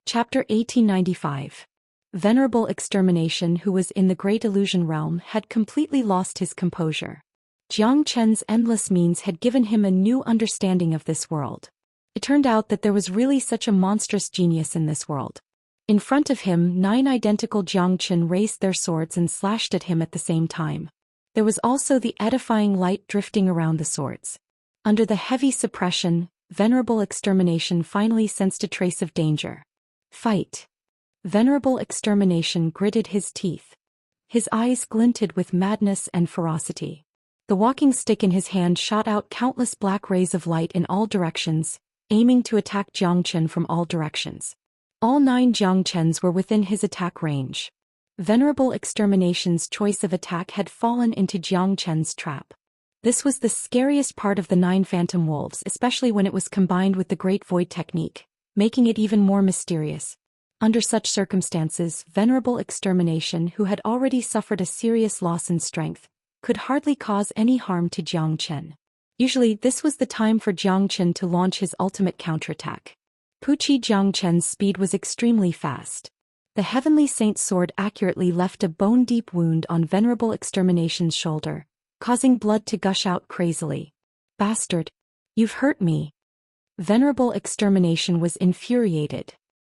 Chapter 1895. Venerable Extermination, who was in the Great Illusion realm, had completely lost his composure. Jiang Chen's endless means had given him a new understanding of this world. It turned out that there was really such a monstrous genius in this world. In front of him, 9 identical Jiang Chen raised their swords and slashed at him at the same time. There was also the edifying light drifting around the swords. Under the heavy suppression, Venerable Extermination finally sensed a trace of danger. Fight. Venerable Extermination gritted his teeth. His eyes glinted with madness and ferocity. The walking stick in his hand shot out countless black rays of light in all directions, aiming to attack Jiang Chen from all directions. All 9 Jiang Chens were within his attack range. Venerable Extermination's choice of attack had fallen into Jiang Chen's trap. This was the scariest part of the 9 Phantom Wolves, especially when it was combined with the Great Void technique, making it even more mysterious. Under such circumstances, Venerable Extermination, who had already suffered a serious loss in strength, could hardly cause any harm to Jiang Chen. Usually, this was the time for Jiang Chen to launch his ultimate counterattack. Puqi Jiang Chen's speed was extremely fast. The Heavenly Saint's sword accurately left a bone-deep wound on Venerable Extermination's shoulder, causing blood to gush out crazily. "Bastard! You've hurt me!" Venerable Extermination was infuriated.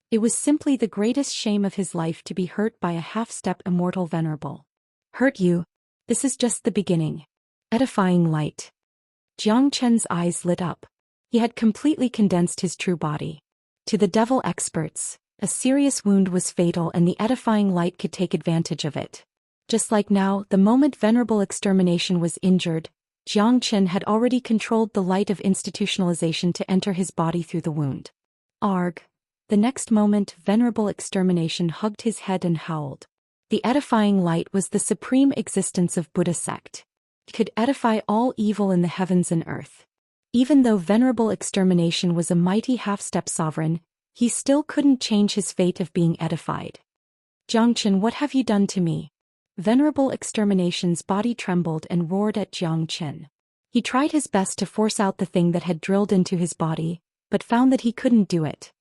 It was simply the greatest shame of his life to be hurt by a half-step immortal Venerable. "Hurt you? This is just the beginning." Edifying light. Jiang Chen's eyes lit up. He had completely condensed his true body. To the devil experts, a serious wound was fatal and the edifying light could take advantage of it. Just like now, the moment Venerable Extermination was injured, Jiang Chen had already controlled the light of institutionalization to enter his body through the wound. Arg. The next moment, Venerable Extermination hugged his head and howled. The edifying light was the supreme existence of Buddha sect. It could edify all evil in the heavens and earth. Even though Venerable Extermination was a mighty half-step sovereign, he still couldn't change his fate of being edified. "Jiang Chen, what have you done to me?" Venerable Extermination's body trembled and roared at Jiang Chen. He tried his best to force out the thing that had drilled into his body, but found that he couldn't do it.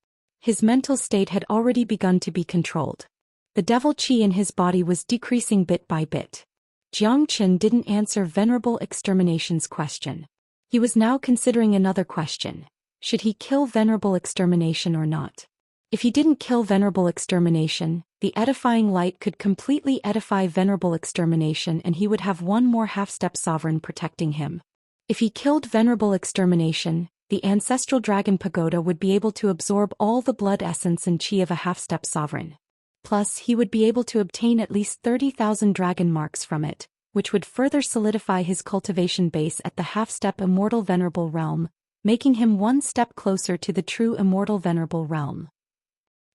His mental state had already begun to be controlled. The devil qi in his body was decreasing bit by bit. Jiang Chen didn't answer Venerable Extermination's question. He was now considering another question. Should he kill Venerable Extermination or not? If he didn't kill Venerable Extermination, the edifying light could completely edify Venerable Extermination and he would have one more half-step sovereign protecting him. If he killed Venerable Extermination, the ancestral dragon pagoda would be able to absorb all the blood essence and chi of a half-step sovereign. Plus, he would be able to obtain at least 30,000 dragon marks from it, which would further solidify his cultivation base at the half-step immortal venerable realm, making him one step closer to the true immortal venerable realm.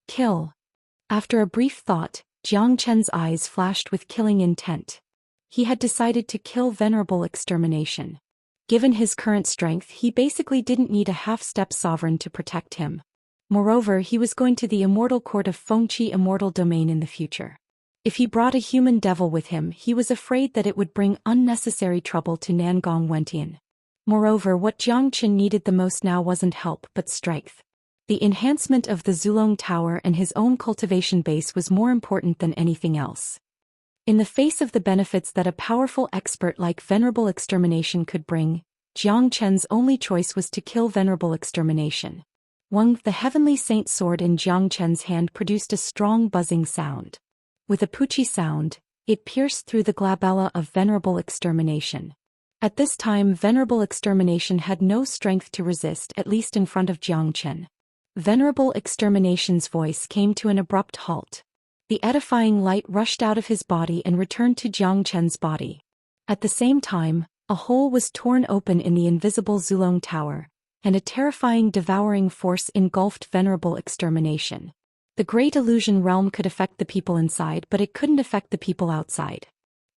Kill. After a brief thought, Jiang Chen's eyes flashed with killing intent. He had decided to kill Venerable Extermination. Given his current strength, he basically didn't need a half-step sovereign to protect him. Moreover, he was going to the immortal court of Fengqi Immortal Domain in the future. If he brought a human devil with him, he was afraid that it would bring unnecessary trouble to Nangong Wentian. Moreover, what Jiang Chen needed the most now wasn't help but strength. The enhancement of the Zulong Tower and his own cultivation base was more important than anything else. In the face of the benefits that a powerful expert like Venerable Extermination could bring, Jiang Chen's only choice was to kill Venerable Extermination. The Heavenly Saint sword in Jiang Chen's hand produced a strong buzzing sound. With a puqi sound, it pierced through the glabella of Venerable Extermination. At this time, Venerable Extermination had no strength to resist, at least in front of Jiang Chen. Venerable Extermination's voice came to an abrupt halt. The edifying light rushed out of his body and returned to Jiang Chen's body. At the same time, a hole was torn open in the invisible Zulong Tower, and a terrifying devouring force engulfed Venerable Extermination. The Great Illusion realm could affect the people inside, but it couldn't affect the people outside.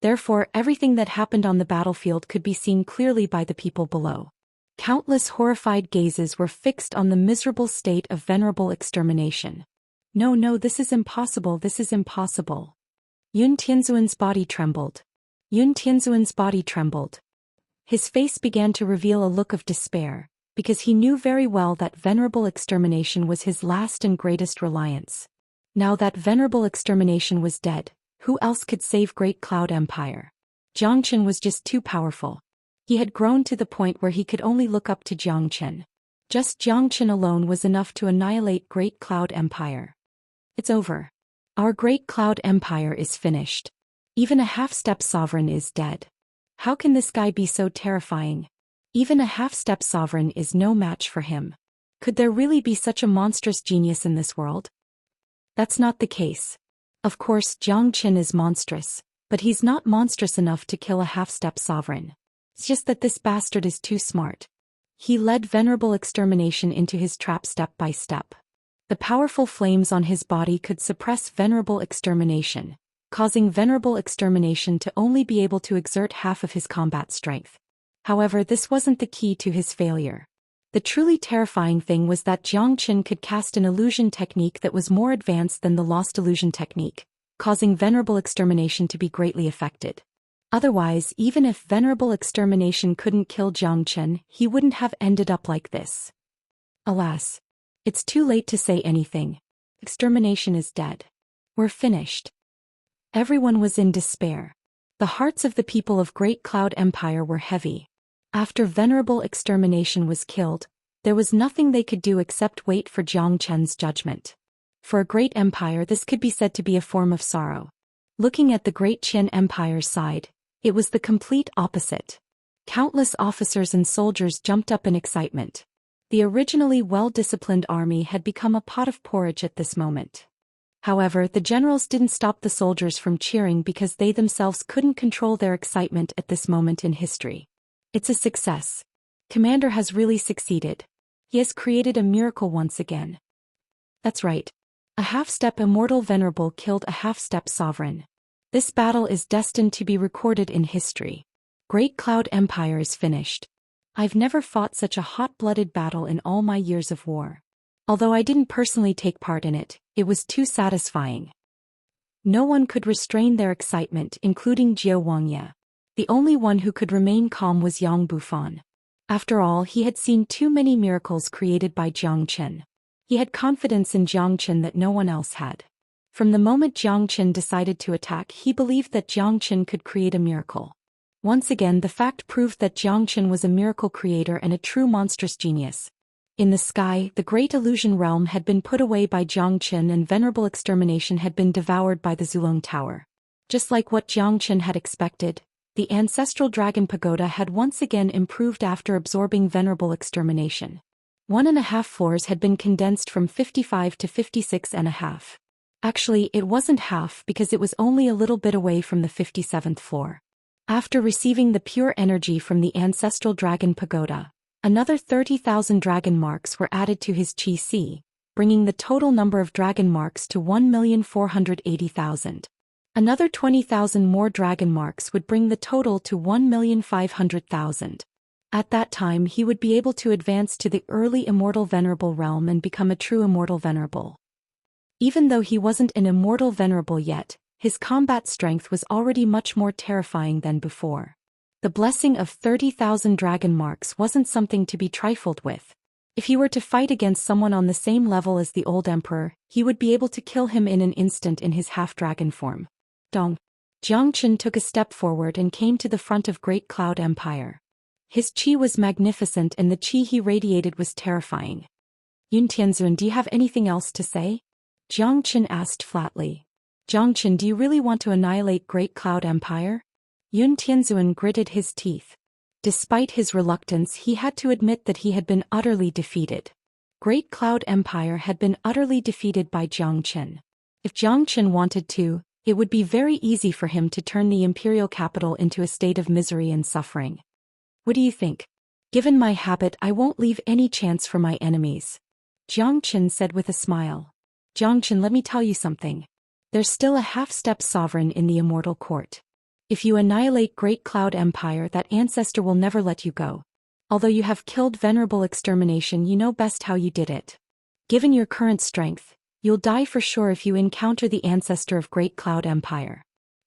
Therefore, everything that happened on the battlefield could be seen clearly by the people below. Countless horrified gazes were fixed on the miserable state of Venerable Extermination. No, this is impossible, this is impossible. Yun Tianzuan's body trembled. Yun Tianzuan's body trembled. His face began to reveal a look of despair, because he knew very well that venerable extermination was his last and greatest reliance. Now that venerable extermination was dead, who else could save Great Cloud Empire? Jiang Chen was just too powerful. He had grown to the point where he could only look up to Jiang Chen. Just Jiang Chen alone was enough to annihilate Great Cloud Empire. It's over. Our Great Cloud Empire is finished. Even a half-step sovereign is dead. How can this guy be so terrifying? Even a half-step sovereign is no match for him. Could there really be such a monstrous genius in this world? That's not the case. Of course, Jiang Chen is monstrous, but he's not monstrous enough to kill a half-step sovereign. It's just that this bastard is too smart. He led venerable extermination into his trap step by step. The powerful flames on his body could suppress venerable extermination, causing venerable extermination to only be able to exert half of his combat strength. However, this wasn't the key to his failure. The truly terrifying thing was that Jiang Chen could cast an illusion technique that was more advanced than the lost illusion technique, causing venerable extermination to be greatly affected. Otherwise, even if venerable extermination couldn't kill Jiang Chen, he wouldn't have ended up like this. Alas. It's too late to say anything. Extermination is dead. We're finished. Everyone was in despair. The hearts of the people of Great Cloud Empire were heavy. After venerable extermination was killed, there was nothing they could do except wait for Jiang Chen's judgment. For a great empire, this could be said to be a form of sorrow. Looking at the Great Qin Empire's side, it was the complete opposite. Countless officers and soldiers jumped up in excitement. The originally well-disciplined army had become a pot of porridge at this moment. However, the generals didn't stop the soldiers from cheering because they themselves couldn't control their excitement at this moment in history. It's a success. Commander has really succeeded. He has created a miracle once again. That's right. A half-step immortal venerable killed a half-step sovereign. This battle is destined to be recorded in history. Great Cloud Empire is finished. I've never fought such a hot-blooded battle in all my years of war. Although I didn't personally take part in it, it was too satisfying. No one could restrain their excitement, including Zhou Xian. The only one who could remain calm was Yang Bufan. After all, he had seen too many miracles created by Jiang Chen. He had confidence in Jiang Chen that no one else had. From the moment Jiang Chen decided to attack, he believed that Jiang Chen could create a miracle. Once again, the fact proved that Jiang Chen was a miracle creator and a true monstrous genius. In the sky, the great illusion realm had been put away by Jiang Chen and venerable extermination had been devoured by the Zulong Tower. Just like what Jiang Chen had expected, the ancestral dragon pagoda had once again improved after absorbing venerable extermination. 1.5 floors had been condensed from 55 to 56.5. Actually, it wasn't half because it was only a little bit away from the 57th floor. After receiving the pure energy from the ancestral dragon pagoda, another 30,000 dragon marks were added to his Qi Si, bringing the total number of dragon marks to 1,480,000. Another 20,000 more dragon marks would bring the total to 1,500,000. At that time he would be able to advance to the early immortal venerable realm and become a true immortal venerable. Even though he wasn't an immortal venerable yet, his combat strength was already much more terrifying than before. The blessing of 30,000 dragon marks wasn't something to be trifled with. If he were to fight against someone on the same level as the old emperor, he would be able to kill him in an instant in his half-dragon form. Dong. Jiang Chen took a step forward and came to the front of Great Cloud Empire. His qi was magnificent and the qi he radiated was terrifying. Yun Tianzun, do you have anything else to say? Jiang Chen asked flatly. Jiang Chen, do you really want to annihilate Great Cloud Empire? Yun Tianzun gritted his teeth. Despite his reluctance, he had to admit that he had been utterly defeated. Great Cloud Empire had been utterly defeated by Jiang Chen. If Jiang Chen wanted to, it would be very easy for him to turn the imperial capital into a state of misery and suffering. What do you think? Given my habit, I won't leave any chance for my enemies. Jiang Chen said with a smile. Jiang Chen, let me tell you something. There's still a half-step sovereign in the immortal court. If you annihilate Great Cloud Empire, that ancestor will never let you go. Although you have killed venerable extermination, you know best how you did it. Given your current strength, you'll die for sure if you encounter the ancestor of Great Cloud Empire.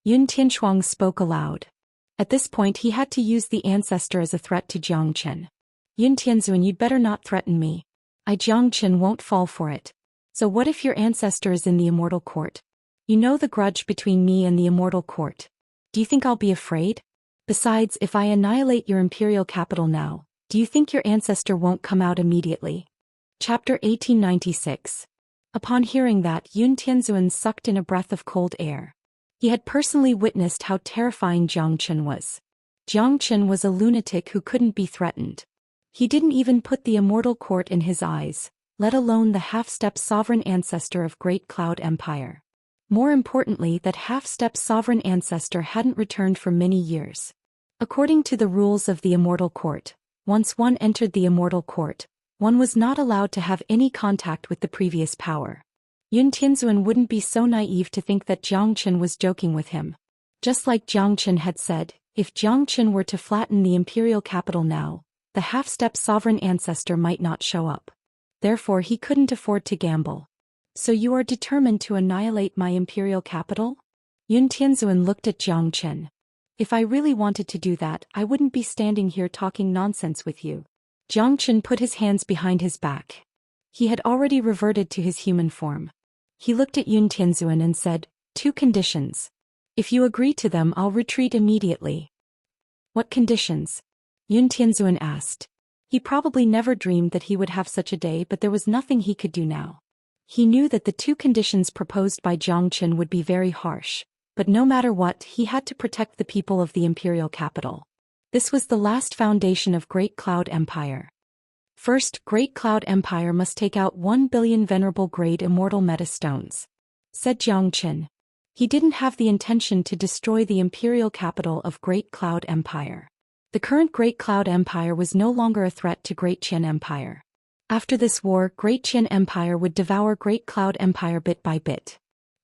Yun Tianxuang spoke aloud. At this point he had to use the ancestor as a threat to Jiang Chen. Yun Tianzuan, you'd better not threaten me. I Jiang Qin won't fall for it. So what if your ancestor is in the Immortal Court? You know the grudge between me and the Immortal Court. Do you think I'll be afraid? Besides, if I annihilate your imperial capital now, do you think your ancestor won't come out immediately? Chapter 1896. Upon hearing that, Yun Tianzuan sucked in a breath of cold air. He had personally witnessed how terrifying Jiang Qin was. Jiang Qin was a lunatic who couldn't be threatened. He didn't even put the Immortal Court in his eyes, let alone the half-step sovereign ancestor of Great Cloud Empire. More importantly, that half-step sovereign ancestor hadn't returned for many years. According to the rules of the Immortal Court, once one entered the Immortal Court, one was not allowed to have any contact with the previous power. Yun Tianzuan wouldn't be so naive to think that Jiang Qin was joking with him. Just like Jiang Qin had said, if Jiang Qin were to flatten the imperial capital now, the half-step sovereign ancestor might not show up. Therefore he couldn't afford to gamble. So you are determined to annihilate my imperial capital? Yun Tianzuan looked at Jiang Qin. If I really wanted to do that, I wouldn't be standing here talking nonsense with you. Jiang Qin put his hands behind his back. He had already reverted to his human form. He looked at Yun Tianzuan and said, 2 conditions. If you agree to them, I'll retreat immediately. What conditions? Yun Tianzuan asked. He probably never dreamed that he would have such a day, but there was nothing he could do now. He knew that the 2 conditions proposed by Jiang Qin would be very harsh, but no matter what, he had to protect the people of the imperial capital. This was the last foundation of Great Cloud Empire. First, Great Cloud Empire must take out 1 billion venerable grade immortal metastones, said Jiang Qin. He didn't have the intention to destroy the imperial capital of Great Cloud Empire. The current Great Cloud Empire was no longer a threat to Great Qian Empire. After this war, Great Qian Empire would devour Great Cloud Empire bit by bit.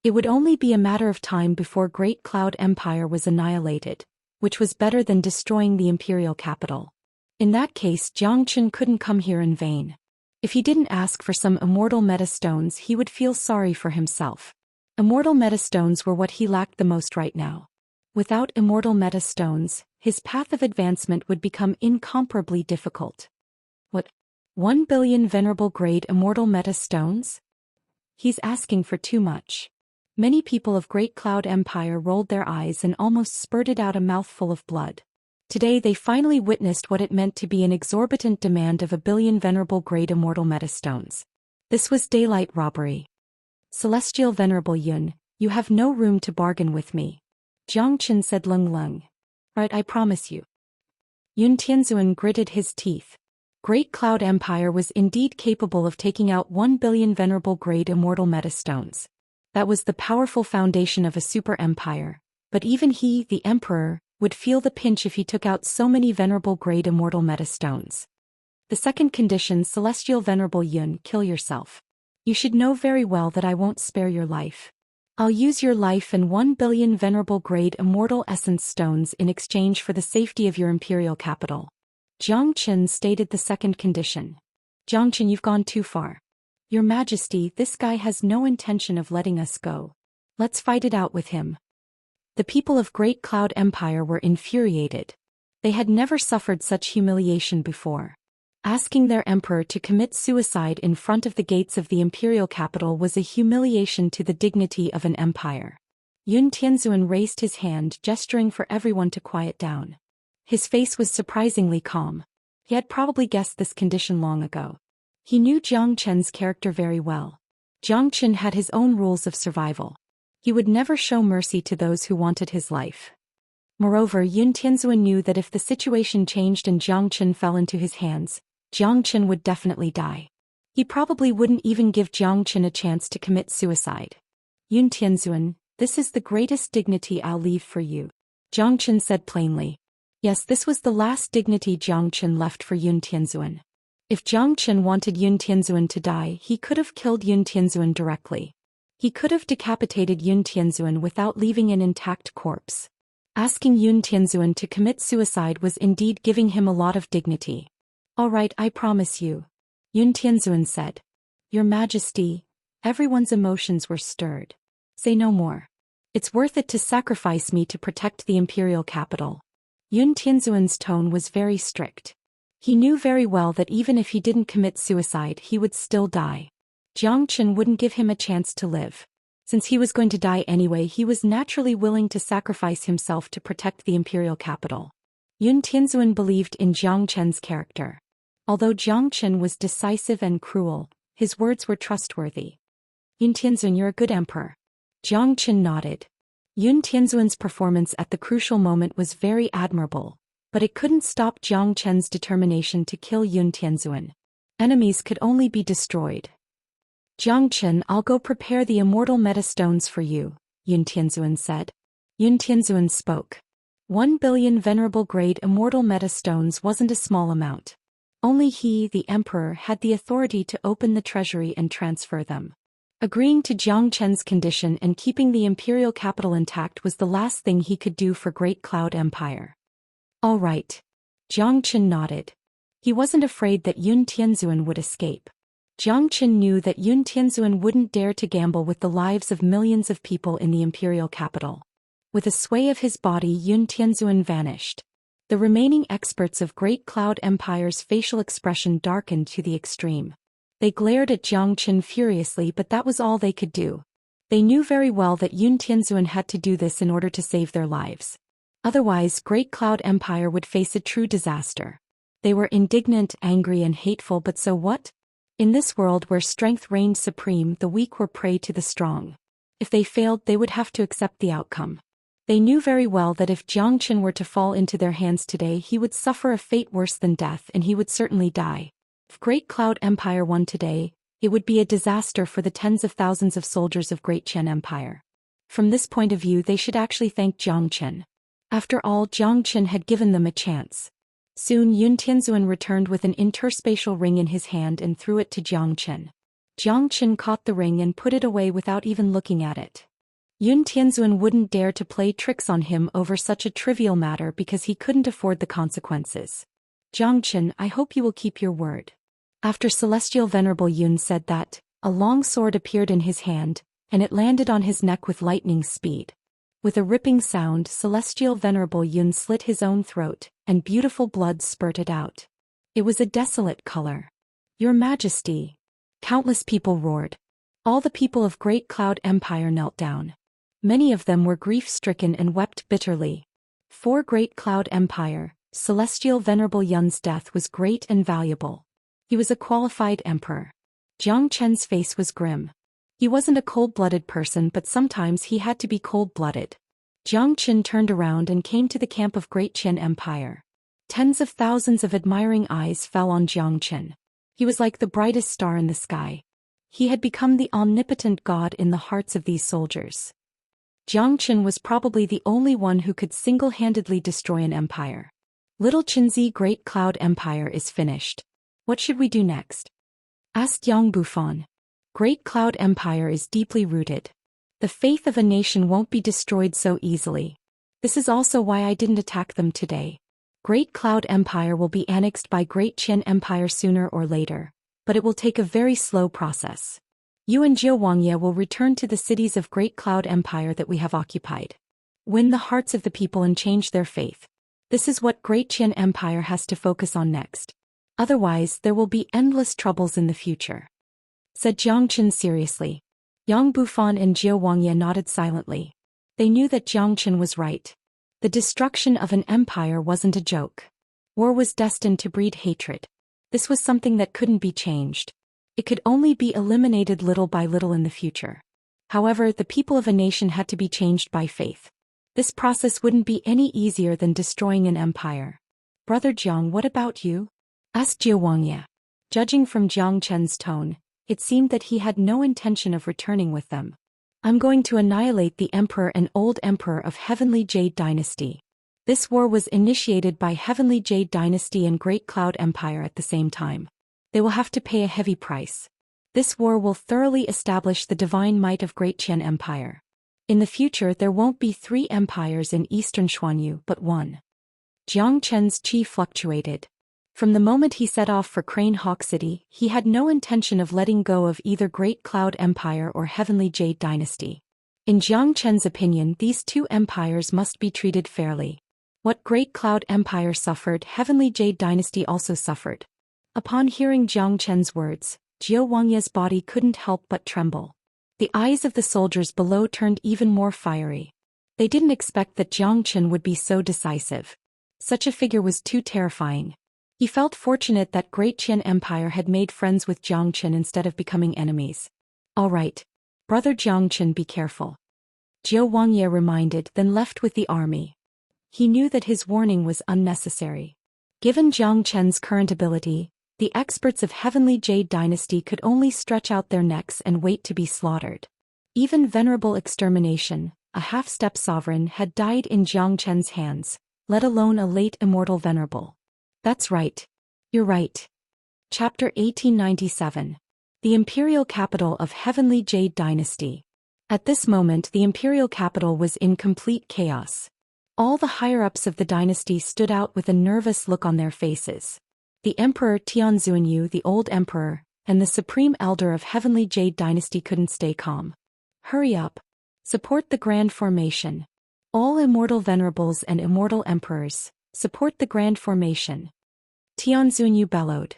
It would only be a matter of time before Great Cloud Empire was annihilated, which was better than destroying the imperial capital. In that case, Jiang Qin couldn't come here in vain. If he didn't ask for some immortal metastones, he would feel sorry for himself. Immortal metastones were what he lacked the most right now. Without immortal metastones, his path of advancement would become incomparably difficult. What? 1 billion venerable grade immortal metastones? He's asking for too much. Many people of Great Cloud Empire rolled their eyes and almost spurted out a mouthful of blood. Today they finally witnessed what it meant to be an exorbitant demand of 1 billion venerable grade immortal metastones. This was daylight robbery. Celestial Venerable Yun, you have no room to bargain with me. Jiang Qin said lung. Right, I promise you. Yun Tianzuan gritted his teeth. Great Cloud Empire was indeed capable of taking out 1 billion venerable grade immortal metastones. That was the powerful foundation of a super empire, but even he, the emperor, would feel the pinch if he took out so many venerable grade immortal metastones. The second condition, Celestial Venerable Yun, kill yourself. You should know very well that I won't spare your life. I'll use your life and 1 billion venerable grade immortal essence stones in exchange for the safety of your imperial capital. Jiang Qin stated the second condition. Jiang Qin, you've gone too far. Your Majesty, this guy has no intention of letting us go. Let's fight it out with him. The people of Great Cloud Empire were infuriated. They had never suffered such humiliation before. Asking their emperor to commit suicide in front of the gates of the imperial capital was a humiliation to the dignity of an empire. Yun Tianzuan raised his hand, gesturing for everyone to quiet down. His face was surprisingly calm. He had probably guessed this condition long ago. He knew Jiang Qin's character very well. Jiang Qin had his own rules of survival. He would never show mercy to those who wanted his life. Moreover, Yun Tianzuan knew that if the situation changed and Jiang Qin fell into his hands, Jiang Qin would definitely die. He probably wouldn't even give Jiang Qin a chance to commit suicide. Yun Tianzuan, this is the greatest dignity I'll leave for you. Jiang Qin said plainly. Yes, this was the last dignity Jiang Qin left for Yun Tianzuan. If Jiang Qin wanted Yun Tianzuan to die, he could have killed Yun Tianzuan directly. He could have decapitated Yun Tianzuan without leaving an intact corpse. Asking Yun Tianzuan to commit suicide was indeed giving him a lot of dignity. All right, I promise you. Yun Tianzuan said. Your Majesty, everyone's emotions were stirred. Say no more. It's worth it to sacrifice me to protect the imperial capital. Yun Tianzuan's tone was very strict. He knew very well that even if he didn't commit suicide he would still die. Jiang Chen wouldn't give him a chance to live. Since he was going to die anyway, he was naturally willing to sacrifice himself to protect the imperial capital. Yun Tianzuan believed in Jiang Chen's character. Although Jiang Chen was decisive and cruel, his words were trustworthy. Yun Tianzuan, you're a good emperor. Jiang Chen nodded. Yun Tianzuan's performance at the crucial moment was very admirable, but it couldn't stop Jiang Chen's determination to kill Yun Tianzuan. Enemies could only be destroyed. Jiang Chen, I'll go prepare the immortal metastones for you, Yun Tianzuan said. Yun Tianzuan spoke. 1 billion venerable grade immortal metastones wasn't a small amount. Only he, the emperor, had the authority to open the treasury and transfer them. Agreeing to Jiang Chen's condition and keeping the imperial capital intact was the last thing he could do for Great Cloud Empire. All right. Jiang Chen nodded. He wasn't afraid that Yun Tianzuan would escape. Jiang Chen knew that Yun Tianzuan wouldn't dare to gamble with the lives of millions of people in the imperial capital. With a sway of his body, Yun Tianzuan vanished. The remaining experts of Great Cloud Empire's facial expression darkened to the extreme. They glared at Jiang Chen furiously, but that was all they could do. They knew very well that Yun Tianzuan had to do this in order to save their lives. Otherwise, Great Cloud Empire would face a true disaster. They were indignant, angry, and hateful, but so what? In this world where strength reigned supreme, the weak were prey to the strong. If they failed, they would have to accept the outcome. They knew very well that if Jiang Chen were to fall into their hands today, he would suffer a fate worse than death, and he would certainly die. If Great Cloud Empire won today, it would be a disaster for the tens of thousands of soldiers of Great Qian Empire. From this point of view, they should actually thank Jiang Chen. After all, Jiang Chen had given them a chance. Soon Yun Tianzuan returned with an interspatial ring in his hand and threw it to Jiang Chen. Jiang Chen caught the ring and put it away without even looking at it. Yun Tianzuan wouldn't dare to play tricks on him over such a trivial matter because he couldn't afford the consequences. Jiang Chen, I hope you will keep your word. After Celestial Venerable Yun said that, a long sword appeared in his hand, and it landed on his neck with lightning speed. With a ripping sound, Celestial Venerable Yun slit his own throat, and beautiful blood spurted out. It was a desolate color. Your Majesty! Countless people roared. All the people of Great Cloud Empire knelt down. Many of them were grief-stricken and wept bitterly. For Great Cloud Empire, Celestial Venerable Yun's death was great and valuable. He was a qualified emperor. Jiang Chen's face was grim. He wasn't a cold-blooded person, but sometimes he had to be cold-blooded. Jiang Chen turned around and came to the camp of Great Qian Empire. Tens of thousands of admiring eyes fell on Jiang Chen. He was like the brightest star in the sky. He had become the omnipotent god in the hearts of these soldiers. Jiang Chen was probably the only one who could single-handedly destroy an empire. Little Qinzi Great Cloud Empire is finished. What should we do next? Asked Yang Bufan. Great Cloud Empire is deeply rooted. The faith of a nation won't be destroyed so easily. This is also why I didn't attack them today. Great Cloud Empire will be annexed by Great Qian Empire sooner or later, but it will take a very slow process. You and Zhou Xian will return to the cities of Great Cloud Empire that we have occupied. Win the hearts of the people and change their faith. This is what Great Qian Empire has to focus on next. Otherwise, there will be endless troubles in the future. Said Jiang Chen seriously. Yang Bufan and Zhou Xian nodded silently. They knew that Jiang Chen was right. The destruction of an empire wasn't a joke. War was destined to breed hatred. This was something that couldn't be changed. It could only be eliminated little by little in the future. However, the people of a nation had to be changed by faith. This process wouldn't be any easier than destroying an empire. Brother Jiang, what about you? Asked Zhou Xian. Judging from Jiang Chen's tone, it seemed that he had no intention of returning with them. I'm going to annihilate the emperor and old emperor of Heavenly Jade Dynasty. This war was initiated by Heavenly Jade Dynasty and Great Cloud Empire at the same time. They will have to pay a heavy price. This war will thoroughly establish the divine might of Great Qian Empire. In the future, there won't be 3 empires in Eastern Xuanyu but 1. Jiang Chen's chi fluctuated. From the moment he set off for Crane Hawk City, he had no intention of letting go of either Great Cloud Empire or Heavenly Jade Dynasty. In Jiang Chen's opinion, these 2 empires must be treated fairly. What Great Cloud Empire suffered, Heavenly Jade Dynasty also suffered. Upon hearing Jiang Chen's words, Zhou Wangye's body couldn't help but tremble. The eyes of the soldiers below turned even more fiery. They didn't expect that Jiang Chen would be so decisive. Such a figure was too terrifying. He felt fortunate that Great Qian Empire had made friends with Jiang Chen instead of becoming enemies. All right. Brother Jiang Chen, be careful. Zhou Wangye reminded, then left with the army. He knew that his warning was unnecessary. Given Jiang Chen's current ability, the experts of Heavenly Jade Dynasty could only stretch out their necks and wait to be slaughtered. Even Venerable Extermination, a half-step sovereign, had died in Jiang Chen's hands, let alone a late immortal venerable. That's right. You're right. Chapter 1897. The Imperial Capital of Heavenly Jade Dynasty. At this moment the Imperial Capital was in complete chaos. All the higher-ups of the dynasty stood out with a nervous look on their faces. The Emperor Tianzhuanyu, the old emperor, and the Supreme Elder of Heavenly Jade Dynasty couldn't stay calm. Hurry up. Support the Grand Formation. All immortal venerables and immortal emperors, support the Grand Formation. Tianzhuanyu bellowed.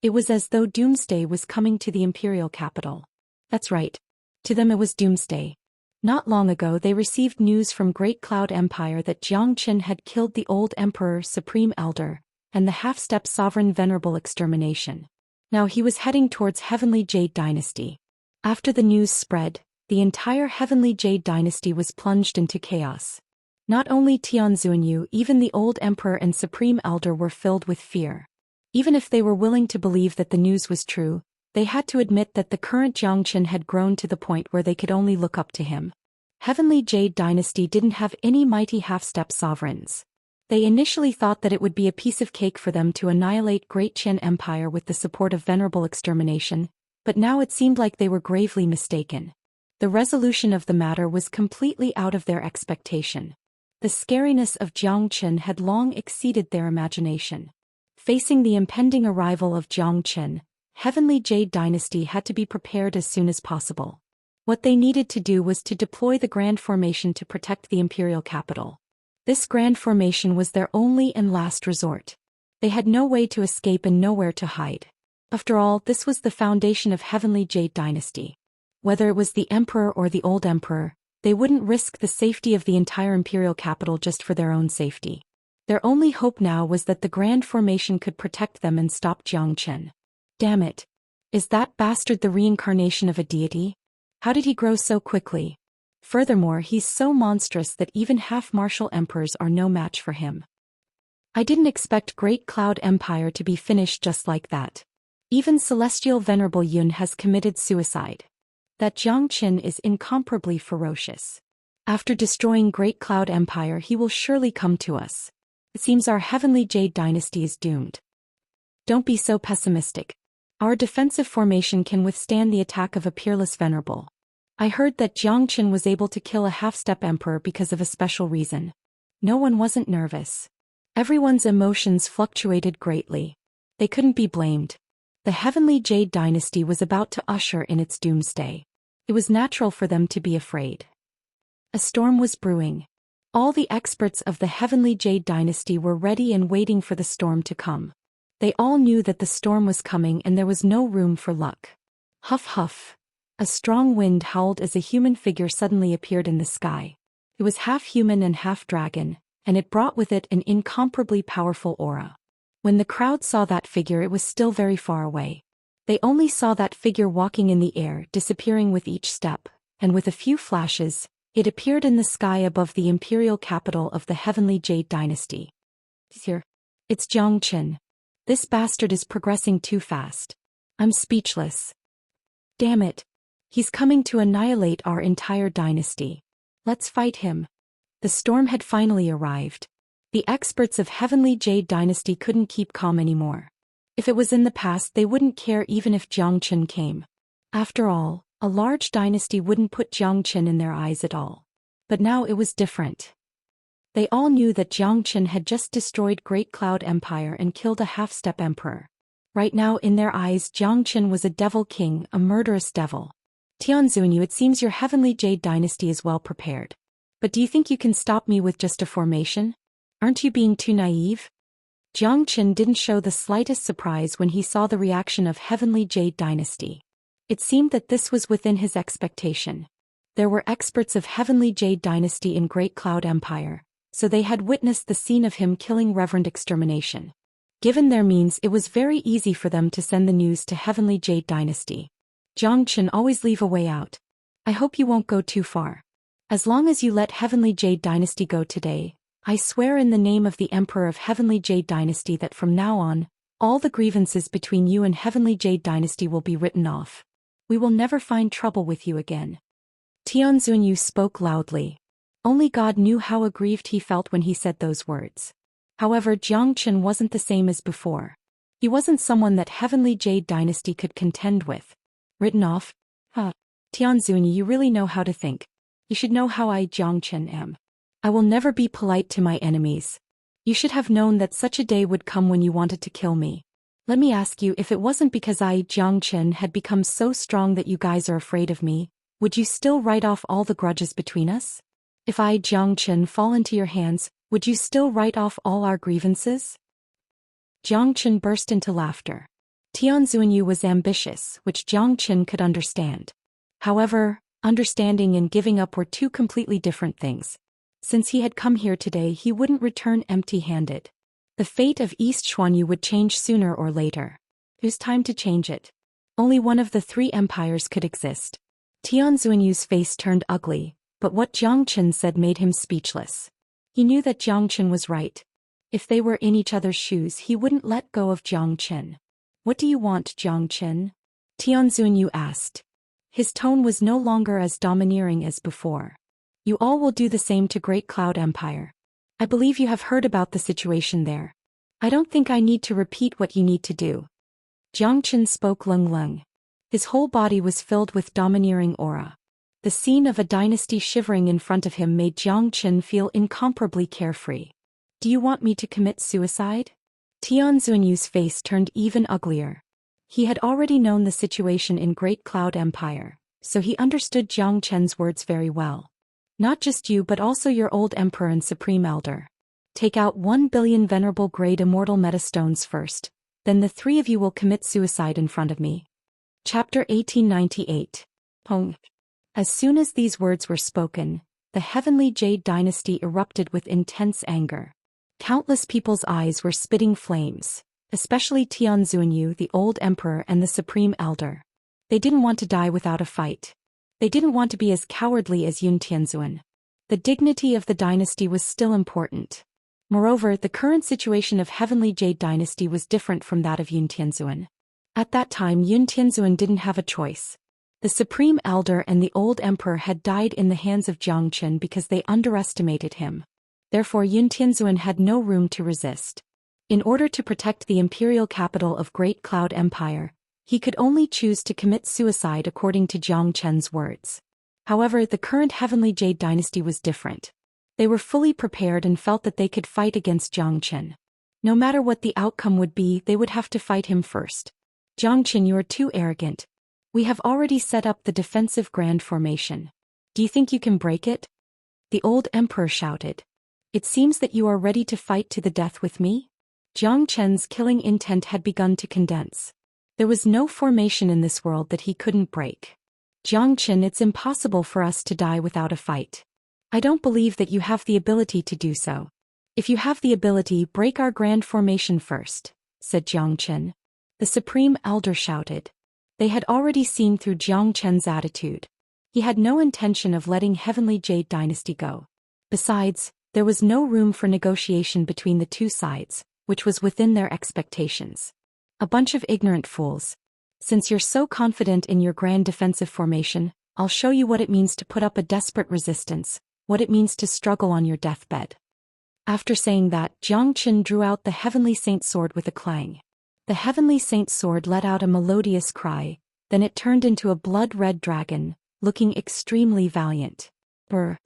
It was as though doomsday was coming to the Imperial Capital. That's right. To them it was doomsday. Not long ago they received news from Great Cloud Empire that Jiang Chen had killed the old Emperor Supreme Elder, and the half-step Sovereign Venerable Extermination. Now he was heading towards Heavenly Jade Dynasty. After the news spread, the entire Heavenly Jade Dynasty was plunged into chaos. Not only Tianzhuanyu, even the old Emperor and Supreme Elder were filled with fear. Even if they were willing to believe that the news was true, they had to admit that the current Jiang Chen had grown to the point where they could only look up to him. Heavenly Jade Dynasty didn't have any mighty half-step sovereigns. They initially thought that it would be a piece of cake for them to annihilate Great Qian Empire with the support of Venerable Extermination, but now it seemed like they were gravely mistaken. The resolution of the matter was completely out of their expectation. The scariness of Jiang Chen had long exceeded their imagination. Facing the impending arrival of Jiang Chen, Heavenly Jade Dynasty had to be prepared as soon as possible. What they needed to do was to deploy the Grand Formation to protect the Imperial Capital. This Grand Formation was their only and last resort. They had no way to escape and nowhere to hide. After all, this was the foundation of Heavenly Jade Dynasty. Whether it was the Emperor or the old Emperor, they wouldn't risk the safety of the entire Imperial Capital just for their own safety. Their only hope now was that the Grand Formation could protect them and stop Jiang Chen. Damn it. Is that bastard the reincarnation of a deity? How did he grow so quickly? Furthermore, he's so monstrous that even half-martial emperors are no match for him. I didn't expect Great Cloud Empire to be finished just like that. Even Celestial Venerable Yun has committed suicide. That Jiang Chen is incomparably ferocious. After destroying Great Cloud Empire he will surely come to us. It seems our Heavenly Jade Dynasty is doomed. Don't be so pessimistic. Our defensive formation can withstand the attack of a peerless venerable. I heard that Jiang Chen was able to kill a half-step emperor because of a special reason. No one wasn't nervous. Everyone's emotions fluctuated greatly. They couldn't be blamed. The Heavenly Jade Dynasty was about to usher in its doomsday. It was natural for them to be afraid. A storm was brewing. All the experts of the Heavenly Jade Dynasty were ready and waiting for the storm to come. They all knew that the storm was coming and there was no room for luck. Huff huff. A strong wind howled as a human figure suddenly appeared in the sky. It was half human and half dragon, and it brought with it an incomparably powerful aura. When the crowd saw that figure it was still very far away. They only saw that figure walking in the air, disappearing with each step, and with a few flashes, it appeared in the sky above the imperial capital of the Heavenly Jade Dynasty. Here. It's Jiang Chen. This bastard is progressing too fast. I'm speechless. Damn it. He's coming to annihilate our entire dynasty. Let's fight him. The storm had finally arrived. The experts of Heavenly Jade Dynasty couldn't keep calm anymore. If it was in the past they wouldn't care even if Jiang Chen came. After all, a large dynasty wouldn't put Jiang Chen in their eyes at all. But now it was different. They all knew that Jiang Chen had just destroyed Great Cloud Empire and killed a half-step emperor. Right now in their eyes Jiang Chen was a devil king, a murderous devil. Tianzhuanyu, it seems your Heavenly Jade Dynasty is well prepared. But do you think you can stop me with just a formation? Aren't you being too naive? Jiang Qin didn't show the slightest surprise when he saw the reaction of Heavenly Jade Dynasty. It seemed that this was within his expectation. There were experts of Heavenly Jade Dynasty in Great Cloud Empire, so they had witnessed the scene of him killing Reverend Extermination. Given their means, it was very easy for them to send the news to Heavenly Jade Dynasty. Jiang Qin always leave a way out. I hope you won't go too far. As long as you let Heavenly Jade Dynasty go today, I swear in the name of the Emperor of Heavenly Jade Dynasty that from now on, all the grievances between you and Heavenly Jade Dynasty will be written off. We will never find trouble with you again. Tianzunyu spoke loudly. Only God knew how aggrieved he felt when he said those words. However, Jiang Qin wasn't the same as before. He wasn't someone that Heavenly Jade Dynasty could contend with. Written off? Tianzunyu, you really know how to think. You should know how I, Jiang Qin, am. I will never be polite to my enemies. You should have known that such a day would come when you wanted to kill me. Let me ask you, if it wasn't because I, Jiang Qin, had become so strong that you guys are afraid of me, would you still write off all the grudges between us? If I, Jiang Qin, fall into your hands, would you still write off all our grievances? Jiang Qin burst into laughter. Tianzunyu was ambitious, which Jiang Qin could understand. However, understanding and giving up were two completely different things. Since he had come here today, he wouldn't return empty-handed. The fate of East Xuanyu would change sooner or later. It was time to change it. Only one of the three empires could exist. Tianzunyu's face turned ugly, but what Jiang Qin said made him speechless. He knew that Jiang Qin was right. If they were in each other's shoes, he wouldn't let go of Jiang Qin. What do you want, Jiang Qin? Tianzunyu asked. His tone was no longer as domineering as before. You all will do the same to Great Cloud Empire. I believe you have heard about the situation there. I don't think I need to repeat what you need to do. Jiang Qin spoke lung. His whole body was filled with domineering aura. The scene of a dynasty shivering in front of him made Jiang Qin feel incomparably carefree. Do you want me to commit suicide? Tianzunyu's face turned even uglier. He had already known the situation in Great Cloud Empire, so he understood Jiang Qin's words very well. Not just you but also your old emperor and supreme elder. Take out 1 billion venerable grade immortal metastones first, then the three of you will commit suicide in front of me. Chapter 1898. Pong. As soon as these words were spoken, the Heavenly Jade Dynasty erupted with intense anger. Countless people's eyes were spitting flames, especially Tianzunyu, the old emperor and the supreme elder. They didn't want to die without a fight. They didn't want to be as cowardly as Yun Tianzun. The dignity of the dynasty was still important. Moreover, the current situation of Heavenly Jade Dynasty was different from that of Yun Tianzun. At that time, Yun Tianzun didn't have a choice. The supreme elder and the old emperor had died in the hands of Jiang Qin because they underestimated him. Therefore, Yun Tianzun had no room to resist. In order to protect the imperial capital of Great Cloud Empire, he could only choose to commit suicide according to Jiang Qin's words. However, the current Heavenly Jade Dynasty was different. They were fully prepared and felt that they could fight against Jiang Qin. No matter what the outcome would be, they would have to fight him first. Jiang Qin, you are too arrogant. We have already set up the defensive grand formation. Do you think you can break it? The old emperor shouted. It seems that you are ready to fight to the death with me? Jiang Qin's killing intent had begun to condense. There was no formation in this world that he couldn't break. Jiang Qin, it's impossible for us to die without a fight. I don't believe that you have the ability to do so. If you have the ability, break our grand formation first, said Jiang Qin. The supreme elder shouted. They had already seen through Jiang Qin's attitude. He had no intention of letting Heavenly Jade Dynasty go. Besides, there was no room for negotiation between the two sides, which was within their expectations. A bunch of ignorant fools. Since you're so confident in your grand defensive formation, I'll show you what it means to put up a desperate resistance, what it means to struggle on your deathbed. After saying that, Jiang Qin drew out the Heavenly Saint Sword with a clang. The Heavenly Saint Sword let out a melodious cry, then it turned into a blood-red dragon, looking extremely valiant. Brr.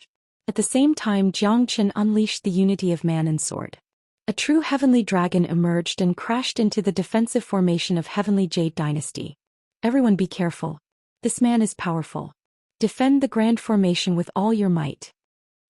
At the same time, Jiang Qin unleashed the unity of man and sword. A true heavenly dragon emerged and crashed into the defensive formation of Heavenly Jade Dynasty. Everyone be careful. This man is powerful. Defend the grand formation with all your might.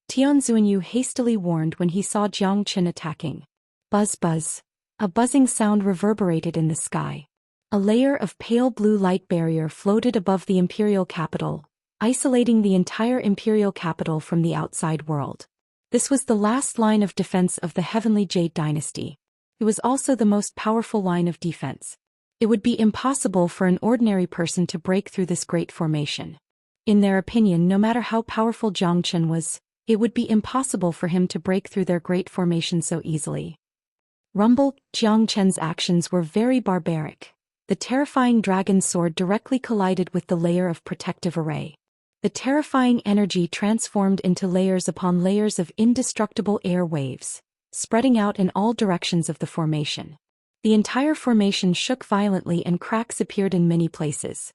Tianzuanyu hastily warned when he saw Jiang Chen attacking. Buzz buzz. A buzzing sound reverberated in the sky. A layer of pale blue light barrier floated above the imperial capital, isolating the entire imperial capital from the outside world. This was the last line of defense of the Heavenly Jade Dynasty. It was also the most powerful line of defense. It would be impossible for an ordinary person to break through this great formation. In their opinion, no matter how powerful Jiang Chen was, it would be impossible for him to break through their great formation so easily. Rumble, Jiang Chen's actions were very barbaric. The terrifying dragon sword directly collided with the layer of protective array. The terrifying energy transformed into layers upon layers of indestructible air waves, spreading out in all directions of the formation. The entire formation shook violently and cracks appeared in many places.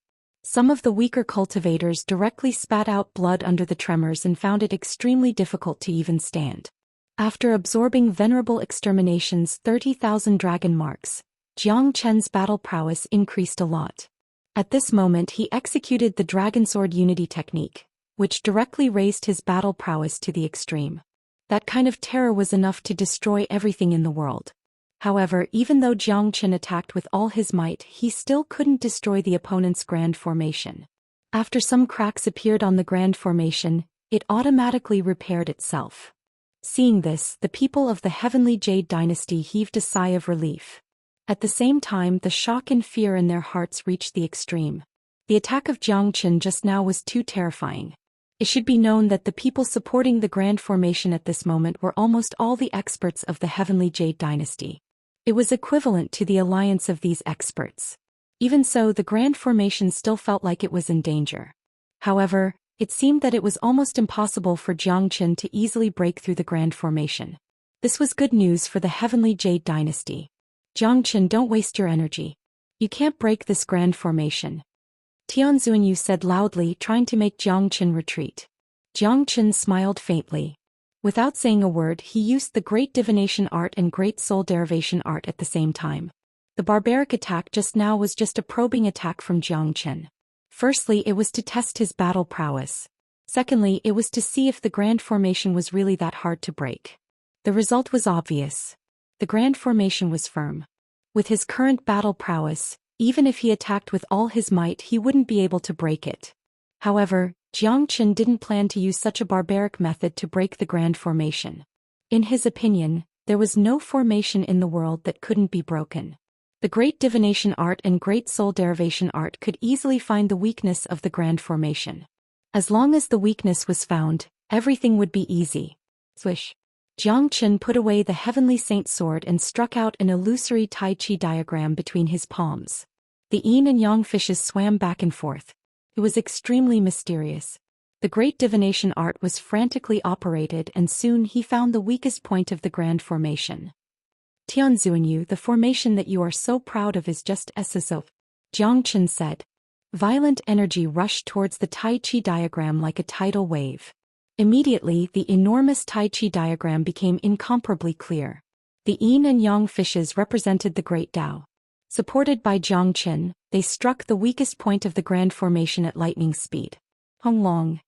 Some of the weaker cultivators directly spat out blood under the tremors and found it extremely difficult to even stand. After absorbing venerable extermination's 30,000 dragon marks, Jiang Chen's battle prowess increased a lot. At this moment he executed the Dragon Sword Unity technique, which directly raised his battle prowess to the extreme. That kind of terror was enough to destroy everything in the world. However, even though Jiang Chen attacked with all his might, he still couldn't destroy the opponent's grand formation. After some cracks appeared on the grand formation, it automatically repaired itself. Seeing this, the people of the Heavenly Jade Dynasty heaved a sigh of relief. At the same time, the shock and fear in their hearts reached the extreme. The attack of Jiang Chen just now was too terrifying. It should be known that the people supporting the grand formation at this moment were almost all the experts of the Heavenly Jade Dynasty. It was equivalent to the alliance of these experts. Even so, the grand formation still felt like it was in danger. However, it seemed that it was almost impossible for Jiang Chen to easily break through the grand formation. This was good news for the Heavenly Jade Dynasty. Jiang Chen, don't waste your energy. You can't break this grand formation. Tianzuanyu said loudly, trying to make Jiang Chen retreat. Jiang Chen smiled faintly. Without saying a word, he used the Great Divination Art and Great Soul Derivation Art at the same time. The barbaric attack just now was just a probing attack from Jiang Chen. Firstly, it was to test his battle prowess. Secondly, it was to see if the grand formation was really that hard to break. The result was obvious. The grand formation was firm. With his current battle prowess, even if he attacked with all his might, he wouldn't be able to break it. However, Jiang Chen didn't plan to use such a barbaric method to break the grand formation. In his opinion, there was no formation in the world that couldn't be broken. The Great Divination Art and Great Soul Derivation Art could easily find the weakness of the grand formation. As long as the weakness was found, everything would be easy. Swish. Jiang Chen put away the Heavenly Saint Sword and struck out an illusory Tai Chi diagram between his palms. The yin and yang fishes swam back and forth. It was extremely mysterious. The Great Divination Art was frantically operated, and soon he found the weakest point of the grand formation. Tianzuanyu, the formation that you are so proud of is just SSO. Jiang Chen said. Violent energy rushed towards the Tai Chi diagram like a tidal wave. Immediately, the enormous Tai Chi diagram became incomparably clear. The yin and yang fishes represented the Great Tao. Supported by Jiang Chen, they struck the weakest point of the grand formation at lightning speed. Hong Long.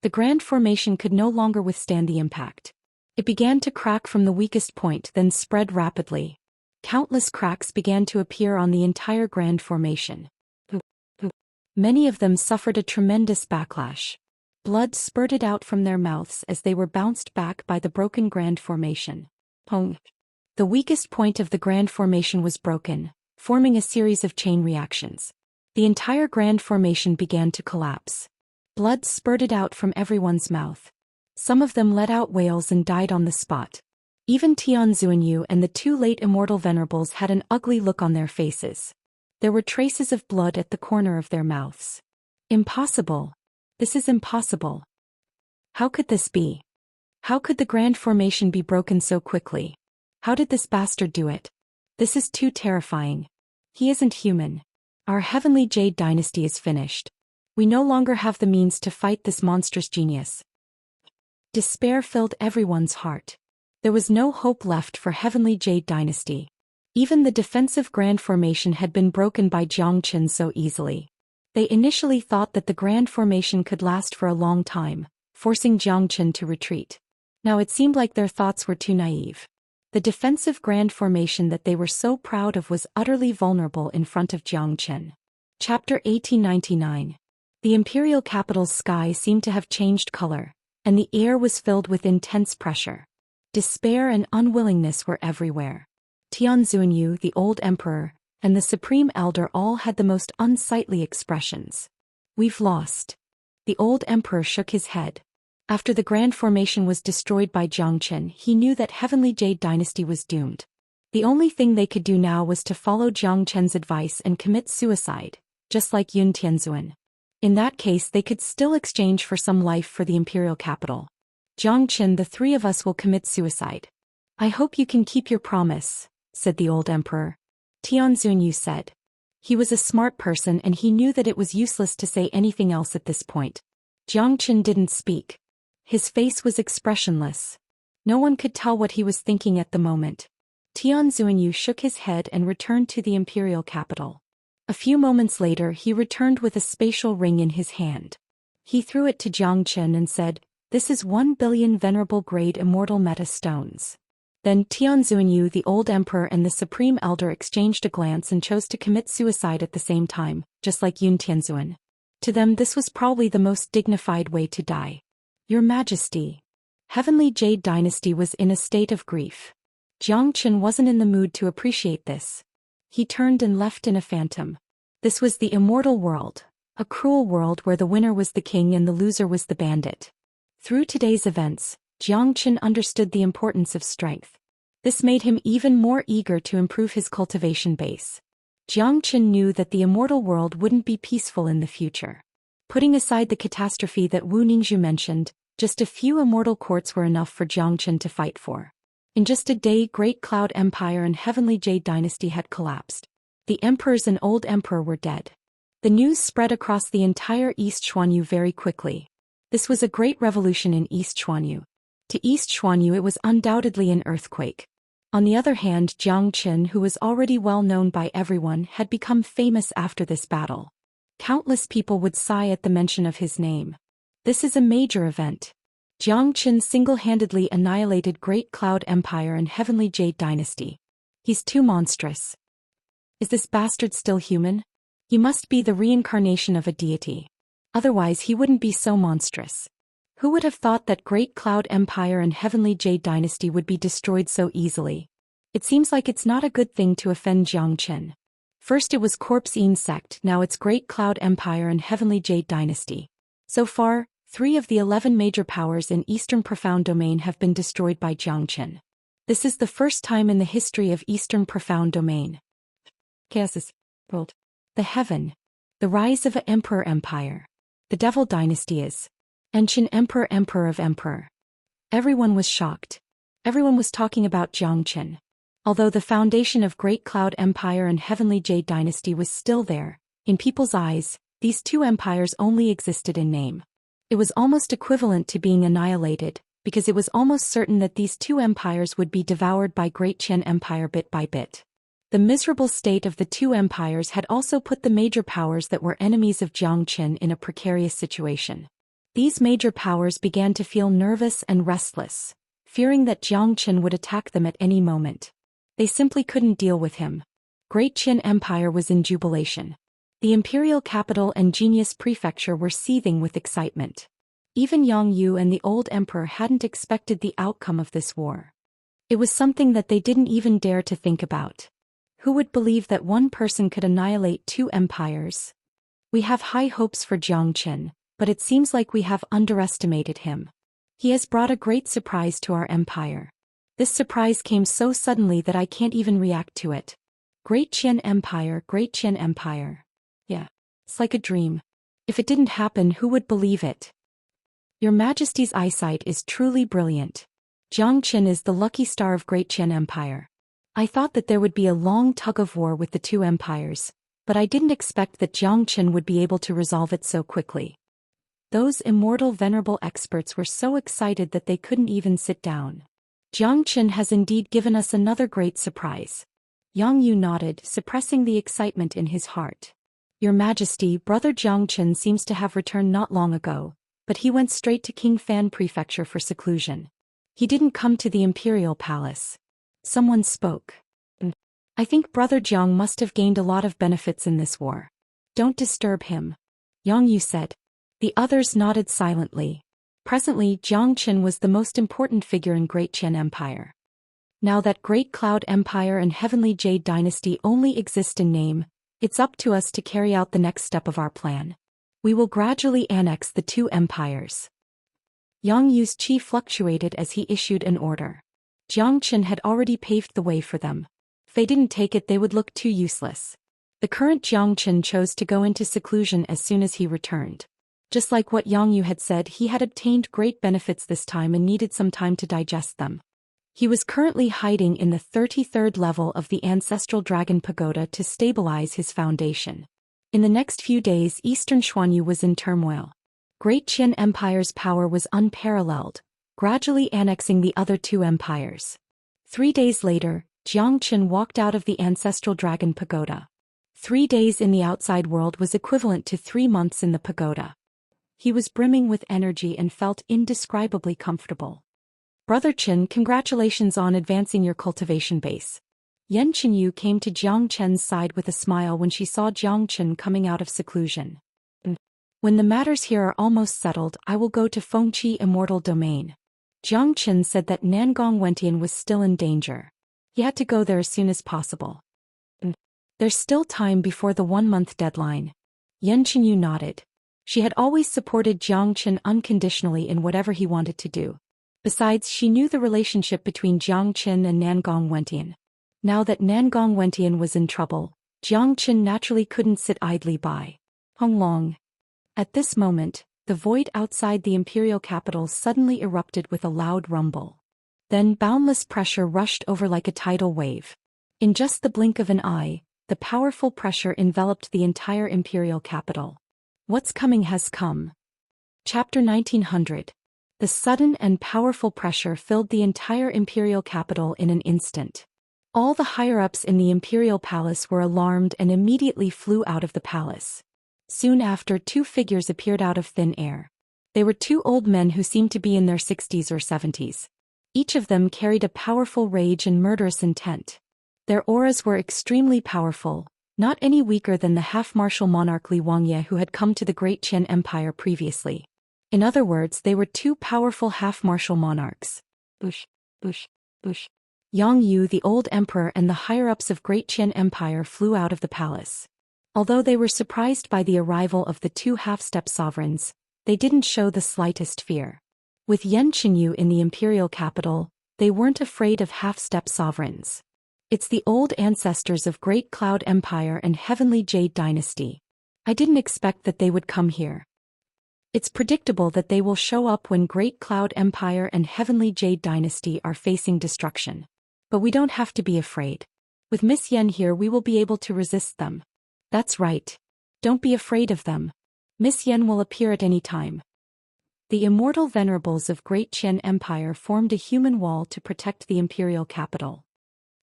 The grand formation could no longer withstand the impact. It began to crack from the weakest point, then spread rapidly. Countless cracks began to appear on the entire grand formation. Many of them suffered a tremendous backlash. Blood spurted out from their mouths as they were bounced back by the broken grand formation. Pong. The weakest point of the grand formation was broken, forming a series of chain reactions. The entire grand formation began to collapse. Blood spurted out from everyone's mouth. Some of them let out wails and died on the spot. Even Tianzuanyu and the two late immortal venerables had an ugly look on their faces. There were traces of blood at the corner of their mouths. Impossible. This is impossible. How could this be? How could the grand formation be broken so quickly? How did this bastard do it? This is too terrifying. He isn't human. Our Heavenly Jade Dynasty is finished. We no longer have the means to fight this monstrous genius. Despair filled everyone's heart. There was no hope left for Heavenly Jade Dynasty. Even the defensive grand formation had been broken by Jiang Chen so easily. They initially thought that the grand formation could last for a long time, forcing Jiang Chen to retreat. Now it seemed like their thoughts were too naive. The defensive grand formation that they were so proud of was utterly vulnerable in front of Xianxia. Chapter 1899. The imperial capital's sky seemed to have changed color, and the air was filled with intense pressure. Despair and unwillingness were everywhere. Tianzunyu, the old emperor, and the supreme elder all had the most unsightly expressions. We've lost. The old emperor shook his head. After the grand formation was destroyed by Xianxia, he knew that Heavenly Jade Dynasty was doomed. The only thing they could do now was to follow Xianxia's advice and commit suicide, just like Yun Tianzun. In that case they could still exchange for some life for the imperial capital. Xianxia, the three of us will commit suicide. I hope you can keep your promise, said the old emperor. Tianzunyu said. He was a smart person and he knew that it was useless to say anything else at this point. Xianxia didn't speak. His face was expressionless. No one could tell what he was thinking at the moment. Tianzunyu shook his head and returned to the imperial capital. A few moments later he returned with a spatial ring in his hand. He threw it to Xianxia and said, "This is 1 billion venerable grade immortal meta stones." Then Tianzunyu, the old emperor and the supreme elder exchanged a glance and chose to commit suicide at the same time, just like Yun Tianzun. To them this was probably the most dignified way to die. Your Majesty. Heavenly Jade Dynasty was in a state of grief. Xianxia wasn't in the mood to appreciate this. He turned and left in a phantom. This was the immortal world, a cruel world where the winner was the king and the loser was the bandit. Through today's events, Xianxia understood the importance of strength. This made him even more eager to improve his cultivation base. Xianxia knew that the immortal world wouldn't be peaceful in the future. Putting aside the catastrophe that Wu Ningzhu mentioned, just a few immortal courts were enough for Xianxia to fight for. In just a day, Great Cloud Empire and Heavenly Jade Dynasty had collapsed. The emperors and old emperor were dead. The news spread across the entire East Xuanyu very quickly. This was a great revolution in East Xuanyu. To East Xuanyu it was undoubtedly an earthquake. On the other hand, Xianxia, who was already well known by everyone, had become famous after this battle. Countless people would sigh at the mention of his name. This is a major event. Xianxia single-handedly annihilated Great Cloud Empire and Heavenly Jade Dynasty. He's too monstrous. Is this bastard still human? He must be the reincarnation of a deity. Otherwise he wouldn't be so monstrous. Who would have thought that Great Cloud Empire and Heavenly Jade Dynasty would be destroyed so easily? It seems like it's not a good thing to offend Xianxia. First it was Corpse Insect, now it's Great Cloud Empire and Heavenly Jade Dynasty. So far, 3 of the 11 major powers in Eastern Profound Domain have been destroyed by Xianxia. This is the first time in the history of Eastern Profound Domain. Chaos world. The heaven. The rise of an Emperor Empire. The Devil Dynasty is. Ancient Emperor of Emperor. Everyone was shocked. Everyone was talking about Xianxia. Although the foundation of Great Cloud Empire and Heavenly Jade Dynasty was still there, in people's eyes, these 2 empires only existed in name. It was almost equivalent to being annihilated, because it was almost certain that these 2 empires would be devoured by Great Qian Empire bit by bit. The miserable state of the 2 empires had also put the major powers that were enemies of Xianxia in a precarious situation. These major powers began to feel nervous and restless, fearing that Xianxia would attack them at any moment. They simply couldn't deal with him. Great Qian Empire was in jubilation. The imperial capital and Genius Prefecture were seething with excitement. Even Yang Yu and the old emperor hadn't expected the outcome of this war. It was something that they didn't even dare to think about. Who would believe that one person could annihilate 2 empires? We have high hopes for Xianxia, but it seems like we have underestimated him. He has brought a great surprise to our empire. This surprise came so suddenly that I can't even react to it. Great Qian Empire, Great Qian Empire. Yeah, it's like a dream. If it didn't happen, who would believe it? Your Majesty's eyesight is truly brilliant. Xianxia is the lucky star of Great Qian Empire. I thought that there would be a long tug-of-war with the 2 empires, but I didn't expect that Xianxia would be able to resolve it so quickly. Those immortal venerable experts were so excited that they couldn't even sit down. Xianxia has indeed given us another great surprise. Yang Yu nodded, suppressing the excitement in his heart. Your Majesty, Brother Xianxia seems to have returned not long ago, but he went straight to King Fan Prefecture for seclusion. He didn't come to the imperial palace. Someone spoke. I think Brother Jiang must have gained a lot of benefits in this war. Don't disturb him. Yang Yu said. The others nodded silently. Presently, Jiang Qin was the most important figure in Great Qian Empire. Now that Great Cloud Empire and Heavenly Jade Dynasty only exist in name, it's up to us to carry out the next step of our plan. We will gradually annex the two empires. Yang Yu's chi fluctuated as he issued an order. Jiang Qin had already paved the way for them. If they didn't take it, they would look too useless. The current Jiang Qin chose to go into seclusion as soon as he returned. Just like what Yang Yu had said, he had obtained great benefits this time and needed some time to digest them. He was currently hiding in the 33rd level of the Ancestral Dragon Pagoda to stabilize his foundation. In the next few days, Eastern Xuanyu was in turmoil. Great Qian Empire's power was unparalleled, gradually annexing the other two empires. 3 days later, Jiang Qin walked out of the Ancestral Dragon Pagoda. 3 days in the outside world was equivalent to 3 months in the pagoda. He was brimming with energy and felt indescribably comfortable. Brother Qin, congratulations on advancing your cultivation base. Yan Qinyu came to Jiang Chen's side with a smile when she saw Jiang Qin coming out of seclusion. When the matters here are almost settled, I will go to Fengqi Immortal Domain. Jiang Qin said that Nangong Wentian was still in danger. He had to go there as soon as possible. There's still time before the 1-month deadline. Yan Qinyu nodded. She had always supported Jiang Qin unconditionally in whatever he wanted to do. Besides, she knew the relationship between Jiang Qin and Nangong Wentian. Now that Nangong Wentian was in trouble, Jiang Qin naturally couldn't sit idly by. Honglong. At this moment, the void outside the imperial capital suddenly erupted with a loud rumble. Then boundless pressure rushed over like a tidal wave. In just the blink of an eye, the powerful pressure enveloped the entire imperial capital. What's coming has come. Chapter 1900. The sudden and powerful pressure filled the entire imperial capital in an instant. All the higher-ups in the imperial palace were alarmed and immediately flew out of the palace. Soon after, 2 figures appeared out of thin air. They were 2 old men who seemed to be in their 60s or 70s. Each of them carried a powerful rage and murderous intent. Their auras were extremely powerful, not any weaker than the half-martial monarch Li Wangye who had come to the Great Qian Empire previously. In other words, they were 2 powerful half-martial monarchs. Bush. Yang Yu, the old emperor, and the higher-ups of Great Qian Empire flew out of the palace. Although they were surprised by the arrival of the 2 half-step sovereigns, they didn't show the slightest fear. With Yan Qinyu in the imperial capital, they weren't afraid of half-step sovereigns. It's the old ancestors of Great Cloud Empire and Heavenly Jade Dynasty. I didn't expect that they would come here. It's predictable that they will show up when Great Cloud Empire and Heavenly Jade Dynasty are facing destruction. But we don't have to be afraid. With Miss Yen here, we will be able to resist them. That's right. Don't be afraid of them. Miss Yen will appear at any time. The immortal venerables of Great Qian Empire formed a human wall to protect the imperial capital.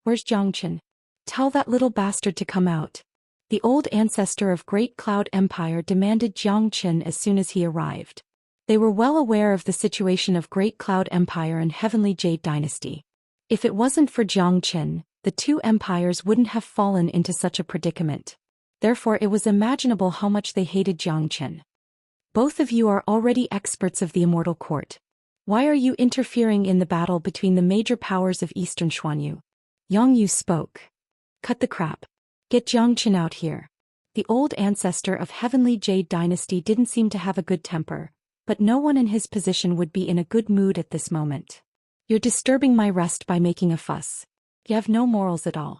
Where's Jiang Qin? Tell that little bastard to come out. The old ancestor of Great Cloud Empire demanded Jiang Qin as soon as he arrived. They were well aware of the situation of Great Cloud Empire and Heavenly Jade Dynasty. If it wasn't for Jiang Qin, the 2 empires wouldn't have fallen into such a predicament. Therefore, it was imaginable how much they hated Jiang Qin. Both of you are already experts of the Immortal Court. Why are you interfering in the battle between the major powers of Eastern Xuanyu? Yang Yu spoke. Cut the crap. Get Jiang Qin out here. The old ancestor of Heavenly Jade Dynasty didn't seem to have a good temper, but no one in his position would be in a good mood at this moment. You're disturbing my rest by making a fuss. You have no morals at all.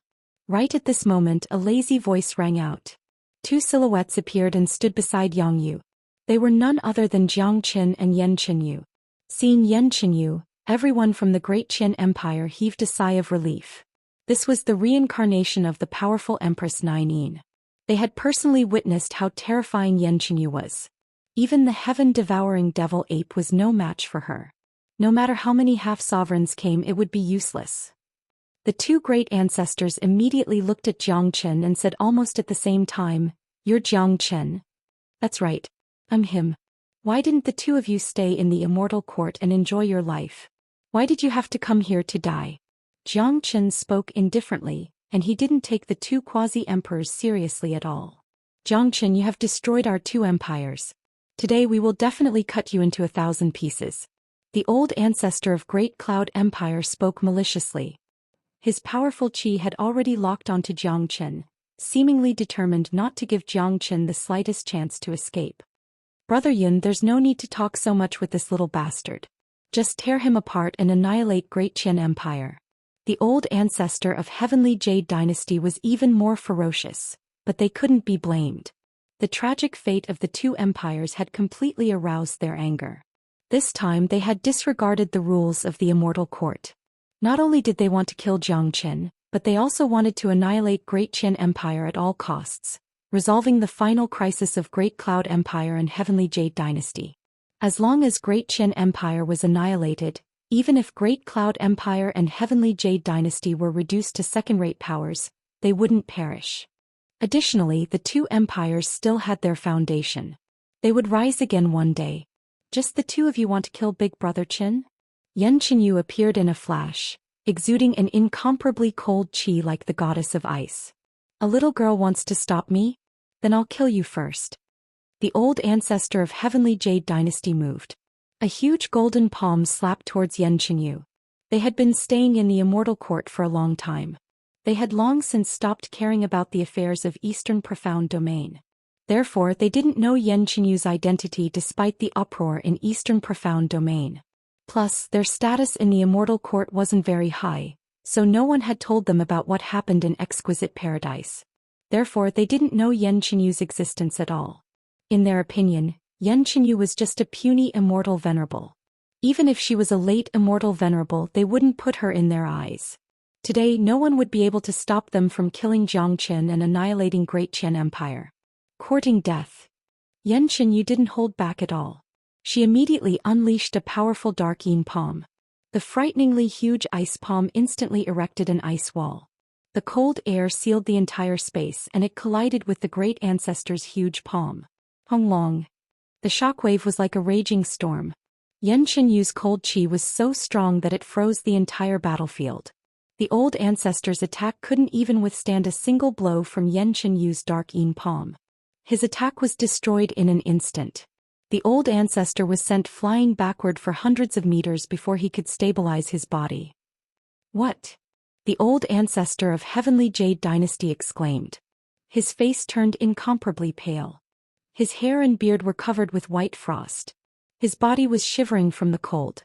Right at this moment, a lazy voice rang out. 2 silhouettes appeared and stood beside Yang Yu. They were none other than Jiang Qin and Yan Qinyu. Seeing Yan Qinyu, everyone from the Great Qian Empire heaved a sigh of relief. This was the reincarnation of the powerful Empress Nainin. They had personally witnessed how terrifying Yan Qinyu was. Even the heaven-devouring devil ape was no match for her. No matter how many half-sovereigns came, it would be useless. The 2 great ancestors immediately looked at Jiang Qin and said almost at the same time, "You're Jiang Qin?" "That's right. I'm him. Why didn't the 2 of you stay in the Immortal Court and enjoy your life? Why did you have to come here to die? Jiang Chen spoke indifferently, and he didn't take the two quasi-emperors seriously at all. Jiang Chen, you have destroyed our two empires. Today we will definitely cut you into 1,000 pieces. The old ancestor of Great Cloud Empire spoke maliciously. His powerful qi had already locked onto Jiang Chen, seemingly determined not to give Jiang Chen the slightest chance to escape. Brother Yun, there's no need to talk so much with this little bastard. Just tear him apart and annihilate Great Qian Empire. The old ancestor of Heavenly Jade Dynasty was even more ferocious, but they couldn't be blamed. The tragic fate of the two empires had completely aroused their anger. This time they had disregarded the rules of the Immortal Court. Not only did they want to kill Jiang Chen, but they also wanted to annihilate Great Qian Empire at all costs, resolving the final crisis of Great Cloud Empire and Heavenly Jade Dynasty. As long as Great Qian Empire was annihilated, even if Great Cloud Empire and Heavenly Jade Dynasty were reduced to second-rate powers, they wouldn't perish. Additionally, the two empires still had their foundation. They would rise again one day. Just the two of you want to kill Big Brother Qin? Yan Qinyu appeared in a flash, exuding an incomparably cold qi like the goddess of ice. A little girl wants to stop me? Then I'll kill you first. The old ancestor of Heavenly Jade Dynasty moved. A huge golden palm slapped towards Yan Qinyu. They had been staying in the Immortal Court for a long time. They had long since stopped caring about the affairs of Eastern Profound Domain. Therefore, they didn't know Yan Qinyu's identity despite the uproar in Eastern Profound Domain. Plus, their status in the Immortal Court wasn't very high, so no one had told them about what happened in Exquisite Paradise. Therefore, they didn't know Yan Qinyu's existence at all. In their opinion, Yan Qinyu was just a puny immortal venerable. Even if she was a late immortal venerable, they wouldn't put her in their eyes. Today, no one would be able to stop them from killing Jiang Chen and annihilating Great Qian Empire. Courting death. Yan Qinyu didn't hold back at all. She immediately unleashed a powerful dark yin palm. The frighteningly huge ice palm instantly erected an ice wall. The cold air sealed the entire space and it collided with the great ancestor's huge palm. Hong Long. The shockwave was like a raging storm. Yan Qinyu's cold qi was so strong that it froze the entire battlefield. The old ancestor's attack couldn't even withstand a single blow from Yan Qinyu's dark yin palm. His attack was destroyed in an instant. The old ancestor was sent flying backward for hundreds of meters before he could stabilize his body. What? The old ancestor of Heavenly Jade Dynasty exclaimed. His face turned incomparably pale. His hair and beard were covered with white frost. His body was shivering from the cold.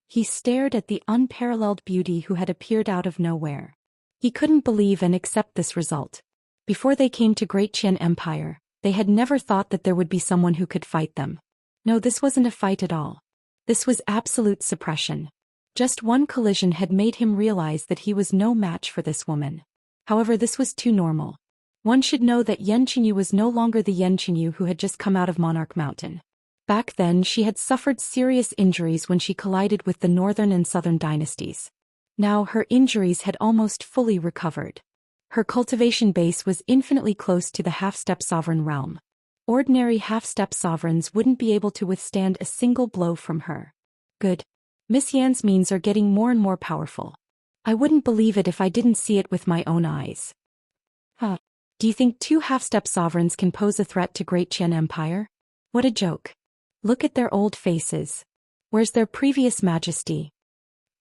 He stared at the unparalleled beauty who had appeared out of nowhere. He couldn't believe and accept this result. Before they came to Great Qian Empire, they had never thought that there would be someone who could fight them. No, this wasn't a fight at all. This was absolute suppression. Just one collision had made him realize that he was no match for this woman. However, this was too normal. One should know that Yan Qinyu was no longer the Yan Qinyu who had just come out of Monarch Mountain. Back then she had suffered serious injuries when she collided with the Northern and Southern dynasties. Now her injuries had almost fully recovered. Her cultivation base was infinitely close to the half-step sovereign realm. Ordinary half-step sovereigns wouldn't be able to withstand a single blow from her. Good. Miss Yan's means are getting more and more powerful. I wouldn't believe it if I didn't see it with my own eyes. Huh. Do you think two half-step sovereigns can pose a threat to Great Qian Empire? What a joke. Look at their old faces. Where's their previous majesty?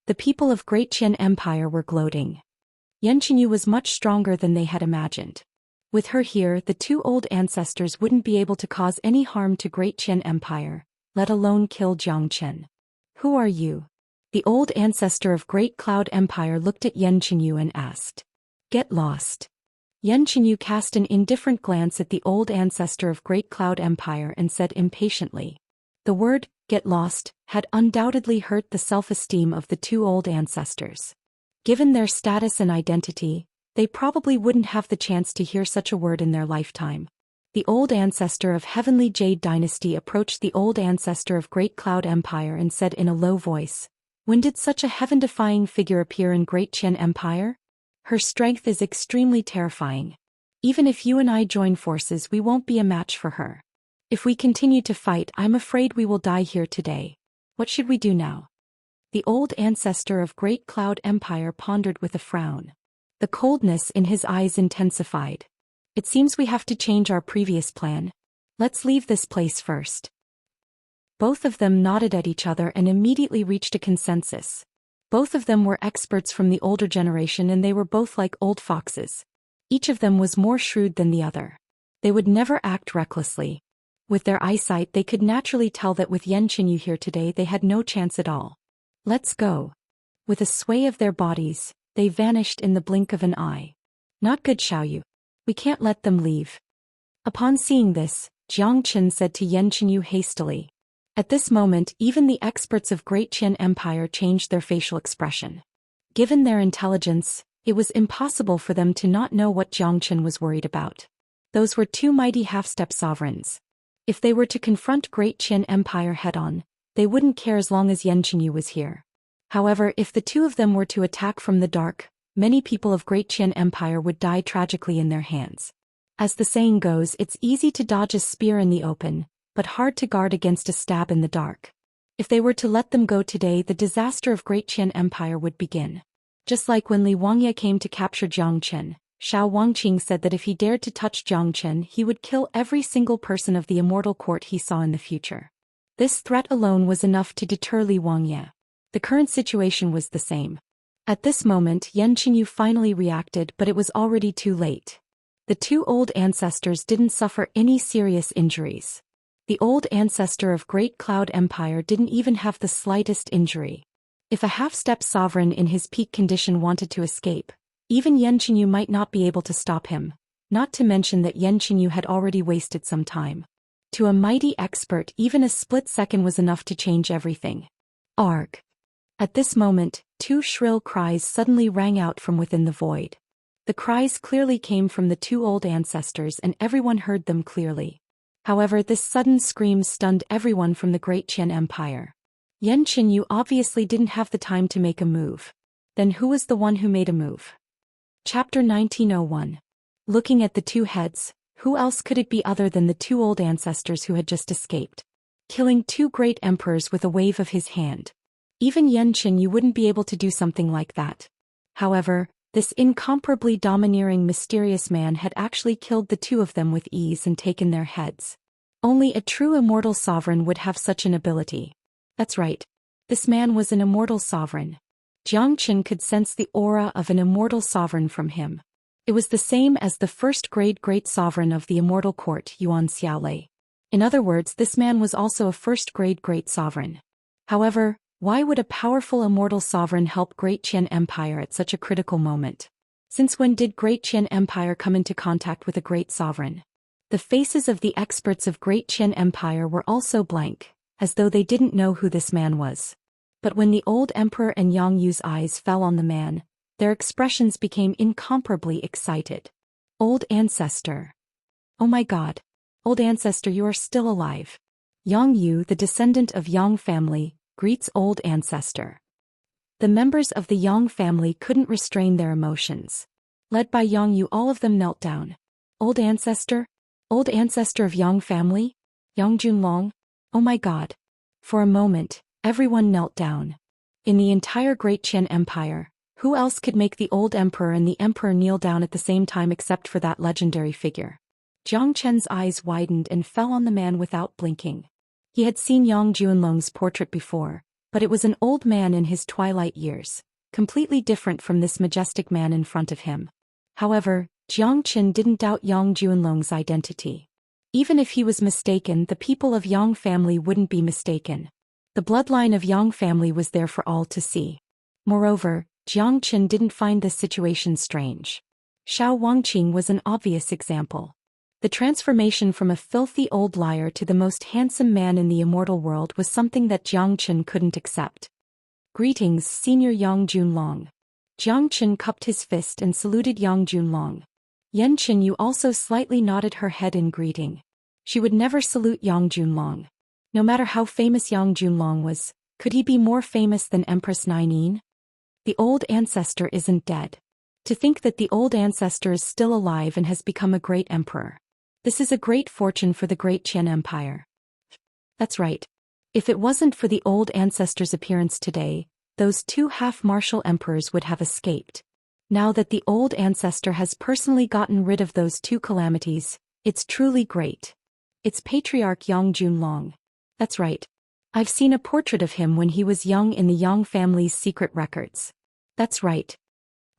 The people of Great Qian Empire were gloating. Yan Qinyu was much stronger than they had imagined. With her here, the two old ancestors wouldn't be able to cause any harm to Great Qian Empire, let alone kill Jiang Chen. Who are you? The old ancestor of Great Cloud Empire looked at Yan Qinyu and asked. Get lost. Yan Qinyu cast an indifferent glance at the old ancestor of Great Cloud Empire and said impatiently. The word, get lost, had undoubtedly hurt the self-esteem of the two old ancestors. Given their status and identity, they probably wouldn't have the chance to hear such a word in their lifetime. The old ancestor of Heavenly Jade Dynasty approached the old ancestor of Great Cloud Empire and said in a low voice, When did such a heaven-defying figure appear in Great Qian Empire? Her strength is extremely terrifying. Even if you and I join forces, we won't be a match for her. If we continue to fight, I'm afraid we will die here today. What should we do now? The old ancestor of Great Cloud Empire pondered with a frown. The coldness in his eyes intensified. It seems we have to change our previous plan. Let's leave this place first. Both of them nodded at each other and immediately reached a consensus. Both of them were experts from the older generation and they were both like old foxes. Each of them was more shrewd than the other. They would never act recklessly. With their eyesight they could naturally tell that with Xianxia here today they had no chance at all. Let's go. With a sway of their bodies, they vanished in the blink of an eye. Not good, Xiaoyu. We can't let them leave. Upon seeing this, Jiang Qin said to Xianxia hastily. At this moment even the experts of Great Qian Empire changed their facial expression. Given their intelligence, it was impossible for them to not know what Jiang Qin was worried about. Those were two mighty half-step sovereigns. If they were to confront Great Qian Empire head-on, they wouldn't care as long as Xianxia was here. However, if the two of them were to attack from the dark, many people of Great Qian Empire would die tragically in their hands. As the saying goes, it's easy to dodge a spear in the open, but hard to guard against a stab in the dark. If they were to let them go today, the disaster of Great Qian Empire would begin. Just like when Li Wangye came to capture Jiang Qin, Xiao Wangqing said that if he dared to touch Jiang Qin, he would kill every single person of the Immortal Court he saw in the future. This threat alone was enough to deter Li Wangye. The current situation was the same. At this moment Xianxia finally reacted, but it was already too late. The two old ancestors didn't suffer any serious injuries. The old ancestor of Great Cloud Empire didn't even have the slightest injury. If a half-step sovereign in his peak condition wanted to escape, even Xianxia might not be able to stop him, not to mention that Xianxia had already wasted some time. To a mighty expert even a split second was enough to change everything. Arg! At this moment, two shrill cries suddenly rang out from within the void. The cries clearly came from the two old ancestors and everyone heard them clearly. However, this sudden scream stunned everyone from the Great Qian Empire. Xianxia obviously didn't have the time to make a move. Then who was the one who made a move? Chapter 1901. Looking at the two heads, who else could it be other than the two old ancestors who had just escaped? Killing two great emperors with a wave of his hand. Even Xianxia wouldn't be able to do something like that. However, this incomparably domineering mysterious man had actually killed the two of them with ease and taken their heads. Only a true immortal sovereign would have such an ability. That's right. This man was an immortal sovereign. Jiang Qin could sense the aura of an immortal sovereign from him. It was the same as the first-grade great sovereign of the Immortal Court, Yuan Xiaolei. In other words, this man was also a first-grade great sovereign. However, why would a powerful immortal sovereign help Great Qian Empire at such a critical moment? Since when did Great Qian Empire come into contact with a great sovereign? The faces of the experts of Great Qian Empire were also blank, as though they didn't know who this man was. But when the old emperor and Yang Yu's eyes fell on the man, their expressions became incomparably excited. Old ancestor. Oh my God. Old ancestor, you are still alive. Yang Yu, the descendant of Yang family, greets old ancestor. The members of the Yang family couldn't restrain their emotions. Led by Yang Yu, all of them knelt down. Old ancestor? Old ancestor of Yang family? Yang Junlong? Oh my God. For a moment, everyone knelt down. In the entire Great Qian Empire, who else could make the old emperor and the emperor kneel down at the same time except for that legendary figure? Jiang Chen's eyes widened and fell on the man without blinking. He had seen Yang Junlong's portrait before, but it was an old man in his twilight years, completely different from this majestic man in front of him. However, Jiang Chen didn't doubt Yang Junlong's identity. Even if he was mistaken, the people of Yang family wouldn't be mistaken. The bloodline of Yang family was there for all to see. Moreover, Jiang Chen didn't find this situation strange. Xiao Wangqing was an obvious example. The transformation from a filthy old liar to the most handsome man in the immortal world was something that Jiang Chen couldn't accept. Greetings, Senior Yang Junlong. Jiang Chen cupped his fist and saluted Yang Junlong. Xianxia Yu also slightly nodded her head in greeting. She would never salute Yang Junlong. No matter how famous Yang Junlong was, could he be more famous than Empress Nainin? The old ancestor isn't dead. To think that the old ancestor is still alive and has become a great emperor. This is a great fortune for the Great Qian Empire. That's right. If it wasn't for the old ancestor's appearance today, those two half-martial emperors would have escaped. Now that the old ancestor has personally gotten rid of those two calamities, it's truly great. It's Patriarch Yang Junlong. That's right. I've seen a portrait of him when he was young in the Yang family's secret records. That's right.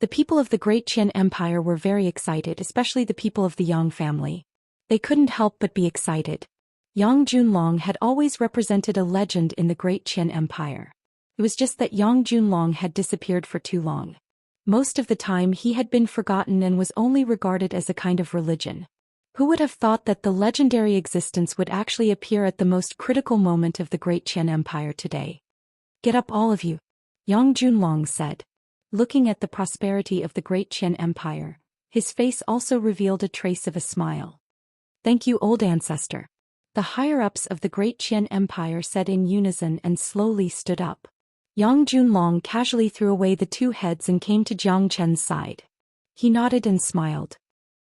The people of the Great Qian Empire were very excited, especially the people of the Yang family. They couldn't help but be excited. Yang Junlong had always represented a legend in the Great Qian Empire. It was just that Yang Junlong had disappeared for too long. Most of the time he had been forgotten and was only regarded as a kind of religion. Who would have thought that the legendary existence would actually appear at the most critical moment of the Great Qian Empire today? Get up, all of you, Yang Junlong said. Looking at the prosperity of the Great Qian Empire, his face also revealed a trace of a smile. Thank you, old ancestor. The higher-ups of the Great Qian Empire said in unison and slowly stood up. Yang Junlong casually threw away the two heads and came to Jiang Chen's side. He nodded and smiled.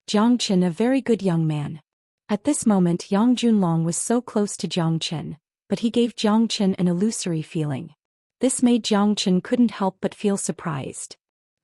Jiang Chen, a very good young man. At this moment Yang Junlong was so close to Jiang Chen, but he gave Jiang Chen an illusory feeling. This made Jiang Chen couldn't help but feel surprised.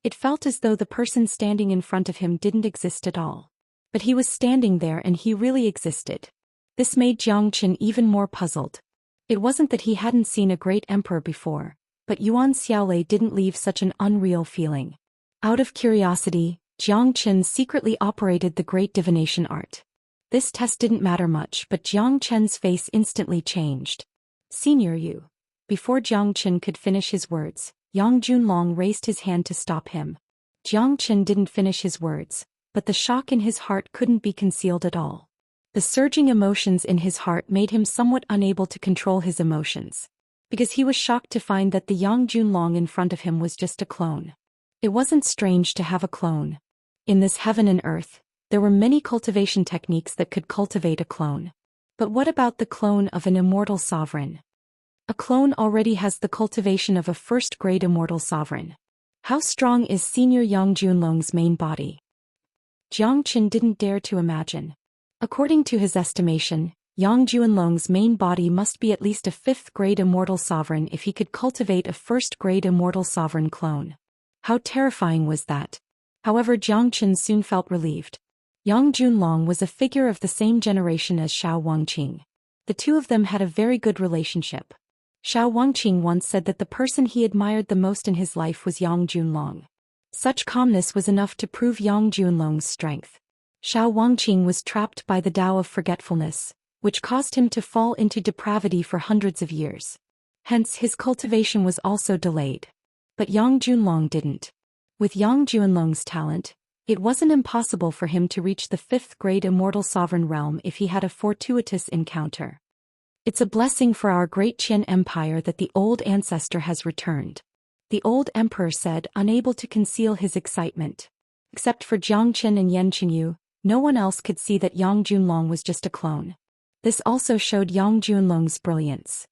It felt as though the person standing in front of him didn't exist at all. But he was standing there and he really existed. This made Jiang Chen even more puzzled. It wasn't that he hadn't seen a great emperor before, but Yuan Xiaolei didn't leave such an unreal feeling. Out of curiosity, Jiang Chen secretly operated the great divination art. This test didn't matter much, but Jiang Chen's face instantly changed. Senior Yu. Before Jiang Chen could finish his words, Yang Junlong raised his hand to stop him. Jiang Chen didn't finish his words, but the shock in his heart couldn't be concealed at all. The surging emotions in his heart made him somewhat unable to control his emotions. Because he was shocked to find that the Yang Junlong in front of him was just a clone. It wasn't strange to have a clone. In this heaven and earth, there were many cultivation techniques that could cultivate a clone. But what about the clone of an immortal sovereign? A clone already has the cultivation of a first-grade immortal sovereign. How strong is Senior Yang Junlong's main body? Jiang Chen didn't dare to imagine. According to his estimation, Yang Junlong's main body must be at least a fifth-grade immortal sovereign if he could cultivate a first-grade immortal sovereign clone. How terrifying was that? However, Jiang Chen soon felt relieved. Yang Junlong was a figure of the same generation as Shao Wangqing. The two of them had a very good relationship. Shao Wangqing once said that the person he admired the most in his life was Yang Junlong. Such calmness was enough to prove Yang Junlong's strength. Shao Wangqing was trapped by the Tao of forgetfulness, which caused him to fall into depravity for hundreds of years. Hence his cultivation was also delayed. But Yang Junlong didn't. With Yang Junlong's talent, it wasn't impossible for him to reach the fifth-grade immortal sovereign realm if he had a fortuitous encounter. It's a blessing for our Great Qian Empire that the old ancestor has returned. The old emperor said, unable to conceal his excitement. Except for Jiang Chen and Yan Qingyu, no one else could see that Yang Junlong was just a clone. This also showed Yang Junlong's brilliance.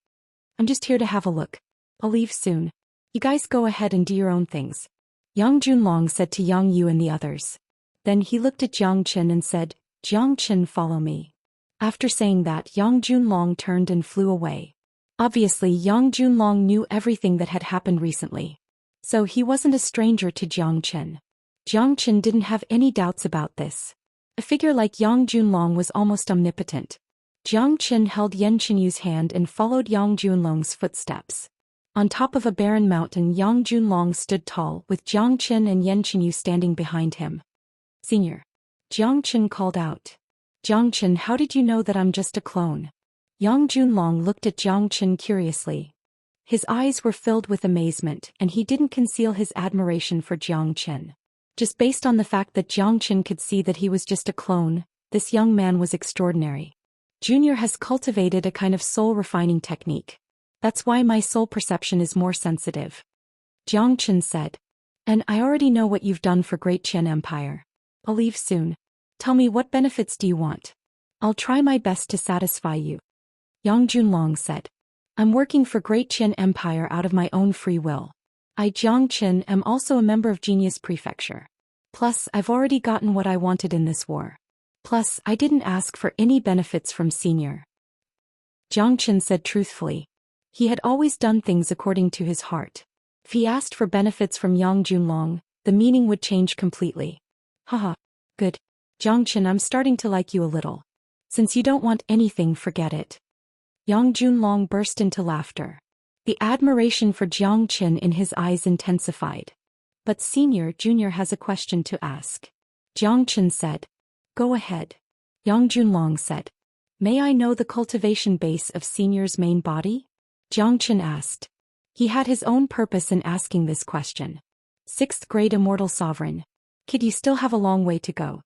I'm just here to have a look. I'll leave soon. You guys go ahead and do your own things. Yang Junlong said to Yang Yu and the others. Then he looked at Jiang Chen and said, Jiang Chen, follow me. After saying that, Yang Junlong turned and flew away. Obviously, Yang Junlong knew everything that had happened recently. So he wasn't a stranger to Jiang Chen. Jiang Chen didn't have any doubts about this. A figure like Yang Junlong was almost omnipotent. Jiang Chen held Yan Qinyu's hand and followed Yang Junlong's footsteps. On top of a barren mountain, Yang Junlong stood tall, with Jiang Chen and Yan Qingyu standing behind him. Senior. Jiang Chen called out. Jiang Chen, how did you know that I'm just a clone? Yang Junlong looked at Jiang Chen curiously. His eyes were filled with amazement, and he didn't conceal his admiration for Jiang Chen. Just based on the fact that Jiang Chen could see that he was just a clone, this young man was extraordinary. Junior has cultivated a kind of soul-refining technique. That's why my soul perception is more sensitive. Jiang Chen said. And I already know what you've done for Great Qian Empire. I'll leave soon. Tell me, what benefits do you want? I'll try my best to satisfy you. Yang Junlong said. I'm working for Great Qian Empire out of my own free will. I, Jiang Chen, am also a member of Genius Prefecture. Plus, I've already gotten what I wanted in this war. Plus, I didn't ask for any benefits from Senior. Jiang Chen said truthfully. He had always done things according to his heart. If he asked for benefits from Yang Junlong, the meaning would change completely. Haha. Good. Jiang Chen, I'm starting to like you a little. Since you don't want anything, forget it. Yang Junlong burst into laughter. The admiration for Jiang Chen in his eyes intensified. But Junior has a question to ask. Jiang Chen said. Go ahead. Yang Junlong said. May I know the cultivation base of Senior's main body? Jiang Chen asked. He had his own purpose in asking this question. 6th grade Immortal Sovereign. Kid, you still have a long way to go.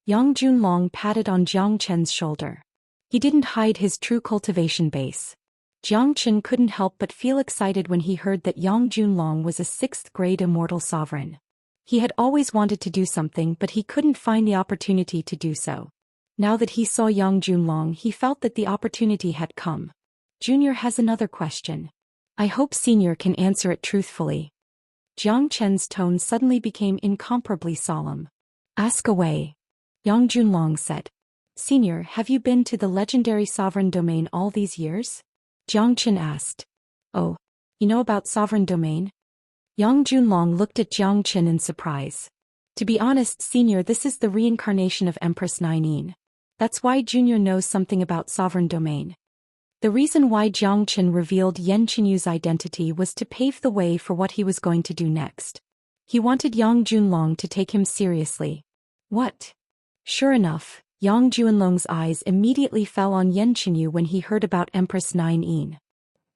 Yang Junlong patted on Jiang Chen's shoulder. He didn't hide his true cultivation base. Jiang Chen couldn't help but feel excited when he heard that Yang Junlong was a 6th grade Immortal Sovereign. He had always wanted to do something, but he couldn't find the opportunity to do so. Now that he saw Yang Junlong, he felt that the opportunity had come. Junior has another question. I hope Senior can answer it truthfully. Jiang Chen's tone suddenly became incomparably solemn. Ask away. Yang Junlong said. Senior, have you been to the legendary Sovereign Domain all these years? Jiang Chen asked. Oh, you know about Sovereign Domain? Yang Junlong looked at Jiang Chen in surprise. To be honest, Senior, this is the reincarnation of Empress Nainin. That's why Junior knows something about Sovereign Domain. The reason why Jiang Chen revealed Yan Qinyu's identity was to pave the way for what he was going to do next. He wanted Yang Junlong to take him seriously. What? Sure enough, Yang Junlong's eyes immediately fell on Yan Qinyu when he heard about Empress Nainin.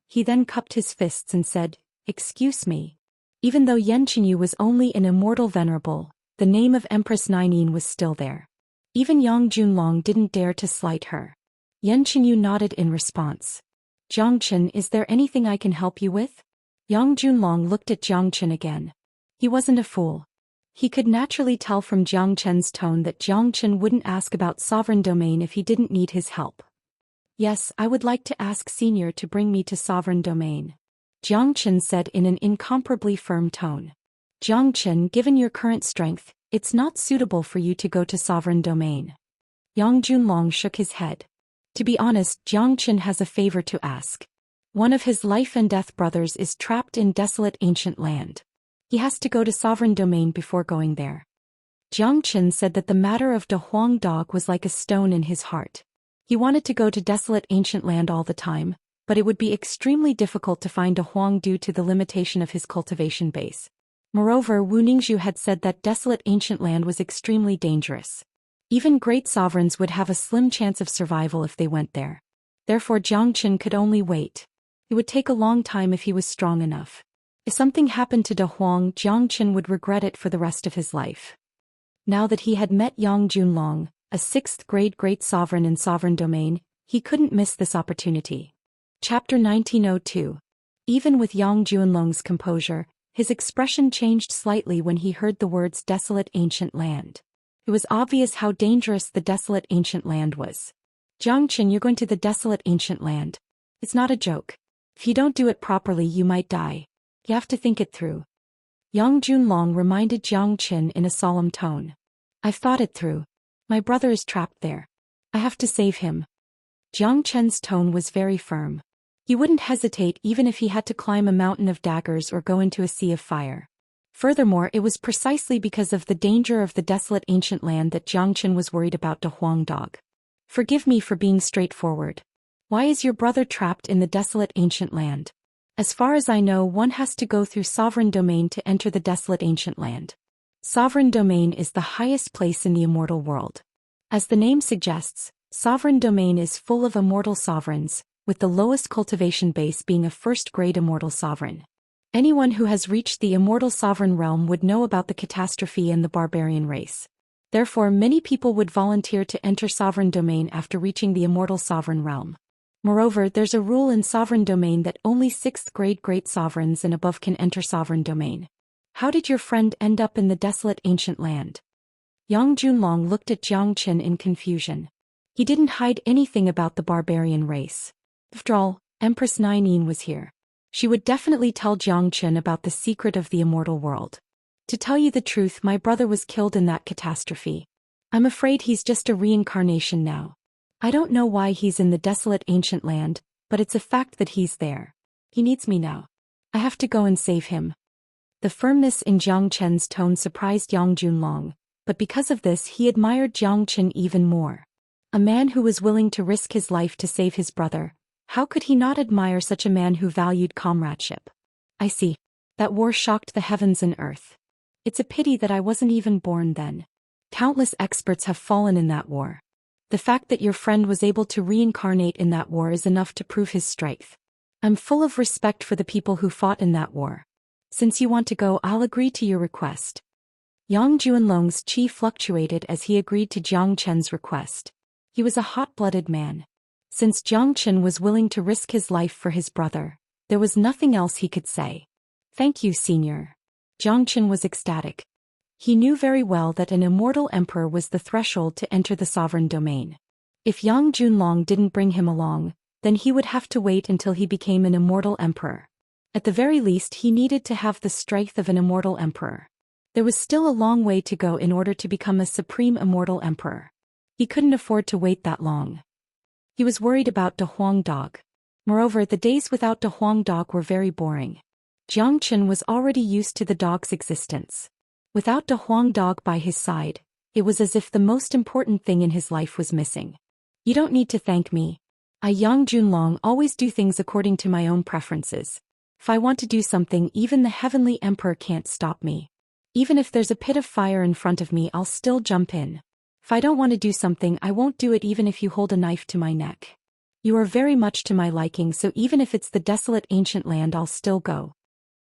He then cupped his fists and said, Excuse me. Even though Yan Qinyu was only an immortal venerable, the name of Empress Nainin was still there. Even Yang Junlong didn't dare to slight her. Yan Qinyu nodded in response. Jiang Chen, is there anything I can help you with? Yang Junlong looked at Jiang Chen again. He wasn't a fool. He could naturally tell from Jiang Chen's tone that Jiang Chen wouldn't ask about Sovereign Domain if he didn't need his help. Yes, I would like to ask Senior to bring me to Sovereign Domain. Jiang Chen said in an incomparably firm tone. Jiang Chen, given your current strength, it's not suitable for you to go to Sovereign Domain. Yang Junlong shook his head. To be honest, Jiang Chen has a favor to ask. One of his life and death brothers is trapped in desolate ancient land. He has to go to Sovereign Domain before going there. Jiang Chen said that the matter of De Huang Dog was like a stone in his heart. He wanted to go to desolate ancient land all the time, but it would be extremely difficult to find De Huang due to the limitation of his cultivation base. Moreover, Wu Ningzhu had said that desolate ancient land was extremely dangerous. Even great sovereigns would have a slim chance of survival if they went there. Therefore Jiang Chen could only wait. It would take a long time if he was strong enough. If something happened to De Huang, Jiang Chen would regret it for the rest of his life. Now that he had met Yang Junlong, a 6th grade great sovereign in Sovereign Domain, he couldn't miss this opportunity. Chapter 1902. Even with Yang Junlong's composure, his expression changed slightly when he heard the words desolate ancient land. It was obvious how dangerous the desolate ancient land was. Jiang Chen, you're going to the desolate ancient land. It's not a joke. If you don't do it properly, you might die. You have to think it through. Yang Junlong reminded Jiang Chen in a solemn tone. I've thought it through. My brother is trapped there. I have to save him. Jiang Chen's tone was very firm. He wouldn't hesitate even if he had to climb a mountain of daggers or go into a sea of fire. Furthermore, it was precisely because of the danger of the desolate ancient land that Jiang Chen was worried about De Huang Dog. Forgive me for being straightforward. Why is your brother trapped in the desolate ancient land? As far as I know, one has to go through Sovereign Domain to enter the desolate ancient land. Sovereign Domain is the highest place in the immortal world. As the name suggests, Sovereign Domain is full of immortal sovereigns, with the lowest cultivation base being a 1st grade immortal sovereign. Anyone who has reached the immortal sovereign realm would know about the catastrophe and the barbarian race. Therefore, many people would volunteer to enter Sovereign Domain after reaching the immortal sovereign realm. Moreover, there's a rule in Sovereign Domain that only 6th grade great sovereigns and above can enter Sovereign Domain. How did your friend end up in the desolate ancient land? Yang Junlong looked at Jiang Chen in confusion. He didn't hide anything about the barbarian race. After all, Empress Nainin was here. She would definitely tell Jiang Chen about the secret of the immortal world. To tell you the truth, my brother was killed in that catastrophe. I'm afraid he's just a reincarnation now. I don't know why he's in the desolate ancient land, but it's a fact that he's there. He needs me now. I have to go and save him. The firmness in Jiang Chen's tone surprised Yang Junlong, but because of this he admired Jiang Chen even more. A man who was willing to risk his life to save his brother. How could he not admire such a man who valued comradeship? I see. That war shocked the heavens and earth. It's a pity that I wasn't even born then. Countless experts have fallen in that war. The fact that your friend was able to reincarnate in that war is enough to prove his strength. I'm full of respect for the people who fought in that war. Since you want to go, I'll agree to your request. Yang Junlong's chi fluctuated as he agreed to Jiang Chen's request. He was a hot-blooded man. Since Jiang Chen was willing to risk his life for his brother, there was nothing else he could say. Thank you, Senior. Jiang Chen was ecstatic. He knew very well that an immortal emperor was the threshold to enter the sovereign domain. If Yang Junlong didn't bring him along, then he would have to wait until he became an immortal emperor. At the very least he needed to have the strength of an immortal emperor. There was still a long way to go in order to become a supreme immortal emperor. He couldn't afford to wait that long. He was worried about De Huang Dog. Moreover, the days without De Huang Dog were very boring. Jiang Chen was already used to the dog's existence. Without De Huang Dog by his side, it was as if the most important thing in his life was missing. You don't need to thank me. I, Yang Junlong, always do things according to my own preferences. If I want to do something, even the Heavenly Emperor can't stop me. Even if there's a pit of fire in front of me, I'll still jump in. If I don't want to do something, I won't do it even if you hold a knife to my neck. You are very much to my liking, so even if it's the desolate ancient land, I'll still go.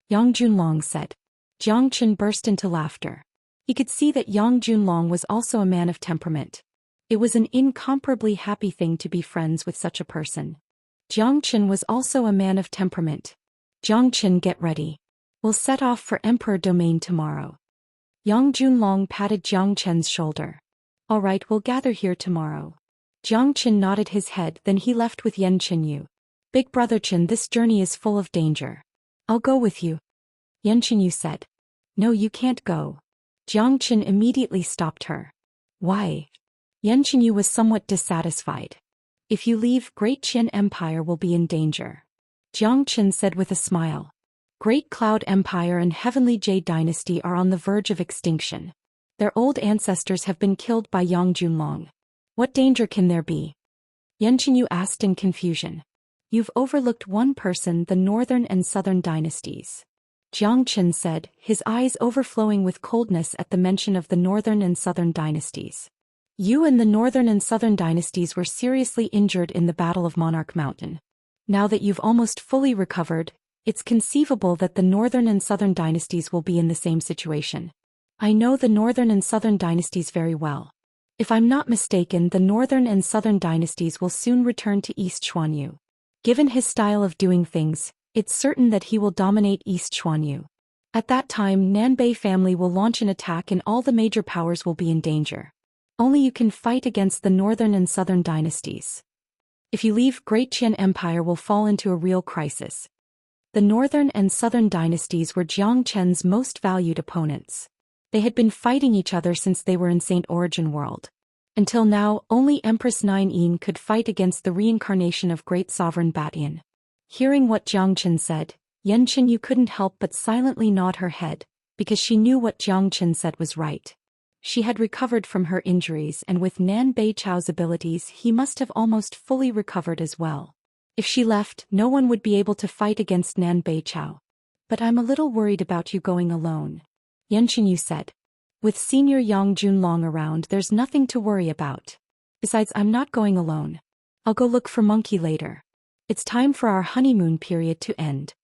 Yang Junlong said. Jiang Chen burst into laughter. He could see that Yang Junlong was also a man of temperament. It was an incomparably happy thing to be friends with such a person. Jiang Chen was also a man of temperament. Jiang Chen, get ready. We'll set off for Emperor Domain tomorrow. Yang Junlong patted Jiang Chen's shoulder. All right, we'll gather here tomorrow. Jiang Chen nodded his head, then he left with Yan Chenyu. Big brother Chen, this journey is full of danger. I'll go with you. Yan Chenyu said. No, you can't go. Jiang Chen immediately stopped her. Why? Yan Chenyu was somewhat dissatisfied. If you leave, Great Qian Empire will be in danger. Jiang Chen said with a smile. Great Cloud Empire and Heavenly Jade Dynasty are on the verge of extinction. Their old ancestors have been killed by Yang Junlong. What danger can there be? Yan Chenyu asked in confusion. You've overlooked one person, the Northern and Southern dynasties. Jiang Chen said, his eyes overflowing with coldness at the mention of the Northern and Southern dynasties. You and the Northern and Southern dynasties were seriously injured in the Battle of Monarch Mountain. Now that you've almost fully recovered, it's conceivable that the Northern and Southern dynasties will be in the same situation. I know the Northern and Southern dynasties very well. If I'm not mistaken, the Northern and Southern dynasties will soon return to East Xuanyu. Given his style of doing things, it's certain that he will dominate East Xuanyu. At that time, Nanbei family will launch an attack and all the major powers will be in danger. Only you can fight against the Northern and Southern dynasties. If you leave, Great Qian Empire will fall into a real crisis. The Northern and Southern dynasties were Jiang Chen's most valued opponents. They had been fighting each other since they were in Saint Origin World. Until now, only Empress Nine Yin could fight against the reincarnation of Great Sovereign Batian. Hearing what Jiang Chen said, Yan Chenyu couldn't help but silently nod her head, because she knew what Jiang Chen said was right. She had recovered from her injuries, and with Nan Beichao's abilities he must have almost fully recovered as well. If she left, no one would be able to fight against Nan Beichao. But I'm a little worried about you going alone. Yan Chenyu said. With Senior Yang Junlong around, there's nothing to worry about. Besides, I'm not going alone. I'll go look for Monkey later. It's time for our honeymoon period to end.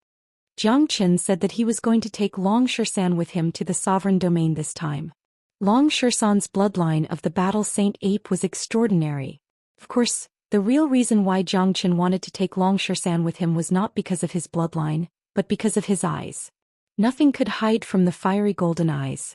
Jiang Chen said that he was going to take Long Shersan with him to the sovereign domain this time. Long Shersan's bloodline of the Battle Saint Ape was extraordinary. Of course, the real reason why Jiang Chen wanted to take Long Shersan with him was not because of his bloodline, but because of his eyes. Nothing could hide from the fiery golden eyes.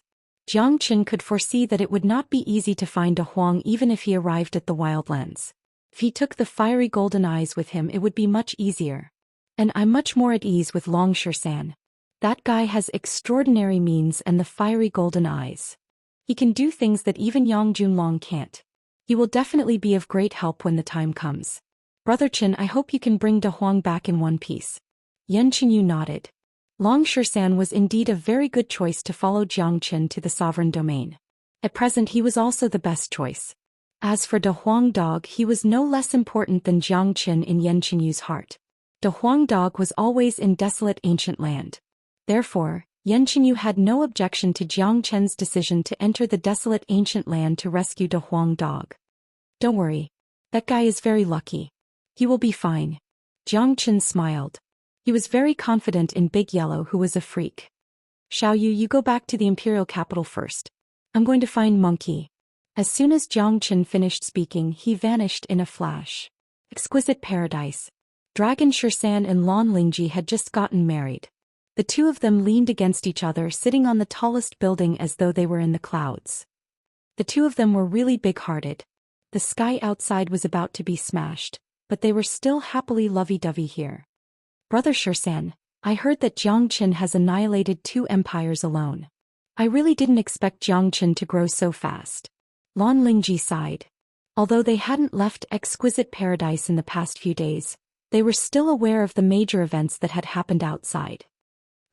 Jiang Chen could foresee that it would not be easy to find De Huang even if he arrived at the Wildlands. If he took the fiery golden eyes with him, it would be much easier. And I'm much more at ease with Long Shersan. That guy has extraordinary means and the fiery golden eyes. He can do things that even Yang Junlong can't. He will definitely be of great help when the time comes. Brother Chen, I hope you can bring De Huang back in one piece. Yan Chenyu nodded. Long Xian was indeed a very good choice to follow Jiang Qin to the sovereign domain. At present he was also the best choice. As for De Huang Dog, he was no less important than Jiang Qin in Yan Qinyu's heart. De Huang Dog was always in desolate ancient land. Therefore, Yan Qinyu had no objection to Jiang Qin's decision to enter the desolate ancient land to rescue De Huang Dog. Don't worry. That guy is very lucky. He will be fine. Jiang Qin smiled. He was very confident in Big Yellow, who was a freak. Xiaoyu, you go back to the imperial capital first. I'm going to find Monkey. As soon as Jiang Qin finished speaking, he vanished in a flash. Exquisite paradise. Dragon Xian and Lan Lingji had just gotten married. The two of them leaned against each other, sitting on the tallest building as though they were in the clouds. The two of them were really big-hearted. The sky outside was about to be smashed, but they were still happily lovey-dovey here. Brother Xian, I heard that Jiang Qin has annihilated 2 empires alone. I really didn't expect Jiang Qin to grow so fast. Lan Lingji sighed. Although they hadn't left Exquisite Paradise in the past few days, they were still aware of the major events that had happened outside.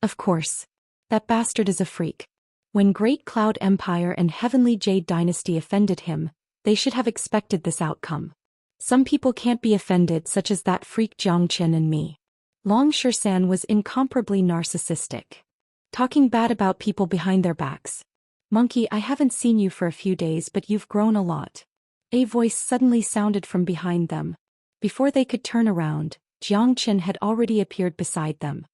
Of course. That bastard is a freak. When Great Cloud Empire and Heavenly Jade Dynasty offended him, they should have expected this outcome. Some people can't be offended, such as that freak Jiang Qin and me. Long Xian was incomparably narcissistic. Talking bad about people behind their backs. Monkey, I haven't seen you for a few days, but you've grown a lot. A voice suddenly sounded from behind them. Before they could turn around, Jiang Qin had already appeared beside them.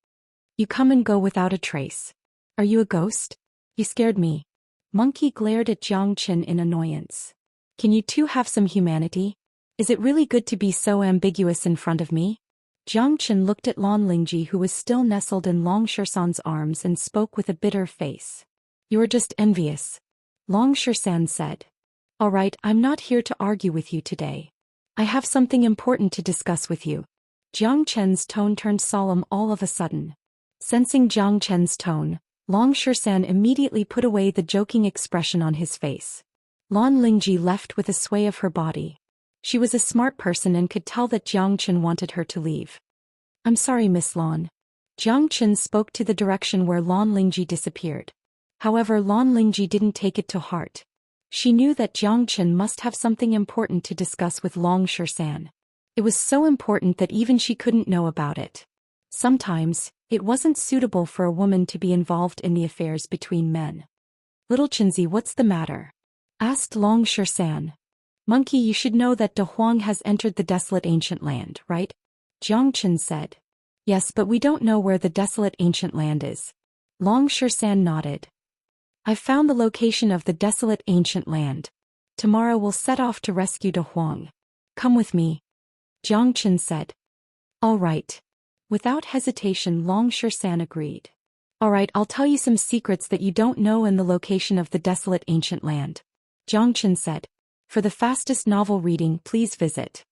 You come and go without a trace. Are you a ghost? You scared me. Monkey glared at Jiang Qin in annoyance. Can you two have some humanity? Is it really good to be so ambiguous in front of me? Jiang Qin looked at Lan Lingji, who was still nestled in Long Xian's arms, and spoke with a bitter face. You are just envious. Long Xian said. All right, I'm not here to argue with you today. I have something important to discuss with you. Jiang Qin's tone turned solemn all of a sudden. Sensing Jiang Qin's tone, Long Xian immediately put away the joking expression on his face. Lan Lingji left with a sway of her body. She was a smart person and could tell that Jiang Qin wanted her to leave. I'm sorry, Miss Lan. Jiang Qin spoke to the direction where Lan Lingji disappeared. However, Lan Lingji didn't take it to heart. She knew that Jiang Qin must have something important to discuss with Long Xian. It was so important that even she couldn't know about it. Sometimes, it wasn't suitable for a woman to be involved in the affairs between men. Little Qinzi, what's the matter? Asked Long Xian. Monkey, you should know that De Huang has entered the desolate ancient land, right? Jiang Qin said. Yes, but we don't know where the desolate ancient land is. Long Xian nodded. I've found the location of the desolate ancient land. Tomorrow we'll set off to rescue De Huang. Come with me. Jiang Qin said. All right. Without hesitation, Long Xian agreed. All right, I'll tell you some secrets that you don't know in the location of the desolate ancient land. Jiang Qin said. For the fastest novel reading, please visit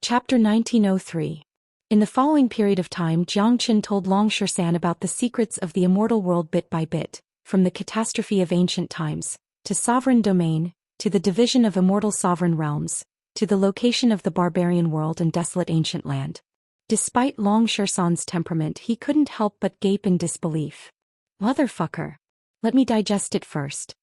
Chapter 1903. In the following period of time, Jiang Qin told Long Xian about the secrets of the immortal world bit by bit, from the catastrophe of ancient times, to sovereign domain, to the division of immortal sovereign realms, to the location of the barbarian world and desolate ancient land. Despite Long Xian's temperament, he couldn't help but gape in disbelief. Motherfucker. Let me digest it first.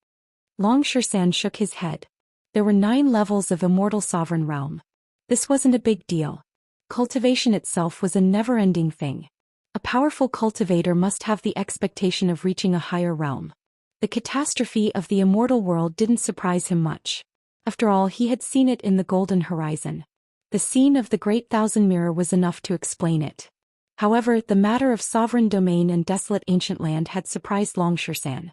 Long Xian shook his head. There were 9 levels of immortal sovereign realm. This wasn't a big deal. Cultivation itself was a never-ending thing. A powerful cultivator must have the expectation of reaching a higher realm. The catastrophe of the immortal world didn't surprise him much. After all, he had seen it in the Golden Horizon. The scene of the Great Thousand Mirror was enough to explain it. However, the matter of sovereign domain and desolate ancient land had surprised Long Xian.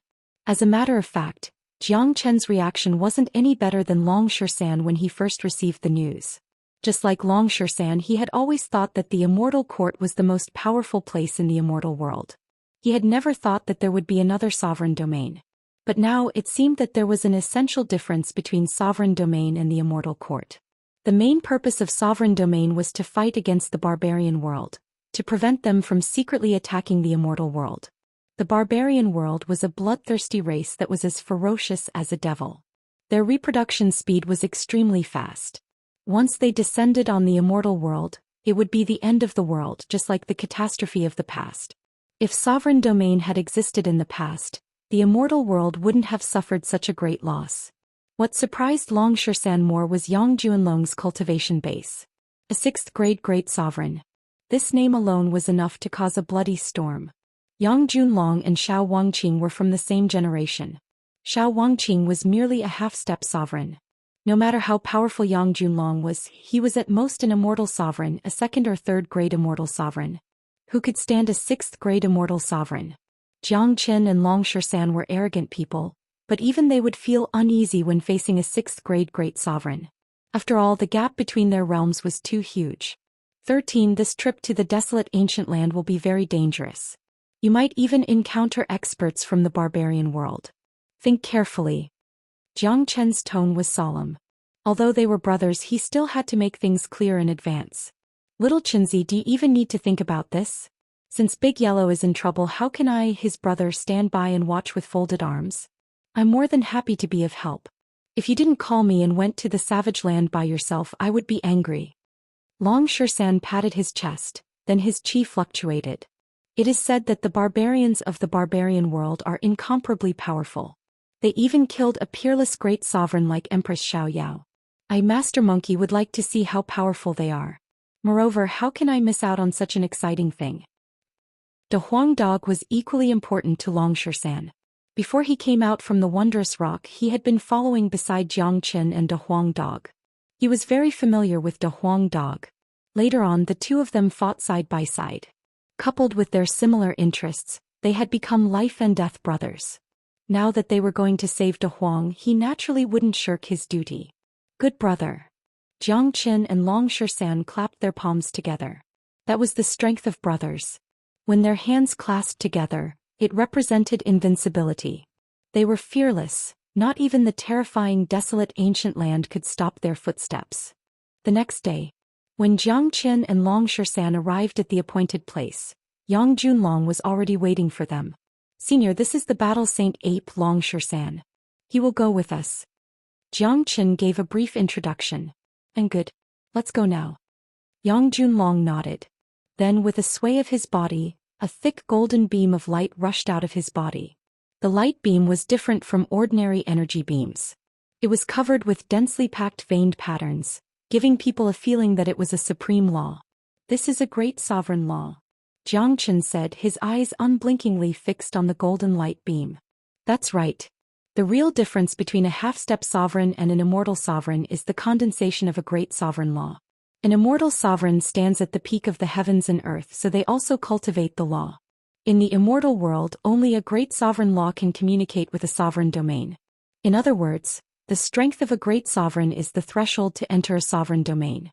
As a matter of fact, Jiang Qin's reaction wasn't any better than Long Xian when he first received the news. Just like Long Xian, he had always thought that the Immortal Court was the most powerful place in the immortal world. He had never thought that there would be another sovereign domain. But now it seemed that there was an essential difference between sovereign domain and the Immortal Court. The main purpose of sovereign domain was to fight against the barbarian world, to prevent them from secretly attacking the immortal world. The barbarian world was a bloodthirsty race that was as ferocious as a devil. Their reproduction speed was extremely fast. Once they descended on the immortal world, it would be the end of the world, just like the catastrophe of the past. If sovereign domain had existed in the past, the immortal world wouldn't have suffered such a great loss. What surprised Long Xian more was Yang Junlong's cultivation base. A 6th grade great sovereign. This name alone was enough to cause a bloody storm. Yang Junlong and Xiao Wangqing were from the same generation. Xiao Wangqing was merely a half-step sovereign. No matter how powerful Yang Junlong was, he was at most an immortal sovereign, a 2nd or 3rd grade immortal sovereign. Who could stand a 6th grade immortal sovereign? Jiang Qin and Long Xian were arrogant people, but even they would feel uneasy when facing a 6th grade great sovereign. After all, the gap between their realms was too huge. 13. This trip to the desolate ancient land will be very dangerous. You might even encounter experts from the barbarian world. Think carefully. Jiang Chen's tone was solemn. Although they were brothers, he still had to make things clear in advance. Little Chenzi, do you even need to think about this? Since Big Yellow is in trouble, how can I, his brother, stand by and watch with folded arms? I'm more than happy to be of help. If you didn't call me and went to the savage land by yourself, I would be angry. Long Xian patted his chest, then his chi fluctuated. It is said that the barbarians of the barbarian world are incomparably powerful. They even killed a peerless great sovereign like Empress Xiaoyao. I, Master Monkey, would like to see how powerful they are. Moreover, how can I miss out on such an exciting thing? De Huang Dog was equally important to Long Xian. Before he came out from the wondrous rock, he had been following beside Jiang Qin and De Huang Dog. He was very familiar with De Huang Dog. Later on, the two of them fought side by side. Coupled with their similar interests, they had become life and death brothers. Now that they were going to save De Huang, he naturally wouldn't shirk his duty. Good brother. Jiang Qin and Long Xian clapped their palms together. That was the strength of brothers. When their hands clasped together, it represented invincibility. They were fearless, not even the terrifying desolate ancient land could stop their footsteps. The next day, when Jiang Qin and Long Xian arrived at the appointed place, Yang Junlong was already waiting for them. Senior, this is the battle Saint Ape Long Xian. He will go with us. Jiang Qin gave a brief introduction. And good. Let's go now. Yang Junlong nodded. Then with a sway of his body, a thick golden beam of light rushed out of his body. The light beam was different from ordinary energy beams. It was covered with densely packed veined patterns, giving people a feeling that it was a supreme law. This is a great sovereign law. Jiang Qin said, his eyes unblinkingly fixed on the golden light beam. That's right. The real difference between a half-step sovereign and an immortal sovereign is the condensation of a great sovereign law. An immortal sovereign stands at the peak of the heavens and earth, so they also cultivate the law. In the immortal world, only a great sovereign law can communicate with a sovereign domain. In other words, the strength of a great sovereign is the threshold to enter a sovereign domain.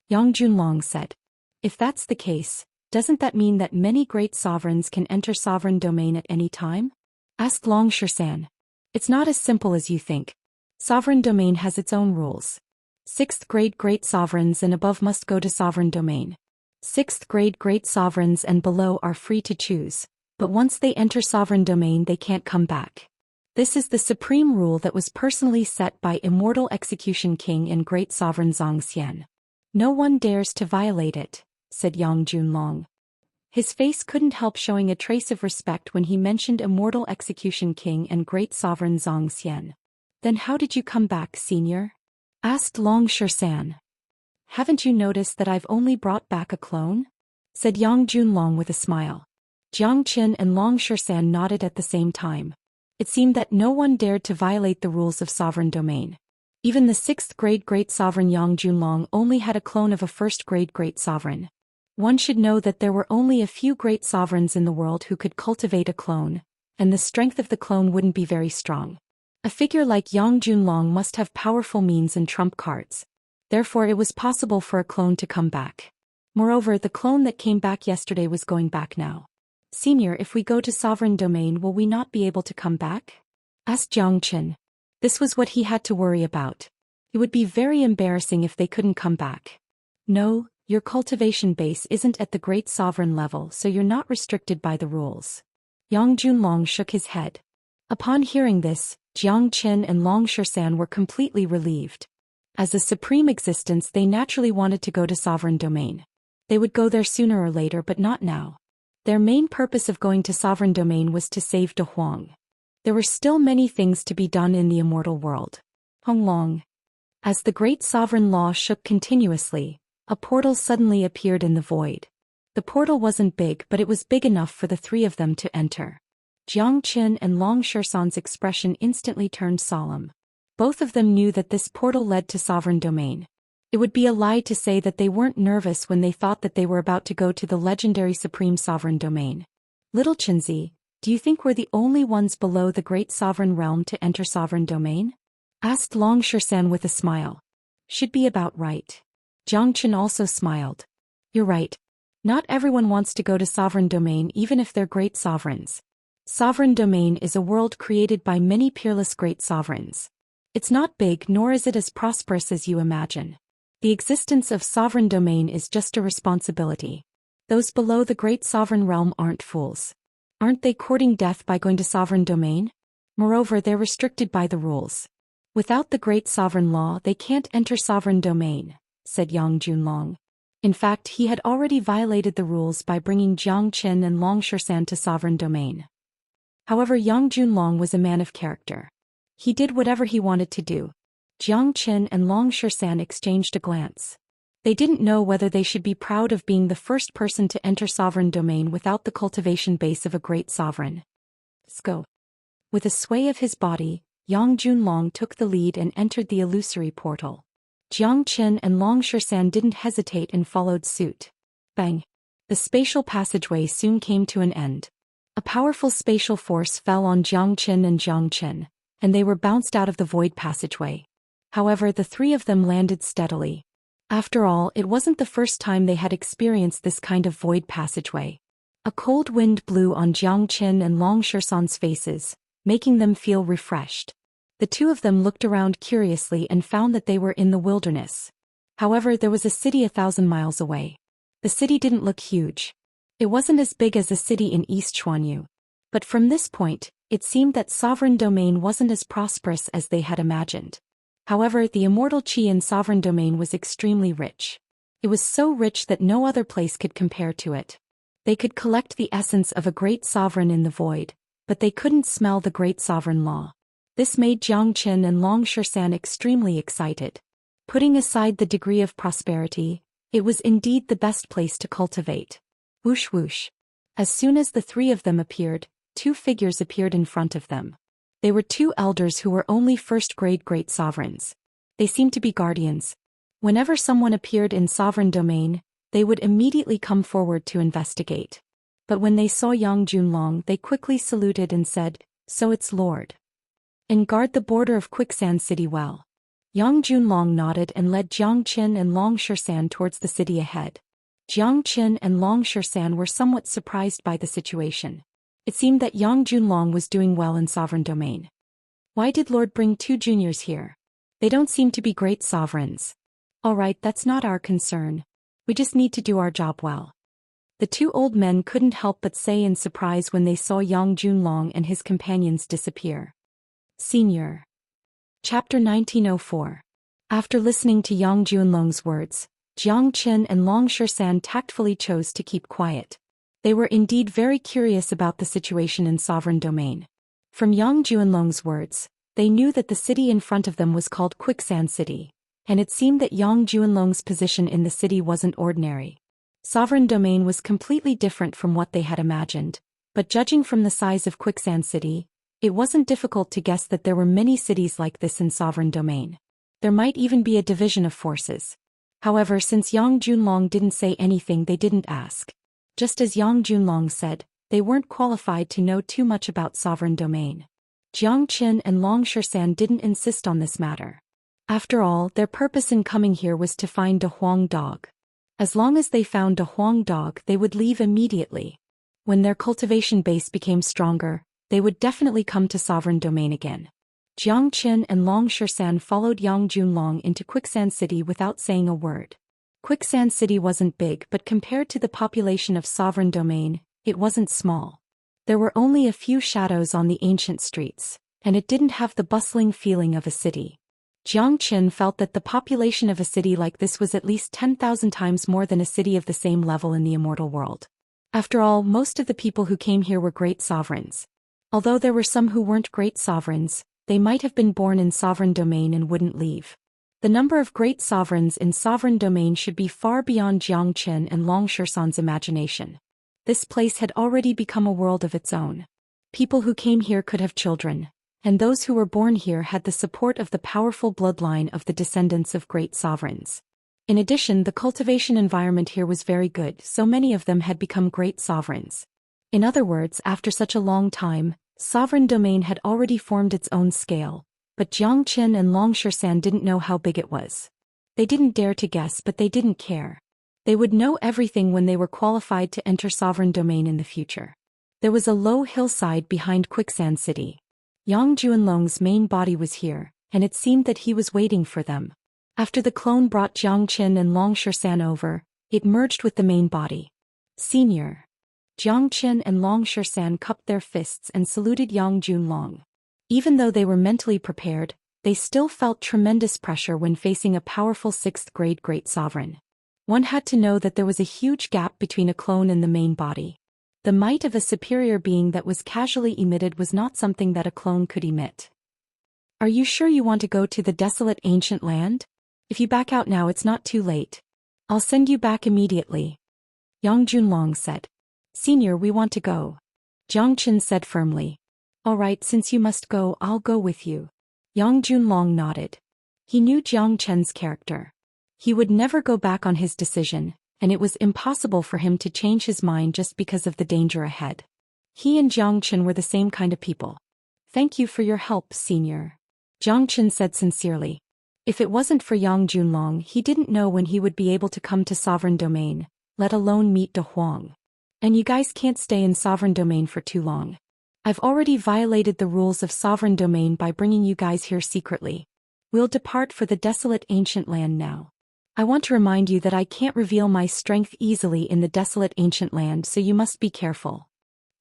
Yang Junlong said. If that's the case, doesn't that mean that many great sovereigns can enter sovereign domain at any time? Asked Long Xian. It's not as simple as you think. Sovereign domain has its own rules. 6th grade great sovereigns and above must go to sovereign domain. 6th grade great sovereigns and below are free to choose, but once they enter sovereign domain they can't come back. This is the supreme rule that was personally set by Immortal Execution King and Great Sovereign Zhou Xian. No one dares to violate it, said Yang Junlong. His face couldn't help showing a trace of respect when he mentioned Immortal Execution King and Great Sovereign Zhou Xian. Then how did you come back, senior? Asked Long Xian. Haven't you noticed that I've only brought back a clone? Said Yang Junlong with a smile. Jiang Qin and Long Xian nodded at the same time. It seemed that no one dared to violate the rules of sovereign domain. Even the 6th grade great sovereign Yang Junlong only had a clone of a 1st grade great sovereign. One should know that there were only a few great sovereigns in the world who could cultivate a clone, and the strength of the clone wouldn't be very strong. A figure like Yang Junlong must have powerful means and trump cards. Therefore it was possible for a clone to come back. Moreover, the clone that came back yesterday was going back now. Senior, if we go to sovereign domain, will we not be able to come back? Asked Jiang Qin. This was what he had to worry about. It would be very embarrassing if they couldn't come back. No, your cultivation base isn't at the great sovereign level, so you're not restricted by the rules. Yang Junlong shook his head. Upon hearing this, Jiang Qin and Long Xian were completely relieved. As a supreme existence, they naturally wanted to go to sovereign domain. They would go there sooner or later, but not now. Their main purpose of going to Sovereign Domain was to save De Huang. There were still many things to be done in the immortal world. Honglong. As the great sovereign law shook continuously, a portal suddenly appeared in the void. The portal wasn't big, but it was big enough for the three of them to enter. Jiang Qin and Long Shisan's expression instantly turned solemn. Both of them knew that this portal led to Sovereign Domain. It would be a lie to say that they weren't nervous when they thought that they were about to go to the legendary Supreme Sovereign Domain. Little Qinzi, do you think we're the only ones below the Great Sovereign Realm to enter Sovereign Domain? Asked Long Shisan with a smile. Should be about right. Jiang Qin also smiled. You're right. Not everyone wants to go to Sovereign Domain even if they're great sovereigns. Sovereign Domain is a world created by many peerless great sovereigns. It's not big nor is it as prosperous as you imagine. The existence of Sovereign Domain is just a responsibility. Those below the Great Sovereign Realm aren't fools. Aren't they courting death by going to Sovereign Domain? Moreover, they're restricted by the rules. Without the Great Sovereign Law, they can't enter Sovereign Domain, said Yang Junlong. In fact, he had already violated the rules by bringing Jiang Qin and Long Shisan to Sovereign Domain. However, Yang Junlong was a man of character. He did whatever he wanted to do. Jiang Qin and Long Shisan exchanged a glance. They didn't know whether they should be proud of being the first person to enter Sovereign Domain without the cultivation base of a great sovereign. Sko. With a sway of his body, Yang Junlong took the lead and entered the illusory portal. Jiang Qin and Long Shisan didn't hesitate and followed suit. Bang! The spatial passageway soon came to an end. A powerful spatial force fell on Jiang Qin and Jiang Qin, and they were bounced out of the void passageway. However, the three of them landed steadily. After all, it wasn't the first time they had experienced this kind of void passageway. A cold wind blew on Jiang Qin and Long Shisan's faces, making them feel refreshed. The two of them looked around curiously and found that they were in the wilderness. However, there was a city 1,000 miles away. The city didn't look huge. It wasn't as big as a city in East Xuanyu. But from this point, it seemed that Sovereign Domain wasn't as prosperous as they had imagined. However, the immortal qi in Sovereign Domain was extremely rich. It was so rich that no other place could compare to it. They could collect the essence of a great sovereign in the void, but they couldn't smell the great sovereign law. This made Jiang Qin and Long Shisan extremely excited. Putting aside the degree of prosperity, it was indeed the best place to cultivate. Whoosh whoosh. As soon as the three of them appeared, two figures appeared in front of them. They were two elders who were only first-grade great sovereigns. They seemed to be guardians. Whenever someone appeared in Sovereign Domain, they would immediately come forward to investigate. But when they saw Yang Junlong, they quickly saluted and said, "So it's Lord. And guard the border of Quicksand City well." Yang Junlong nodded and led Jiang Qin and Long Shisan towards the city ahead. Jiang Qin and Long Shisan were somewhat surprised by the situation. It seemed that Yang Junlong was doing well in Sovereign Domain. Why did Lord bring two juniors here? They don't seem to be great sovereigns. All right, that's not our concern. We just need to do our job well. The two old men couldn't help but say in surprise when they saw Yang Junlong and his companions disappear. Senior. Chapter 1904. After listening to Yang Junlong's words, Jiang Qin and Long Shisan tactfully chose to keep quiet. They were indeed very curious about the situation in Sovereign Domain. From Yang Junlong's words, they knew that the city in front of them was called Quicksand City, and it seemed that Yang Junlong's position in the city wasn't ordinary. Sovereign Domain was completely different from what they had imagined, but judging from the size of Quicksand City, it wasn't difficult to guess that there were many cities like this in Sovereign Domain. There might even be a division of forces. However, since Yang Junlong didn't say anything, they didn't ask. Just as Yang Junlong said, they weren't qualified to know too much about Sovereign Domain. Jiang Qin and Long Shisan didn't insist on this matter. After all, their purpose in coming here was to find De Huang Dog. As long as they found De Huang Dog, they would leave immediately. When their cultivation base became stronger, they would definitely come to Sovereign Domain again. Jiang Qin and Long Shisan followed Yang Junlong into Quicksand City without saying a word. Quicksand City wasn't big, but compared to the population of Sovereign Domain, it wasn't small. There were only a few shadows on the ancient streets, and it didn't have the bustling feeling of a city. Jiang Qin felt that the population of a city like this was at least 10,000 times more than a city of the same level in the immortal world. After all, most of the people who came here were great sovereigns. Although there were some who weren't great sovereigns, they might have been born in sovereign domain and wouldn't leave. The number of great sovereigns in sovereign domain should be far beyond Zhou Xian and Long Shisan's imagination. This place had already become a world of its own. People who came here could have children, and those who were born here had the support of the powerful bloodline of the descendants of great sovereigns. In addition, the cultivation environment here was very good, so many of them had become great sovereigns. In other words, after such a long time, sovereign domain had already formed its own scale, but Zhou Xian and Long Shisan didn't know how big it was. They didn't dare to guess, but they didn't care. They would know everything when they were qualified to enter sovereign domain in the future. There was a low hillside behind Quicksand City. Yang Juanlong's main body was here, and it seemed that he was waiting for them. After the clone brought Zhou Xian and Long Shisan over, it merged with the main body. Senior. Zhou Xian and Long Shisan cupped their fists and saluted Yang Juanlong. Even though they were mentally prepared, they still felt tremendous pressure when facing a powerful 6th grade great sovereign. One had to know that there was a huge gap between a clone and the main body. The might of a superior being that was casually emitted was not something that a clone could emit. Are you sure you want to go to the desolate ancient land? If you back out now, it's not too late. I'll send you back immediately. Yang Juanlong said. Senior, we want to go. Zhang Chen said firmly. All right, since you must go, I'll go with you. Yang Juanlong nodded. He knew Zhang Chen's character. He would never go back on his decision, and it was impossible for him to change his mind just because of the danger ahead. He and Zhang Chen were the same kind of people. Thank you for your help, Senior. Zhang Chen said sincerely. If it wasn't for Yang Juanlong, he didn't know when he would be able to come to sovereign domain, let alone meet De Huang. And you guys can't stay in sovereign domain for too long. I've already violated the rules of sovereign domain by bringing you guys here secretly. We'll depart for the desolate ancient land now. I want to remind you that I can't reveal my strength easily in the desolate ancient land, so you must be careful.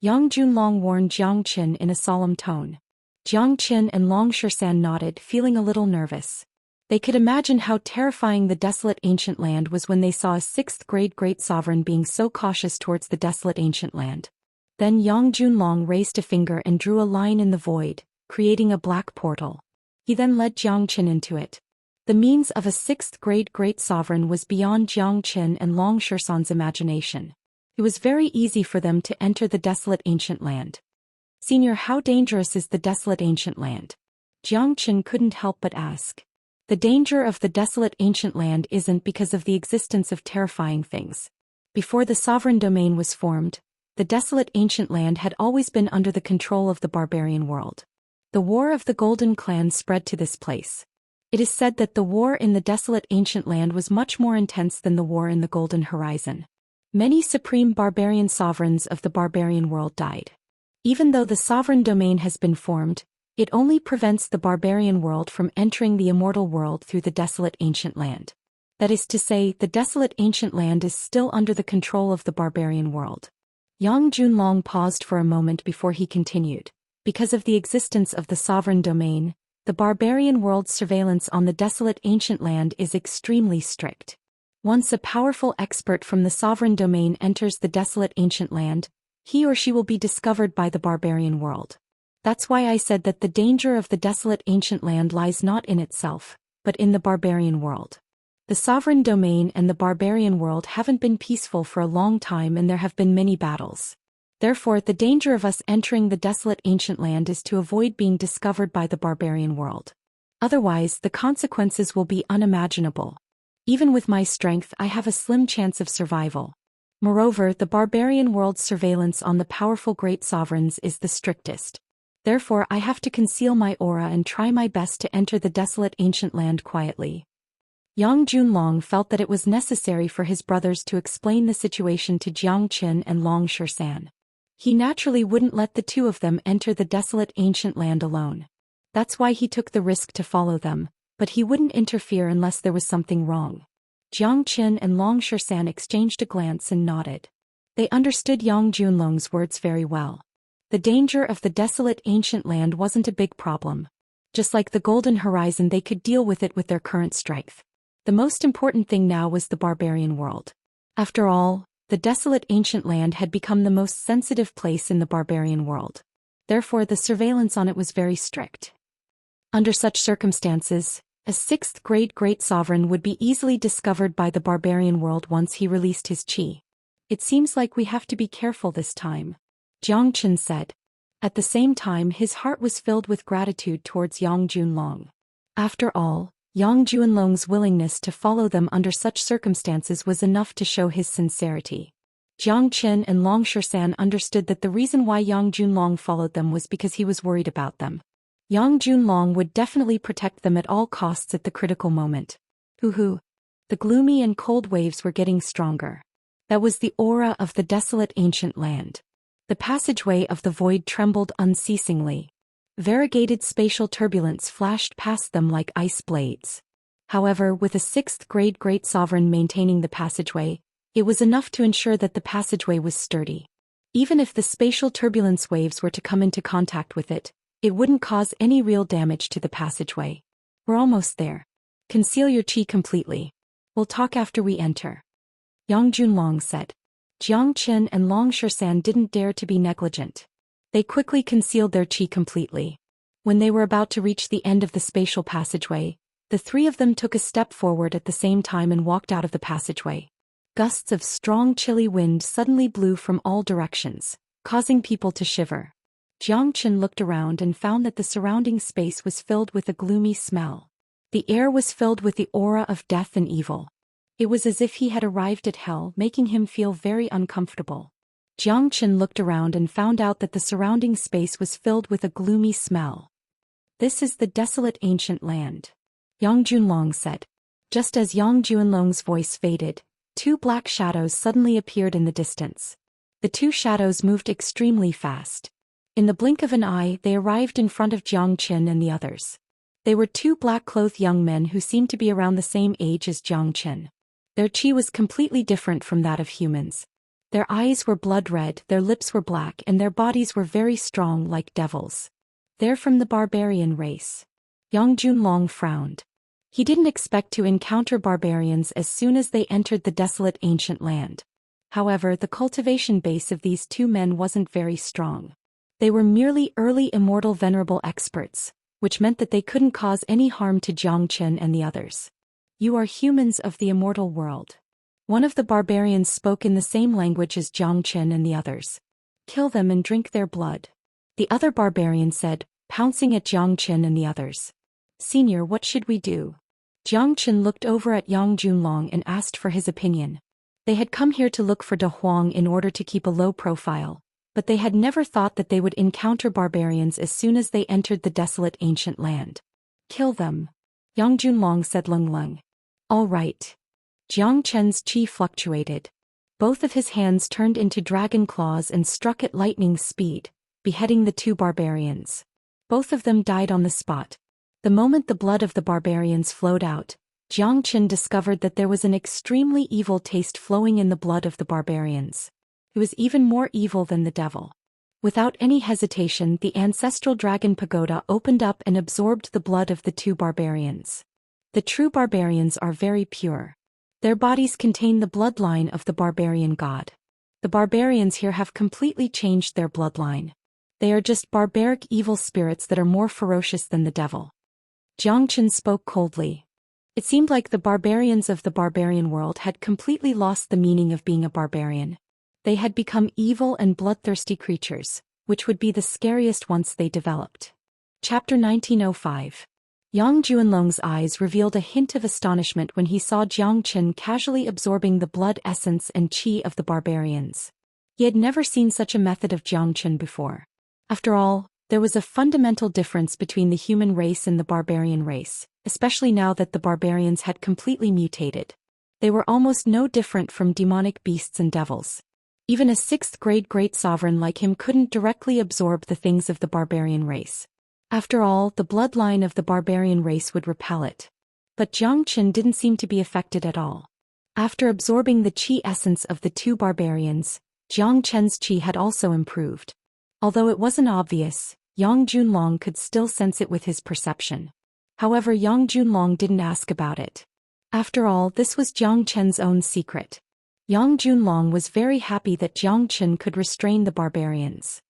Yang Juanlong warned Zhang Chen in a solemn tone. Zhang Chen and Long Shisan nodded, feeling a little nervous. They could imagine how terrifying the desolate ancient land was when they saw a 6th grade great sovereign being so cautious towards the desolate ancient land. Then Yang Juanlong raised a finger and drew a line in the void, creating a black portal. He then led Zhang Chen into it. The means of a 6th grade great sovereign was beyond Zhang Chen and Long Shisan's imagination. It was very easy for them to enter the desolate ancient land. Senior, how dangerous is the desolate ancient land? Zhang Chen couldn't help but ask. The danger of the desolate ancient land isn't because of the existence of terrifying things. Before the sovereign domain was formed, the desolate ancient land had always been under the control of the barbarian world. The war of the Golden Clan spread to this place. It is said that the war in the desolate ancient land was much more intense than the war in the Golden Horizon. Many supreme barbarian sovereigns of the barbarian world died. Even though the sovereign domain has been formed, it only prevents the barbarian world from entering the immortal world through the desolate ancient land. That is to say, the desolate ancient land is still under the control of the barbarian world. Yang Juanlong paused for a moment before he continued. Because of the existence of the sovereign domain, the barbarian world's surveillance on the desolate ancient land is extremely strict. Once a powerful expert from the sovereign domain enters the desolate ancient land, he or she will be discovered by the barbarian world. That's why I said that the danger of the desolate ancient land lies not in itself, but in the barbarian world. The sovereign domain and the barbarian world haven't been peaceful for a long time, and there have been many battles. Therefore, the danger of us entering the desolate ancient land is to avoid being discovered by the barbarian world. Otherwise, the consequences will be unimaginable. Even with my strength, I have a slim chance of survival. Moreover, the barbarian world's surveillance on the powerful great sovereigns is the strictest. Therefore, I have to conceal my aura and try my best to enter the desolate ancient land quietly. Yang Juanlong felt that it was necessary for his brothers to explain the situation to Zhang Chen and Long Shisan. He naturally wouldn't let the two of them enter the desolate ancient land alone. That's why he took the risk to follow them, but he wouldn't interfere unless there was something wrong. Zhang Chen and Long Shisan exchanged a glance and nodded. They understood Yang Juanlong's words very well. The danger of the desolate ancient land wasn't a big problem. Just like the Golden Horizon, they could deal with it with their current strength. The most important thing now was the barbarian world. After all, The desolate ancient land had become the most sensitive place in the barbarian world. Therefore, the surveillance on it was very strict. Under such circumstances, a sixth-grade great sovereign would be easily discovered by the barbarian world once he released his qi. It seems like we have to be careful this time, Jiang Chen said. At the same time, his heart was filled with gratitude towards Yang Junlong. After all, Yang Junlong's willingness to follow them under such circumstances was enough to show his sincerity. Jiang Chen and Long Shisan understood that the reason why Yang Junlong followed them was because he was worried about them. Yang Junlong would definitely protect them at all costs at the critical moment. Hoo-hoo. The gloomy and cold waves were getting stronger. That was the aura of the desolate ancient land. The passageway of the void trembled unceasingly. Variegated spatial turbulence flashed past them like ice blades. However, with a sixth-grade great sovereign maintaining the passageway, it was enough to ensure that the passageway was sturdy. Even if the spatial turbulence waves were to come into contact with it, it wouldn't cause any real damage to the passageway. We're almost there. Conceal your qi completely. We'll talk after we enter, Yang Junlong said. Jiang Chen and Long Shisan didn't dare to be negligent. They quickly concealed their qi completely. When they were about to reach the end of the spatial passageway, the three of them took a step forward at the same time and walked out of the passageway. Gusts of strong chilly wind suddenly blew from all directions, causing people to shiver. Jiang Chen looked around and found that the surrounding space was filled with a gloomy smell. The air was filled with the aura of death and evil. It was as if he had arrived at hell, making him feel very uncomfortable. Jiang Chen looked around and found out that the surrounding space was filled with a gloomy smell. This is the desolate ancient land, Yang Junlong said. Just as Yang Junlong's voice faded, two black shadows suddenly appeared in the distance. The two shadows moved extremely fast. In the blink of an eye, they arrived in front of Jiang Chen and the others. They were two black-clothed young men who seemed to be around the same age as Jiang Chen. Their qi was completely different from that of humans. Their eyes were blood red, their lips were black, and their bodies were very strong like devils. They're from the barbarian race. Yang Junlong frowned. He didn't expect to encounter barbarians as soon as they entered the desolate ancient land. However, the cultivation base of these two men wasn't very strong. They were merely early immortal venerable experts, which meant that they couldn't cause any harm to Jiang Chen and the others. You are humans of the immortal world. One of the barbarians spoke in the same language as Jiang Chen and the others. Kill them and drink their blood, the other barbarian said, pouncing at Jiang Chen and the others. Senior, what should we do? Jiang Chen looked over at Yang Junlong and asked for his opinion. They had come here to look for De Huang in order to keep a low profile, but they had never thought that they would encounter barbarians as soon as they entered the desolate ancient land. Kill them, Yang Junlong said Lung. All right. Jiang Chen's qi fluctuated. Both of his hands turned into dragon claws and struck at lightning speed, beheading the two barbarians. Both of them died on the spot. The moment the blood of the barbarians flowed out, Jiang Chen discovered that there was an extremely evil taste flowing in the blood of the barbarians. It was even more evil than the devil. Without any hesitation, the ancestral dragon pagoda opened up and absorbed the blood of the two barbarians. The true barbarians are very pure. Their bodies contain the bloodline of the barbarian god. The barbarians here have completely changed their bloodline. They are just barbaric evil spirits that are more ferocious than the devil. Jiang Chen spoke coldly. It seemed like the barbarians of the barbarian world had completely lost the meaning of being a barbarian. They had become evil and bloodthirsty creatures, which would be the scariest once they developed. Chapter 1905. Yang Junlong's eyes revealed a hint of astonishment when he saw Jiang Chen casually absorbing the blood essence and qi of the barbarians. He had never seen such a method of Jiang Chen before. After all, there was a fundamental difference between the human race and the barbarian race, especially now that the barbarians had completely mutated. They were almost no different from demonic beasts and devils. Even a sixth-grade great sovereign like him couldn't directly absorb the things of the barbarian race. After all, the bloodline of the barbarian race would repel it. But Jiang Chen didn't seem to be affected at all. After absorbing the qi essence of the two barbarians, Jiang Chen's qi had also improved. Although it wasn't obvious, Yang Junlong could still sense it with his perception. However, Yang Junlong didn't ask about it. After all, this was Jiang Chen's own secret. Yang Junlong was very happy that Jiang Chen could restrain the barbarians.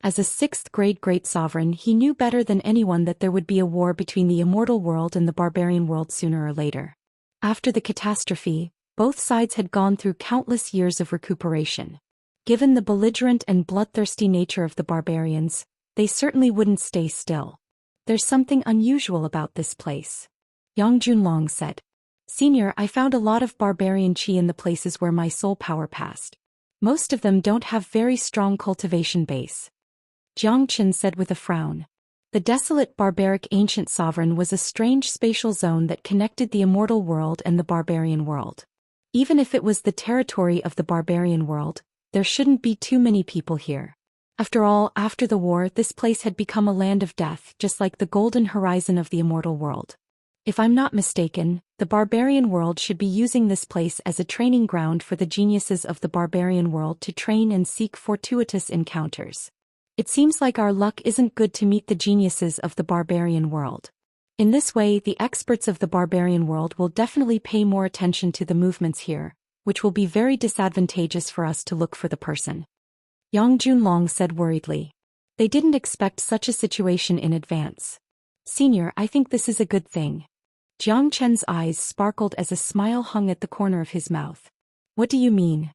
As a 6th-grade great sovereign, he knew better than anyone that there would be a war between the immortal world and the barbarian world sooner or later. After the catastrophe, both sides had gone through countless years of recuperation. Given the belligerent and bloodthirsty nature of the barbarians, they certainly wouldn't stay still. There's something unusual about this place, Yang Junlong said. Senior, I found a lot of barbarian chi in the places where my soul power passed. Most of them don't have very strong cultivation base. Jiang Chen said with a frown. The desolate barbaric ancient sovereign was a strange spatial zone that connected the immortal world and the barbarian world. Even if it was the territory of the barbarian world, there shouldn't be too many people here. After all, after the war, this place had become a land of death, just like the golden horizon of the immortal world. If I'm not mistaken, the barbarian world should be using this place as a training ground for the geniuses of the barbarian world to train and seek fortuitous encounters. It seems like our luck isn't good to meet the geniuses of the barbarian world. In this way, the experts of the barbarian world will definitely pay more attention to the movements here, which will be very disadvantageous for us to look for the person. Yang Junlong said worriedly. They didn't expect such a situation in advance. Senior, I think this is a good thing. Jiang Chen's eyes sparkled as a smile hung at the corner of his mouth. What do you mean?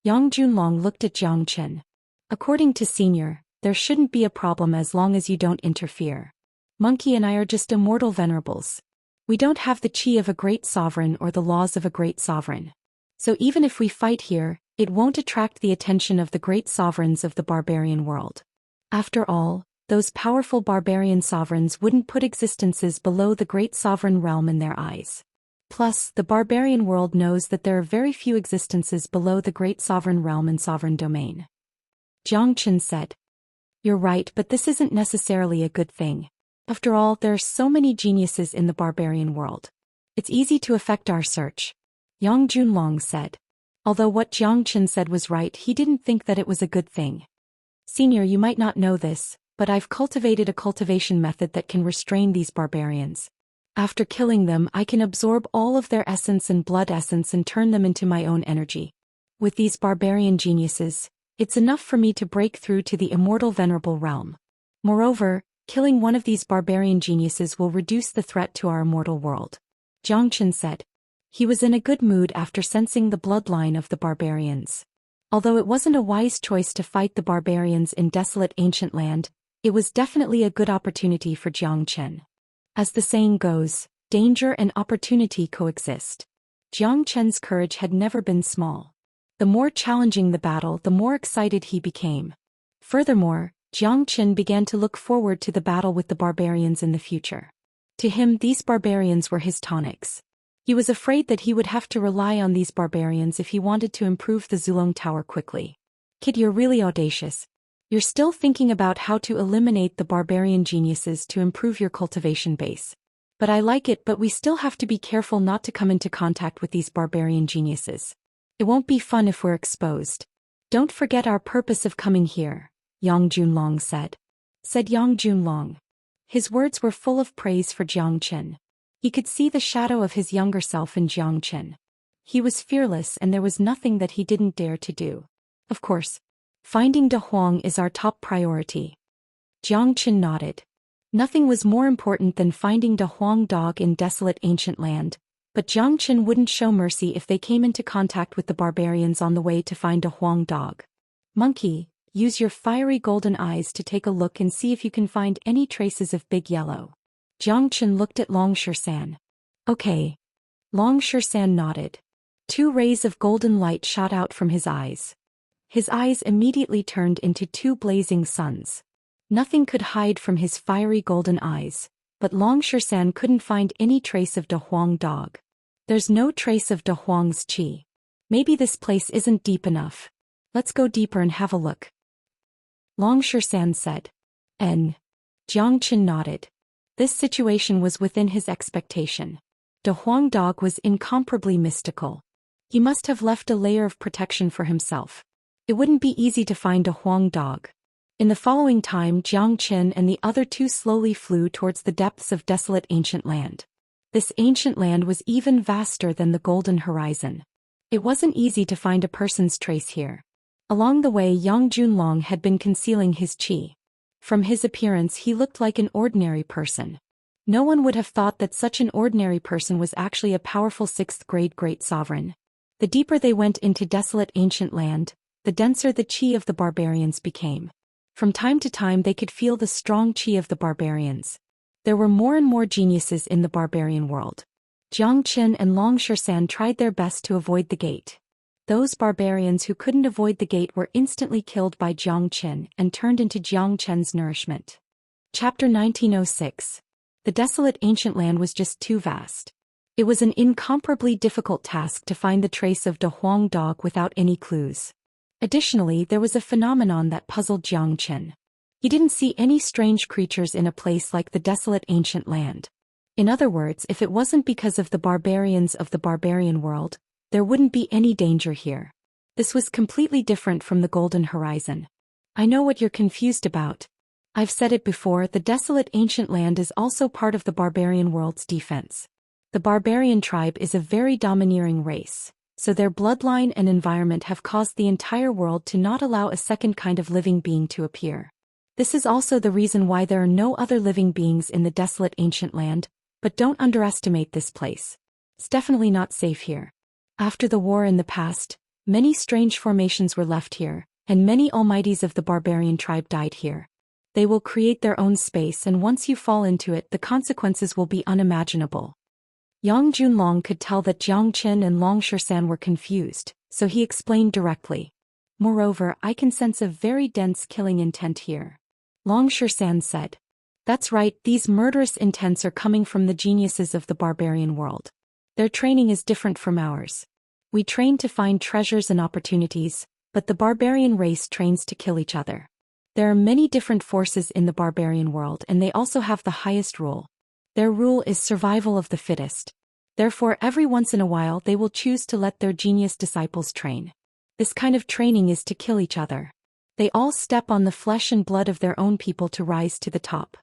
Yang Junlong looked at Jiang Chen. According to Senior, there shouldn't be a problem as long as you don't interfere. Monkey and I are just immortal venerables. We don't have the chi of a great sovereign or the laws of a great sovereign. So even if we fight here, it won't attract the attention of the great sovereigns of the barbarian world. After all, those powerful barbarian sovereigns wouldn't put existences below the great sovereign realm in their eyes. Plus, the barbarian world knows that there are very few existences below the great sovereign realm and sovereign domain. Jiang Chen said. You're right, but this isn't necessarily a good thing. After all, there are so many geniuses in the barbarian world. It's easy to affect our search. Yang Junlong said. Although what Jiang Chen said was right, he didn't think that it was a good thing. Senior, you might not know this, but I've cultivated a cultivation method that can restrain these barbarians. After killing them, I can absorb all of their essence and blood essence and turn them into my own energy. With these barbarian geniuses, it's enough for me to break through to the immortal venerable realm. Moreover, killing one of these barbarian geniuses will reduce the threat to our immortal world. Jiang Chen said. He was in a good mood after sensing the bloodline of the barbarians. Although it wasn't a wise choice to fight the barbarians in desolate ancient land, it was definitely a good opportunity for Jiang Chen. As the saying goes, danger and opportunity coexist. Jiang Chen's courage had never been small. The more challenging the battle, the more excited he became. Furthermore, Jiang Chen began to look forward to the battle with the barbarians in the future. To him, these barbarians were his tonics. He was afraid that he would have to rely on these barbarians if he wanted to improve the Zulong Tower quickly. Kid, you're really audacious. You're still thinking about how to eliminate the barbarian geniuses to improve your cultivation base. But I like it, but we still have to be careful not to come into contact with these barbarian geniuses. It won't be fun if we're exposed. Don't forget our purpose of coming here, Yang Junlong said. Said Yang Junlong. His words were full of praise for Jiang Chen. He could see the shadow of his younger self in Jiang Chen. He was fearless and there was nothing that he didn't dare to do. Of course, finding De Huang is our top priority. Jiang Chen nodded. Nothing was more important than finding De Huang dog in desolate ancient land, but Jiang Chen wouldn't show mercy if they came into contact with the barbarians on the way to find De Huang dog. Monkey, use your fiery golden eyes to take a look and see if you can find any traces of Big Yellow. Jiang Chen looked at Long Shisan. Okay. Long Shisan nodded. 2 rays of golden light shot out from his eyes. His eyes immediately turned into 2 blazing suns. Nothing could hide from his fiery golden eyes, but Long Shisan couldn't find any trace of De Huang dog. There's no trace of De Huang's chi. Maybe this place isn't deep enough. Let's go deeper and have a look. Long Shisan said. Jiang Chen nodded. This situation was within his expectation. De Huang dog was incomparably mystical. He must have left a layer of protection for himself. It wouldn't be easy to find De Huang dog. In the following time, Jiang Chen and the other 2 slowly flew towards the depths of desolate ancient land. This ancient land was even vaster than the golden horizon. It wasn't easy to find a person's trace here. Along the way, Yang Junlong had been concealing his qi. From his appearance, he looked like an ordinary person. No one would have thought that such an ordinary person was actually a powerful 6th-grade great sovereign. The deeper they went into desolate ancient land, the denser the qi of the barbarians became. From time to time they could feel the strong qi of the barbarians. There were more and more geniuses in the barbarian world. Jiang Qin and Long Shisan tried their best to avoid the gate. Those barbarians who couldn't avoid the gate were instantly killed by Jiang Qin and turned into Jiang Chen's nourishment. Chapter 1906. The desolate ancient land was just too vast. It was an incomparably difficult task to find the trace of De Huang dog without any clues. Additionally, there was a phenomenon that puzzled Jiang Qin. He didn't see any strange creatures in a place like the desolate ancient land. In other words, if it wasn't because of the barbarians of the barbarian world, there wouldn't be any danger here. This was completely different from the Golden Horizon. I know what you're confused about. I've said it before, the desolate ancient land is also part of the barbarian world's defense. The barbarian tribe is a very domineering race, so their bloodline and environment have caused the entire world to not allow a second kind of living being to appear. This is also the reason why there are no other living beings in the desolate ancient land, but don't underestimate this place. It's definitely not safe here. After the war in the past, many strange formations were left here, and many almighties of the barbarian tribe died here. They will create their own space, and once you fall into it, the consequences will be unimaginable. Yang Junlong could tell that Jiang Qin and Long Shisan were confused, so he explained directly. Moreover, I can sense a very dense killing intent here. Long Shisan said. That's right, these murderous intents are coming from the geniuses of the barbarian world. Their training is different from ours. We train to find treasures and opportunities, but the barbarian race trains to kill each other. There are many different forces in the barbarian world, and they also have the highest rule. Their rule is survival of the fittest. Therefore, every once in a while they will choose to let their genius disciples train. This kind of training is to kill each other. They all step on the flesh and blood of their own people to rise to the top.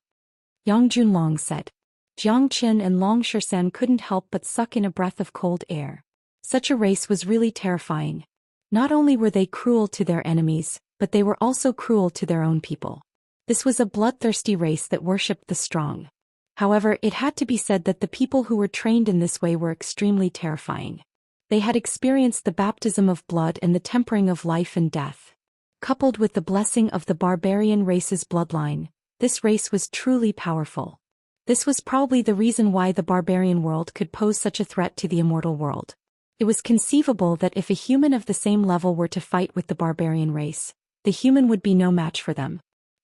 Yang Junlong said. Jiang Qin and Long Shisan couldn't help but suck in a breath of cold air. Such a race was really terrifying. Not only were they cruel to their enemies, but they were also cruel to their own people. This was a bloodthirsty race that worshipped the strong. However, it had to be said that the people who were trained in this way were extremely terrifying. They had experienced the baptism of blood and the tempering of life and death. Coupled with the blessing of the barbarian race's bloodline, this race was truly powerful. This was probably the reason why the barbarian world could pose such a threat to the immortal world. It was conceivable that if a human of the same level were to fight with the barbarian race, the human would be no match for them.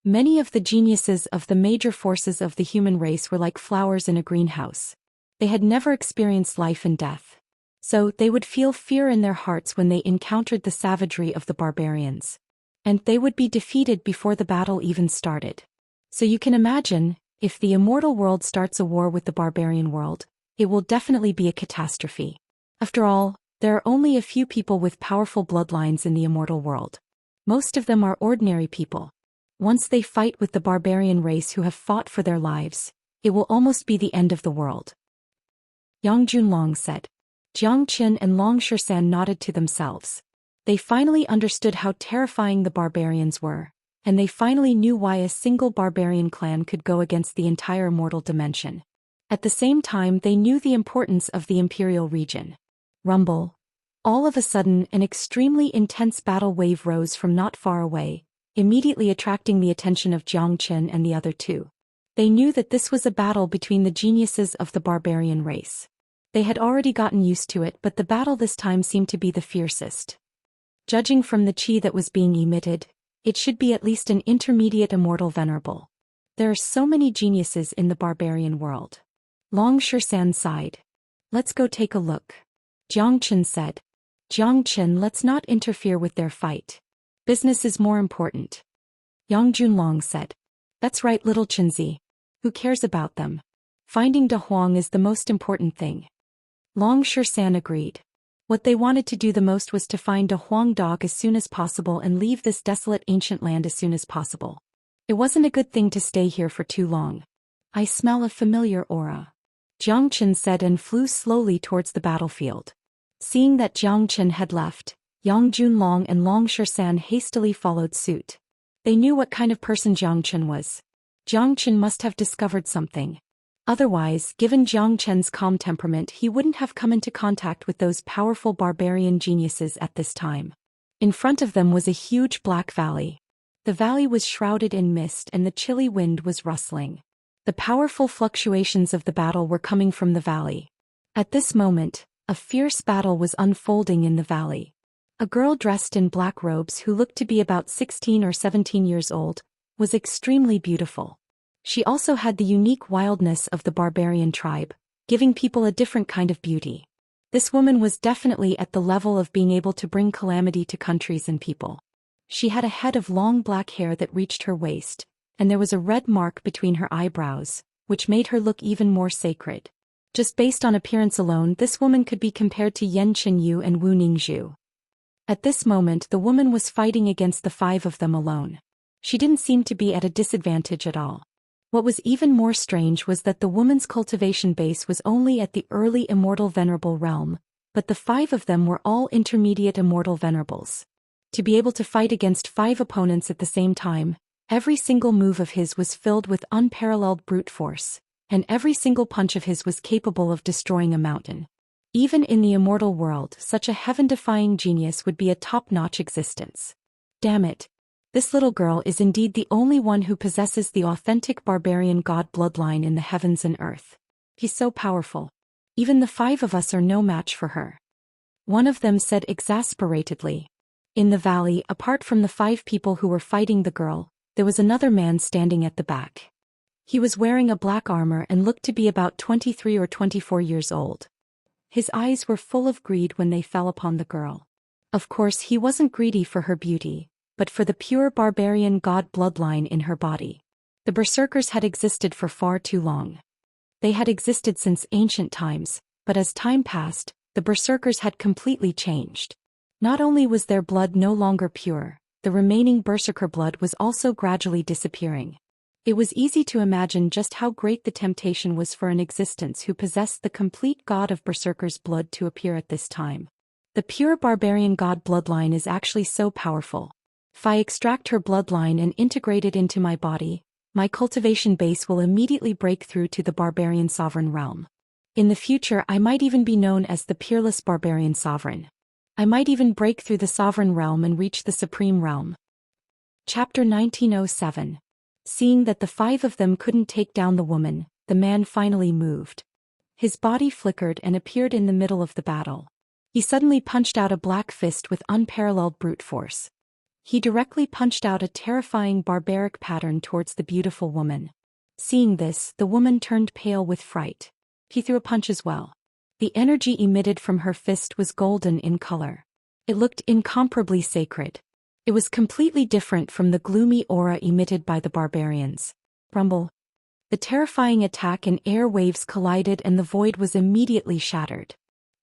Many of the geniuses of the major forces of the human race were like flowers in a greenhouse. They had never experienced life and death. So they would feel fear in their hearts when they encountered the savagery of the barbarians. And they would be defeated before the battle even started. So you can imagine, if the immortal world starts a war with the barbarian world, it will definitely be a catastrophe. After all, there are only a few people with powerful bloodlines in the immortal world. Most of them are ordinary people. Once they fight with the barbarian race who have fought for their lives, it will almost be the end of the world. Yang Junlong said. Jiang Qin and Long Shisan nodded to themselves. They finally understood how terrifying the barbarians were, and they finally knew why a single barbarian clan could go against the entire immortal dimension. At the same time, they knew the importance of the imperial region. Rumble. All of a sudden, an extremely intense battle wave rose from not far away, immediately attracting the attention of Jiang Qin and the other two. They knew that this was a battle between the geniuses of the barbarian race. They had already gotten used to it, but the battle this time seemed to be the fiercest. Judging from the qi that was being emitted, it should be at least an intermediate immortal venerable. There are so many geniuses in the barbarian world. Long Shisan sighed. Let's go take a look. Jiang Qin said. Jiang Qin, let's not interfere with their fight. Business is more important. Yang Junlong said. That's right, little Qinzi. Who cares about them? Finding De Huang is the most important thing. Long Shisan agreed. What they wanted to do the most was to find De Huang dog as soon as possible and leave this desolate ancient land as soon as possible. It wasn't a good thing to stay here for too long. I smell a familiar aura. Jiang Qin said and flew slowly towards the battlefield. Seeing that Jiang Chen had left, Yang Junlong and Long Shisan hastily followed suit. They knew what kind of person Jiang Chen was. Jiang Chen must have discovered something. Otherwise, given Jiang Chen's calm temperament, he wouldn't have come into contact with those powerful barbarian geniuses at this time. In front of them was a huge black valley. The valley was shrouded in mist and the chilly wind was rustling. The powerful fluctuations of the battle were coming from the valley. At this moment, a fierce battle was unfolding in the valley. A girl dressed in black robes who looked to be about 16 or 17 years old, was extremely beautiful. She also had the unique wildness of the barbarian tribe, giving people a different kind of beauty. This woman was definitely at the level of being able to bring calamity to countries and people. She had a head of long black hair that reached her waist, and there was a red mark between her eyebrows, which made her look even more sacred. Just based on appearance alone, this woman could be compared to Yan Qinyu and Wu Ningzhu. At this moment, the woman was fighting against the 5 of them alone. She didn't seem to be at a disadvantage at all. What was even more strange was that the woman's cultivation base was only at the early immortal venerable realm, but the 5 of them were all intermediate immortal venerables. To be able to fight against 5 opponents at the same time, every single move of his was filled with unparalleled brute force, and every single punch of his was capable of destroying a mountain. Even in the immortal world, such a heaven-defying genius would be a top-notch existence. Damn it. This little girl is indeed the only one who possesses the authentic barbarian god bloodline in the heavens and earth. He's so powerful. Even the 5 of us are no match for her. One of them said exasperatedly. In the valley, apart from the 5 people who were fighting the girl, there was another man standing at the back. He was wearing a black armor and looked to be about 23 or 24 years old. His eyes were full of greed when they fell upon the girl. Of course, he wasn't greedy for her beauty, but for the pure barbarian god bloodline in her body. The berserkers had existed for far too long. They had existed since ancient times, but as time passed, the berserkers had completely changed. Not only was their blood no longer pure, the remaining berserker blood was also gradually disappearing. It was easy to imagine just how great the temptation was for an existence who possessed the complete god of berserkers' blood to appear at this time. The pure barbarian god bloodline is actually so powerful. If I extract her bloodline and integrate it into my body, my cultivation base will immediately break through to the barbarian sovereign realm. In the future, I might even be known as the peerless barbarian sovereign. I might even break through the sovereign realm and reach the supreme realm. Chapter 1907. Seeing that the 5 of them couldn't take down the woman, the man finally moved. His body flickered and appeared in the middle of the battle. He suddenly punched out a black fist with unparalleled brute force. He directly punched out a terrifying barbaric pattern towards the beautiful woman. Seeing this, the woman turned pale with fright. He threw a punch as well. The energy emitted from her fist was golden in color. It looked incomparably sacred. It was completely different from the gloomy aura emitted by the barbarians. Rumble. The terrifying attack and air waves collided and the void was immediately shattered.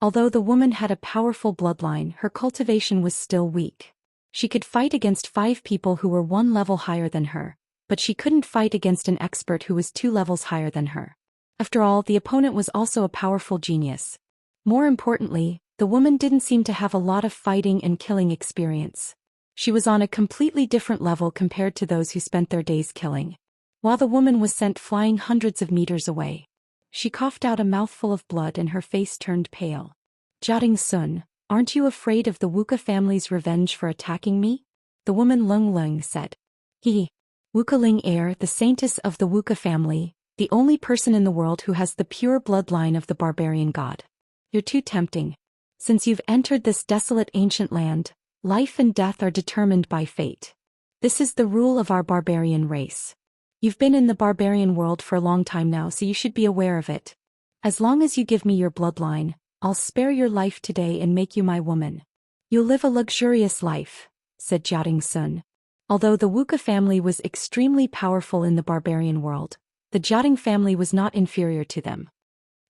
Although the woman had a powerful bloodline, her cultivation was still weak. She could fight against 5 people who were 1 level higher than her, but she couldn't fight against an expert who was 2 levels higher than her. After all, the opponent was also a powerful genius. More importantly, the woman didn't seem to have a lot of fighting and killing experience. She was on a completely different level compared to those who spent their days killing. While the woman was sent flying hundreds of meters away. She coughed out a mouthful of blood and her face turned pale. Jiating Sun, aren't you afraid of the Wuka family's revenge for attacking me? The woman Lung Lung said. Wuka Ling Heir, the saintess of the Wuka family, the only person in the world who has the pure bloodline of the barbarian god. You're too tempting. Since you've entered this desolate ancient land, life and death are determined by fate. This is the rule of our barbarian race. You've been in the barbarian world for a long time now, so you should be aware of it. As long as you give me your bloodline, I'll spare your life today and make you my woman. You'll live a luxurious life, said Jiating Sun. Although the Wuka family was extremely powerful in the barbarian world, the Jiating family was not inferior to them.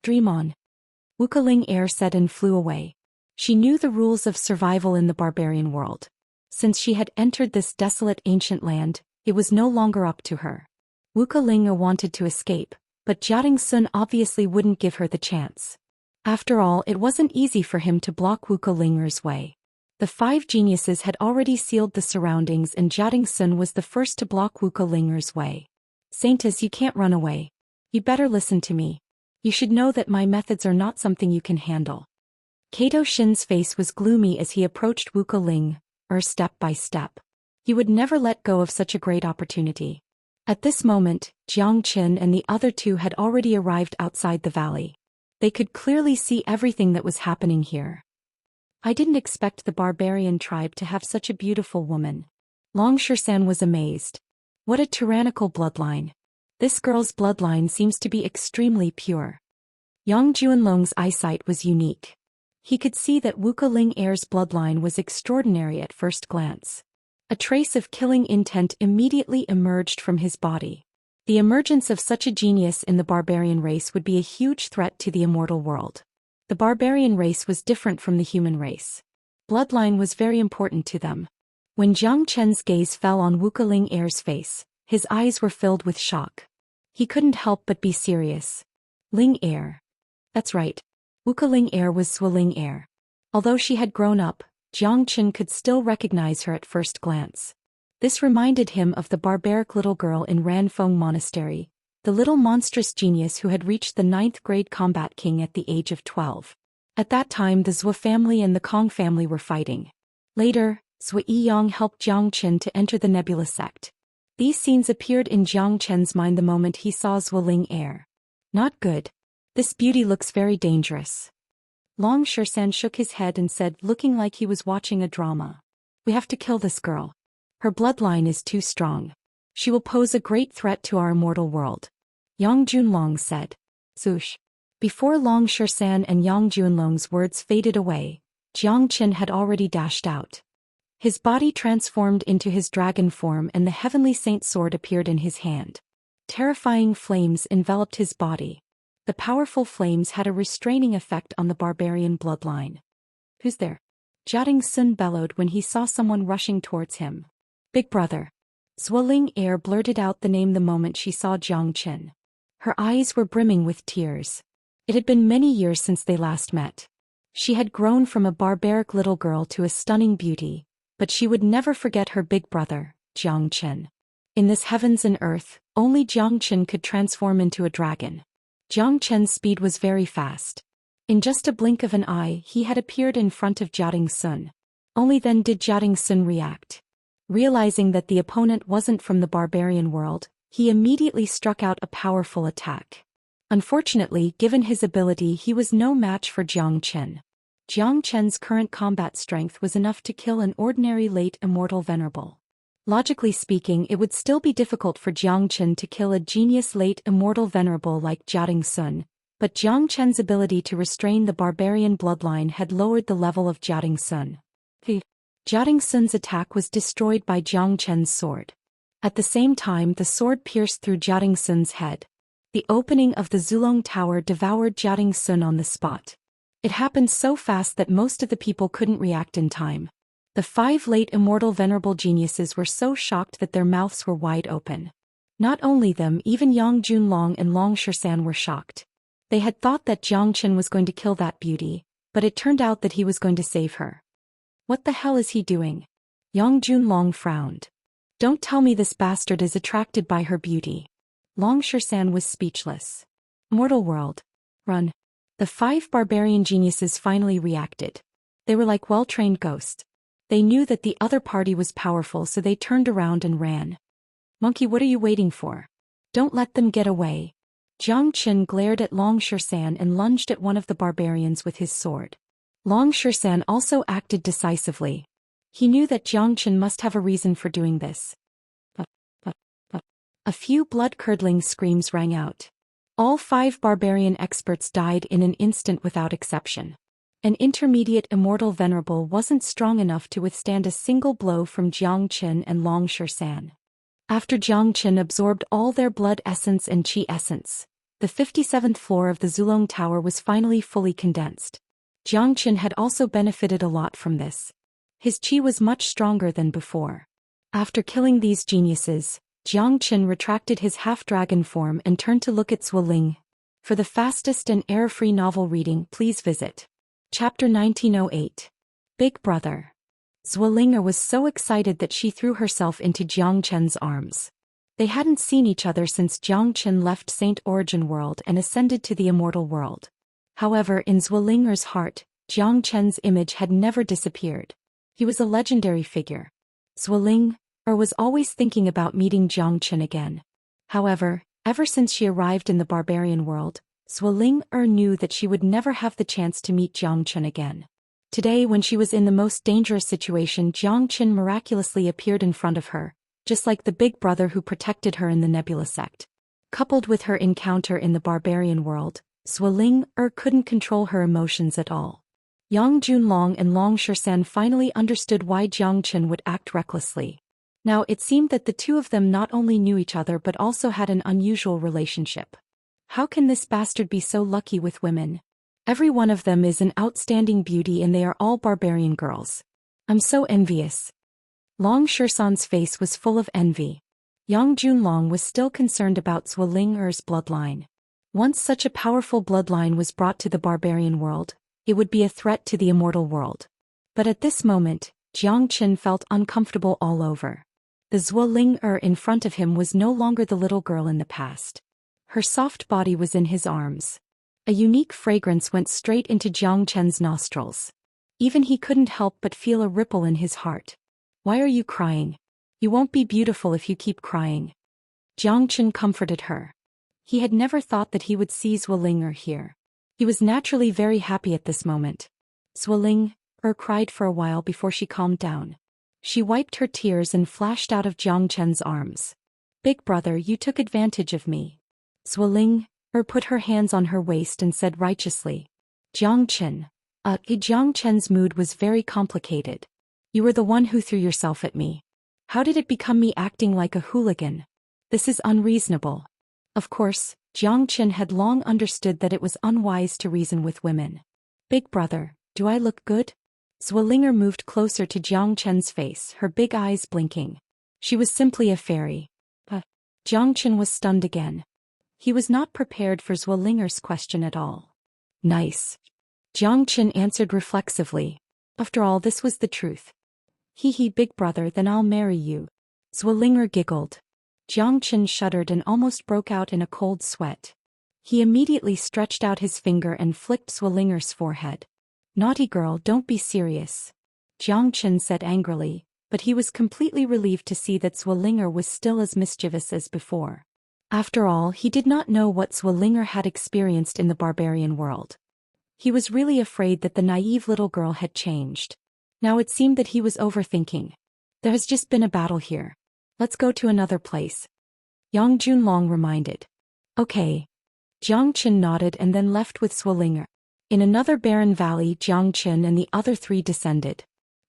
Dream on. Wuka Ling Heir said and flew away. She knew the rules of survival in the barbarian world. Since she had entered this desolate ancient land, it was no longer up to her. Wuka Ling wanted to escape, but Jiating Sun obviously wouldn't give her the chance. After all, it wasn't easy for him to block Wuxia way. The 5 geniuses had already sealed the surroundings and Jiating Sun was the first to block Wuxia way. Saintus, you can't run away. You better listen to me. You should know that my methods are not something you can handle. Kato Shin's face was gloomy as he approached Wuxia, step by step. He would never let go of such a great opportunity. At this moment, Jiang Qin and the other 2 had already arrived outside the valley. They could clearly see everything that was happening here. I didn't expect the barbarian tribe to have such a beautiful woman. Long Xian was amazed. What a tyrannical bloodline. This girl's bloodline seems to be extremely pure. Yang Juanlong's eyesight was unique. He could see that Wuxia bloodline was extraordinary at first glance. A trace of killing intent immediately emerged from his body. The emergence of such a genius in the barbarian race would be a huge threat to the immortal world. The barbarian race was different from the human race. Bloodline was very important to them. When Jiang Chen's gaze fell on Wuxia face, his eyes were filled with shock. He couldn't help but be serious. Ling heir. That's right. Wuxia was Zhou heir. Although she had grown up, Jiang Chen could still recognize her at first glance. This reminded him of the barbaric little girl in Ranfeng Monastery, the little monstrous genius who had reached the 9th grade combat king at the age of 12. At that time the Zhou family and the Kong family were fighting. Later, Zhou Yiyang helped Jiang Chen to enter the Nebula sect. These scenes appeared in Jiang Chen's mind the moment he saw Zhou heir. Not good. This beauty looks very dangerous. Long Xian shook his head and said, looking like he was watching a drama. We have to kill this girl. Her bloodline is too strong. She will pose a great threat to our immortal world. Yang Junlong said. Zush. Before Long Xian and Yang Junlong's words faded away, Jiang Chen had already dashed out. His body transformed into his dragon form and the heavenly saint sword appeared in his hand. Terrifying flames enveloped his body. The powerful flames had a restraining effect on the barbarian bloodline. Who's there? Jiating Sun bellowed when he saw someone rushing towards him. Big brother. Zhou heir blurted out the name the moment she saw Jiang Chen. Her eyes were brimming with tears. It had been many years since they last met. She had grown from a barbaric little girl to a stunning beauty, but she would never forget her big brother, Jiang Chen. In this heavens and earth, only Jiang Chen could transform into a dragon. Jiang Chen's speed was very fast. In just a blink of an eye he had appeared in front of Jiating Sun. Only then did Jiating Sun react. Realizing that the opponent wasn't from the barbarian world, he immediately struck out a powerful attack. Unfortunately, given his ability, he was no match for Jiang Chen. Jiang Chen's current combat strength was enough to kill an ordinary late immortal venerable. Logically speaking, it would still be difficult for Jiang Chen to kill a genius late immortal venerable like Jiating Sun, but Jiang Chen's ability to restrain the barbarian bloodline had lowered the level of Jiating Sun. Jiating Sun's attack was destroyed by Jiang Chen's sword. At the same time, the sword pierced through Jiating Sun's head. The opening of the Zulong Tower devoured Jiating Sun on the spot. It happened so fast that most of the people couldn't react in time. The 5 late immortal venerable geniuses were so shocked that their mouths were wide open. Not only them, even Yang Junlong and Long Xian were shocked. They had thought that Jiang Chen was going to kill that beauty, but it turned out that he was going to save her. What the hell is he doing? Yang Junlong frowned. Don't tell me this bastard is attracted by her beauty. Long Xian was speechless. Mortal world. Run. The 5 barbarian geniuses finally reacted. They were like well-trained ghosts. They knew that the other party was powerful, so they turned around and ran. Monkey, what are you waiting for? Don't let them get away. Jiang Chen glared at Long Xian and lunged at one of the barbarians with his sword. Long Xian also acted decisively. He knew that Jiang Chen must have a reason for doing this. A few blood-curdling screams rang out. All 5 barbarian experts died in an instant without exception. An intermediate immortal venerable wasn't strong enough to withstand a single blow from Jiang Chen and Long Xian. After Jiang Chen absorbed all their blood essence and qi essence, the 57th floor of the Zulong Tower was finally fully condensed. Jiang Chen had also benefited a lot from this. His qi was much stronger than before. After killing these geniuses, Jiang Chen retracted his half-dragon form and turned to look at Zhou. For the fastest and error-free novel reading, please visit Chapter 1908. Big Brother. Zuolinger was so excited that she threw herself into Jiang Chen's arms. They hadn't seen each other since Jiang Chen left Saint Origin World and ascended to the Immortal World. However, in Zuolinger's heart, Jiang Chen's image had never disappeared. He was a legendary figure. Zuolinger was always thinking about meeting Jiang Chen again. However, ever since she arrived in the barbarian world, Zuolinger knew that she would never have the chance to meet Jiang Chen again. Today, when she was in the most dangerous situation, Jiang Chen miraculously appeared in front of her, just like the big brother who protected her in the Nebula sect. Coupled with her encounter in the barbarian world, Zuolinger couldn't control her emotions at all. Yang Junlong and Long Shisan finally understood why Jiang Chen would act recklessly. Now it seemed that the two of them not only knew each other but also had an unusual relationship. How can this bastard be so lucky with women? Every one of them is an outstanding beauty and they are all barbarian girls. I'm so envious. Long Shisan's face was full of envy. Yang Junlong was still concerned about Zuolinger's bloodline. Once such a powerful bloodline was brought to the barbarian world, it would be a threat to the immortal world. But at this moment, Jiang Chen felt uncomfortable all over. The Zuolinger in front of him was no longer the little girl in the past. Her soft body was in his arms. A unique fragrance went straight into Jiang Chen's nostrils. Even he couldn't help but feel a ripple in his heart. Why are you crying? You won't be beautiful if you keep crying. Jiang Chen comforted her. He had never thought that he would see Zuolinger here. He was naturally very happy at this moment. Zuolinger cried for a while before she calmed down. She wiped her tears and flashed out of Jiang Chen's arms. Big brother, you took advantage of me. Zuolinger put her hands on her waist and said righteously. Jiang Chen. Jiang Chen's mood was very complicated. You were the one who threw yourself at me. How did it become me acting like a hooligan? This is unreasonable. Of course, Jiang Chen had long understood that it was unwise to reason with women. Big brother, do I look good? Zuolinger moved closer to Jiang Chen's face, her big eyes blinking. She was simply a fairy. Jiang Chen was stunned again. He was not prepared for Zuolinger's question at all. Nice. Jiang Chen answered reflexively. After all, this was the truth. Hee big brother, then I'll marry you. Zuolinger giggled. Jiang Chen shuddered and almost broke out in a cold sweat. He immediately stretched out his finger and flicked Zuolinger's forehead. Naughty girl, don't be serious. Jiang Chen said angrily, but he was completely relieved to see that Zuolinger was still as mischievous as before. After all, he did not know what Zuolinger had experienced in the barbarian world. He was really afraid that the naive little girl had changed. Now it seemed that he was overthinking. There has just been a battle here. Let's go to another place. Yang Junlong reminded. Okay. Jiang Chen nodded and then left with Zuolinger. In another barren valley, Jiang Chen and the other three descended.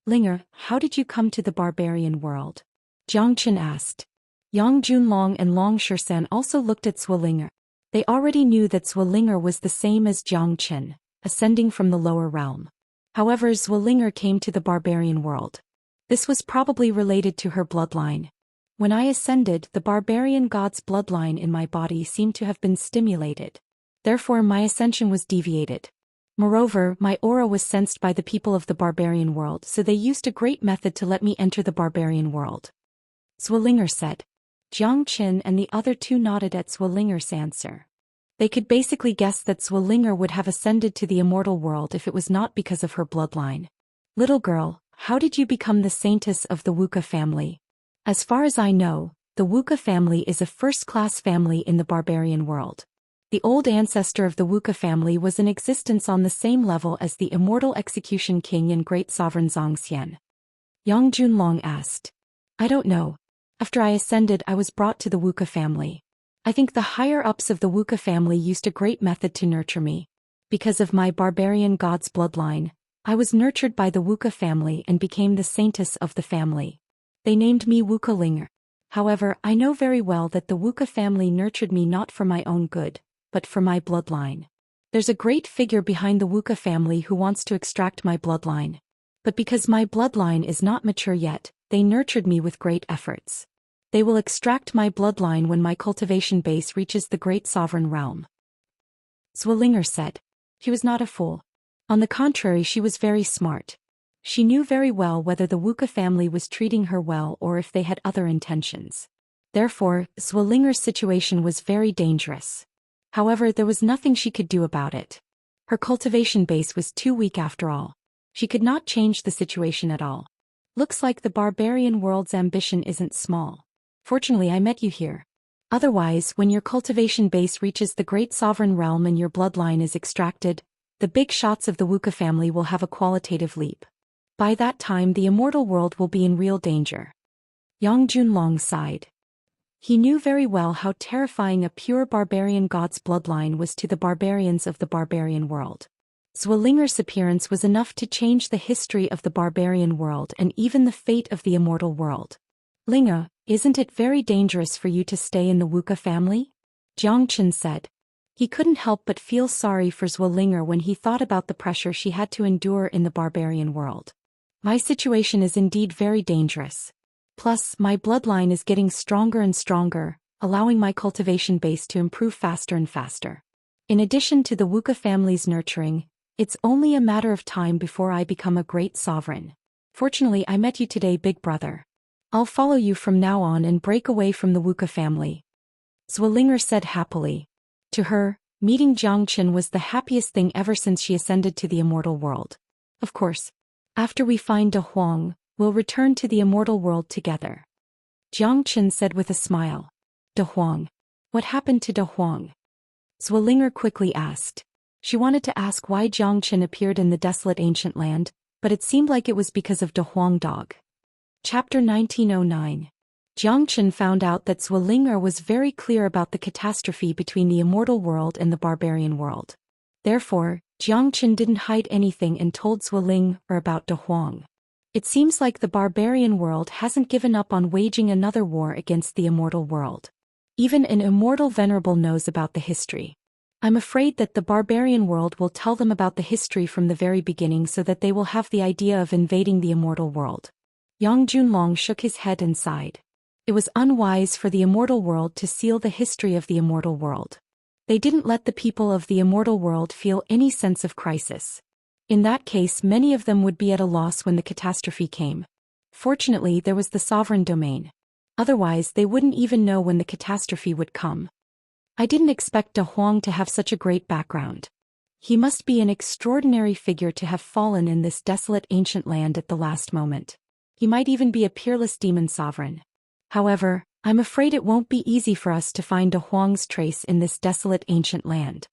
Linger, how did you come to the barbarian world? Jiang Chen asked. Yang Junlong and Long Shisan also looked at Zuolinger. They already knew that Zuolinger was the same as Jiang Chen, ascending from the lower realm. However, Zuolinger came to the barbarian world. This was probably related to her bloodline. When I ascended, the barbarian god's bloodline in my body seemed to have been stimulated. Therefore, my ascension was deviated. Moreover, my aura was sensed by the people of the barbarian world, so they used a great method to let me enter the barbarian world. Zuolinger said. Jiang Chen and the other two nodded at Zuolinger's answer. They could basically guess that Zuolinger would have ascended to the immortal world if it was not because of her bloodline. Little girl, how did you become the saintess of the Wuxia family? As far as I know, the Wuxia family is a first-class family in the barbarian world. The old ancestor of the Wuxia family was in existence on the same level as the immortal execution king and great sovereign Zhou Xian. Yang Junlong asked. I don't know. After I ascended, I was brought to the Wuxia family. I think the higher-ups of the Wuxia family used a great method to nurture me. Because of my barbarian god's bloodline, I was nurtured by the Wuxia family and became the saintess of the family. They named me Wuxialinger. However, I know very well that the Wuxia family nurtured me not for my own good, but for my bloodline. There's a great figure behind the Wuxia family who wants to extract my bloodline. But because my bloodline is not mature yet, they nurtured me with great efforts. They will extract my bloodline when my cultivation base reaches the great sovereign realm. Zwillinger said. She was not a fool. On the contrary, she was very smart. She knew very well whether the Wuxia family was treating her well or if they had other intentions. Therefore, Zwillinger's situation was very dangerous. However, there was nothing she could do about it. Her cultivation base was too weak after all. She could not change the situation at all. Looks like the barbarian world's ambition isn't small. Fortunately, I met you here. Otherwise, when your cultivation base reaches the great sovereign realm and your bloodline is extracted, the big shots of the Wuxia family will have a qualitative leap. By that time, the immortal world will be in real danger. Yang Junlong sighed. He knew very well how terrifying a pure barbarian god's bloodline was to the barbarians of the barbarian world. Zwillinger's appearance was enough to change the history of the barbarian world and even the fate of the immortal world. Linga, isn't it very dangerous for you to stay in the Wuxia family? Jiang Chen said. He couldn't help but feel sorry for Zwillinger when he thought about the pressure she had to endure in the barbarian world. My situation is indeed very dangerous. Plus, my bloodline is getting stronger and stronger, allowing my cultivation base to improve faster and faster. In addition to the Wuxia family's nurturing, it's only a matter of time before I become a great sovereign. Fortunately, I met you today, big brother. I'll follow you from now on and break away from the Wuxia family. Zwillinger said happily. To her, meeting Jiang Chen was the happiest thing ever since she ascended to the immortal world. Of course. After we find De Huang, we'll return to the immortal world together. Jiang Chen said with a smile. De Huang. What happened to De Huang? Zwillinger quickly asked. She wanted to ask why Jiang Chen appeared in the desolate ancient land, but it seemed like it was because of De Huang dog. Chapter 1909. Jiang Chen found out that Zwillinger was very clear about the catastrophe between the immortal world and the barbarian world. Therefore, Jiang Chen didn't hide anything and told Zwillinger about De Huang. It seems like the barbarian world hasn't given up on waging another war against the immortal world. Even an immortal venerable knows about the history. I'm afraid that the barbarian world will tell them about the history from the very beginning so that they will have the idea of invading the immortal world. Yang Junlong shook his head and sighed. It was unwise for the immortal world to seal the history of the immortal world. They didn't let the people of the immortal world feel any sense of crisis. In that case, many of them would be at a loss when the catastrophe came. Fortunately, there was the sovereign domain. Otherwise, they wouldn't even know when the catastrophe would come. I didn't expect De Huang to have such a great background. He must be an extraordinary figure to have fallen in this desolate ancient land at the last moment. He might even be a peerless demon sovereign. However, I'm afraid it won't be easy for us to find De Huang's trace in this desolate ancient land.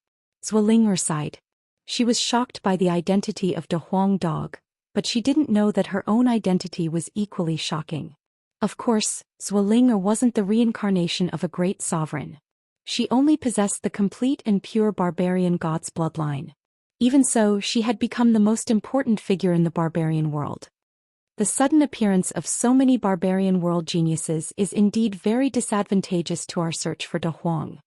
Zwillinger sighed. She was shocked by the identity of De Huang dog, but she didn't know that her own identity was equally shocking. Of course, Zwillinger wasn't the reincarnation of a great sovereign. She only possessed the complete and pure barbarian god's bloodline. Even so, she had become the most important figure in the barbarian world. The sudden appearance of so many barbarian world geniuses is indeed very disadvantageous to our search for De Huang.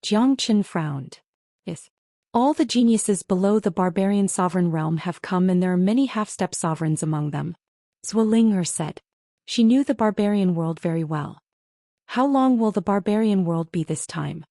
Jiang Chen frowned. Yes. All the geniuses below the barbarian sovereign realm have come and there are many half-step sovereigns among them. Zwillinger said. She knew the barbarian world very well. How long will the barbarian world be this time?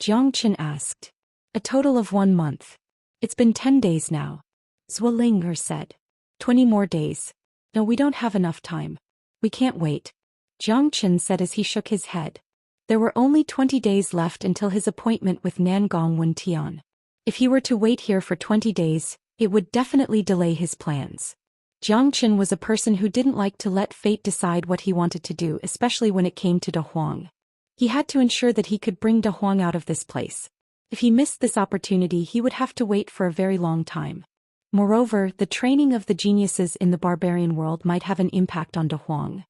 Jiang Chen asked. A total of 1 month. It's been 10 days now. Zwillinger said. 20 more days. No, we don't have enough time. We can't wait. Jiang Chen said as he shook his head. There were only 20 days left until his appointment with Nangong Wentian. If he were to wait here for 20 days, it would definitely delay his plans. Jiang Chen was a person who didn't like to let fate decide what he wanted to do, especially when it came to De Huang. He had to ensure that he could bring De Huang out of this place. If he missed this opportunity, he would have to wait for a very long time. Moreover, the training of the geniuses in the barbarian world might have an impact on De Huang.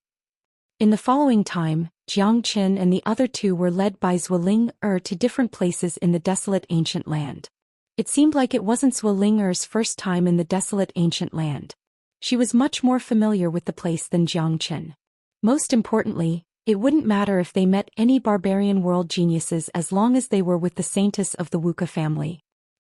In the following time, Jiang Chen and the other two were led by Zwillinger to different places in the desolate ancient land. It seemed like it wasn't Zwillinger's first time in the desolate ancient land. She was much more familiar with the place than Jiang Chen. Most importantly, it wouldn't matter if they met any barbarian world geniuses as long as they were with the saintess of the Wuxia family.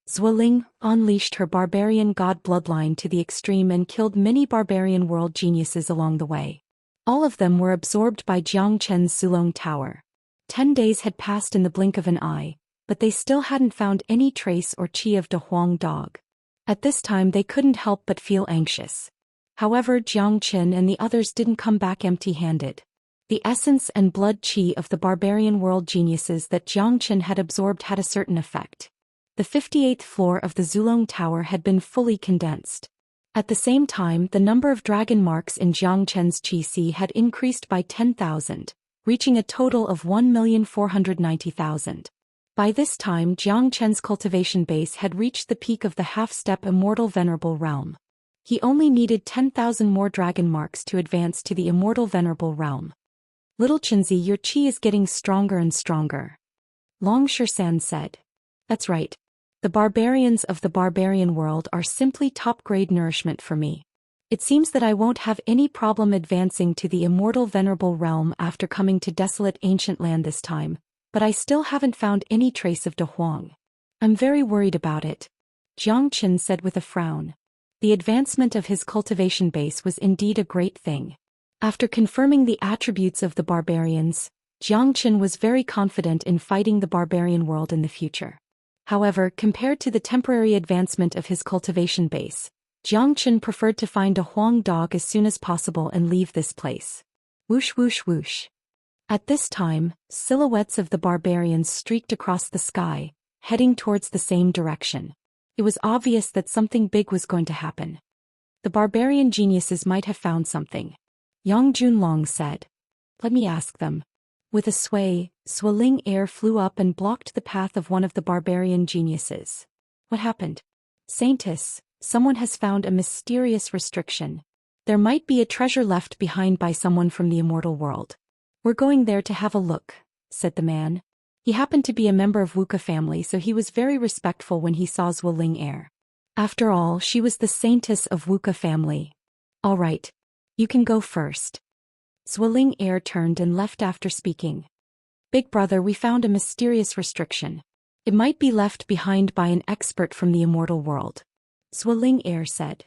Zwillinger unleashed her barbarian god bloodline to the extreme and killed many barbarian world geniuses along the way. All of them were absorbed by Jiang Chen's Sulong Tower. 10 days had passed in the blink of an eye, but they still hadn't found any trace or qi of the Huang dog. At this time they couldn't help but feel anxious. However, Jiang Qin and the others didn't come back empty-handed. The essence and blood qi of the barbarian world geniuses that Jiang Qin had absorbed had a certain effect. The 58th floor of the Zulong Tower had been fully condensed. At the same time, the number of dragon marks in Jiang Qin's qi had increased by 10,000, reaching a total of 1,490,000. By this time, Jiang Qin's cultivation base had reached the peak of the half-step Immortal Venerable realm. He only needed 10,000 more dragon marks to advance to the Immortal Venerable realm. Little Qinzi, your qi is getting stronger and stronger. Long Shisan said. That's right. The barbarians of the barbarian world are simply top-grade nourishment for me. It seems that I won't have any problem advancing to the Immortal Venerable realm after coming to desolate ancient land this time, but I still haven't found any trace of De Huang. I'm very worried about it, Jiang Qin said with a frown. The advancement of his cultivation base was indeed a great thing. After confirming the attributes of the barbarians, Jiang Qin was very confident in fighting the barbarian world in the future. However, compared to the temporary advancement of his cultivation base, Jiang Qin preferred to find a Huang dog as soon as possible and leave this place. Whoosh whoosh whoosh. At this time, silhouettes of the barbarians streaked across the sky, heading towards the same direction. It was obvious that something big was going to happen. The barbarian geniuses might have found something. Yang Junlong said. Let me ask them. With a sway, swirling air flew up and blocked the path of one of the barbarian geniuses. What happened? Saintess, someone has found a mysterious restriction. There might be a treasure left behind by someone from the immortal world. We're going there to have a look, said the man. He happened to be a member of Wuxia family, so he was very respectful when he saw Zhuoling Air. After all, she was the saintess of Wuxia family. All right. You can go first. Zhuoling Air turned and left after speaking. Big brother, we found a mysterious restriction. It might be left behind by an expert from the immortal world. Zhuoling Air said.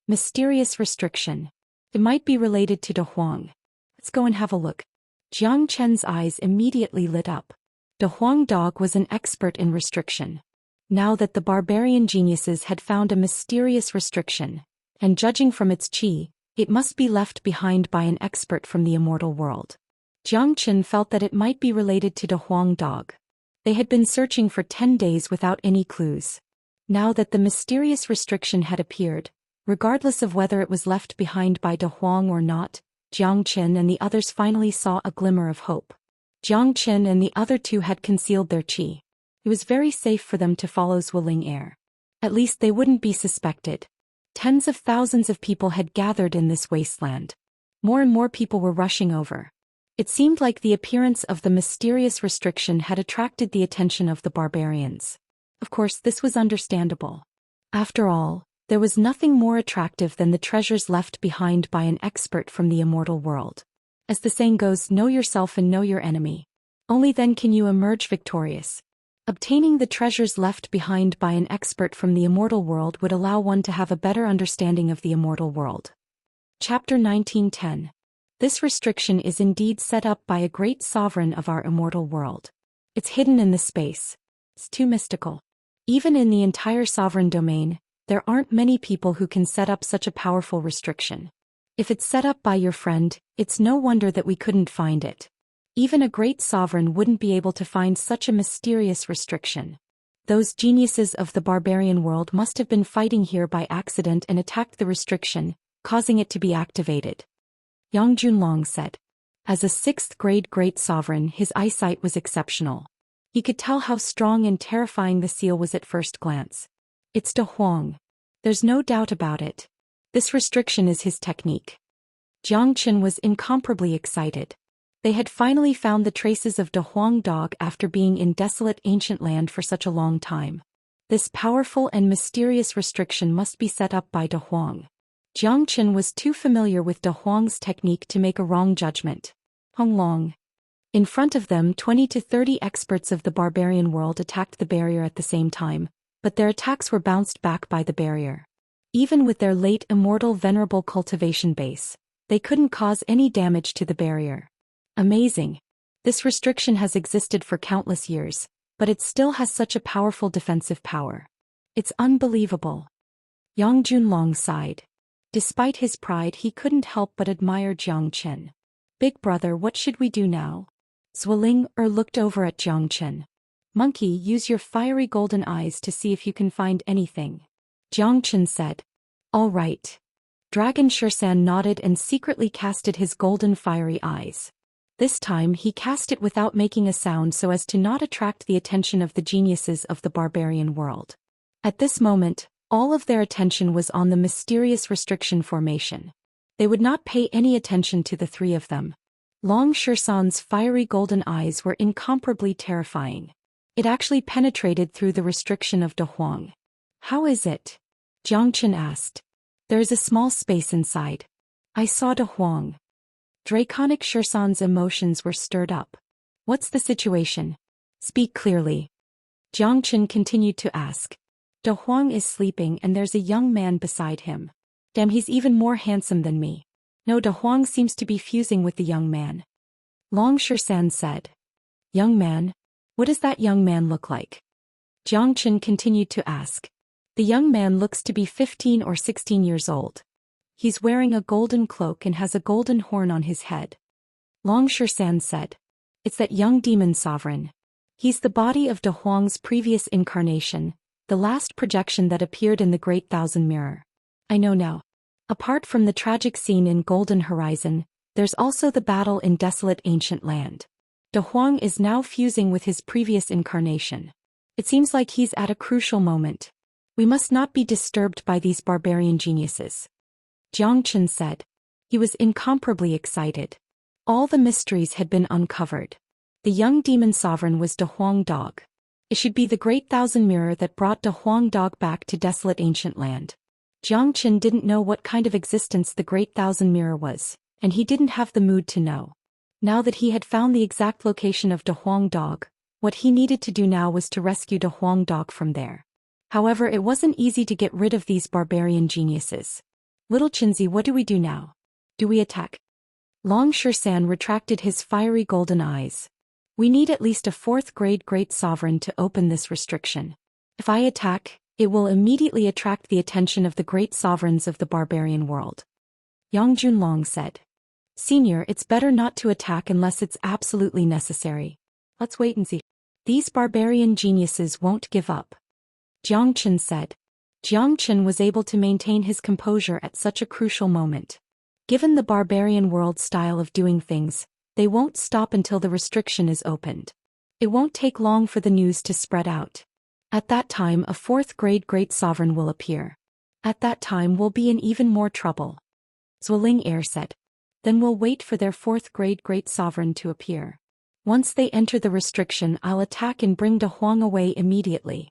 Mysterious restriction. It might be related to De Huang. Let's go and have a look. Jiang Chen's eyes immediately lit up. De Huang dog was an expert in restriction. Now that the barbarian geniuses had found a mysterious restriction, and judging from its qi, it must be left behind by an expert from the immortal world. Jiang Chen felt that it might be related to De Huang dog. They had been searching for 10 days without any clues. Now that the mysterious restriction had appeared, regardless of whether it was left behind by De Huang or not, Jiang Chen and the others finally saw a glimmer of hope. Jiang Chen and the other two had concealed their qi. It was very safe for them to follow Zhuoling Air. At least they wouldn't be suspected. Tens of thousands of people had gathered in this wasteland. More and more people were rushing over. It seemed like the appearance of the mysterious restriction had attracted the attention of the barbarians. Of course, this was understandable. After all, there was nothing more attractive than the treasures left behind by an expert from the immortal world. As the saying goes, know yourself and know your enemy. Only then can you emerge victorious. Obtaining the treasures left behind by an expert from the immortal world would allow one to have a better understanding of the immortal world. Chapter 1910. This restriction is indeed set up by a great sovereign of our immortal world. It's hidden in the space. It's too mystical. Even in the entire sovereign domain, there aren't many people who can set up such a powerful restriction. If it's set up by your friend, it's no wonder that we couldn't find it. Even a great sovereign wouldn't be able to find such a mysterious restriction. Those geniuses of the barbarian world must have been fighting here by accident and attacked the restriction, causing it to be activated. Yang Junlong said. As a 6th grade great sovereign, his eyesight was exceptional. He could tell how strong and terrifying the seal was at first glance. It's De Huang. There's no doubt about it. This restriction is his technique. Jiang Qin was incomparably excited. They had finally found the traces of De Huang dog after being in desolate ancient land for such a long time. This powerful and mysterious restriction must be set up by De Huang. Jiang Qin was too familiar with De Huang's technique to make a wrong judgment. Hong Long. In front of them, 20 to 30 experts of the barbarian world attacked the barrier at the same time, but their attacks were bounced back by the barrier. Even with their late immortal venerable cultivation base, they couldn't cause any damage to the barrier. Amazing. This restriction has existed for countless years, But it still has such a powerful defensive power. It's unbelievable. Yang Junlong sighed. Despite his pride, he couldn't help but admire Jiang Chen. Big brother, what should we do now? Zhuoling looked over at Jiang Chen. Monkey, use your fiery golden eyes to see if you can find anything. Jiang Chen said. All right. Dragon Zhou Xian nodded and secretly casted his golden fiery eyes. This time he cast it without making a sound so as to not attract the attention of the geniuses of the barbarian world. At this moment, all of their attention was on the mysterious restriction formation. They would not pay any attention to the three of them. Long Shisan's fiery golden eyes were incomparably terrifying. It actually penetrated through the restriction of De Huang. How is it? Jiang Chen asked. There is a small space inside. I saw De Huang. Draconic Shisan's emotions were stirred up. What's the situation? Speak clearly. Jiang Chen continued to ask. De Huang is sleeping and there's a young man beside him. Damn, he's even more handsome than me. No, De Huang seems to be fusing with the young man. Long Shisan said. Young man? What does that young man look like? Jiang Chen continued to ask. The young man looks to be 15 or 16 years old. He's wearing a golden cloak and has a golden horn on his head. Long Shisan said. It's that young demon sovereign. He's the body of De Huang's previous incarnation, the last projection that appeared in the Great Thousand Mirror. I know now. Apart from the tragic scene in Golden Horizon, there's also the battle in Desolate Ancient Land. De Huang is now fusing with his previous incarnation. It seems like he's at a crucial moment. We must not be disturbed by these barbarian geniuses. Jiang Chen said. He was incomparably excited. All the mysteries had been uncovered. The young demon sovereign was De Huang Dog. It should be the Great Thousand Mirror that brought De Huang Dog back to Desolate Ancient Land. Jiang Chen didn't know what kind of existence the Great Thousand Mirror was, and he didn't have the mood to know. Now that he had found the exact location of De Huang Dog, what he needed to do now was to rescue De Huang Dog from there. However, it wasn't easy to get rid of these barbarian geniuses. Little Chinzi, what do we do now? Do we attack? Long Shisan retracted his fiery golden eyes. We need at least a 4th grade Great Sovereign to open this restriction. If I attack, it will immediately attract the attention of the great sovereigns of the barbarian world. Yang Junlong said. Senior, it's better not to attack unless it's absolutely necessary. Let's wait and see. These barbarian geniuses won't give up. Jiang Chen said. Jiang Chen was able to maintain his composure at such a crucial moment. Given the barbarian world's style of doing things, they won't stop until the restriction is opened. It won't take long for the news to spread out. At that time, a 4th grade Great Sovereign will appear. At that time, we'll be in even more trouble. Zhuoling said. Then we'll wait for their 4th grade Great Sovereign to appear. Once they enter the restriction, I'll attack and bring De Huang away immediately.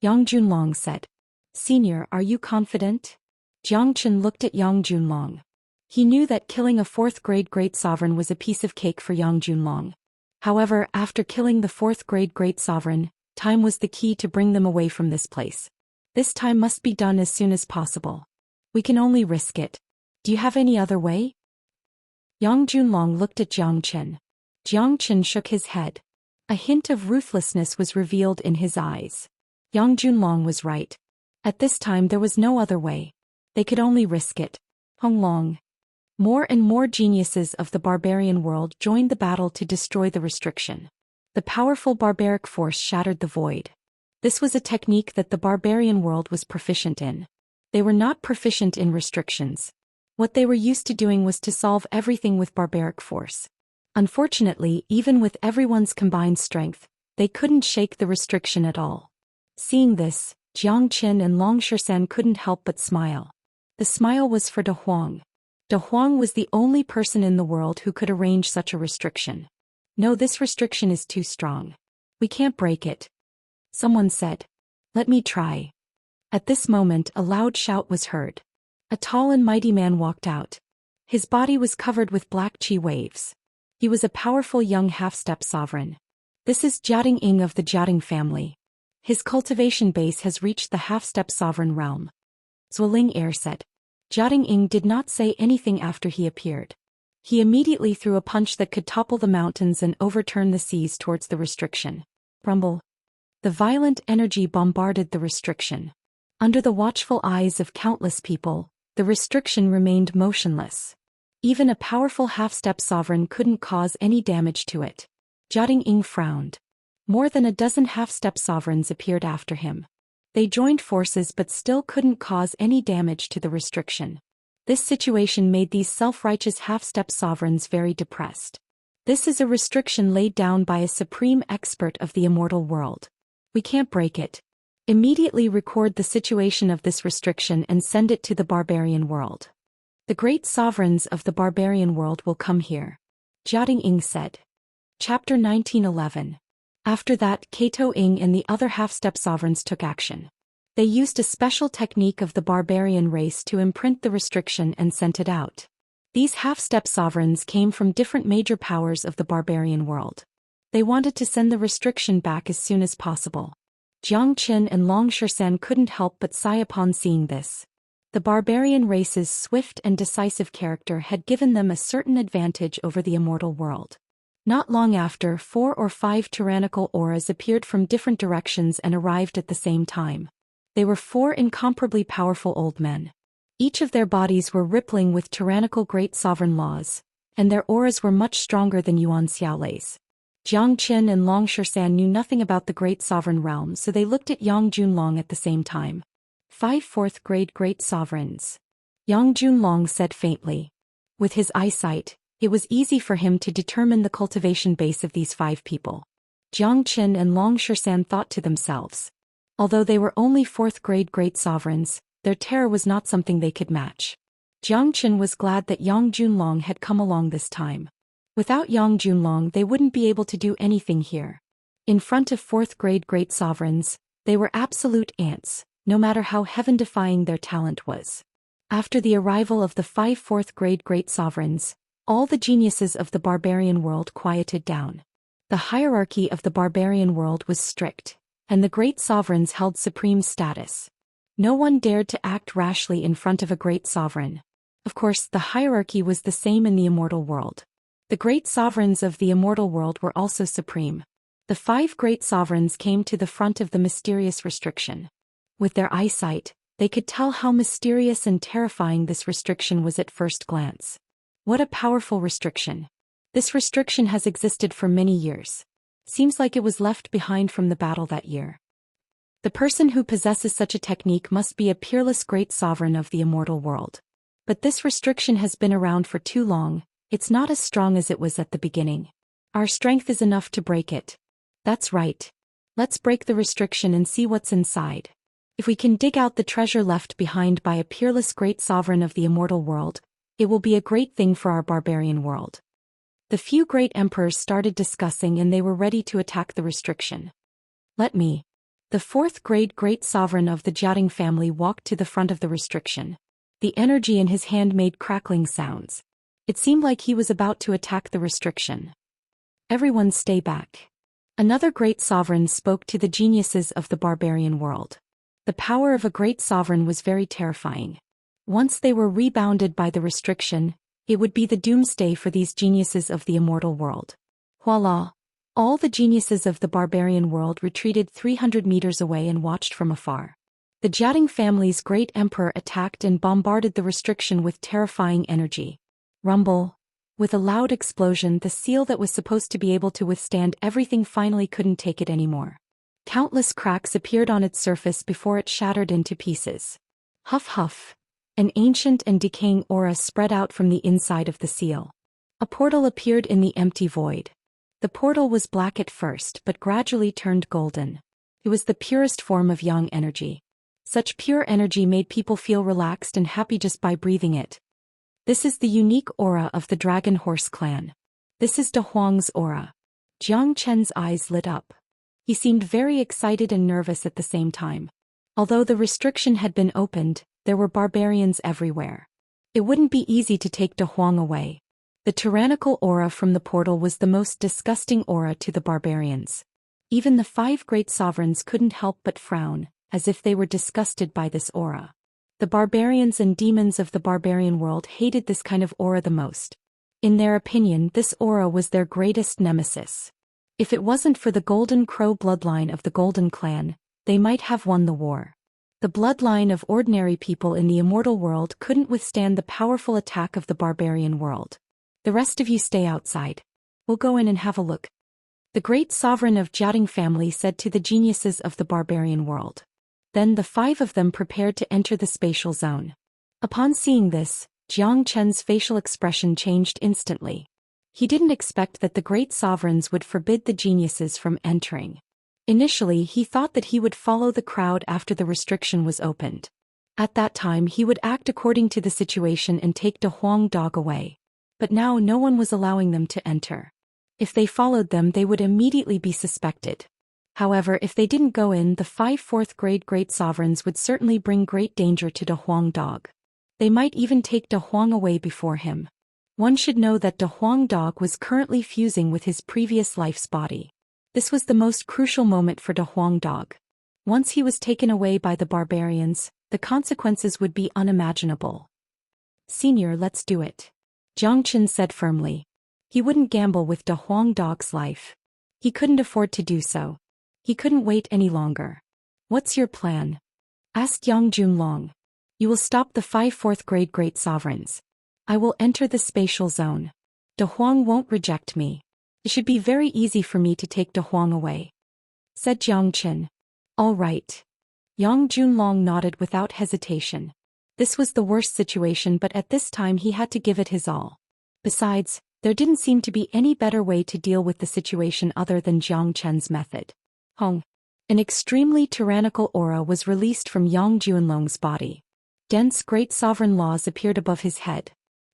Yang Junlong said. Senior, are you confident? Jiang Chen looked at Yang Junlong. He knew that killing a 4th grade Great Sovereign was a piece of cake for Yang Junlong. However, after killing the 4th grade Great Sovereign, time was the key to bring them away from this place. This time must be done as soon as possible. We can only risk it. Do you have any other way? Yang Junlong looked at Jiang Chen. Jiang Chen shook his head. A hint of ruthlessness was revealed in his eyes. Yang Junlong was right. At this time there was no other way. They could only risk it. Hong Long. More and more geniuses of the barbarian world joined the battle to destroy the restriction. The powerful barbaric force shattered the void. This was a technique that the barbarian world was proficient in. They were not proficient in restrictions. What they were used to doing was to solve everything with barbaric force. Unfortunately, even with everyone's combined strength, they couldn't shake the restriction at all. Seeing this, Jiang Chen and Long Shisan couldn't help but smile. The smile was for De Huang. De Huang was the only person in the world who could arrange such a restriction. No, this restriction is too strong. We can't break it. Someone said. Let me try. At this moment a loud shout was heard. A tall and mighty man walked out. His body was covered with black chi waves. He was a powerful young half-step sovereign. This is Jiading Ying of the Jiading family. His cultivation base has reached the half-step sovereign realm. Zhuoling said. Jiading Ying did not say anything after he appeared. He immediately threw a punch that could topple the mountains and overturn the seas towards the restriction. Rumble, The violent energy bombarded the restriction. Under the watchful eyes of countless people, the restriction remained motionless. Even a powerful half-step sovereign couldn't cause any damage to it. Jia Ying frowned. More than a dozen half-step sovereigns appeared after him. They joined forces but still couldn't cause any damage to the restriction. This situation made these self-righteous half-step sovereigns very depressed. This is a restriction laid down by a supreme expert of the immortal world. We can't break it. Immediately record the situation of this restriction and send it to the barbarian world. The great sovereigns of the barbarian world will come here. Jia Ying said. Chapter 1911. After that, Kato Ing and the other half-step sovereigns took action. They used a special technique of the barbarian race to imprint the restriction and sent it out. These half-step sovereigns came from different major powers of the barbarian world. They wanted to send the restriction back as soon as possible. Jiang Qin and Long Shisan couldn't help but sigh upon seeing this. The barbarian race's swift and decisive character had given them a certain advantage over the immortal world. Not long after, 4 or 5 tyrannical auras appeared from different directions and arrived at the same time. They were 4 incomparably powerful old men. Each of their bodies were rippling with tyrannical great sovereign laws, and their auras were much stronger than Yuan Xiaolei's. Jiang Qin and Long Shisan knew nothing about the great sovereign realm, so they looked at Yang Junlong at the same time. 5 fourth-grade great sovereigns. Yang Junlong said faintly. With his eyesight, it was easy for him to determine the cultivation base of these 5 people. Jiang Qin and Long Shisan thought to themselves. Although they were only 4th-grade great sovereigns, their terror was not something they could match. Jiang Qin was glad that Yang Junlong had come along this time. Without Yang Junlong, they wouldn't be able to do anything here. In front of 4th-grade great sovereigns, they were absolute ants, no matter how heaven-defying their talent was. After the arrival of the 5 4th-grade great sovereigns, all the geniuses of the barbarian world quieted down. The hierarchy of the barbarian world was strict, and the great sovereigns held supreme status. No one dared to act rashly in front of a great sovereign. Of course, the hierarchy was the same in the immortal world. The great sovereigns of the immortal world were also supreme. The 5 great sovereigns came to the front of the mysterious restriction. With their eyesight, they could tell how mysterious and terrifying this restriction was at first glance. What a powerful restriction. This restriction has existed for many years. Seems like it was left behind from the battle that year. The person who possesses such a technique must be a peerless great sovereign of the immortal world. But this restriction has been around for too long, it's not as strong as it was at the beginning. Our strength is enough to break it. That's right. Let's break the restriction and see what's inside. If we can dig out the treasure left behind by a peerless great sovereign of the immortal world, it will be a great thing for our barbarian world. The few great emperors started discussing and they were ready to attack the restriction. Let me. The 4th-grade great sovereign of the Jiating family walked to the front of the restriction. The energy in his hand made crackling sounds. It seemed like he was about to attack the restriction. Everyone stay back. Another great sovereign spoke to the geniuses of the barbarian world. The power of a great sovereign was very terrifying. Once they were rebounded by the restriction, it would be the doomsday for these geniuses of the immortal world. Voila! All the geniuses of the barbarian world retreated 300 meters away and watched from afar. The Jiating family's great emperor attacked and bombarded the restriction with terrifying energy. Rumble. With a loud explosion, the seal that was supposed to be able to withstand everything finally couldn't take it anymore. Countless cracks appeared on its surface before it shattered into pieces. Huff huff. An ancient and decaying aura spread out from the inside of the seal. A portal appeared in the empty void. The portal was black at first but gradually turned golden. It was the purest form of yang energy. Such pure energy made people feel relaxed and happy just by breathing it. This is the unique aura of the Dragon Horse clan. This is De Huang's aura. Jiang Chen's eyes lit up. He seemed very excited and nervous at the same time. Although the restriction had been opened, there were barbarians everywhere. It wouldn't be easy to take De Huang away. The tyrannical aura from the portal was the most disgusting aura to the barbarians. Even the 5 great sovereigns couldn't help but frown, as if they were disgusted by this aura. The barbarians and demons of the barbarian world hated this kind of aura the most. In their opinion, this aura was their greatest nemesis. If it wasn't for the Golden Crow bloodline of the Golden Clan, they might have won the war. The bloodline of ordinary people in the immortal world couldn't withstand the powerful attack of the barbarian world. The rest of you stay outside. We'll go in and have a look. The great sovereign of Jiating family said to the geniuses of the barbarian world. Then the 5 of them prepared to enter the spatial zone. Upon seeing this, Jiang Chen's facial expression changed instantly. He didn't expect that the great sovereigns would forbid the geniuses from entering. Initially he thought that he would follow the crowd after the restriction was opened. At that time he would act according to the situation and take De Huang Dog away. But now no one was allowing them to enter. If they followed them they would immediately be suspected. However, if they didn't go in, the 5 4th-grade great sovereigns would certainly bring great danger to De Huang Dog. They might even take De Huang away before him. One should know that De Huang Dog was currently fusing with his previous life's body. This was the most crucial moment for De Huang Dog. Once he was taken away by the barbarians, the consequences would be unimaginable. Senior, let's do it. Jiang Chen said firmly. He wouldn't gamble with De Huang Dog's life. He couldn't afford to do so. He couldn't wait any longer. What's your plan? Asked Yang Junlong. You will stop the 5 4th-grade great sovereigns. I will enter the spatial zone. De Huang won't reject me. It should be very easy for me to take De Huang away. Said Jiang Chen. All right. Yang Junlong nodded without hesitation. This was the worst situation, but at this time he had to give it his all. Besides, there didn't seem to be any better way to deal with the situation other than Jiang Chen's method. Hong. An extremely tyrannical aura was released from Yang Junlong's body. Dense great sovereign laws appeared above his head.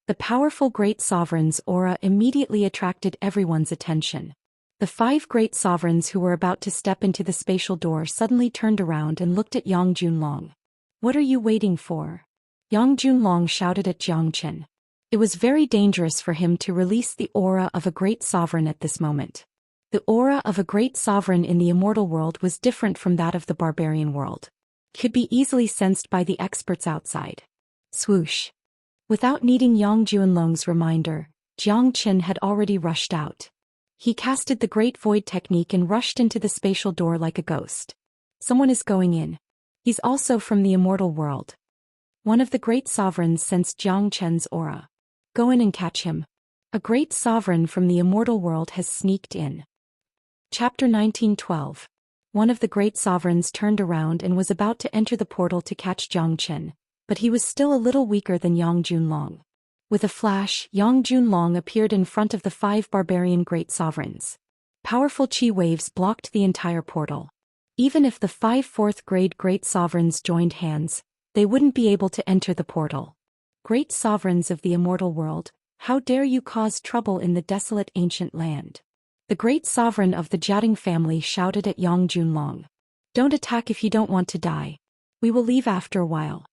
The powerful great sovereign's aura immediately attracted everyone's attention. The 5 great sovereigns who were about to step into the spatial door suddenly turned around and looked at Yang Junlong. What are you waiting for? Yang Junlong shouted at Jiang Chen. It was very dangerous for him to release the aura of a great sovereign at this moment. The aura of a great sovereign in the immortal world was different from that of the barbarian world. Could be easily sensed by the experts outside. Swoosh. Without needing Yang Junlong's reminder, Jiang Chen had already rushed out. He casted the Great Void technique and rushed into the spatial door like a ghost. Someone is going in. He's also from the immortal world. One of the great sovereigns sensed Jiang Chen's aura. Go in and catch him. A great sovereign from the immortal world has sneaked in. Chapter 1912. One of the great sovereigns turned around and was about to enter the portal to catch Jiang Chen, but he was still a little weaker than Yang Junlong. With a flash, Yang Junlong appeared in front of the 5 barbarian great sovereigns. Powerful chi waves blocked the entire portal. Even if the 5 4th-grade great sovereigns joined hands, they wouldn't be able to enter the portal. Great sovereigns of the immortal world, how dare you cause trouble in the desolate ancient land? The great sovereign of the Jiating family shouted at Yang Junlong. Don't attack if you don't want to die. We will leave after a while.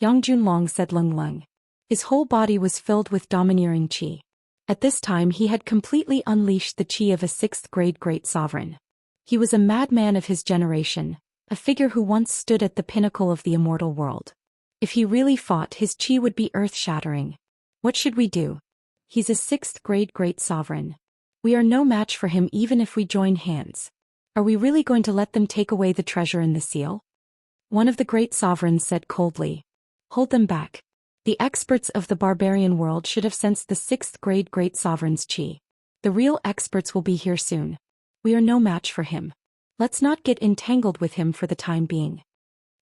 Yang Junlong said Lung Lung. His whole body was filled with domineering qi. At this time he had completely unleashed the qi of a 6th-grade great sovereign. He was a madman of his generation, a figure who once stood at the pinnacle of the immortal world. If he really fought, his qi would be earth-shattering. What should we do? He's a 6th-grade great sovereign. We are no match for him even if we join hands. Are we really going to let them take away the treasure in the seal? One of the great sovereigns said coldly. Hold them back. The experts of the barbarian world should have sensed the 6th-grade great sovereign's qi. The real experts will be here soon. We are no match for him. Let's not get entangled with him for the time being.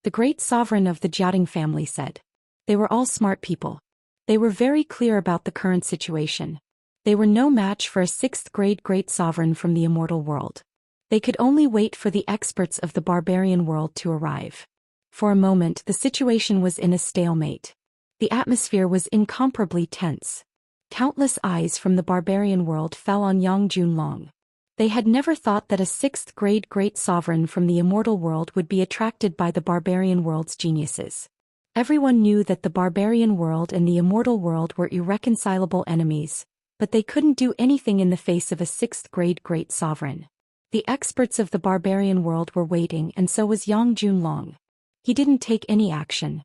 The great sovereign of the Jiating family said. They were all smart people. They were very clear about the current situation. They were no match for a 6th-grade great sovereign from the immortal world. They could only wait for the experts of the barbarian world to arrive. For a moment the situation was in a stalemate. The atmosphere was incomparably tense. Countless eyes from the barbarian world fell on Yang Junlong. They had never thought that a 6th-grade great sovereign from the immortal world would be attracted by the barbarian world's geniuses. Everyone knew that the barbarian world and the immortal world were irreconcilable enemies, but they couldn't do anything in the face of a 6th-grade great sovereign. The experts of the barbarian world were waiting, and so was Yang Junlong. He didn't take any action.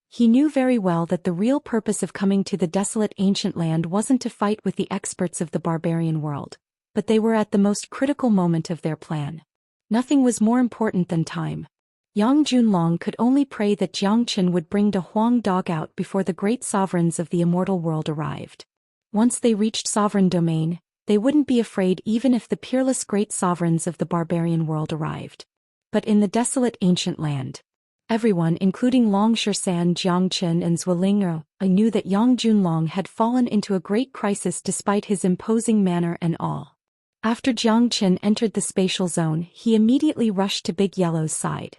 He knew very well that the real purpose of coming to the desolate ancient land wasn't to fight with the experts of the barbarian world, but they were at the most critical moment of their plan. Nothing was more important than time. Yang Junlong could only pray that Jiang Qin would bring De Huang Dog out before the great sovereigns of the immortal world arrived. Once they reached sovereign domain, they wouldn't be afraid even if the peerless great sovereigns of the barbarian world arrived. But in the desolate ancient land, everyone, including Long Shisan, Jiang Qin and Zueling'er, knew that Yang Junlong had fallen into a great crisis despite his imposing manner and all. After Jiang Qin entered the spatial zone, he immediately rushed to Big Yellow's side.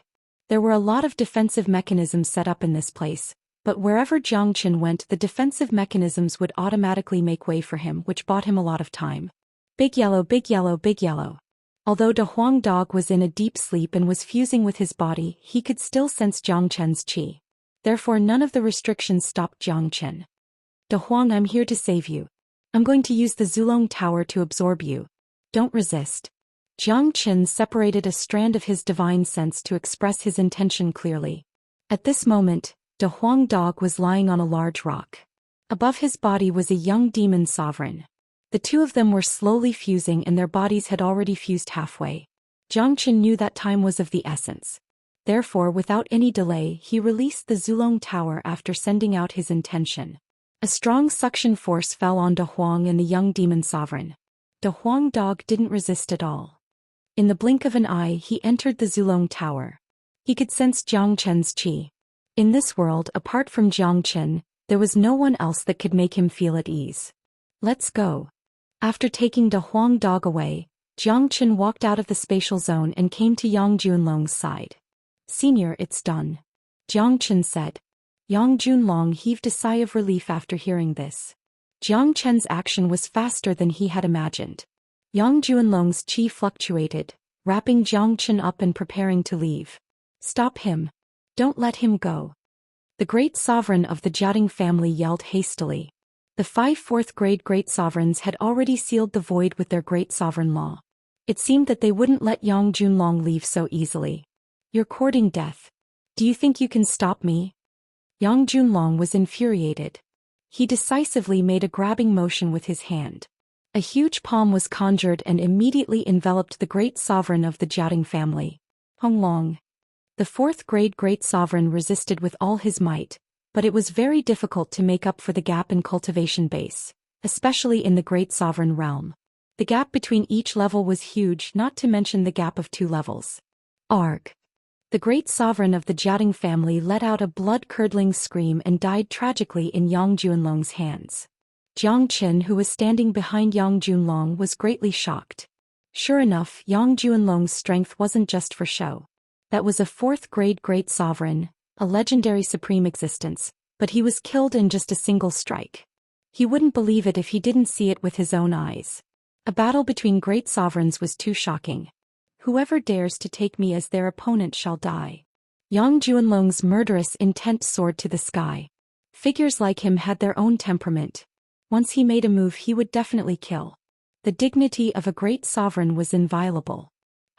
There were a lot of defensive mechanisms set up in this place, but wherever Jiang Qin went, the defensive mechanisms would automatically make way for him, which bought him a lot of time. Big Yellow, Big Yellow, Big Yellow. Although De Huang Dog was in a deep sleep and was fusing with his body, he could still sense Jiang Qin's qi. Therefore none of the restrictions stopped Jiang Qin. De Huang, I'm here to save you. I'm going to use the Zulong Tower to absorb you. Don't resist. Jiang Qin separated a strand of his divine sense to express his intention clearly. At this moment, De Huang Dog was lying on a large rock. Above his body was a young demon sovereign. The two of them were slowly fusing and their bodies had already fused halfway. Jiang Qin knew that time was of the essence. Therefore, without any delay, he released the Zulong Tower after sending out his intention. A strong suction force fell on De Huang and the young demon sovereign. De Huang Dog didn't resist at all. In the blink of an eye, he entered the Zulong Tower. He could sense Jiang Qin's qi. In this world, apart from Jiang Qin, there was no one else that could make him feel at ease. Let's go. After taking De Huang Dog away, Jiang Qin walked out of the spatial zone and came to Yang Junlong's side. Senior, it's done. Jiang Qin said. Yang Junlong heaved a sigh of relief after hearing this. Jiang Qin's action was faster than he had imagined. Yang Junlong's qi fluctuated, wrapping Jiang Qin up and preparing to leave. Stop him. Don't let him go. The great sovereign of the Jiating family yelled hastily. The 5 fourth-grade great sovereigns had already sealed the void with their great sovereign law. It seemed that they wouldn't let Yang Junlong leave so easily. You're courting death. Do you think you can stop me? Yang Junlong was infuriated. He decisively made a grabbing motion with his hand. A huge palm was conjured and immediately enveloped the great sovereign of the Jiating family, Honglong. The 4th-grade great sovereign resisted with all his might, but it was very difficult to make up for the gap in cultivation base, especially in the great sovereign realm. The gap between each level was huge, not to mention the gap of 2 levels. Arg. The great sovereign of the Jiating family let out a blood-curdling scream and died tragically in Yang Junlong's hands. Jiang Qin, who was standing behind Yang Junlong, was greatly shocked. Sure enough, Yang Junlong's strength wasn't just for show. That was a 4th-grade great sovereign, a legendary supreme existence, but he was killed in just a single strike. He wouldn't believe it if he didn't see it with his own eyes. A battle between great sovereigns was too shocking. Whoever dares to take me as their opponent shall die. Yang Junlong's murderous intent soared to the sky. Figures like him had their own temperament. Once he made a move, he would definitely kill. The dignity of a great sovereign was inviolable.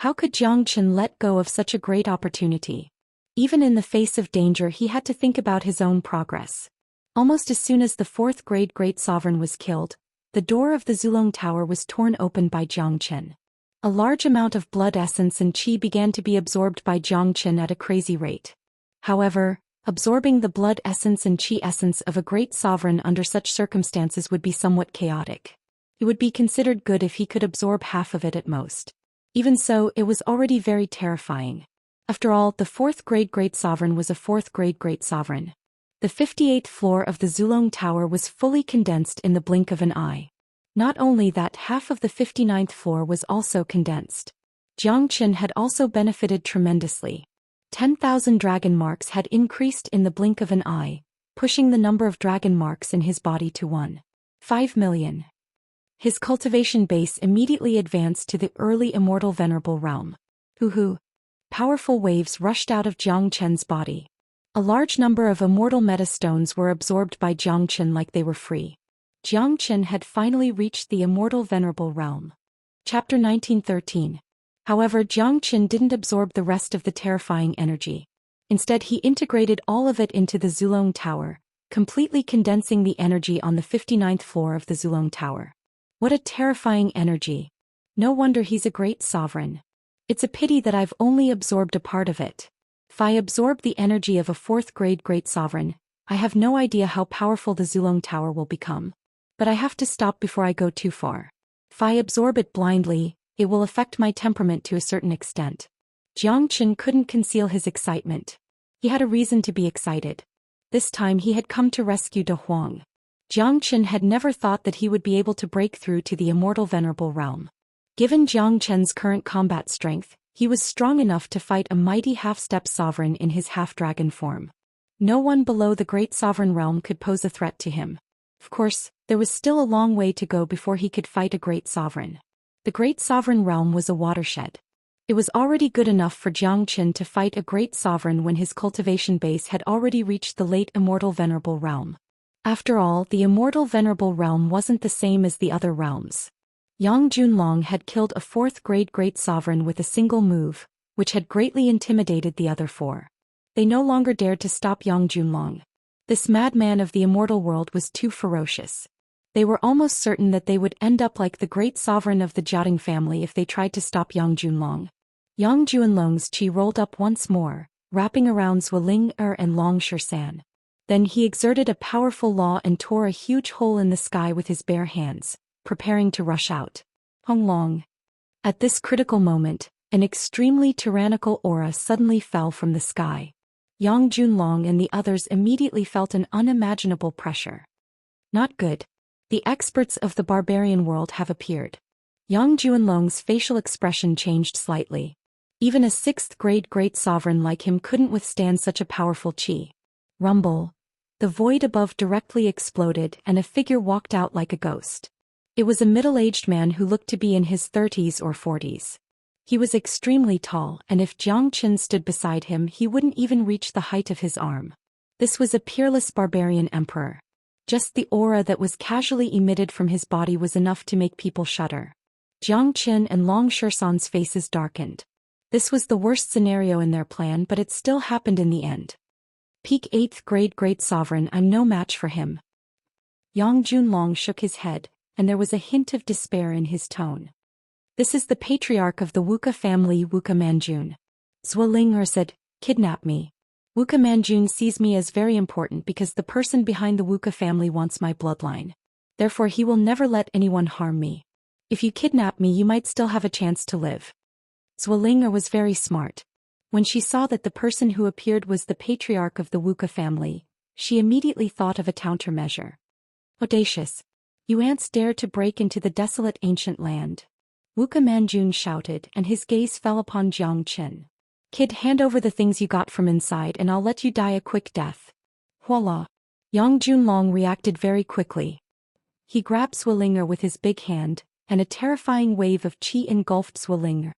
How could Jiang Qin let go of such a great opportunity? Even in the face of danger, he had to think about his own progress. Almost as soon as the 4th-grade great sovereign was killed, the door of the Zulong Tower was torn open by Jiang Qin. A large amount of blood essence and qi began to be absorbed by Jiang Qin at a crazy rate. However, absorbing the blood essence and qi essence of a great sovereign under such circumstances would be somewhat chaotic. It would be considered good if he could absorb half of it at most. Even so, it was already very terrifying. After all, the 4th-grade great sovereign was a 4th-grade great sovereign. The 58th floor of the Zulong Tower was fully condensed in the blink of an eye. Not only that, half of the 59th floor was also condensed. Jiang Qin had also benefited tremendously. 10,000 dragon marks had increased in the blink of an eye, pushing the number of dragon marks in his body to 1.5 million. His cultivation base immediately advanced to the early immortal venerable realm. Hoo-hoo. Powerful waves rushed out of Jiang Qin's body. A large number of immortal metastones were absorbed by Jiang Qin like they were free. Jiang Qin had finally reached the immortal venerable realm. Chapter 1913. However, Jiang Qin didn't absorb the rest of the terrifying energy. Instead, he integrated all of it into the Zulong Tower, completely condensing the energy on the 59th floor of the Zulong Tower. What a terrifying energy! No wonder he's a great sovereign. It's a pity that I've only absorbed a part of it. If I absorb the energy of a fourth-grade great sovereign, I have no idea how powerful the Zulong Tower will become. But I have to stop before I go too far. If I absorb it blindly, it will affect my temperament to a certain extent. Jiang Chen couldn't conceal his excitement. He had a reason to be excited. This time he had come to rescue De Huang. Jiang Chen had never thought that he would be able to break through to the immortal venerable realm. Given Jiang Chen's current combat strength, he was strong enough to fight a mighty half-step sovereign in his half-dragon form. No one below the great sovereign realm could pose a threat to him. Of course, there was still a long way to go before he could fight a great sovereign. The great sovereign realm was a watershed. It was already good enough for Jiang Chen to fight a great sovereign when his cultivation base had already reached the late immortal venerable realm. After all, the immortal venerable realm wasn't the same as the other realms. Yang Junlong had killed a fourth-grade great sovereign with a single move, which had greatly intimidated the other four. They no longer dared to stop Yang Junlong. This madman of the immortal world was too ferocious. They were almost certain that they would end up like the great sovereign of the Jiating family if they tried to stop Yang Junlong. Yang Junlong's chi rolled up once more, wrapping around Zhuo and Long Shisan. Then he exerted a powerful law and tore a huge hole in the sky with his bare hands, preparing to rush out. Hong Long. At this critical moment, an extremely tyrannical aura suddenly fell from the sky. Yang Junlong and the others immediately felt an unimaginable pressure. Not good. The experts of the barbarian world have appeared. Yang Junlong's facial expression changed slightly. Even a sixth-grade great sovereign like him couldn't withstand such a powerful chi. Rumble. The void above directly exploded and a figure walked out like a ghost. It was a middle-aged man who looked to be in his 30s or 40s. He was extremely tall, and if Jiang Chen stood beside him he wouldn't even reach the height of his arm. This was a peerless barbarian emperor. Just the aura that was casually emitted from his body was enough to make people shudder. Jiang Chen and Long Shisan's faces darkened. This was the worst scenario in their plan, but it still happened in the end. Peak 8th grade great sovereign, I'm no match for him. Yang Junlong shook his head, and there was a hint of despair in his tone. This is the patriarch of the Wuxia family, Wuxia Manjun. Zhuo said, kidnap me. Wuxia Manjun sees me as very important because the person behind the Wuxia family wants my bloodline. Therefore he will never let anyone harm me. If you kidnap me you might still have a chance to live. Zhuo was very smart. When she saw that the person who appeared was the patriarch of the Wuxia family, she immediately thought of a countermeasure. Audacious! You ants dare to break into the desolate ancient land. Wuxia Manjun shouted, and his gaze fell upon Jiang Chen. Kid, hand over the things you got from inside and I'll let you die a quick death. Voila! Yang Junlong reacted very quickly. He grabbed Zhuo with his big hand, and a terrifying wave of chi engulfed Zhuo.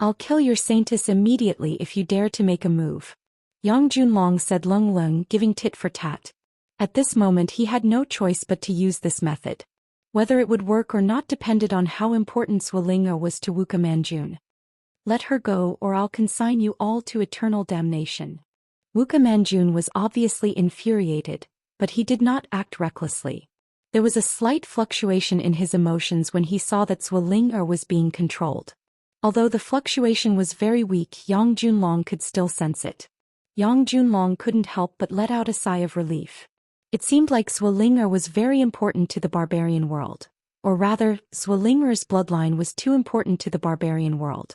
I'll kill your saintess immediately if you dare to make a move. Yang Junlong said Lung, giving tit for tat. At this moment he had no choice but to use this method. Whether it would work or not depended on how important Zhuo was to Wuxia Manjun. Let her go or I'll consign you all to eternal damnation. Wuxia Manjun was obviously infuriated, but he did not act recklessly. There was a slight fluctuation in his emotions when he saw that Zhuo was being controlled. Although the fluctuation was very weak, Yang Junlong could still sense it. Yang Junlong couldn't help but let out a sigh of relief. It seemed like Zhuo was very important to the barbarian world. Or rather, Zhuo's bloodline was too important to the barbarian world.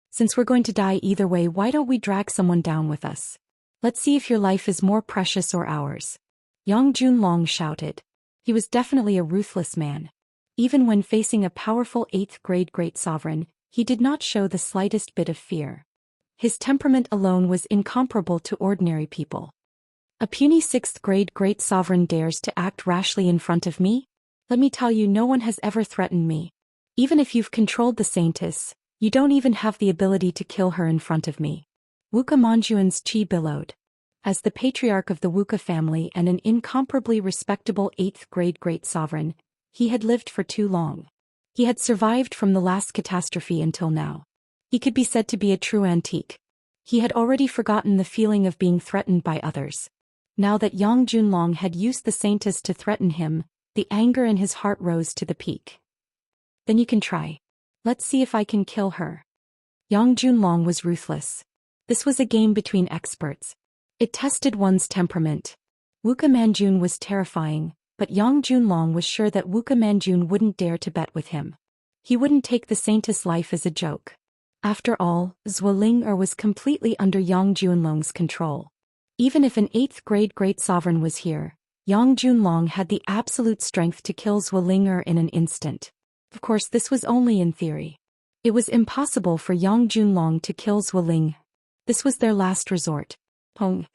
Since we're going to die either way, why don't we drag someone down with us? Let's see if your life is more precious or ours. Yang Junlong shouted. He was definitely a ruthless man. Even when facing a powerful 8th grade great sovereign, he did not show the slightest bit of fear. His temperament alone was incomparable to ordinary people. A puny 6th grade great sovereign dares to act rashly in front of me? Let me tell you, no one has ever threatened me. Even if you've controlled the saintess, you don't even have the ability to kill her in front of me. Wuxia Manjun's chi billowed. As the patriarch of the Wuxia family and an incomparably respectable 8th grade great sovereign, he had lived for too long. He had survived from the last catastrophe until now. He could be said to be a true antique. He had already forgotten the feeling of being threatened by others. Now that Yang Junlong had used the saintess to threaten him, the anger in his heart rose to the peak. Then you can try. Let's see if I can kill her. Yang Junlong was ruthless. This was a game between experts. It tested one's temperament. Wuka Manjun was terrifying, but Yang Junlong was sure that Wuka Manjun wouldn't dare to bet with him. He wouldn't take the saintess life as a joke. After all, Zhuo was completely under Yang Junlong's control. Even if an 8th grade great sovereign was here, Yang Junlong had the absolute strength to kill Zhuo in an instant. Of course, this was only in theory. It was impossible for Yang Junlong to kill Zhuo. This was their last resort. Pong.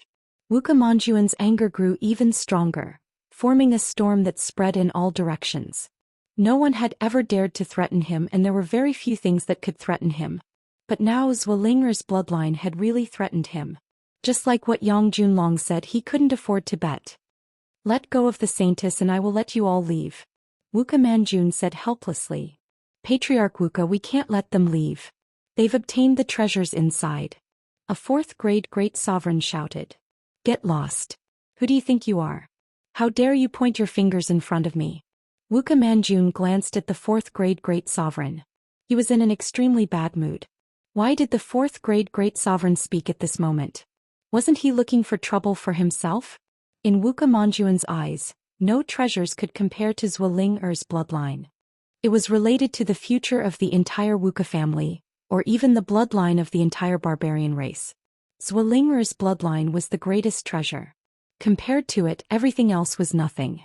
Wuka Manjuan's anger grew even stronger, forming a storm that spread in all directions. No one had ever dared to threaten him, and there were very few things that could threaten him. But now Zhuo bloodline had really threatened him. Just like what Yang Junlong said, he couldn't afford to bet. Let go of the saintess and I will let you all leave. Wuka Manjun said helplessly. Patriarch Wuka, we can't let them leave. They've obtained the treasures inside. A 4th grade great sovereign shouted. Get lost. Who do you think you are? How dare you point your fingers in front of me? Wuka Manjun glanced at the 4th grade great sovereign. He was in an extremely bad mood. Why did the 4th grade great sovereign speak at this moment? Wasn't he looking for trouble for himself? In Wuka Manjuan's eyes, no treasures could compare to Zhuo bloodline. It was related to the future of the entire Wuka family, or even the bloodline of the entire barbarian race. Zhuo bloodline was the greatest treasure. Compared to it, everything else was nothing.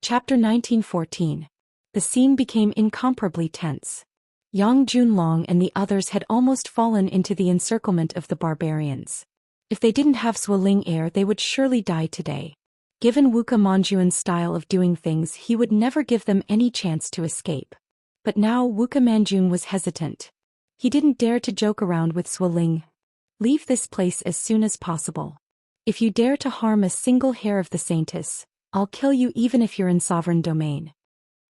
Chapter 1914. The scene became incomparably tense. Yang Junlong and the others had almost fallen into the encirclement of the barbarians. If they didn't have Zhuo heir, they would surely die today. Given Wuka Manjuan's style of doing things, he would never give them any chance to escape. But now Wuka Manjun was hesitant. He didn't dare to joke around with Zhuo. Leave this place as soon as possible. If you dare to harm a single hair of the saintess, I'll kill you even if you're in sovereign domain.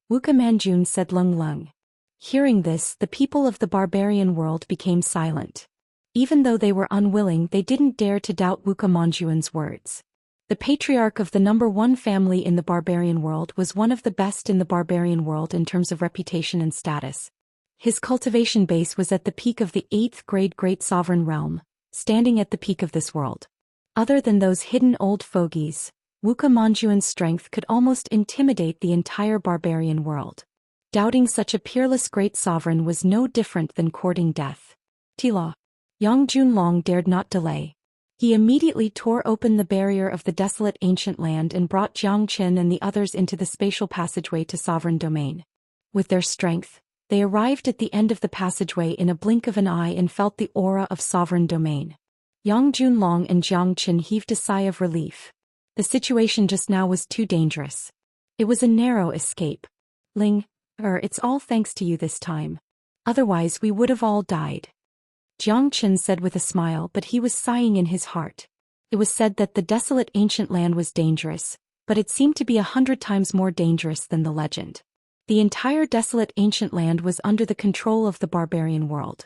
Wuka Manjun said Lung. Hearing this, the people of the barbarian world became silent. Even though they were unwilling, they didn't dare to doubt Wuka Manjuan's words. The patriarch of the #1 family in the barbarian world was one of the best in the barbarian world in terms of reputation and status. His cultivation base was at the peak of the 8th grade great sovereign realm, standing at the peak of this world. Other than those hidden old fogies, Wuka Manjuan's strength could almost intimidate the entire barbarian world. Doubting such a peerless great sovereign was no different than courting death. Tila. Yang Junlong dared not delay. He immediately tore open the barrier of the desolate ancient land and brought Jiang Qin and the others into the spatial passageway to sovereign domain. With their strength, they arrived at the end of the passageway in a blink of an eye and felt the aura of sovereign domain. Yang Junlong and Jiang Qin heaved a sigh of relief. The situation just now was too dangerous. It was a narrow escape. It's all thanks to you this time. Otherwise we would have all died. Jiang Qin said with a smile, but he was sighing in his heart. It was said that the desolate ancient land was dangerous, but it seemed to be 100 times more dangerous than the legend. The entire desolate ancient land was under the control of the barbarian world.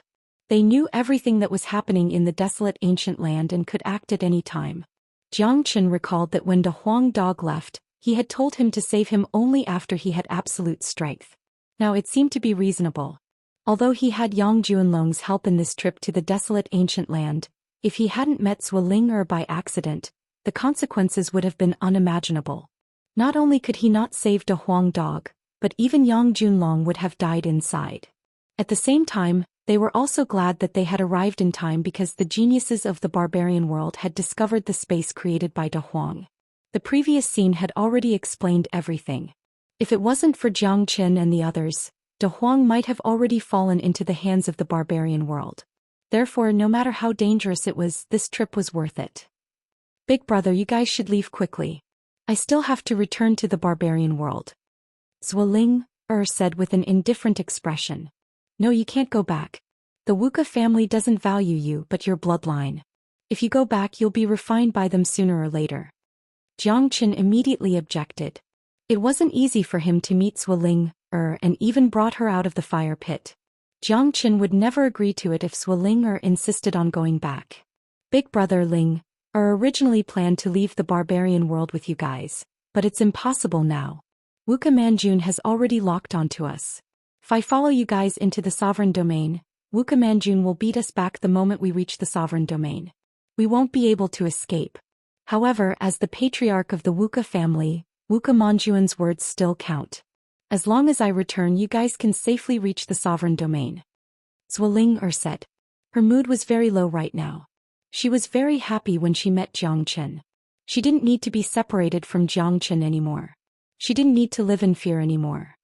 They knew everything that was happening in the desolate ancient land and could act at any time. Jiang Qin recalled that when De Huang Dog left, he had told him to save him only after he had absolute strength. Now it seemed to be reasonable. Although he had Yang Junlong's help in this trip to the desolate ancient land, if he hadn't met Zhuo by accident, the consequences would have been unimaginable. Not only could he not save De Huang Dog, but even Yang Junlong would have died inside. At the same time, they were also glad that they had arrived in time because the geniuses of the barbarian world had discovered the space created by De Huang. The previous scene had already explained everything. If it wasn't for Jiang Qin and the others, De Huang might have already fallen into the hands of the barbarian world. Therefore, no matter how dangerous it was, this trip was worth it. Big brother, you guys should leave quickly. I still have to return to the barbarian world. Zhuo said with an indifferent expression. No, you can't go back. The Wuka family doesn't value you but your bloodline. If you go back, you'll be refined by them sooner or later. Jiang Qin immediately objected. It wasn't easy for him to meet Zhuo and even brought her out of the fire pit. Jiang Qin would never agree to it if Zhuo insisted on going back. Big brother originally planned to leave the barbarian world with you guys, but it's impossible now. Wuka Manjun has already locked onto us. If I follow you guys into the sovereign domain, Wuka Manjun will beat us back the moment we reach the sovereign domain. We won't be able to escape. However, as the patriarch of the Wuka family, Wuka Manjun's words still count. As long as I return, you guys can safely reach the sovereign domain. Zhou Xian said. Her mood was very low right now. She was very happy when she met Jiang Chen. She didn't need to be separated from Jiang Chen anymore. She didn't need to live in fear anymore.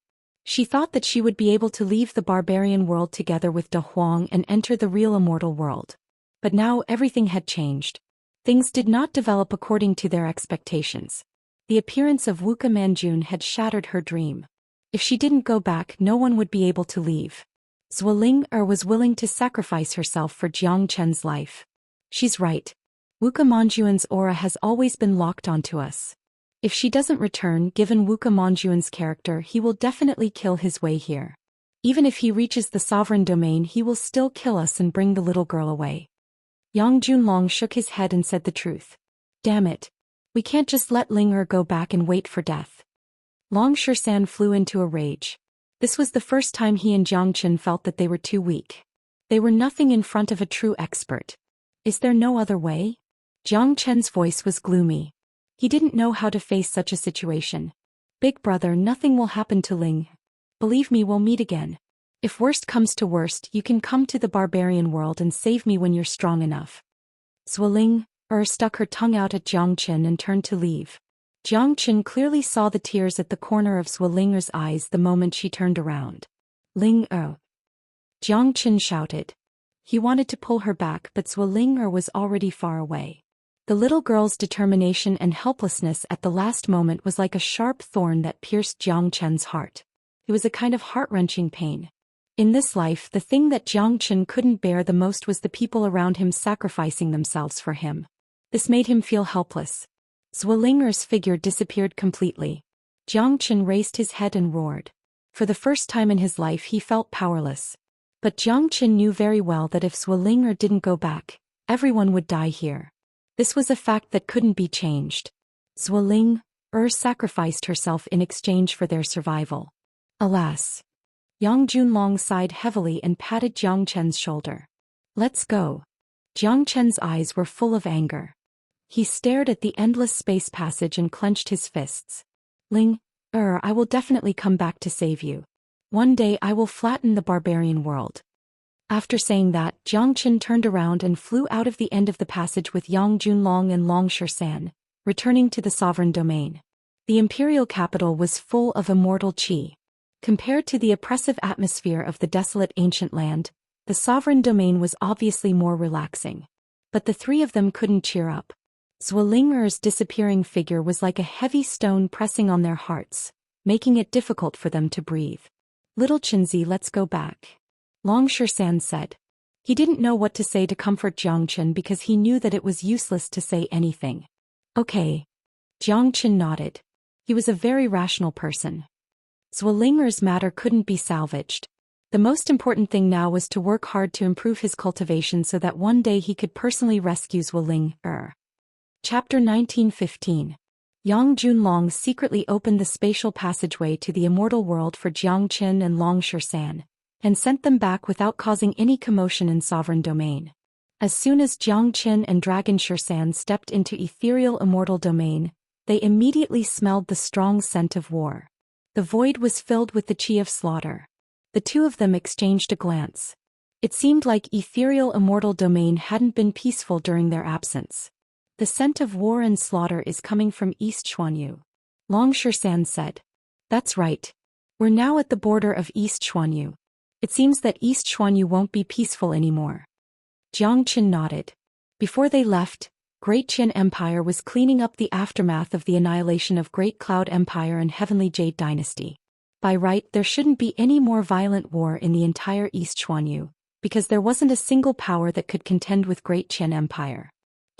She thought that she would be able to leave the barbarian world together with De Huang and enter the real immortal world. But now everything had changed. Things did not develop according to their expectations. The appearance of Wuka Manjun had shattered her dream. If she didn't go back, no one would be able to leave. Zhou Xian was willing to sacrifice herself for Jiang Chen's life. She's right. Wuka Manjun's aura has always been locked onto us. If she doesn't return, given Wuka Manjun's character, he will definitely kill his way here. Even if he reaches the sovereign domain, he will still kill us and bring the little girl away. Yang Junlong shook his head and said the truth. Damn it. We can't just let Ling go back and wait for death. Long Shisan flew into a rage. This was the first time he and Jiang Chen felt that they were too weak. They were nothing in front of a true expert. Is there no other way? Jiang Chen's voice was gloomy. He didn't know how to face such a situation. Big brother, nothing will happen to Ling. Believe me, we'll meet again. If worst comes to worst, you can come to the barbarian world and save me when you're strong enough. Zhou Xian stuck her tongue out at Jiang Chen and turned to leave. Jiang Chen clearly saw the tears at the corner of Zhou Xian's eyes the moment she turned around. Ling. Jiang Chen shouted. He wanted to pull her back, but Zhou Xian was already far away. The little girl's determination and helplessness at the last moment was like a sharp thorn that pierced Jiang Chen's heart. It was a kind of heart-wrenching pain. In this life, the thing that Jiang Chen couldn't bear the most was the people around him sacrificing themselves for him. This made him feel helpless. Zhou Xian's figure disappeared completely. Jiang Chen raised his head and roared. For the first time in his life, he felt powerless. But Jiang Chen knew very well that if Zhou Xian didn't go back, everyone would die here. This was a fact that couldn't be changed. Zhou Xian sacrificed herself in exchange for their survival. Alas. Yang Junlong sighed heavily and patted Jiang Chen's shoulder. Let's go. Jiang Chen's eyes were full of anger. He stared at the endless space passage and clenched his fists. Ling, I will definitely come back to save you. One day I will flatten the barbarian world. After saying that, Jiang Chen turned around and flew out of the end of the passage with Yang Junlong and Long Shisan, returning to the sovereign domain. The imperial capital was full of immortal qi. Compared to the oppressive atmosphere of the desolate ancient land, the sovereign domain was obviously more relaxing. But the three of them couldn't cheer up. Zhou Xian's disappearing figure was like a heavy stone pressing on their hearts, making it difficult for them to breathe. Little Chenzi, let's go back. Long Shisan said. He didn't know what to say to comfort Jiang Chen because he knew that it was useless to say anything. Okay. Jiang Chen nodded. He was a very rational person. Zhou Xian's matter couldn't be salvaged. The most important thing now was to work hard to improve his cultivation so that one day he could personally rescue Zhou Xian. Chapter 1915. Yang Junlong secretly opened the spatial passageway to the immortal world for Jiang Chen and Long Shisan, and sent them back without causing any commotion in sovereign domain. As soon as Jiang Chen and Dragon Shisan stepped into ethereal immortal domain, they immediately smelled the strong scent of war. The void was filled with the qi of slaughter. The two of them exchanged a glance. It seemed like ethereal immortal domain hadn't been peaceful during their absence. The scent of war and slaughter is coming from East Xuanyu. Long Shisan said. That's right. We're now at the border of East Xuanyu. It seems that East Xuanyu won't be peaceful anymore. Jiang Chen nodded. Before they left, Great Qin Empire was cleaning up the aftermath of the annihilation of Great Cloud Empire and Heavenly Jade Dynasty. By right, there shouldn't be any more violent war in the entire East Xuanyu, because there wasn't a single power that could contend with Great Qin Empire.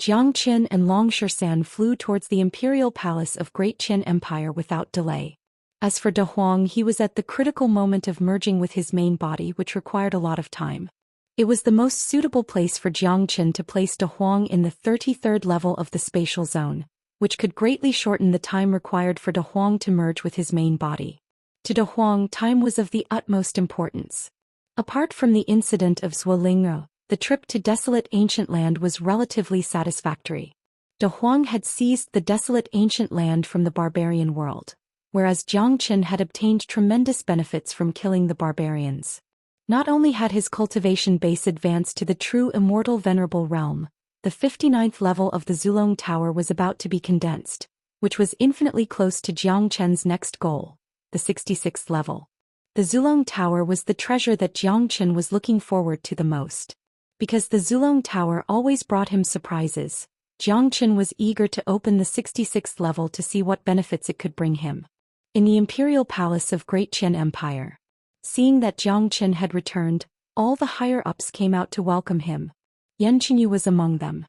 Jiang Chen and Long Shisan flew towards the imperial palace of Great Qin Empire without delay. As for De Huang, he was at the critical moment of merging with his main body, which required a lot of time. It was the most suitable place for Jiang Chen to place De Huang in the 33rd level of the spatial zone, which could greatly shorten the time required for De Huang to merge with his main body. To De Huang, time was of the utmost importance. Apart from the incident of Zhuolingo, the trip to desolate ancient land was relatively satisfactory. De Huang had seized the desolate ancient land from the barbarian world, whereas Jiang Qin had obtained tremendous benefits from killing the barbarians. Not only had his cultivation base advanced to the true immortal venerable realm, the 59th level of the Zulong Tower was about to be condensed, which was infinitely close to Jiang Chen's next goal, the 66th level. The Zulong Tower was the treasure that Jiang Chen was looking forward to the most. Because the Zulong Tower always brought him surprises, Jiang Chen was eager to open the 66th level to see what benefits it could bring him. In the imperial palace of Great Qian Empire, seeing that Jiang Chen had returned, all the higher-ups came out to welcome him. Yan Qingyu was among them.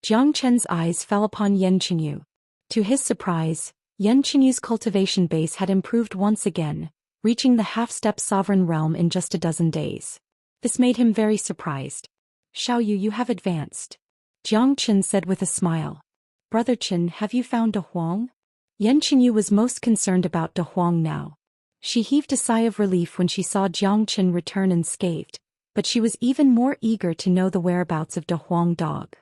Jiang Chen's eyes fell upon Yan Qingyu. To his surprise, Yan Qingyu's cultivation base had improved once again, reaching the half-step sovereign realm in just a dozen days. This made him very surprised. "Xiaoyu, you have advanced," Jiang Chen said with a smile. "Brother Chen, have you found De Huang?" Yan Qingyu was most concerned about De Huang now. She heaved a sigh of relief when she saw Jiang Chen return unscathed, but she was even more eager to know the whereabouts of De Huang dog.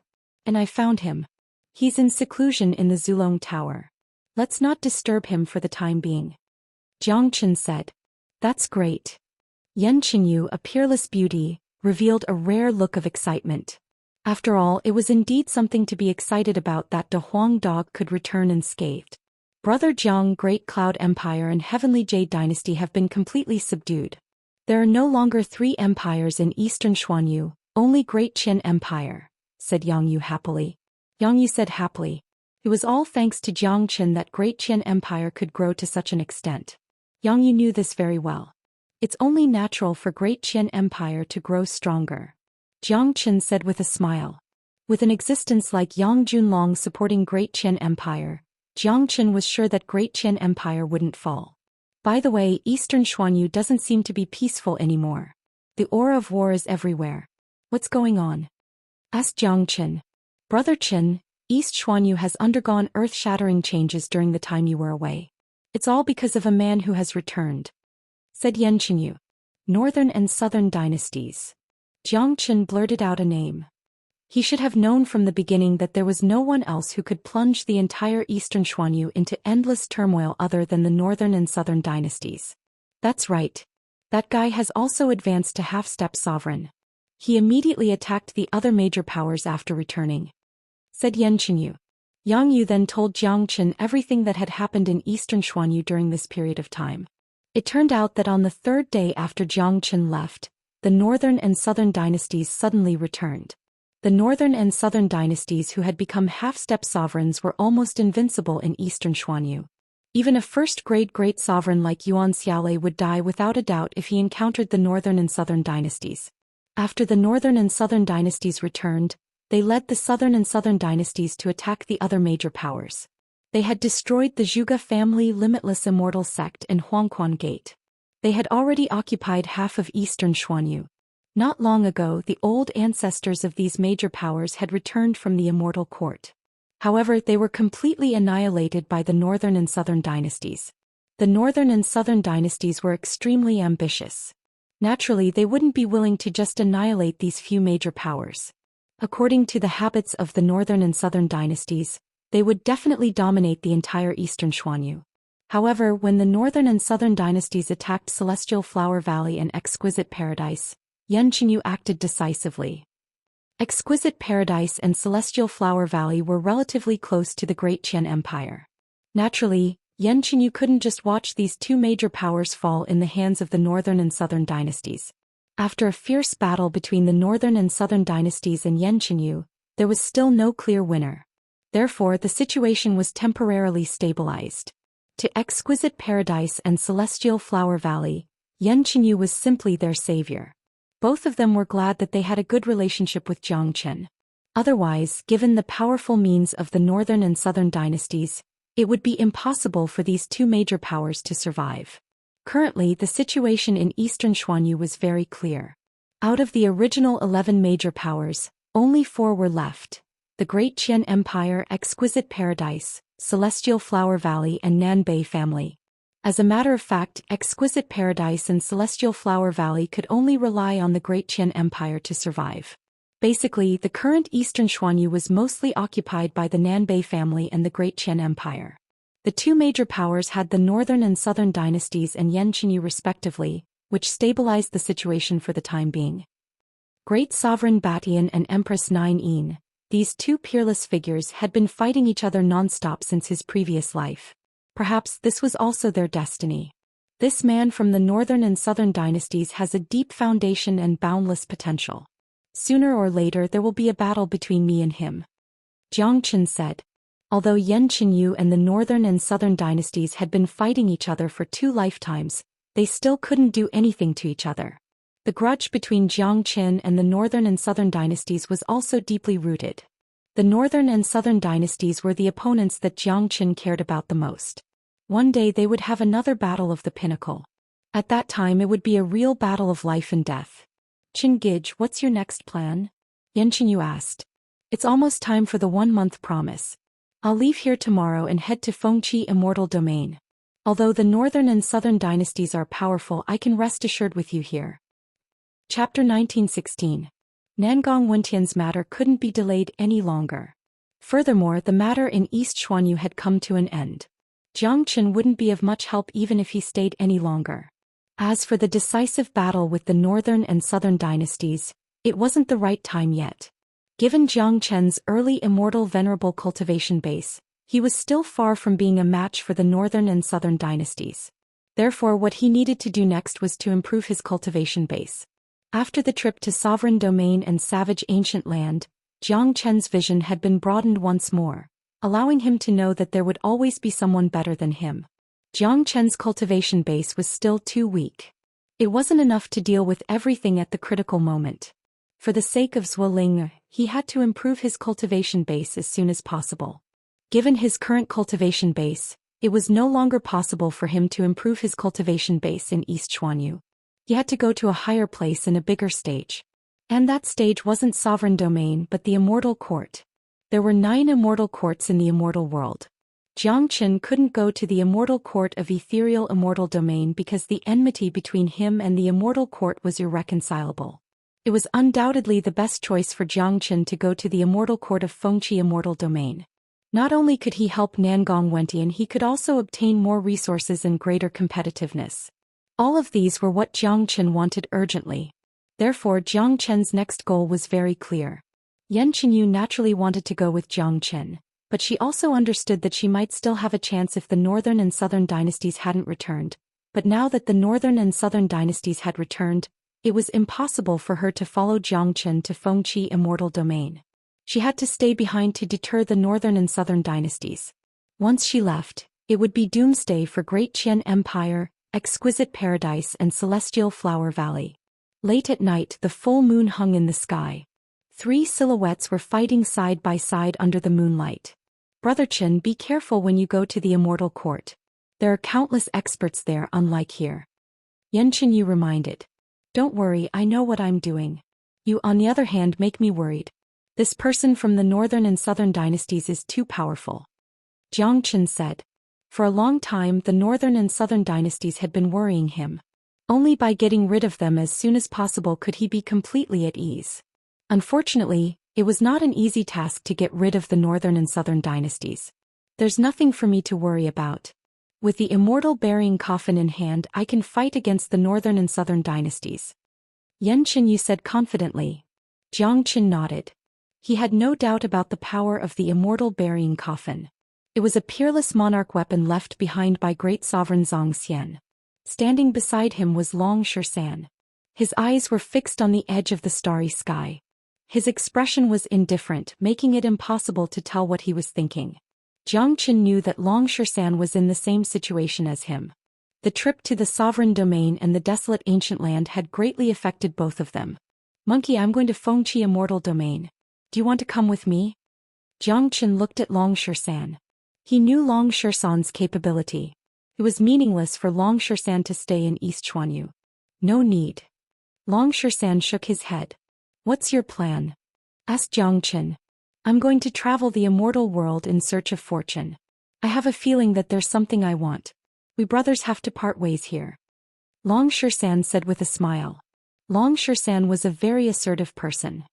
"And I found him. He's in seclusion in the Zulong Tower. Let's not disturb him for the time being," Jiang Chen said. "That's great." Yan Qingyu, a peerless beauty, revealed a rare look of excitement. After all, it was indeed something to be excited about that De Huang dog could return unscathed. Brother Jiang, Great Cloud Empire and Heavenly Jade Dynasty have been completely subdued. There are no longer 3 empires in eastern Xuanyu, only Great Qian Empire, said Yang Yu happily. Yang Yu said happily. It was all thanks to Jiang Chen that Great Qian Empire could grow to such an extent. Yang Yu knew this very well. It's only natural for Great Qian Empire to grow stronger, Jiang Chen said with a smile. With an existence like Yang Junlong supporting Great Qian Empire, Jiang Chen was sure that Great Qian Empire wouldn't fall. By the way, Eastern Xuanyu doesn't seem to be peaceful anymore. The aura of war is everywhere. What's going on? Asked Jiang Chen. Brother Chen, East Xuanyu has undergone earth-shattering changes during the time you were away. It's all because of a man who has returned, said Yan Qingyu. Northern and Southern dynasties. Jiang Chen blurted out a name. He should have known from the beginning that there was no one else who could plunge the entire Eastern Xuanyu into endless turmoil other than the Northern and Southern dynasties. That's right. That guy has also advanced to half-step sovereign. He immediately attacked the other major powers after returning, said Yan Qingyu. Yang Yu then told Jiang Chen everything that had happened in Eastern Xuanyu during this period of time. It turned out that on the 3rd day after Jiang Chen left, the Northern and Southern dynasties suddenly returned. The Northern and Southern dynasties who had become half-step sovereigns were almost invincible in Eastern Xuanyu. Even a first-grade great sovereign like Yuan Xiaolei would die without a doubt if he encountered the Northern and Southern dynasties. After the Northern and Southern dynasties returned, they led the Southern and Southern dynasties to attack the other major powers. They had destroyed the Zhuge family limitless immortal sect in Huangquan Gate. They had already occupied half of Eastern Xuanyu. Not long ago, the old ancestors of these major powers had returned from the Immortal Court. However, they were completely annihilated by the Northern and Southern dynasties. The Northern and Southern dynasties were extremely ambitious. Naturally, they wouldn't be willing to just annihilate these few major powers. According to the habits of the Northern and Southern dynasties, they would definitely dominate the entire Eastern Xuanyu. However, when the Northern and Southern dynasties attacked Celestial Flower Valley and Exquisite Paradise, Yan Qingyu acted decisively. Exquisite Paradise and Celestial Flower Valley were relatively close to the Great Qian Empire. Naturally, Yan Qingyu couldn't just watch these 2 major powers fall in the hands of the Northern and Southern dynasties. After a fierce battle between the Northern and Southern dynasties and Yan Qingyu, there was still no clear winner. Therefore, the situation was temporarily stabilized. To Exquisite Paradise and Celestial Flower Valley, Yan Qingyu was simply their savior. Both of them were glad that they had a good relationship with Jiang Chen. Otherwise, given the powerful means of the Northern and Southern dynasties, it would be impossible for these 2 major powers to survive. Currently, the situation in Eastern Xuanyu was very clear. Out of the original 11 major powers, only 4 were left: the Great Qian Empire, Exquisite Paradise, Celestial Flower Valley and Nanbei family. As a matter of fact, exquisite paradise and celestial flower valley could only rely on the Great Qian Empire to survive. Basically, the current eastern Xuanyu was mostly occupied by the Nanbei family and the Great Qian Empire. The two major powers had the northern and southern dynasties and Yanqinyu respectively, which stabilized the situation for the time being. Great Sovereign Batian and Empress Nine, these two peerless figures had been fighting each other non-stop since his previous life. Perhaps this was also their destiny. This man from the northern and southern dynasties has a deep foundation and boundless potential. Sooner or later there will be a battle between me and him. Jiang Qin said. Although Yanqinyu and the northern and southern dynasties had been fighting each other for 2 lifetimes, they still couldn't do anything to each other. The grudge between Jiang Qin and the northern and southern dynasties was also deeply rooted. The northern and southern dynasties were the opponents that Jiang Qin cared about the most. One day they would have another battle of the pinnacle. At that time it would be a real battle of life and death. Qin Gij, what's your next plan? Yanqinyu asked. It's almost time for the 1-month promise. I'll leave here tomorrow and head to Fengqi Immortal Domain. Although the northern and southern dynasties are powerful, I can rest assured with you here. Chapter 1916. Nangong Wentian's matter couldn't be delayed any longer. Furthermore, the matter in East Xuanyu had come to an end. Jiang Qin wouldn't be of much help even if he stayed any longer. As for the decisive battle with the northern and southern dynasties, it wasn't the right time yet. Given Jiang Qin's early immortal venerable cultivation base, he was still far from being a match for the northern and southern dynasties. Therefore, what he needed to do next was to improve his cultivation base. After the trip to Sovereign Domain and Savage Ancient Land, Jiang Qin's vision had been broadened once more, allowing him to know that there would always be someone better than him. Jiang Qin's cultivation base was still too weak. It wasn't enough to deal with everything at the critical moment. For the sake of Zuoling, he had to improve his cultivation base as soon as possible. Given his current cultivation base, it was no longer possible for him to improve his cultivation base in East Xuanyu. He had to go to a higher place and a bigger stage. And that stage wasn't Sovereign Domain but the Immortal Court. There were 9 Immortal Courts in the Immortal World. Jiang Qin couldn't go to the Immortal Court of Ethereal Immortal Domain because the enmity between him and the Immortal Court was irreconcilable. It was undoubtedly the best choice for Jiang Qin to go to the Immortal Court of Fengqi Immortal Domain. Not only could he help Nangong Wentian, he could also obtain more resources and greater competitiveness. All of these were what Jiang Qin wanted urgently. Therefore, Jiang Qin's next goal was very clear. Yanqinyu naturally wanted to go with Jiang Qin, but she also understood that she might still have a chance if the northern and southern dynasties hadn't returned. But now that the northern and southern dynasties had returned, it was impossible for her to follow Jiang Qin to Fengqi Immortal Domain. She had to stay behind to deter the northern and southern dynasties. Once she left, it would be doomsday for Great Qian Empire, Exquisite Paradise and Celestial Flower Valley. Late at night, the full moon hung in the sky. 3 silhouettes were fighting side by side under the moonlight. Brother Qin, be careful when you go to the Immortal Court. There are countless experts there, unlike here. Yanqinyu reminded. Don't worry, I know what I'm doing. You, on the other hand, make me worried. This person from the northern and southern dynasties is too powerful. Jiang Qin said. For a long time, the northern and southern dynasties had been worrying him. Only by getting rid of them as soon as possible could he be completely at ease. Unfortunately, it was not an easy task to get rid of the northern and southern dynasties. There's nothing for me to worry about. With the immortal burying coffin in hand, I can fight against the northern and southern dynasties. Yanqinyu said confidently. Jiang Qin nodded. He had no doubt about the power of the immortal burying coffin. It was a peerless monarch weapon left behind by great sovereign Zhou Xian. Standing beside him was Xianxia. His eyes were fixed on the edge of the starry sky. His expression was indifferent, making it impossible to tell what he was thinking. Jiang Qin knew that Xianxia was in the same situation as him. The trip to the Sovereign Domain and the desolate ancient land had greatly affected both of them. Monkey, I'm going to Fengqi Immortal Domain. Do you want to come with me? Jiang Qin looked at Xianxia. He knew Xianxia's capability. It was meaningless for Xianxia to stay in East Xuanyu. No need. Xianxia shook his head. What's your plan? Asked Jiang Qin. I'm going to travel the immortal world in search of fortune. I have a feeling that there's something I want. We brothers have to part ways here. Xian said with a smile. Xian was a very assertive person.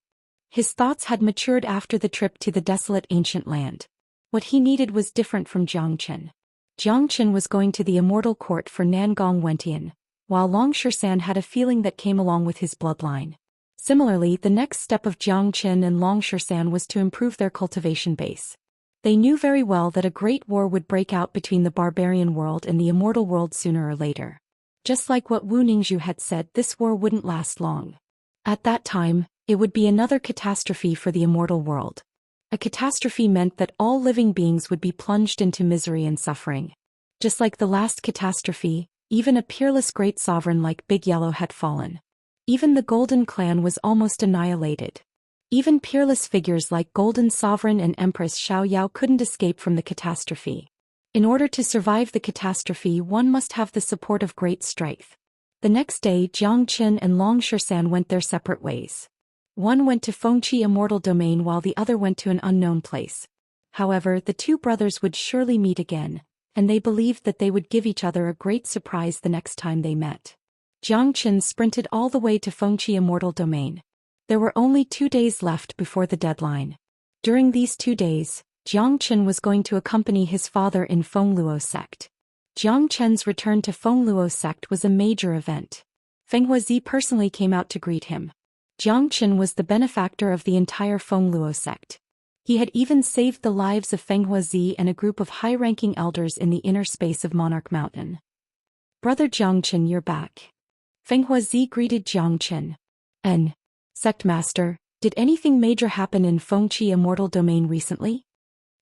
His thoughts had matured after the trip to the desolate ancient land. What he needed was different from Jiang Chen was going to the Immortal Court for Nangong Wentian, while Xian had a feeling that came along with his bloodline. Similarly, the next step of Jiang Chen and Xian was to improve their cultivation base. They knew very well that a great war would break out between the barbarian world and the immortal world sooner or later. Just like what Wu Ningzhu had said, this war wouldn't last long. At that time, it would be another catastrophe for the immortal world. A catastrophe meant that all living beings would be plunged into misery and suffering. Just like the last catastrophe, even a peerless great sovereign like Big Yellow had fallen. Even the Golden Clan was almost annihilated. Even peerless figures like Golden Sovereign and Empress Xiaoyao couldn't escape from the catastrophe. In order to survive the catastrophe, one must have the support of great strength. The next day, Jiang Chen and Xian went their separate ways. One went to Fengqi Immortal Domain while the other went to an unknown place. However, the two brothers would surely meet again, and they believed that they would give each other a great surprise the next time they met. Jiang Chen sprinted all the way to Fengqi Immortal Domain. There were only 2 days left before the deadline. During these 2 days, Jiang Chen was going to accompany his father in Fengluo sect. Jiang Chen's return to Fengluo sect was a major event. Feng Huazi personally came out to greet him. Jiang Chen was the benefactor of the entire Fengluo sect. He had even saved the lives of Feng Huazi and a group of high-ranking elders in the inner space of Monarch Mountain. Brother Jiang Chen, you're back. Feng Huazi greeted Jiang Chen. Sect Master, did anything major happen in Fengqi Immortal Domain recently?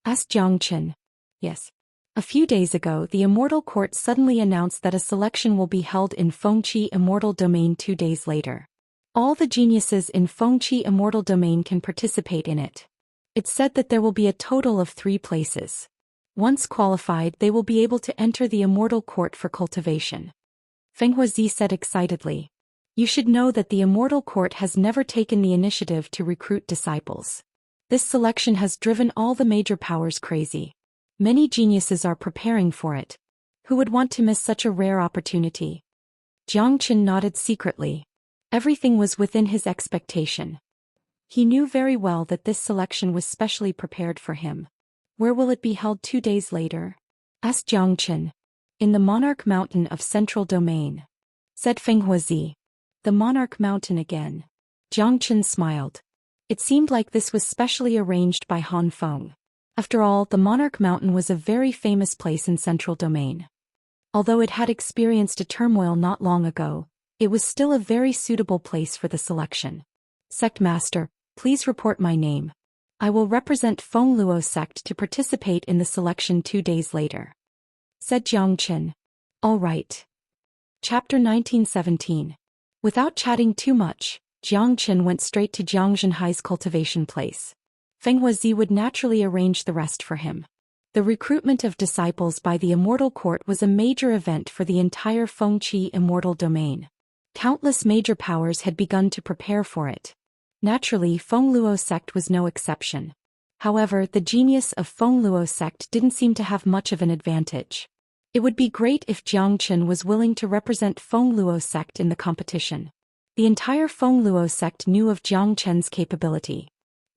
Asked Jiang Chen. Yes. A few days ago, the Immortal Court suddenly announced that a selection will be held in Fengqi Immortal Domain 2 days later. All the geniuses in Fengqi Immortal Domain can participate in it. It's said that there will be a total of 3 places. Once qualified, they will be able to enter the Immortal Court for cultivation. Feng Huazi said excitedly. You should know that the Immortal Court has never taken the initiative to recruit disciples. This selection has driven all the major powers crazy. Many geniuses are preparing for it. Who would want to miss such a rare opportunity? Jiang Chen nodded secretly. Everything was within his expectation. He knew very well that this selection was specially prepared for him. Where will it be held 2 days later? Asked Jiang Chen. In the Monarch Mountain of Central Domain. Said Feng Huazi. The Monarch Mountain again. Jiang Chen smiled. It seemed like this was specially arranged by Han Feng. After all, the Monarch Mountain was a very famous place in Central Domain. Although it had experienced a turmoil not long ago, it was still a very suitable place for the selection. Sect Master, please report my name. I will represent Fengluo sect to participate in the selection 2 days later. Said Jiang Chen. All right. Chapter 1917. Without chatting too much, Jiang Chen went straight to Jiang Zhenhai's cultivation place. Feng Huazi would naturally arrange the rest for him. The recruitment of disciples by the Immortal Court was a major event for the entire Fengqi Immortal Domain. Countless major powers had begun to prepare for it. Naturally, Fengluo sect was no exception. However, the genius of Fengluo sect didn't seem to have much of an advantage. It would be great if Jiang Chen was willing to represent Fengluo sect in the competition. The entire Fengluo sect knew of Jiang Chen's capability.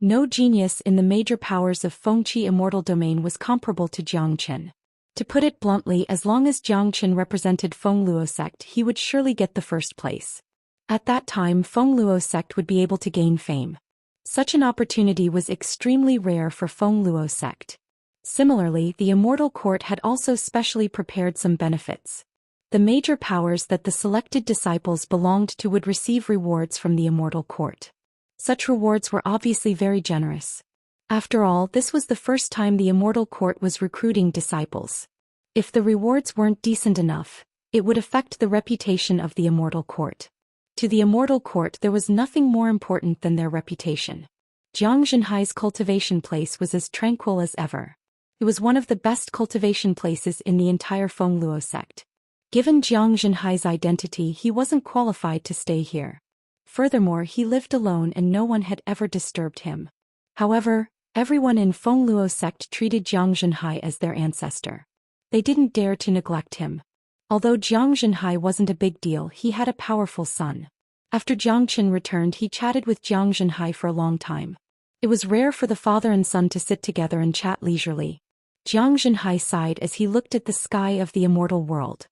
No genius in the major powers of Fengqi Immortal Domain was comparable to Jiang Chen. To put it bluntly, as long as Jiang Chen represented Fengluo sect, he would surely get the first place. At that time, Fengluo sect would be able to gain fame. Such an opportunity was extremely rare for Fengluo sect. Similarly, the Immortal Court had also specially prepared some benefits. The major powers that the selected disciples belonged to would receive rewards from the Immortal Court. Such rewards were obviously very generous. After all, this was the first time the Immortal Court was recruiting disciples. If the rewards weren't decent enough, it would affect the reputation of the Immortal Court. To the Immortal Court there was nothing more important than their reputation. Jiang Zhenhai's cultivation place was as tranquil as ever. It was one of the best cultivation places in the entire Fengluo sect. Given Jiang Zhenhai's identity, he wasn't qualified to stay here. Furthermore, he lived alone and no one had ever disturbed him. However, everyone in Fengluo sect treated Jiang Zhenhai as their ancestor. They didn't dare to neglect him. Although Jiang Zhenhai wasn't a big deal, he had a powerful son. After Jiang Qin returned, he chatted with Jiang Zhenhai for a long time. It was rare for the father and son to sit together and chat leisurely. Jiang Zhenhai sighed as he looked at the sky of the immortal world.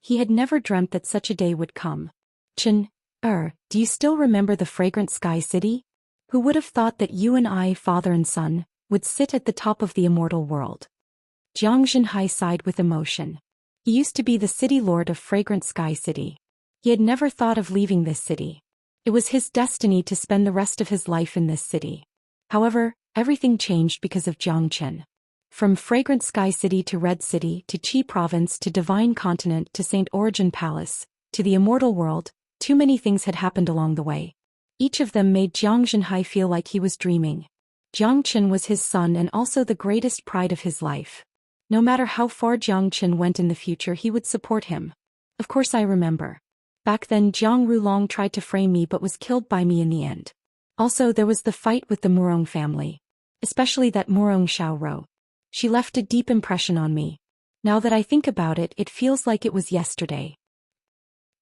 He had never dreamt that such a day would come. Qin, do you still remember the fragrant sky city? Who would have thought that you and I, father and son, would sit at the top of the immortal world? Jiang Zhenhai sighed with emotion. He used to be the city lord of fragrant sky city. He had never thought of leaving this city. It was his destiny to spend the rest of his life in this city. However, everything changed because of Jiang Qin. From Fragrant Sky City to Red City to Qi Province to Divine Continent to Saint Origin Palace, to the Immortal World, too many things had happened along the way. Each of them made Jiang Zhenhai feel like he was dreaming. Jiang Qin was his son and also the greatest pride of his life. No matter how far Jiang Qin went in the future, he would support him. Of course, I remember. Back then Jiang Rulong tried to frame me but was killed by me in the end. Also, there was the fight with the Murong family. Especially that Murong Xiaoro. She left a deep impression on me. Now that I think about it, it feels like it was yesterday.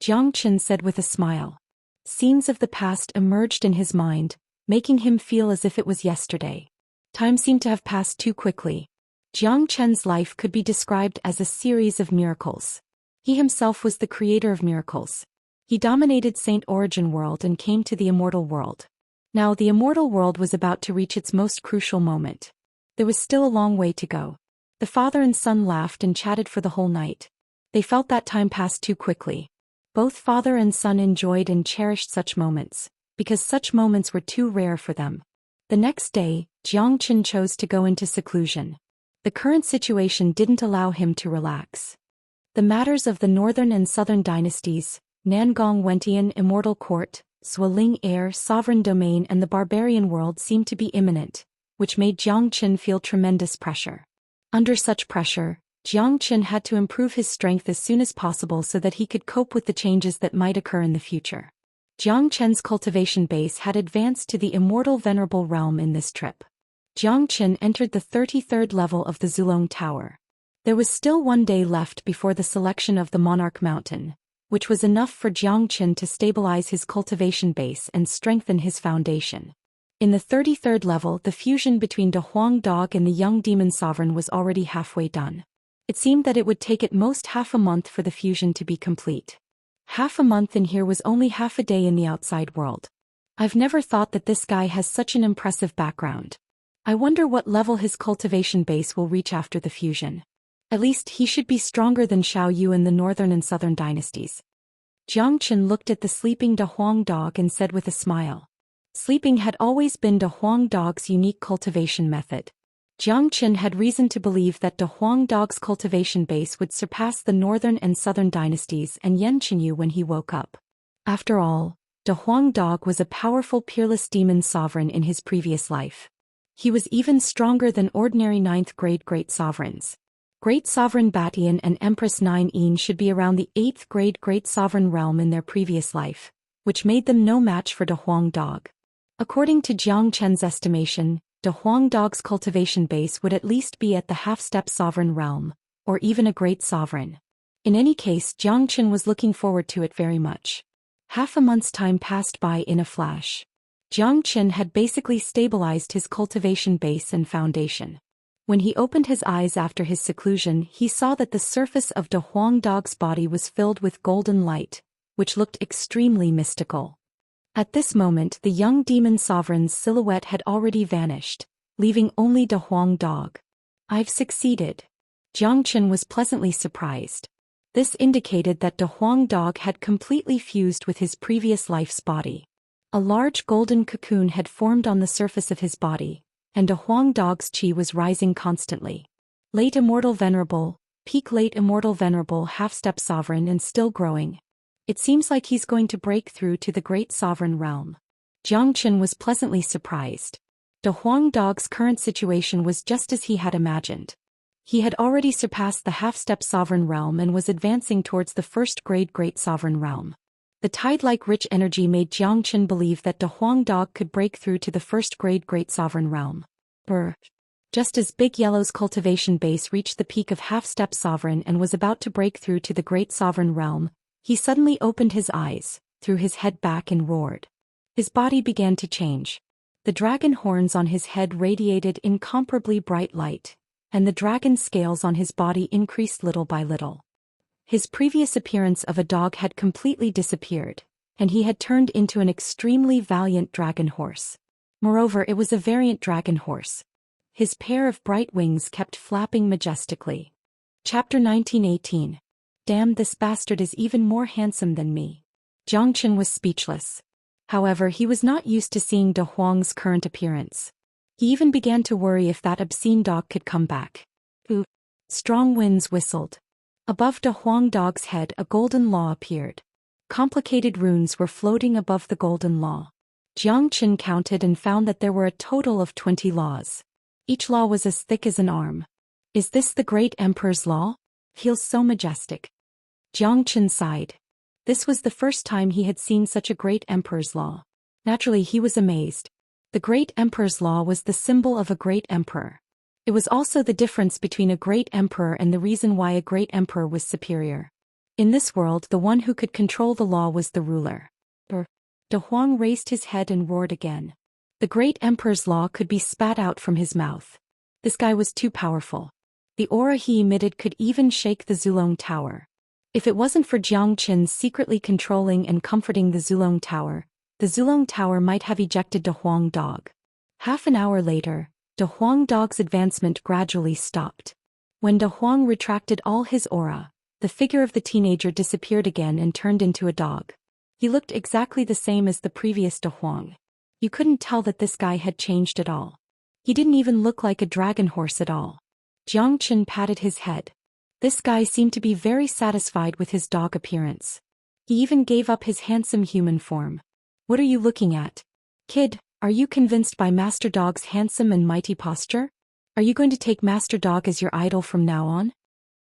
Jiang Qin said with a smile. Scenes of the past emerged in his mind, making him feel as if it was yesterday. Time seemed to have passed too quickly. Jiang Qin's life could be described as a series of miracles. He himself was the creator of miracles. He dominated Saint Origin World and came to the Immortal World. Now the Immortal World was about to reach its most crucial moment. There was still a long way to go. The father and son laughed and chatted for the whole night. They felt that time passed too quickly. Both father and son enjoyed and cherished such moments, because such moments were too rare for them. The next day, Jiang Qin chose to go into seclusion. The current situation didn't allow him to relax. The matters of the northern and southern dynasties, Nangong Wentian Immortal Court, Sualing Air Sovereign Domain and the barbarian world seemed to be imminent, which made Jiang Qin feel tremendous pressure. Under such pressure, Jiang Qin had to improve his strength as soon as possible so that he could cope with the changes that might occur in the future. Jiang Qin's cultivation base had advanced to the Immortal Venerable Realm in this trip. Jiang Qin entered the 33rd level of the Zulong Tower. There was still one day left before the selection of the Monarch Mountain, which was enough for Jiang Qin to stabilize his cultivation base and strengthen his foundation. In the 33rd level, the fusion between De Huang Dog and the young demon sovereign was already halfway done. It seemed that it would take at most half a month for the fusion to be complete. Half a month in here was only half a day in the outside world. I've never thought that this guy has such an impressive background. I wonder what level his cultivation base will reach after the fusion. At least he should be stronger than Xiao Yu in the northern and southern dynasties. Jiang Qin looked at the sleeping De Huang Dog and said with a smile. Sleeping had always been De Huang Dog's unique cultivation method. Jiang Qin had reason to believe that De Huang Dog's cultivation base would surpass the northern and southern dynasties and Yan Qinyu when he woke up. After all, De Huang Dog was a powerful peerless demon sovereign in his previous life. He was even stronger than ordinary 9th grade great sovereigns. Great Sovereign Batian and Empress 9 should be around the 8th grade Great Sovereign realm in their previous life, which made them no match for De Huang Dog. According to Jiang Qin's estimation, De Huang Dog's cultivation base would at least be at the half-step Sovereign realm, or even a Great Sovereign. In any case, Jiang Qin was looking forward to it very much. Half a month's time passed by in a flash. Jiang Qin had basically stabilized his cultivation base and foundation. When he opened his eyes after his seclusion, he saw that the surface of De Huang Dog's body was filled with golden light, which looked extremely mystical. At this moment, the young demon sovereign's silhouette had already vanished, leaving only De Huang Dog. I've succeeded. Jiang Qin was pleasantly surprised. This indicated that De Huang Dog had completely fused with his previous life's body. A large golden cocoon had formed on the surface of his body, and De Huang Dog's chi was rising constantly. Late Immortal Venerable, peak Late Immortal Venerable half-step sovereign and still growing. It seems like he's going to break through to the Great Sovereign realm. Jiang Qin was pleasantly surprised. De Huang Dog's current situation was just as he had imagined. He had already surpassed the half-step Sovereign realm and was advancing towards the first grade Great Sovereign realm. The tide-like rich energy made Jiang Qin believe that De Huang Dog could break through to the first grade Great Sovereign realm. Just as Big Yellow's cultivation base reached the peak of half-step sovereign and was about to break through to the great sovereign realm, he suddenly opened his eyes, threw his head back and roared. His body began to change. The dragon horns on his head radiated incomparably bright light, and the dragon scales on his body increased little by little. His previous appearance of a dog had completely disappeared, and he had turned into an extremely valiant dragon horse. Moreover, it was a variant dragon horse. His pair of bright wings kept flapping majestically. Chapter 1918. Damn, this bastard is even more handsome than me. Jiang Chen was speechless. However, he was not used to seeing De Huang's current appearance. He even began to worry if that obscene dog could come back. Ooh! Strong winds whistled. Above De Huang dog's head a golden law appeared. Complicated runes were floating above the golden law. Jiang Chen counted and found that there were a total of 20 laws. Each law was as thick as an arm. Is this the great emperor's law? Feels so majestic. Jiang Chen sighed. This was the first time he had seen such a great emperor's law. Naturally, he was amazed. The great emperor's law was the symbol of a great emperor. It was also the difference between a great emperor and the reason why a great emperor was superior. In this world, the one who could control the law was the ruler. De Huang raised his head and roared again. The great emperor's law could be spat out from his mouth. This guy was too powerful. The aura he emitted could even shake the Zulong Tower. If it wasn't for Jiang Chen secretly controlling and comforting the Zulong Tower might have ejected De Huang dog. Half an hour later, De Huang dog's advancement gradually stopped. When De Huang retracted all his aura, the figure of the teenager disappeared again and turned into a dog. He looked exactly the same as the previous De Huang. You couldn't tell that this guy had changed at all. He didn't even look like a dragon horse at all. Jiang Chen patted his head. This guy seemed to be very satisfied with his dog appearance. He even gave up his handsome human form. What are you looking at? Kid, are you convinced by Master Dog's handsome and mighty posture? Are you going to take Master Dog as your idol from now on?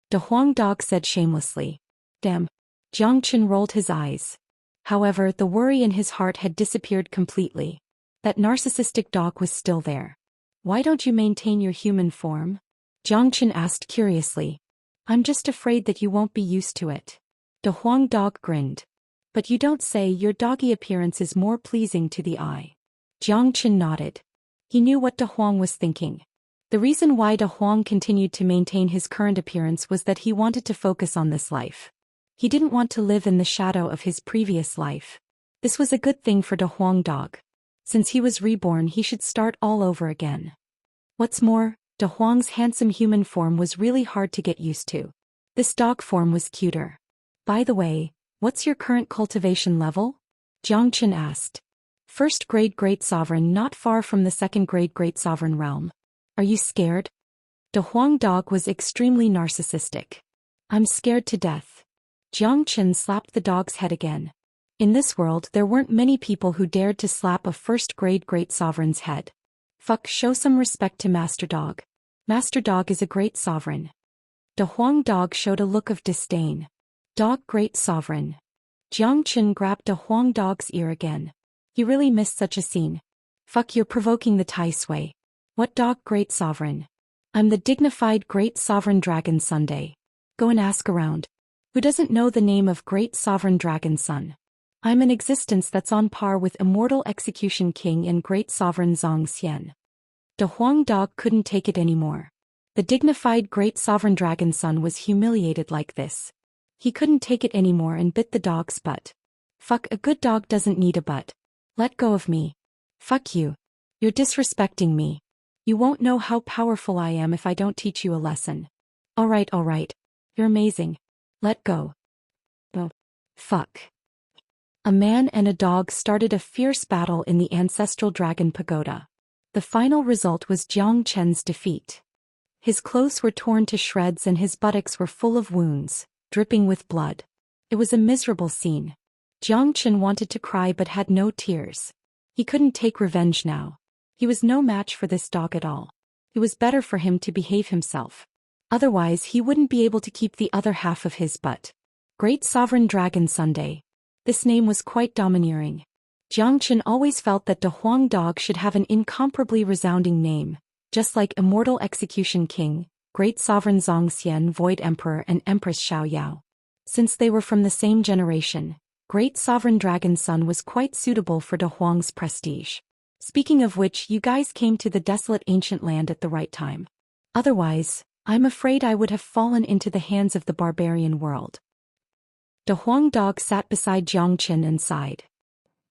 De Huang dog said shamelessly. Damn. Jiang Chen rolled his eyes. However, the worry in his heart had disappeared completely. That narcissistic dog was still there. Why don't you maintain your human form? Jiang Chen asked curiously. I'm just afraid that you won't be used to it. De Huang dog grinned. But you don't say. Your doggy appearance is more pleasing to the eye. Jiang Chen nodded. He knew what De Huang was thinking. The reason why De Huang continued to maintain his current appearance was that he wanted to focus on this life. He didn't want to live in the shadow of his previous life. This was a good thing for De Huang dog. Since he was reborn, he should start all over again. What's more, De Huang's handsome human form was really hard to get used to. This dog form was cuter. By the way, what's your current cultivation level? Jiang Chen asked. First grade Great Sovereign, not far from the second grade Great Sovereign realm. Are you scared? De Huang dog was extremely narcissistic. I'm scared to death. Jiang Chen slapped the dog's head again. In this world, there weren't many people who dared to slap a first grade Great Sovereign's head. Fuck, show some respect to Master Dog. Master Dog is a great sovereign. De Huang dog showed a look of disdain. Dog Great Sovereign. Jiang Chen grabbed De Huang dog's ear again. He really missed such a scene. Fuck, you're provoking the Tai Sui. What dog Great Sovereign? I'm the dignified Great Sovereign Dragon Sunday. Go and ask around. Who doesn't know the name of Great Sovereign Dragon Sun? I'm an existence that's on par with Immortal Execution King and Great Sovereign Zhou Xian. De Huang dog couldn't take it anymore. The dignified Great Sovereign Dragon Sun was humiliated like this. He couldn't take it anymore and bit the dog's butt. Fuck, a good dog doesn't need a butt. Let go of me. Fuck you. You're disrespecting me. You won't know how powerful I am if I don't teach you a lesson. Alright. You're amazing. Let go. Oh. Fuck. A man and a dog started a fierce battle in the ancestral dragon pagoda. The final result was Jiang Chen's defeat. His clothes were torn to shreds and his buttocks were full of wounds, dripping with blood. It was a miserable scene. Jiang Chen wanted to cry but had no tears. He couldn't take revenge now. He was no match for this dog at all. It was better for him to behave himself. Otherwise he wouldn't be able to keep the other half of his butt. Great Sovereign Dragon Sunday. This name was quite domineering. Jiang Chen always felt that De Huang dog should have an incomparably resounding name. just like Immortal Execution King, Great Sovereign Zhou Xian, Void Emperor, and Empress Xiaoyao. Since they were from the same generation, Great Sovereign Dragon Son was quite suitable for De Huang's prestige. Speaking of which, you guys came to the desolate ancient land at the right time. Otherwise, I'm afraid I would have fallen into the hands of the barbarian world. De Huang Dog sat beside Jiang Qin and sighed.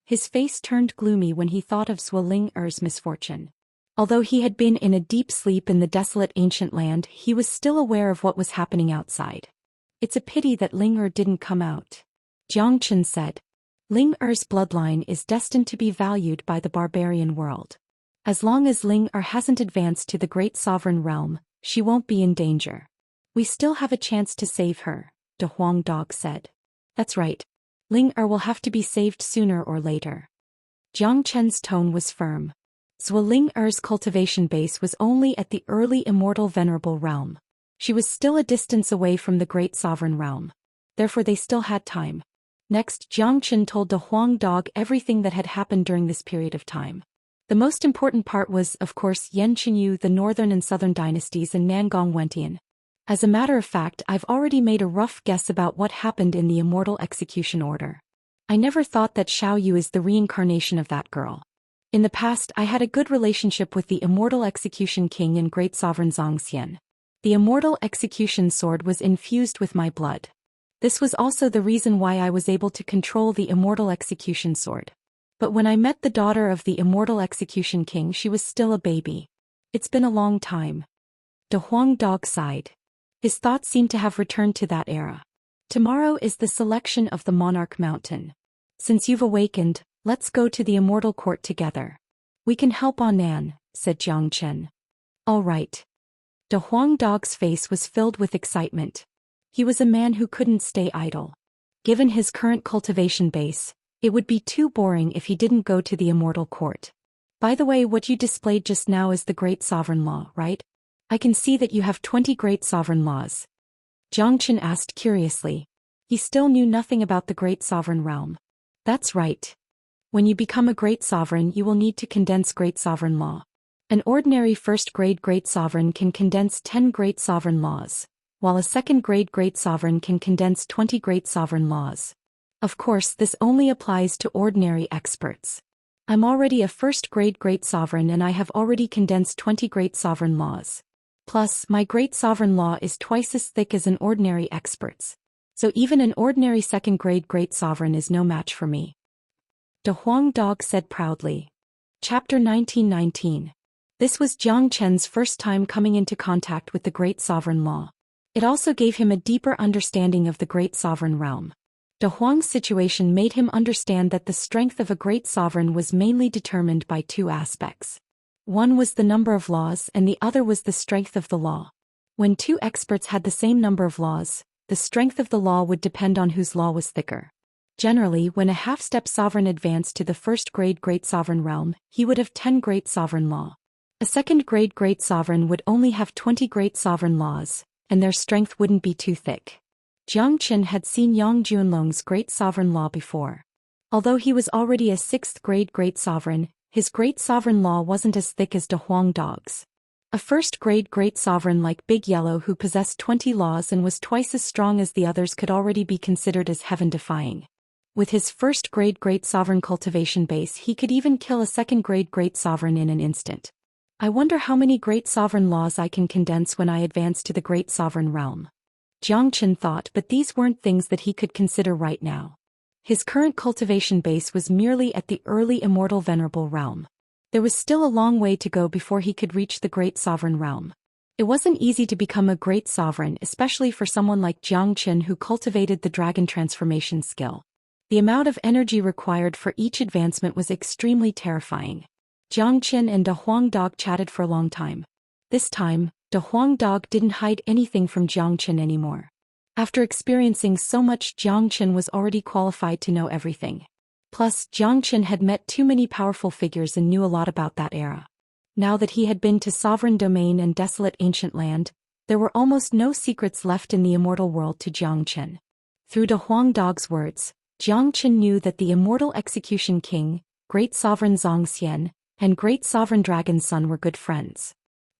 His face turned gloomy when he thought of Zhou Ling'er's misfortune. Although he had been in a deep sleep in the desolate ancient land, he was still aware of what was happening outside. It's a pity that Ling'er didn't come out. Jiang Qin said. Ling'er's bloodline is destined to be valued by the barbarian world. As long as Ling'er hasn't advanced to the Great Sovereign Realm, she won't be in danger. We still have a chance to save her, De Huang Dog said. That's right. Ling'er will have to be saved sooner or later. Jiang Chen's tone was firm. Zhou Ling'er's cultivation base was only at the early Immortal Venerable Realm. She was still a distance away from the Great Sovereign Realm. Therefore they still had time. Next, Jiang Qin told De Huang Dog everything that had happened during this period of time. The most important part was, of course, Yan Qinyu, the northern and southern dynasties, and Nangong Wentian. As a matter of fact, I've already made a rough guess about what happened in the Immortal Execution Order. I never thought that Xiao Yu is the reincarnation of that girl. In the past, I had a good relationship with the Immortal Execution King and Great Sovereign Zhou Xian. The Immortal Execution Sword was infused with my blood. This was also the reason why I was able to control the Immortal Execution Sword. But when I met the daughter of the Immortal Execution King, she was still a baby. It's been a long time. De Huang Dog sighed. His thoughts seemed to have returned to that era. Tomorrow is the selection of the Monarch Mountain. Since you've awakened, let's go to the Immortal Court together. We can help Anan, said Jiang Qin. All right. De Huang Dog's face was filled with excitement. He was a man who couldn't stay idle. Given his current cultivation base, it would be too boring if he didn't go to the Immortal Court. By the way, what you displayed just now is the Great Sovereign Law, right? I can see that you have 20 Great Sovereign Laws. Jiang Qin asked curiously. He still knew nothing about the Great Sovereign Realm. That's right. When you become a Great Sovereign, you will need to condense Great Sovereign Law. An ordinary first-grade Great Sovereign can condense 10 Great Sovereign Laws, while a second-grade Great Sovereign can condense 20 Great Sovereign Laws. Of course, this only applies to ordinary experts. I'm already a first-grade Great Sovereign and I have already condensed 20 Great Sovereign Laws. Plus, my Great Sovereign Law is twice as thick as an ordinary expert's. So even an ordinary second-grade Great Sovereign is no match for me. De Huang Dog said proudly. Chapter 1919. This was Jiang Chen's first time coming into contact with the Great Sovereign Law. It also gave him a deeper understanding of the Great Sovereign Realm. De Huang's situation made him understand that the strength of a great sovereign was mainly determined by two aspects. One was the number of laws and the other was the strength of the law. When two experts had the same number of laws, the strength of the law would depend on whose law was thicker. Generally, when a half-step sovereign advanced to the first-grade Great Sovereign Realm, he would have 10 Great Sovereign Law. A second-grade Great Sovereign would only have 20 Great Sovereign Laws, and their strength wouldn't be too thick. Jiang Qin had seen Yang Junlong's Great Sovereign Law before. Although he was already a 6th-grade Great Sovereign, his Great Sovereign Law wasn't as thick as De Huang Dog's. A first-grade Great Sovereign like Big Yellow who possessed 20 laws and was twice as strong as the others could already be considered as heaven-defying. With his first-grade Great Sovereign cultivation base, he could even kill a second-grade Great Sovereign in an instant. I wonder how many Great Sovereign Laws I can condense when I advance to the Great Sovereign Realm. Jiang Qin thought, but these weren't things that he could consider right now. His current cultivation base was merely at the early Immortal Venerable Realm. There was still a long way to go before he could reach the Great Sovereign Realm. It wasn't easy to become a Great Sovereign, especially for someone like Jiang Qin who cultivated the dragon transformation skill. The amount of energy required for each advancement was extremely terrifying. Jiang Qin and De Huang Dog chatted for a long time. This time, De Huang Dog didn't hide anything from Jiang Qin anymore. After experiencing so much, Jiang Qin was already qualified to know everything. Plus, Jiang Qin had met too many powerful figures and knew a lot about that era. Now that he had been to Sovereign Domain and Desolate Ancient Land, there were almost no secrets left in the immortal world to Jiang Qin. Through De Huang Dog's words, Jiang Qin knew that the Immortal Execution King, Great Sovereign Zhou Xian, and Great Sovereign Dragon Son were good friends.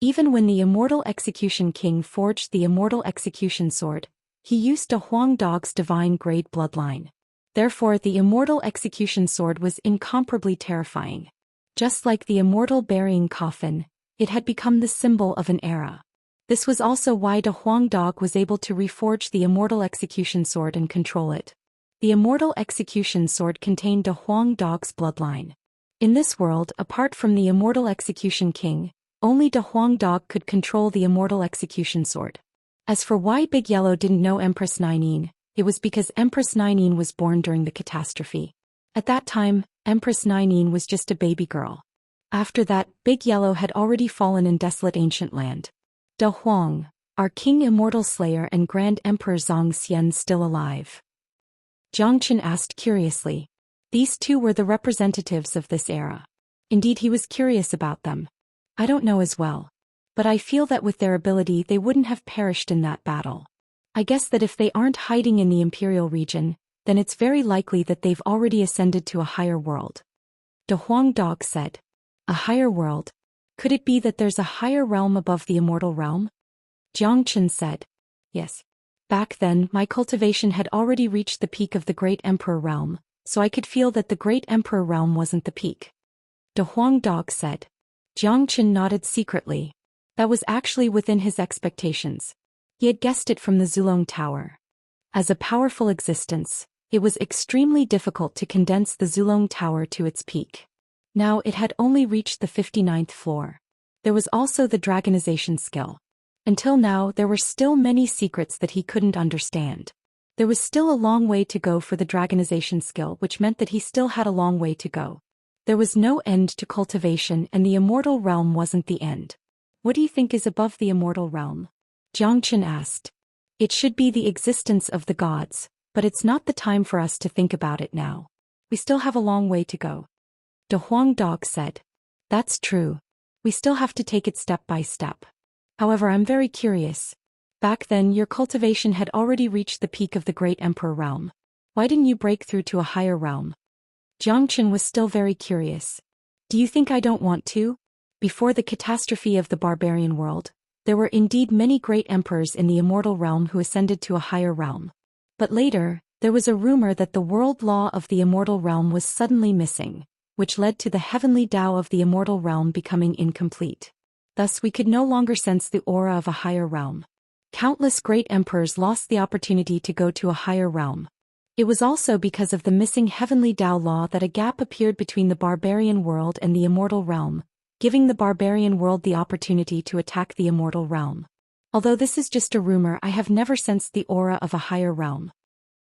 Even when the Immortal Execution King forged the Immortal Execution Sword, he used De Huang Dog's divine grade bloodline. Therefore, the Immortal Execution Sword was incomparably terrifying. Just like the Immortal Burying Coffin, it had become the symbol of an era. This was also why De Huang Dog was able to reforge the Immortal Execution Sword and control it. The Immortal Execution Sword contained De Huang Dog's bloodline. In this world, apart from the Immortal Execution King, only De Huang Dog could control the Immortal Execution Sword. As for why Big Yellow didn't know Empress Ninine, it was because Empress Ninine was born during the catastrophe. At that time, Empress Ninine was just a baby girl. After that, Big Yellow had already fallen in desolate ancient land. De Huang, are King Immortal Slayer and Grand Emperor Zhou Xian still alive? Jiang Chen asked curiously. These two were the representatives of this era. Indeed, he was curious about them. I don't know as well. But I feel that with their ability they wouldn't have perished in that battle. I guess that if they aren't hiding in the Imperial region, then it's very likely that they've already ascended to a higher world. De Huang Dog said. A higher world? Could it be that there's a higher realm above the Immortal realm? Jiang Chen said. Yes. Back then, my cultivation had already reached the peak of the Great Emperor realm, so I could feel that the Great Emperor realm wasn't the peak. De Huang Dog said. Jiang Chen nodded secretly. That was actually within his expectations. He had guessed it from the Zulong Tower. As a powerful existence, it was extremely difficult to condense the Zulong Tower to its peak. Now it had only reached the 59th floor. There was also the dragonization skill. Until now, there were still many secrets that he couldn't understand. There was still a long way to go for the dragonization skill, which meant that he still had a long way to go. There was no end to cultivation, and the Immortal realm wasn't the end. What do you think is above the Immortal realm? Jiang Chen asked. It should be the existence of the gods, but it's not the time for us to think about it now. We still have a long way to go. De Huang Dog said. That's true. We still have to take it step by step. However, I'm very curious. Back then, your cultivation had already reached the peak of the Great Emperor realm. Why didn't you break through to a higher realm? Jiang Chen was still very curious. Do you think I don't want to? Before the catastrophe of the barbarian world, there were indeed many great emperors in the Immortal realm who ascended to a higher realm. But later, there was a rumor that the world law of the Immortal realm was suddenly missing, which led to the heavenly Tao of the Immortal realm becoming incomplete. Thus we could no longer sense the aura of a higher realm. Countless great emperors lost the opportunity to go to a higher realm. It was also because of the missing heavenly Tao law that a gap appeared between the barbarian world and the Immortal realm, giving the barbarian world the opportunity to attack the Immortal realm. Although this is just a rumor, I have never sensed the aura of a higher realm.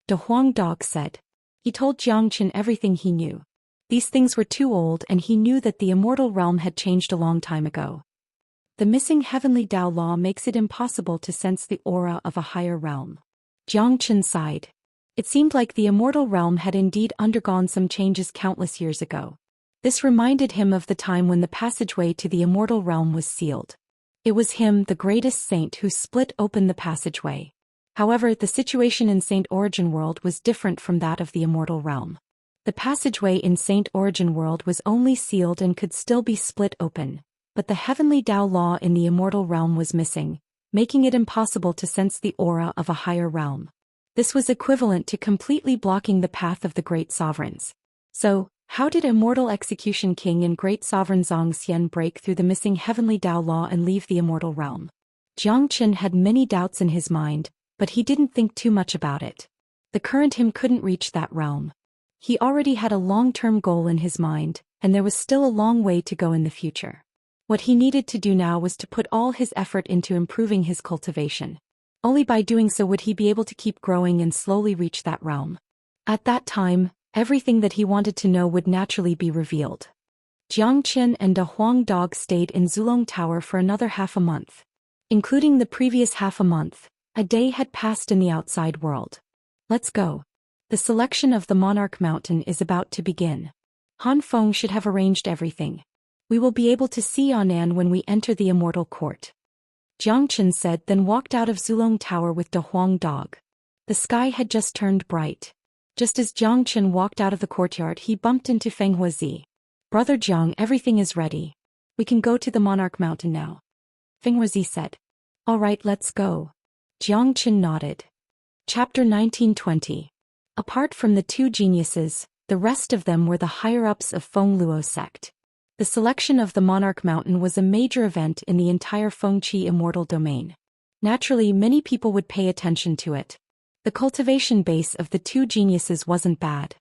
De Huang Dog said. He told Jiang Chen everything he knew. These things were too old, and he knew that the Immortal realm had changed a long time ago. The missing heavenly Tao law makes it impossible to sense the aura of a higher realm. Jiang Chen sighed. It seemed like the Immortal realm had indeed undergone some changes countless years ago. This reminded him of the time when the passageway to the Immortal realm was sealed. It was him, the greatest saint, who split open the passageway. However, the situation in Saint Origin World was different from that of the Immortal realm. The passageway in Saint Origin World was only sealed and could still be split open, but the heavenly Tao law in the Immortal realm was missing, making it impossible to sense the aura of a higher realm. This was equivalent to completely blocking the path of the great sovereigns. So, how did Immortal Execution King and Great Sovereign Zhou Xian break through the missing heavenly Tao law and leave the Immortal realm? Jiang Chen had many doubts in his mind, but he didn't think too much about it. The current him couldn't reach that realm. He already had a long-term goal in his mind, and there was still a long way to go in the future. What he needed to do now was to put all his effort into improving his cultivation. Only by doing so would he be able to keep growing and slowly reach that realm. At that time, everything that he wanted to know would naturally be revealed. Jiang Chen and De Huang Dog stayed in Zulong Tower for another half a month. Including the previous half a month, a day had passed in the outside world. Let's go. The selection of the Monarch Mountain is about to begin. Han Feng should have arranged everything. We will be able to see Yan'an when we enter the Immortal Court. Jiang Chen said, then walked out of Zulong Tower with De Huang Dog. The sky had just turned bright. Just as Jiang Chen walked out of the courtyard, he bumped into Feng Huazi. Brother Jiang, everything is ready. We can go to the Monarch Mountain now. Feng Huizi said. All right, let's go. Jiang Qin nodded. Chapter 1920. Apart from the two geniuses, the rest of them were the higher-ups of Feng Luo sect. The selection of the Monarch Mountain was a major event in the entire Fengqi Immortal domain. Naturally, many people would pay attention to it. The cultivation base of the two geniuses wasn't bad.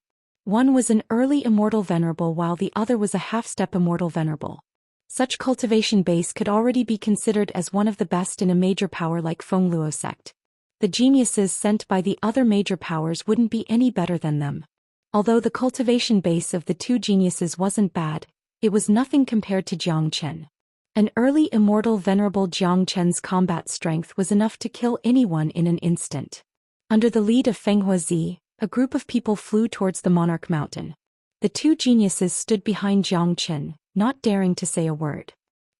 One was an early Immortal Venerable while the other was a half-step Immortal Venerable. Such cultivation base could already be considered as one of the best in a major power like Feng Luo sect. The geniuses sent by the other major powers wouldn't be any better than them. Although the cultivation base of the two geniuses wasn't bad, it was nothing compared to Jiang Chen. An early Immortal Venerable Jiang Chen's combat strength was enough to kill anyone in an instant. Under the lead of Feng Huizi, a group of people flew towards the Monarch Mountain. The two geniuses stood behind Jiang Chen, not daring to say a word.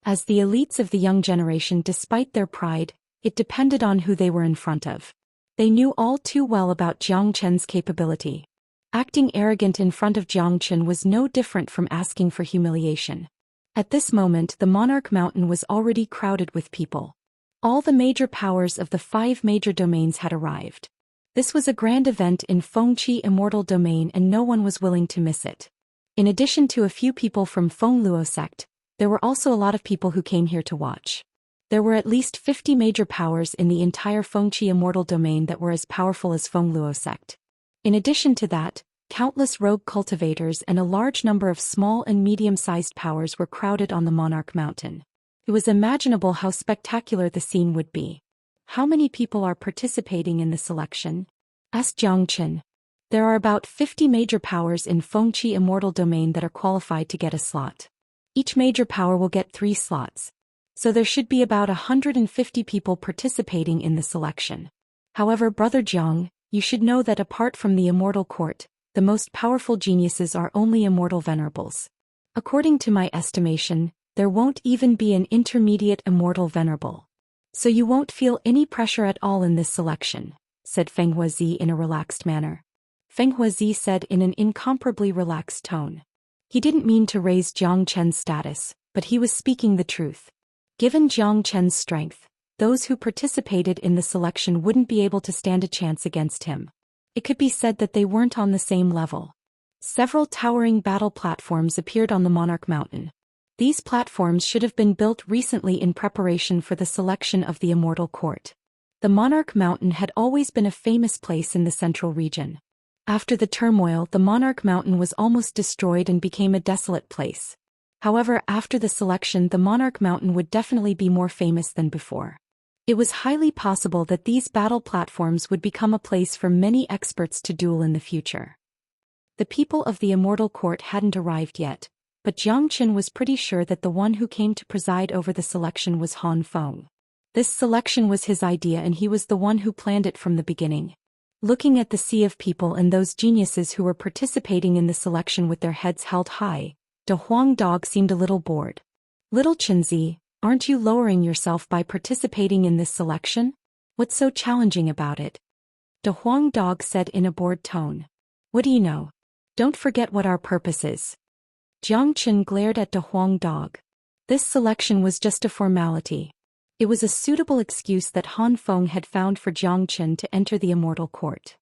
As the elites of the young generation, despite their pride, it depended on who they were in front of. They knew all too well about Jiang Chen's capability. Acting arrogant in front of Jiang Chen was no different from asking for humiliation. At this moment, the Monarch Mountain was already crowded with people. All the major powers of the 5 major domains had arrived. This was a grand event in Fengqi Immortal domain and no one was willing to miss it. In addition to a few people from Feng Luo sect, there were also a lot of people who came here to watch. There were at least 50 major powers in the entire Fengqi Immortal domain that were as powerful as Feng Luo sect. In addition to that, countless rogue cultivators and a large number of small and medium-sized powers were crowded on the Monarch Mountain. It was imaginable how spectacular the scene would be. How many people are participating in the selection? Asked Jiang Chen. There are about 50 major powers in Fengqi Immortal domain that are qualified to get a slot. Each major power will get 3 slots. So there should be about 150 people participating in the selection. However, Brother Jiang, you should know that apart from the Immortal Court, the most powerful geniuses are only Immortal Venerables. According to my estimation, there won't even be an intermediate Immortal Venerable. So you won't feel any pressure at all in this selection, said Feng Huizi in a relaxed manner. Feng Huizi said in an incomparably relaxed tone. He didn't mean to raise Jiang Chen's status, but he was speaking the truth. Given Jiang Chen's strength, those who participated in the selection wouldn't be able to stand a chance against him. It could be said that they weren't on the same level. Several towering battle platforms appeared on the Monarch Mountain. These platforms should have been built recently in preparation for the selection of the Immortal Court. The Monarch Mountain had always been a famous place in the central region. After the turmoil, the Monarch Mountain was almost destroyed and became a desolate place. However, after the selection, the Monarch Mountain would definitely be more famous than before. It was highly possible that these battle platforms would become a place for many experts to duel in the future. The people of the Immortal Court hadn't arrived yet, but Jiang Chen was pretty sure that the one who came to preside over the selection was Han Feng. This selection was his idea and he was the one who planned it from the beginning. Looking at the sea of people and those geniuses who were participating in the selection with their heads held high, De Huang Dog seemed a little bored. Little Chenzi, aren't you lowering yourself by participating in this selection? What's so challenging about it? De Huang Dog said in a bored tone. What do you know? Don't forget what our purpose is. Jiang Chen glared at De Huang Dog. This selection was just a formality. It was a suitable excuse that Han Feng had found for Jiang Chen to enter the Immortal Court.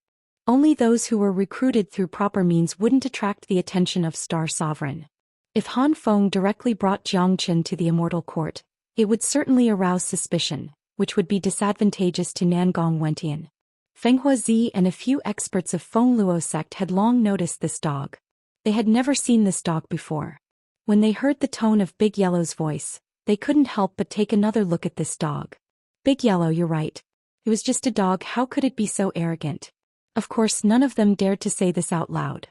Only those who were recruited through proper means wouldn't attract the attention of Star Sovereign. If Han Feng directly brought Jiang Chen to the Immortal Court, it would certainly arouse suspicion, which would be disadvantageous to Nangong Wentian. Feng Huizi and a few experts of Feng Luo sect had long noticed this dog. They had never seen this dog before. When they heard the tone of Big Yellow's voice, they couldn't help but take another look at this dog. Big Yellow, you're right. It was just a dog, how could it be so arrogant? Of course, none of them dared to say this out loud.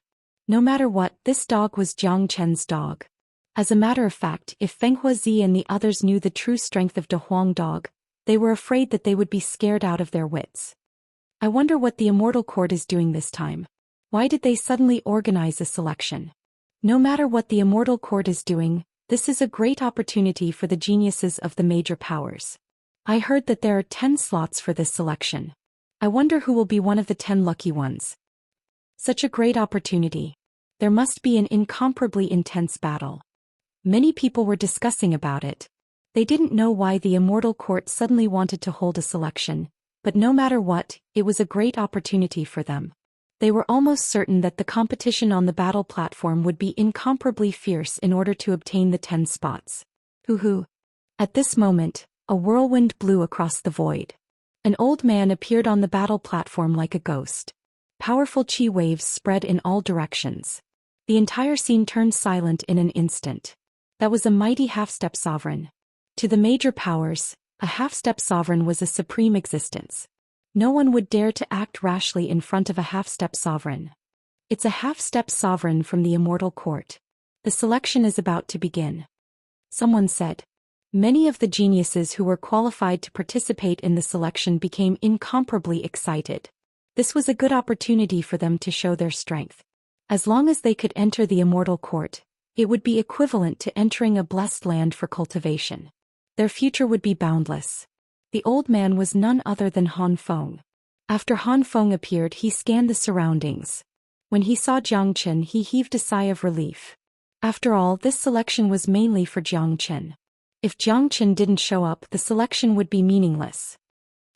No matter what, this dog was Jiang Chen's dog. As a matter of fact, if Feng Huizi and the others knew the true strength of De Huang Dog, they were afraid that they would be scared out of their wits. I wonder what the Immortal Court is doing this time. Why did they suddenly organize a selection? No matter what the Immortal Court is doing, this is a great opportunity for the geniuses of the major powers. I heard that there are 10 slots for this selection. I wonder who will be one of the 10 lucky ones. Such a great opportunity. There must be an incomparably intense battle. Many people were discussing about it. They didn't know why the Immortal Court suddenly wanted to hold a selection, but no matter what, it was a great opportunity for them. They were almost certain that the competition on the battle platform would be incomparably fierce in order to obtain the 10 spots. Hoo-hoo. At this moment, a whirlwind blew across the void. An old man appeared on the battle platform like a ghost. Powerful chi waves spread in all directions. The entire scene turned silent in an instant. That was a mighty half-step sovereign. To the major powers, a half-step sovereign was a supreme existence. No one would dare to act rashly in front of a half-step sovereign. It's a half-step sovereign from the Immortal Court. The selection is about to begin. Someone said. Many of the geniuses who were qualified to participate in the selection became incomparably excited. This was a good opportunity for them to show their strength. As long as they could enter the Immortal Court, it would be equivalent to entering a blessed land for cultivation. Their future would be boundless. The old man was none other than Han Feng. After Han Feng appeared, he scanned the surroundings. When he saw Jiang Chen, he heaved a sigh of relief. After all, this selection was mainly for Jiang Chen. If Jiang Chen didn't show up, the selection would be meaningless.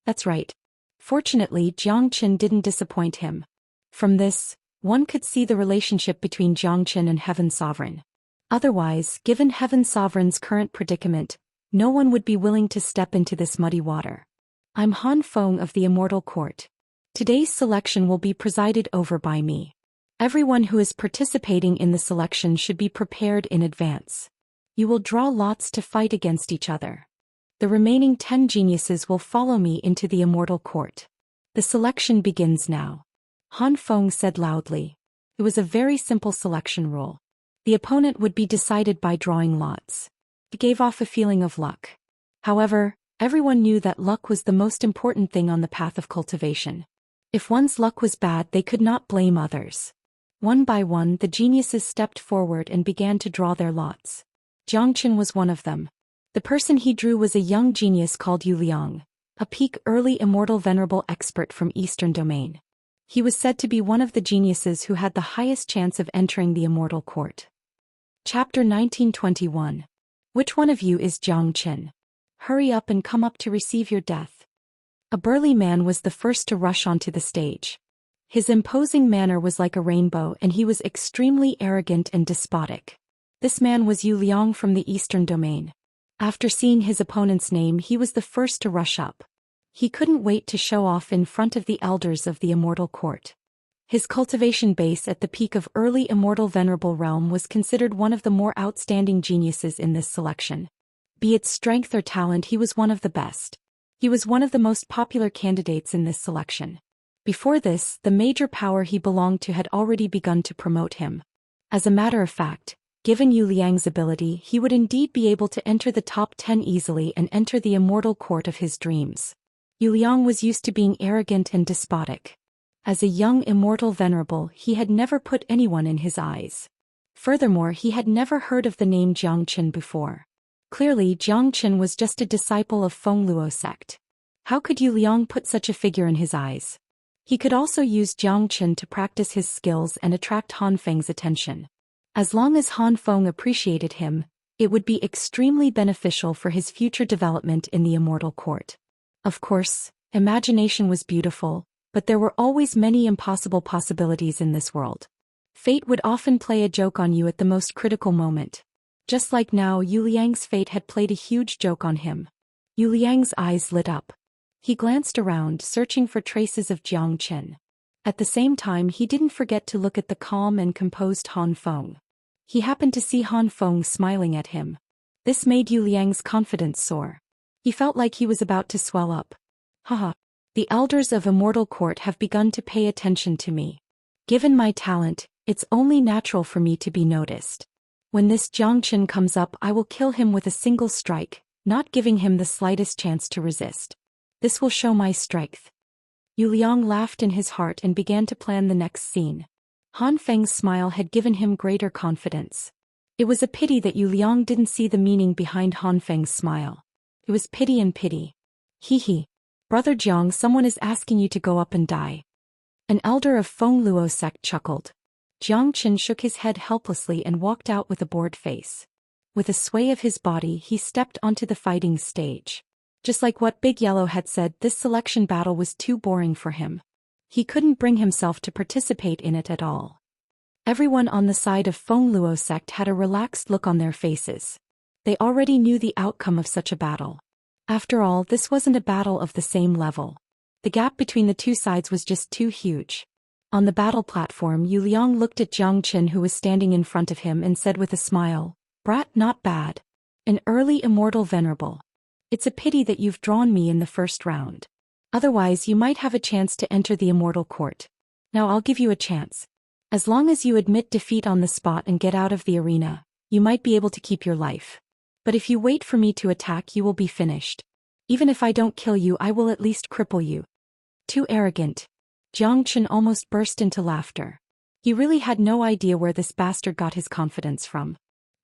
That's right. Fortunately, Jiang Chen didn't disappoint him. From this, one could see the relationship between Jiang Chen and Heaven Sovereign. Otherwise, given Heaven Sovereign's current predicament, no one would be willing to step into this muddy water. I'm Han Feng of the Immortal Court. Today's selection will be presided over by me. Everyone who is participating in the selection should be prepared in advance. You will draw lots to fight against each other. The remaining 10 geniuses will follow me into the Immortal Court. The selection begins now. Han Feng said loudly. It was a very simple selection rule. The opponent would be decided by drawing lots. It gave off a feeling of luck. However, everyone knew that luck was the most important thing on the path of cultivation. If one's luck was bad, they could not blame others. One by one, the geniuses stepped forward and began to draw their lots. Jiang Chen was one of them. The person he drew was a young genius called Yu Liang, a peak early immortal venerable expert from Eastern Domain. He was said to be one of the geniuses who had the highest chance of entering the Immortal Court. Chapter 1921. Which one of you is Jiang Chen? Hurry up and come up to receive your death. A burly man was the first to rush onto the stage. His imposing manner was like a rainbow, and he was extremely arrogant and despotic. This man was Yu Liang from the Eastern Domain. After seeing his opponent's name, he was the first to rush up. He couldn't wait to show off in front of the elders of the Immortal Court. His cultivation base at the peak of early immortal venerable realm was considered one of the more outstanding geniuses in this selection. Be it strength or talent, he was one of the best. He was one of the most popular candidates in this selection. Before this, the major power he belonged to had already begun to promote him. As a matter of fact, given Yu Liang's ability, he would indeed be able to enter the top 10 easily and enter the Immortal Court of his dreams. Yu Liang was used to being arrogant and despotic. As a young immortal venerable, he had never put anyone in his eyes. Furthermore, he had never heard of the name Jiang Chen before. Clearly, Jiang Chen was just a disciple of Feng Luo sect. How could Yu Liang put such a figure in his eyes? He could also use Jiang Chen to practice his skills and attract Han Feng's attention. As long as Han Feng appreciated him, it would be extremely beneficial for his future development in the Immortal Court. Of course, imagination was beautiful, but there were always many impossible possibilities in this world. Fate would often play a joke on you at the most critical moment. Just like now, Yu Liang's fate had played a huge joke on him. Yu Liang's eyes lit up. He glanced around, searching for traces of Jiang Chen. At the same time, he didn't forget to look at the calm and composed Han Feng. He happened to see Han Feng smiling at him. This made Yu Liang's confidence soar. He felt like he was about to swell up. Haha. The elders of Immortal Court have begun to pay attention to me. Given my talent, it's only natural for me to be noticed. When this Jiang Chen comes up, I will kill him with a single strike, not giving him the slightest chance to resist. This will show my strength. Yu Liang laughed in his heart and began to plan the next scene. Han Feng's smile had given him greater confidence. It was a pity that Yu Liang didn't see the meaning behind Han Feng's smile. It was pity and pity. Hee. Brother Jiang, someone is asking you to go up and die. An elder of Feng Luo sect chuckled. Jiang Chen shook his head helplessly and walked out with a bored face. With a sway of his body, he stepped onto the fighting stage. Just like what Big Yellow had said, this selection battle was too boring for him. He couldn't bring himself to participate in it at all. Everyone on the side of Feng Luo sect had a relaxed look on their faces. They already knew the outcome of such a battle. After all, this wasn't a battle of the same level. The gap between the two sides was just too huge. On the battle platform, Yu Liang looked at Jiang Qin, who was standing in front of him, and said with a smile, "Brat, not bad. An early immortal venerable. It's a pity that you've drawn me in the first round. Otherwise you might have a chance to enter the immortal court. Now I'll give you a chance. As long as you admit defeat on the spot and get out of the arena, you might be able to keep your life. But if you wait for me to attack, you will be finished. Even if I don't kill you, I will at least cripple you." Too arrogant. Jiang Qin almost burst into laughter. He really had no idea where this bastard got his confidence from.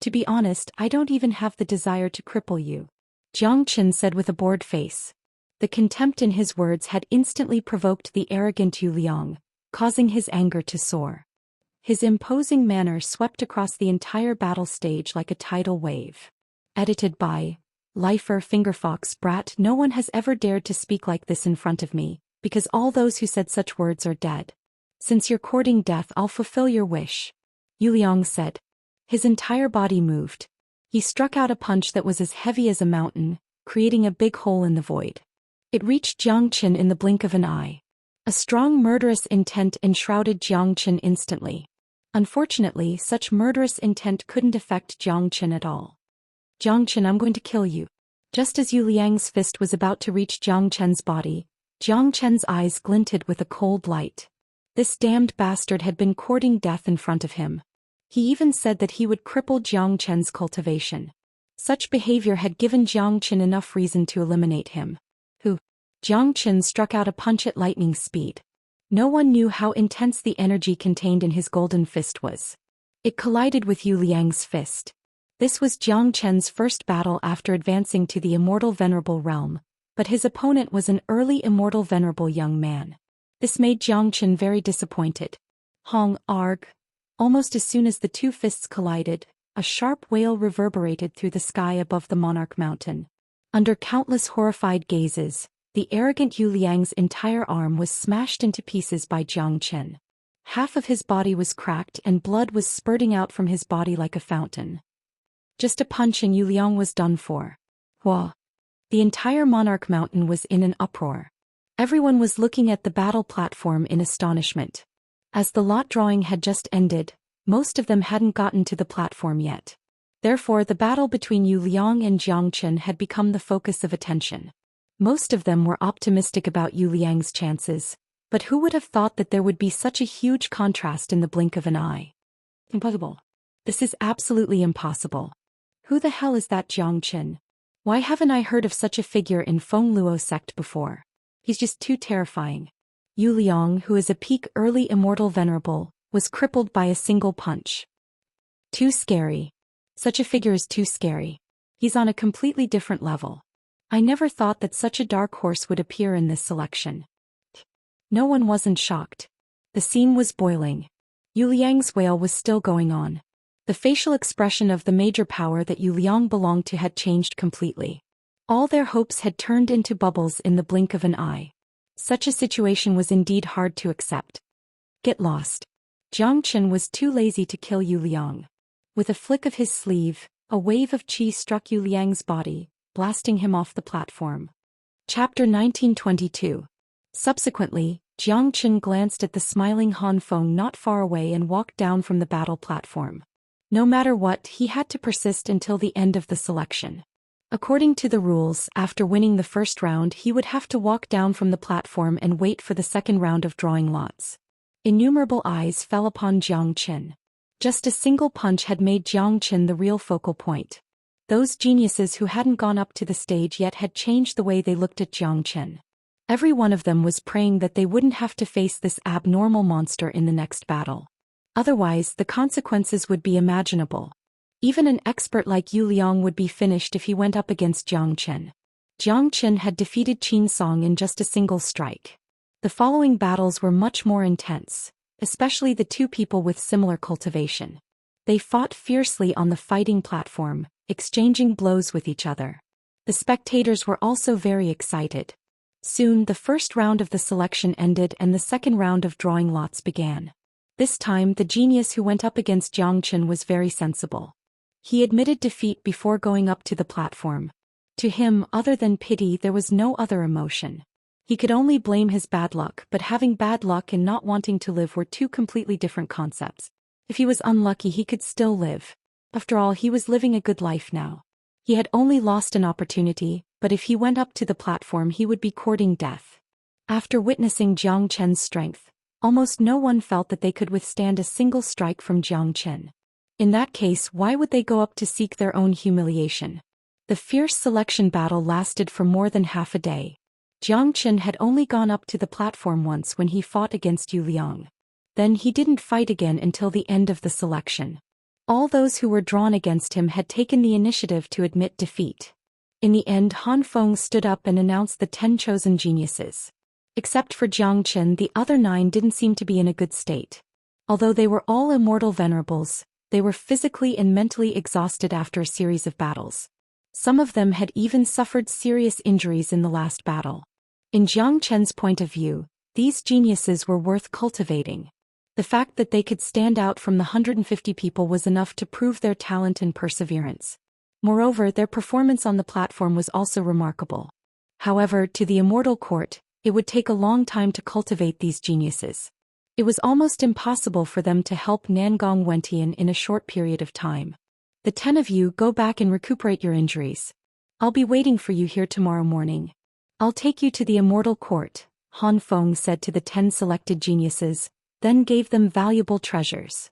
"To be honest, I don't even have the desire to cripple you," Jiang Qin said with a bored face. The contempt in his words had instantly provoked the arrogant Yu Liang, causing his anger to soar. His imposing manner swept across the entire battle stage like a tidal wave. Edited by Lifer Fingerfox. "Brat, no one has ever dared to speak like this in front of me, because all those who said such words are dead. Since you're courting death, I'll fulfill your wish," Yu Liang said. His entire body moved. He struck out a punch that was as heavy as a mountain, creating a big hole in the void. It reached Jiang Qin in the blink of an eye. A strong murderous intent enshrouded Jiang Qin instantly. Unfortunately, such murderous intent couldn't affect Jiang Qin at all. "Jiang Qin, I'm going to kill you." Just as Yu Liang's fist was about to reach Jiang Qin's body, Jiang Qin's eyes glinted with a cold light. This damned bastard had been courting death in front of him. He even said that he would cripple Jiang Qin's cultivation. Such behavior had given Jiang Qin enough reason to eliminate him. Jiang Qin struck out a punch at lightning speed. No one knew how intense the energy contained in his golden fist was. It collided with Yu Liang's fist. This was Jiang Qin's first battle after advancing to the Immortal Venerable realm, but his opponent was an early Immortal Venerable young man. This made Jiang Qin very disappointed. Hong, arg. Almost as soon as the two fists collided, a sharp wail reverberated through the sky above the Monarch Mountain. Under countless horrified gazes, the arrogant Yu Liang's entire arm was smashed into pieces by Jiang Qin. Half of his body was cracked and blood was spurting out from his body like a fountain. Just a punch and Yu Liang was done for. Whoa! The entire Monarch Mountain was in an uproar. Everyone was looking at the battle platform in astonishment. As the lot drawing had just ended, most of them hadn't gotten to the platform yet. Therefore, the battle between Yu Liang and Jiang Qin had become the focus of attention. Most of them were optimistic about Yu Liang's chances, but who would have thought that there would be such a huge contrast in the blink of an eye? Impossible. This is absolutely impossible. Who the hell is that Jiang Qin? Why haven't I heard of such a figure in Feng Luo sect before? He's just too terrifying. Yu Liang, who is a peak early immortal venerable, was crippled by a single punch. Too scary. Such a figure is too scary. He's on a completely different level. I never thought that such a dark horse would appear in this selection. No one wasn't shocked. The scene was boiling. Yu Liang's wail was still going on. The facial expression of the major power that Yu Liang belonged to had changed completely. All their hopes had turned into bubbles in the blink of an eye. Such a situation was indeed hard to accept. Get lost. Jiang Qin was too lazy to kill Yu Liang. With a flick of his sleeve, a wave of qi struck Yu Liang's body, blasting him off the platform. Chapter 1922. Subsequently, Jiang Qin glanced at the smiling Han Feng not far away and walked down from the battle platform. No matter what, he had to persist until the end of the selection. According to the rules, after winning the first round he would have to walk down from the platform and wait for the second round of drawing lots. Innumerable eyes fell upon Jiang Qin. Just a single punch had made Jiang Qin the real focal point. Those geniuses who hadn't gone up to the stage yet had changed the way they looked at Jiang Qin. Every one of them was praying that they wouldn't have to face this abnormal monster in the next battle. Otherwise, the consequences would be imaginable. Even an expert like Yu Liang would be finished if he went up against Jiang Qin. Jiang Qin had defeated Qin Song in just a single strike. The following battles were much more intense, especially the two people with similar cultivation. They fought fiercely on the fighting platform, exchanging blows with each other. The spectators were also very excited. Soon the first round of the selection ended and the second round of drawing lots began. This time the genius who went up against Zhou Xian was very sensible. He admitted defeat before going up to the platform. To him, other than pity, there was no other emotion. He could only blame his bad luck, but having bad luck and not wanting to live were two completely different concepts. If he was unlucky, he could still live. After all, he was living a good life now. He had only lost an opportunity, but if he went up to the platform he would be courting death. After witnessing Zhou Qian's strength, almost no one felt that they could withstand a single strike from Zhou Qian. In that case, why would they go up to seek their own humiliation? The fierce selection battle lasted for more than half a day. Zhou Qian had only gone up to the platform once when he fought against Yu Liang. Then he didn't fight again until the end of the selection. All those who were drawn against him had taken the initiative to admit defeat. In the end, Han Feng stood up and announced the 10 chosen geniuses. Except for Zhou Qian, the other 9 didn't seem to be in a good state. Although they were all immortal venerables, they were physically and mentally exhausted after a series of battles. Some of them had even suffered serious injuries in the last battle. In Zhou Qian's point of view, these geniuses were worth cultivating. The fact that they could stand out from the 150 people was enough to prove their talent and perseverance. Moreover, their performance on the platform was also remarkable. However, to the Immortal Court, it would take a long time to cultivate these geniuses. It was almost impossible for them to help Nangong Wentian in a short period of time. The 10 of you go back and recuperate your injuries. I'll be waiting for you here tomorrow morning. I'll take you to the Immortal Court, Han Feng said to the 10 selected geniuses, then gave them valuable treasures.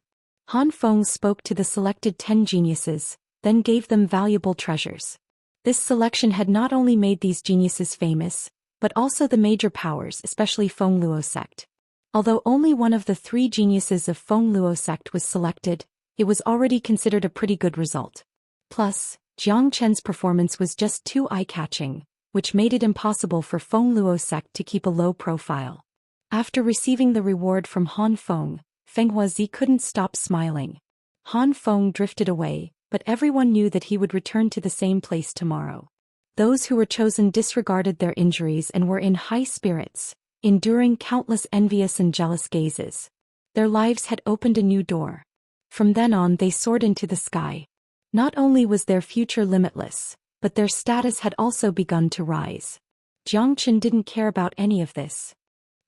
Han Feng spoke to the selected 10 geniuses, then gave them valuable treasures. This selection had not only made these geniuses famous, but also the major powers, especially Feng Luo sect. Although only one of the 3 geniuses of Feng Luo sect was selected, it was already considered a pretty good result. Plus, Zhou Qian's performance was just too eye-catching, which made it impossible for Feng Luo sect to keep a low profile. After receiving the reward from Han Feng, Feng Huazi couldn't stop smiling. Han Feng drifted away, but everyone knew that he would return to the same place tomorrow. Those who were chosen disregarded their injuries and were in high spirits, enduring countless envious and jealous gazes. Their lives had opened a new door. From then on they soared into the sky. Not only was their future limitless, but their status had also begun to rise. Zhou Qian didn't care about any of this.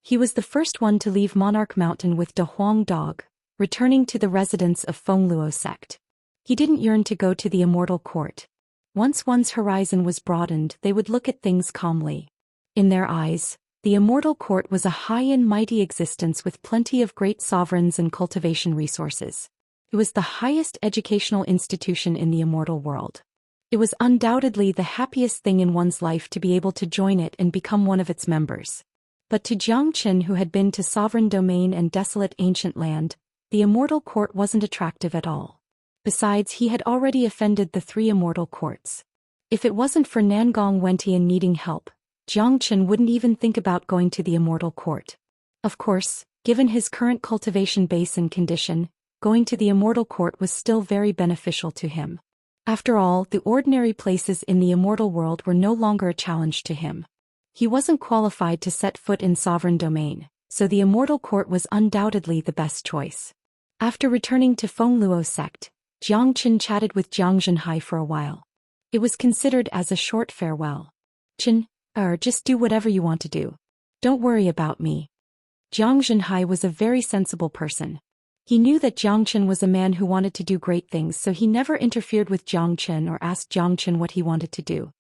He was the first one to leave Monarch Mountain with De Huang Dog, returning to the residence of Feng Luo sect. He didn't yearn to go to the Immortal Court. Once one's horizon was broadened, they would look at things calmly. In their eyes, the Immortal Court was a high and mighty existence with plenty of great sovereigns and cultivation resources. It was the highest educational institution in the immortal world. It was undoubtedly the happiest thing in one's life to be able to join it and become one of its members. But to Zhou Qian, who had been to sovereign domain and desolate ancient land, the Immortal Court wasn't attractive at all. Besides, he had already offended the 3 Immortal Courts. If it wasn't for Nangong Wentian needing help, Zhou Qian wouldn't even think about going to the Immortal Court. Of course, given his current cultivation base and condition, going to the Immortal Court was still very beneficial to him. After all, the ordinary places in the immortal world were no longer a challenge to him. He wasn't qualified to set foot in sovereign domain, so the Immortal Court was undoubtedly the best choice. After returning to Feng Luo sect, Zhou Qian chatted with Zhang Zhenhai for a while. It was considered as a short farewell. Qian, just do whatever you want to do. Don't worry about me. Zhang Zhenhai was a very sensible person. He knew that Zhou Qian was a man who wanted to do great things, so he never interfered with Zhou Qian or asked Zhou Qian what he wanted to do.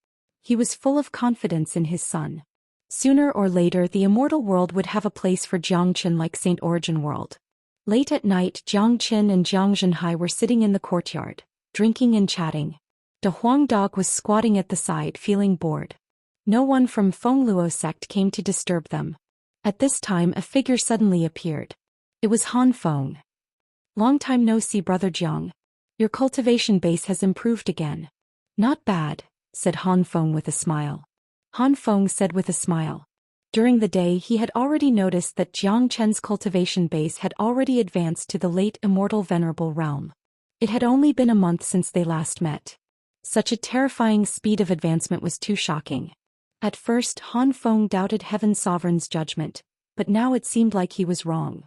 He was full of confidence in his son. Sooner or later the immortal world would have a place for Zhou Qian like Saint Origin World. Late at night, Zhang Qian and Zhang Zhenhai were sitting in the courtyard, drinking and chatting. De Huang Dog was squatting at the side feeling bored. No one from Feng Luo sect came to disturb them. At this time a figure suddenly appeared. It was Han Feng. Long time no see, Brother Jiang. Your cultivation base has improved again. Not bad, said Han Feng with a smile. Han Feng said with a smile. During the day he had already noticed that Zhou Qian's cultivation base had already advanced to the late immortal venerable realm. It had only been a month since they last met. Such a terrifying speed of advancement was too shocking. At first Han Feng doubted Heaven Sovereign's judgment, but now it seemed like he was wrong.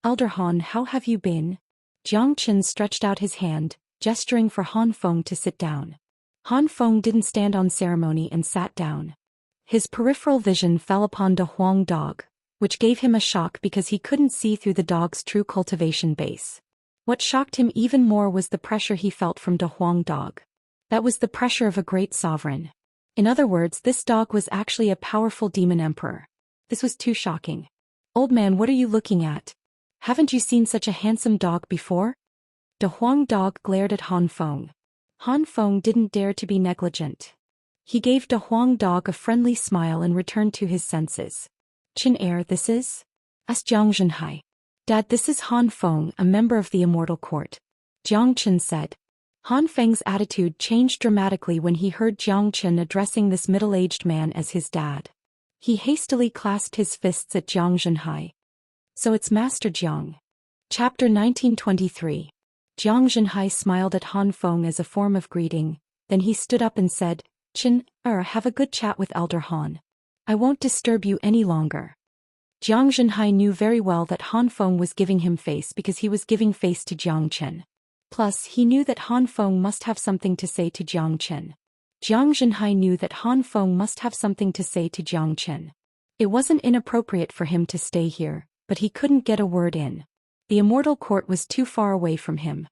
Elder Han, how have you been? Jiang Chen stretched out his hand, gesturing for Han Feng to sit down. Han Feng didn't stand on ceremony and sat down. His peripheral vision fell upon De Huang dog, which gave him a shock because he couldn't see through the dog's true cultivation base. What shocked him even more was the pressure he felt from De Huang dog. That was the pressure of a great sovereign. In other words, this dog was actually a powerful demon emperor. This was too shocking. Old man, what are you looking at? Haven't you seen such a handsome dog before? De Huang dog glared at Han Feng. Han Feng didn't dare to be negligent. He gave De Huang dog a friendly smile and returned to his senses. Chin heir, this is? Asked Jiang Zhenhai. Dad, this is Han Feng, a member of the Immortal Court. Jiang Chen said. Han Feng's attitude changed dramatically when he heard Jiang Chen addressing this middle-aged man as his dad. He hastily clasped his fists at Jiang Zhenhai. So it's Master Jiang. Chapter 1923. Jiang Zhenhai smiled at Han Feng as a form of greeting, then he stood up and said, Chin, have a good chat with Elder Han. I won't disturb you any longer. Jiang Zhenhai knew very well that Han Feng was giving him face because he was giving face to Jiang Chen. Plus, he knew that Han Feng must have something to say to Jiang Chen. Jiang Zhenhai knew that Han Feng must have something to say to Jiang Chen. It wasn't inappropriate for him to stay here, but he couldn't get a word in. The Immortal Court was too far away from him.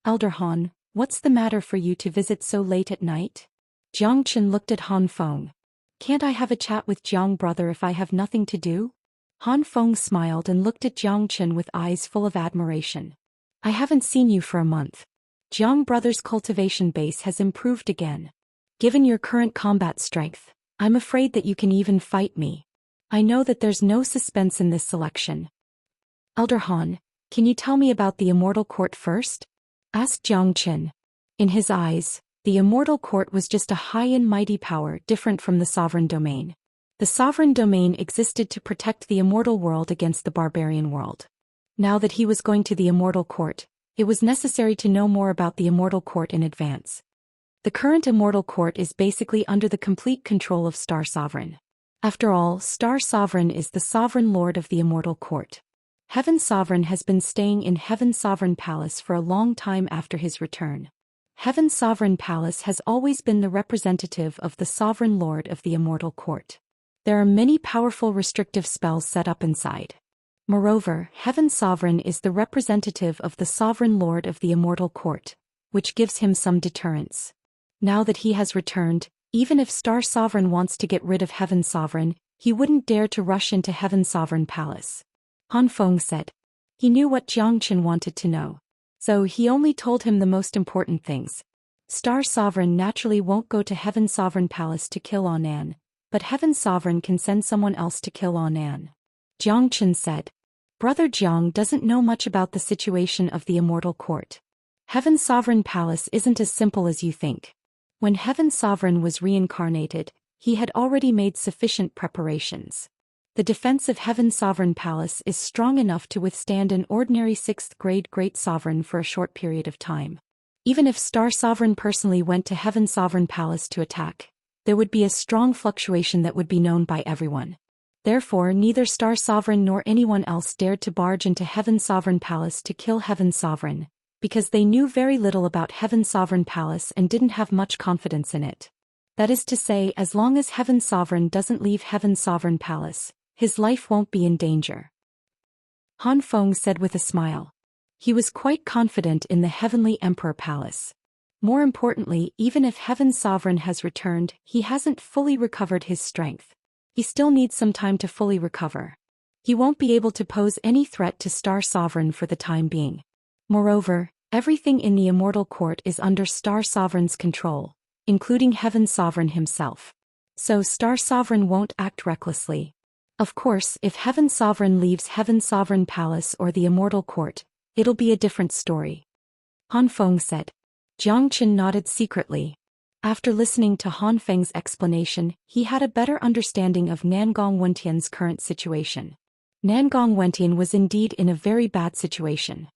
Elder Han, what's the matter for you to visit so late at night? Jiang Chen looked at Han Feng. Can't I have a chat with Jiang brother if I have nothing to do? Han Feng smiled and looked at Jiang Chen with eyes full of admiration. I haven't seen you for a month. Jiang brother's cultivation base has improved again. Given your current combat strength, I'm afraid that you can even fight me. I know that there's no suspense in this selection. Elder Han, can you tell me about the Immortal Court first? Asked Jiang Chen. In his eyes, the Immortal Court was just a high and mighty power different from the Sovereign Domain. The Sovereign Domain existed to protect the immortal world against the barbarian world. Now that he was going to the Immortal Court, it was necessary to know more about the Immortal Court in advance. The current Immortal Court is basically under the complete control of Star Sovereign. After all, Star Sovereign is the Sovereign Lord of the Immortal Court. Heaven Sovereign has been staying in Heaven Sovereign Palace for a long time after his return. Heaven Sovereign Palace has always been the representative of the Sovereign Lord of the Immortal Court. There are many powerful restrictive spells set up inside. Moreover, Heaven Sovereign is the representative of the Sovereign Lord of the Immortal Court, which gives him some deterrence. Now that he has returned, even if Star Sovereign wants to get rid of Heaven Sovereign, he wouldn't dare to rush into Heaven Sovereign Palace. Han Feng said. He knew what Jiang Chen wanted to know. So he only told him the most important things. Star Sovereign naturally won't go to Heaven Sovereign Palace to kill Anan, but Heaven Sovereign can send someone else to kill Anan. Jiang Chen said. Brother Jiang doesn't know much about the situation of the Immortal Court. Heaven Sovereign Palace isn't as simple as you think. When Heaven Sovereign was reincarnated, he had already made sufficient preparations. The defense of Heaven Sovereign Palace is strong enough to withstand an ordinary 6th-grade Great Sovereign for a short period of time. Even if Star Sovereign personally went to Heaven Sovereign Palace to attack, there would be a strong fluctuation that would be known by everyone. Therefore, neither Star Sovereign nor anyone else dared to barge into Heaven Sovereign Palace to kill Heaven Sovereign, because they knew very little about Heaven Sovereign Palace and didn't have much confidence in it. That is to say, as long as Heaven Sovereign doesn't leave Heaven Sovereign Palace, his life won't be in danger. Han Feng said with a smile. He was quite confident in the Heavenly Emperor Palace. More importantly, even if Heaven Sovereign has returned, he hasn't fully recovered his strength. He still needs some time to fully recover. He won't be able to pose any threat to Star Sovereign for the time being. Moreover, everything in the Immortal Court is under Star Sovereign's control, including Heaven Sovereign himself. So Star Sovereign won't act recklessly. Of course, if Heaven Sovereign leaves Heaven Sovereign Palace or the Immortal Court, it'll be a different story. Han Feng said. Jiang Chen nodded secretly. After listening to Han Feng's explanation, he had a better understanding of Nangong Wentian's current situation. Nangong Wentian was indeed in a very bad situation.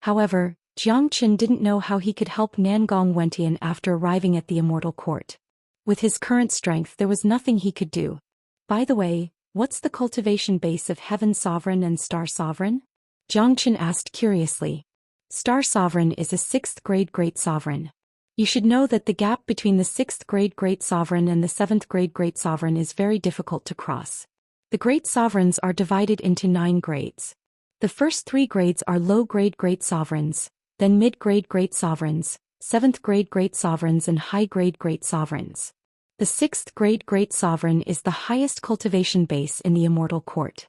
However, Jiang Qin didn't know how he could help Nangong Wentian after arriving at the Immortal Court. With his current strength there was nothing he could do. By the way, what's the cultivation base of Heaven Sovereign and Star Sovereign? Jiang Qin asked curiously. Star Sovereign is a 6th grade Great Sovereign. You should know that the gap between the 6th grade Great Sovereign and the 7th grade Great Sovereign is very difficult to cross. The Great Sovereigns are divided into 9 grades. The first 3 grades are low-grade Great Sovereigns, then mid-grade Great Sovereigns, 7th grade Great Sovereigns and high-grade Great Sovereigns. The 6th grade Great Sovereign is the highest cultivation base in the Immortal Court.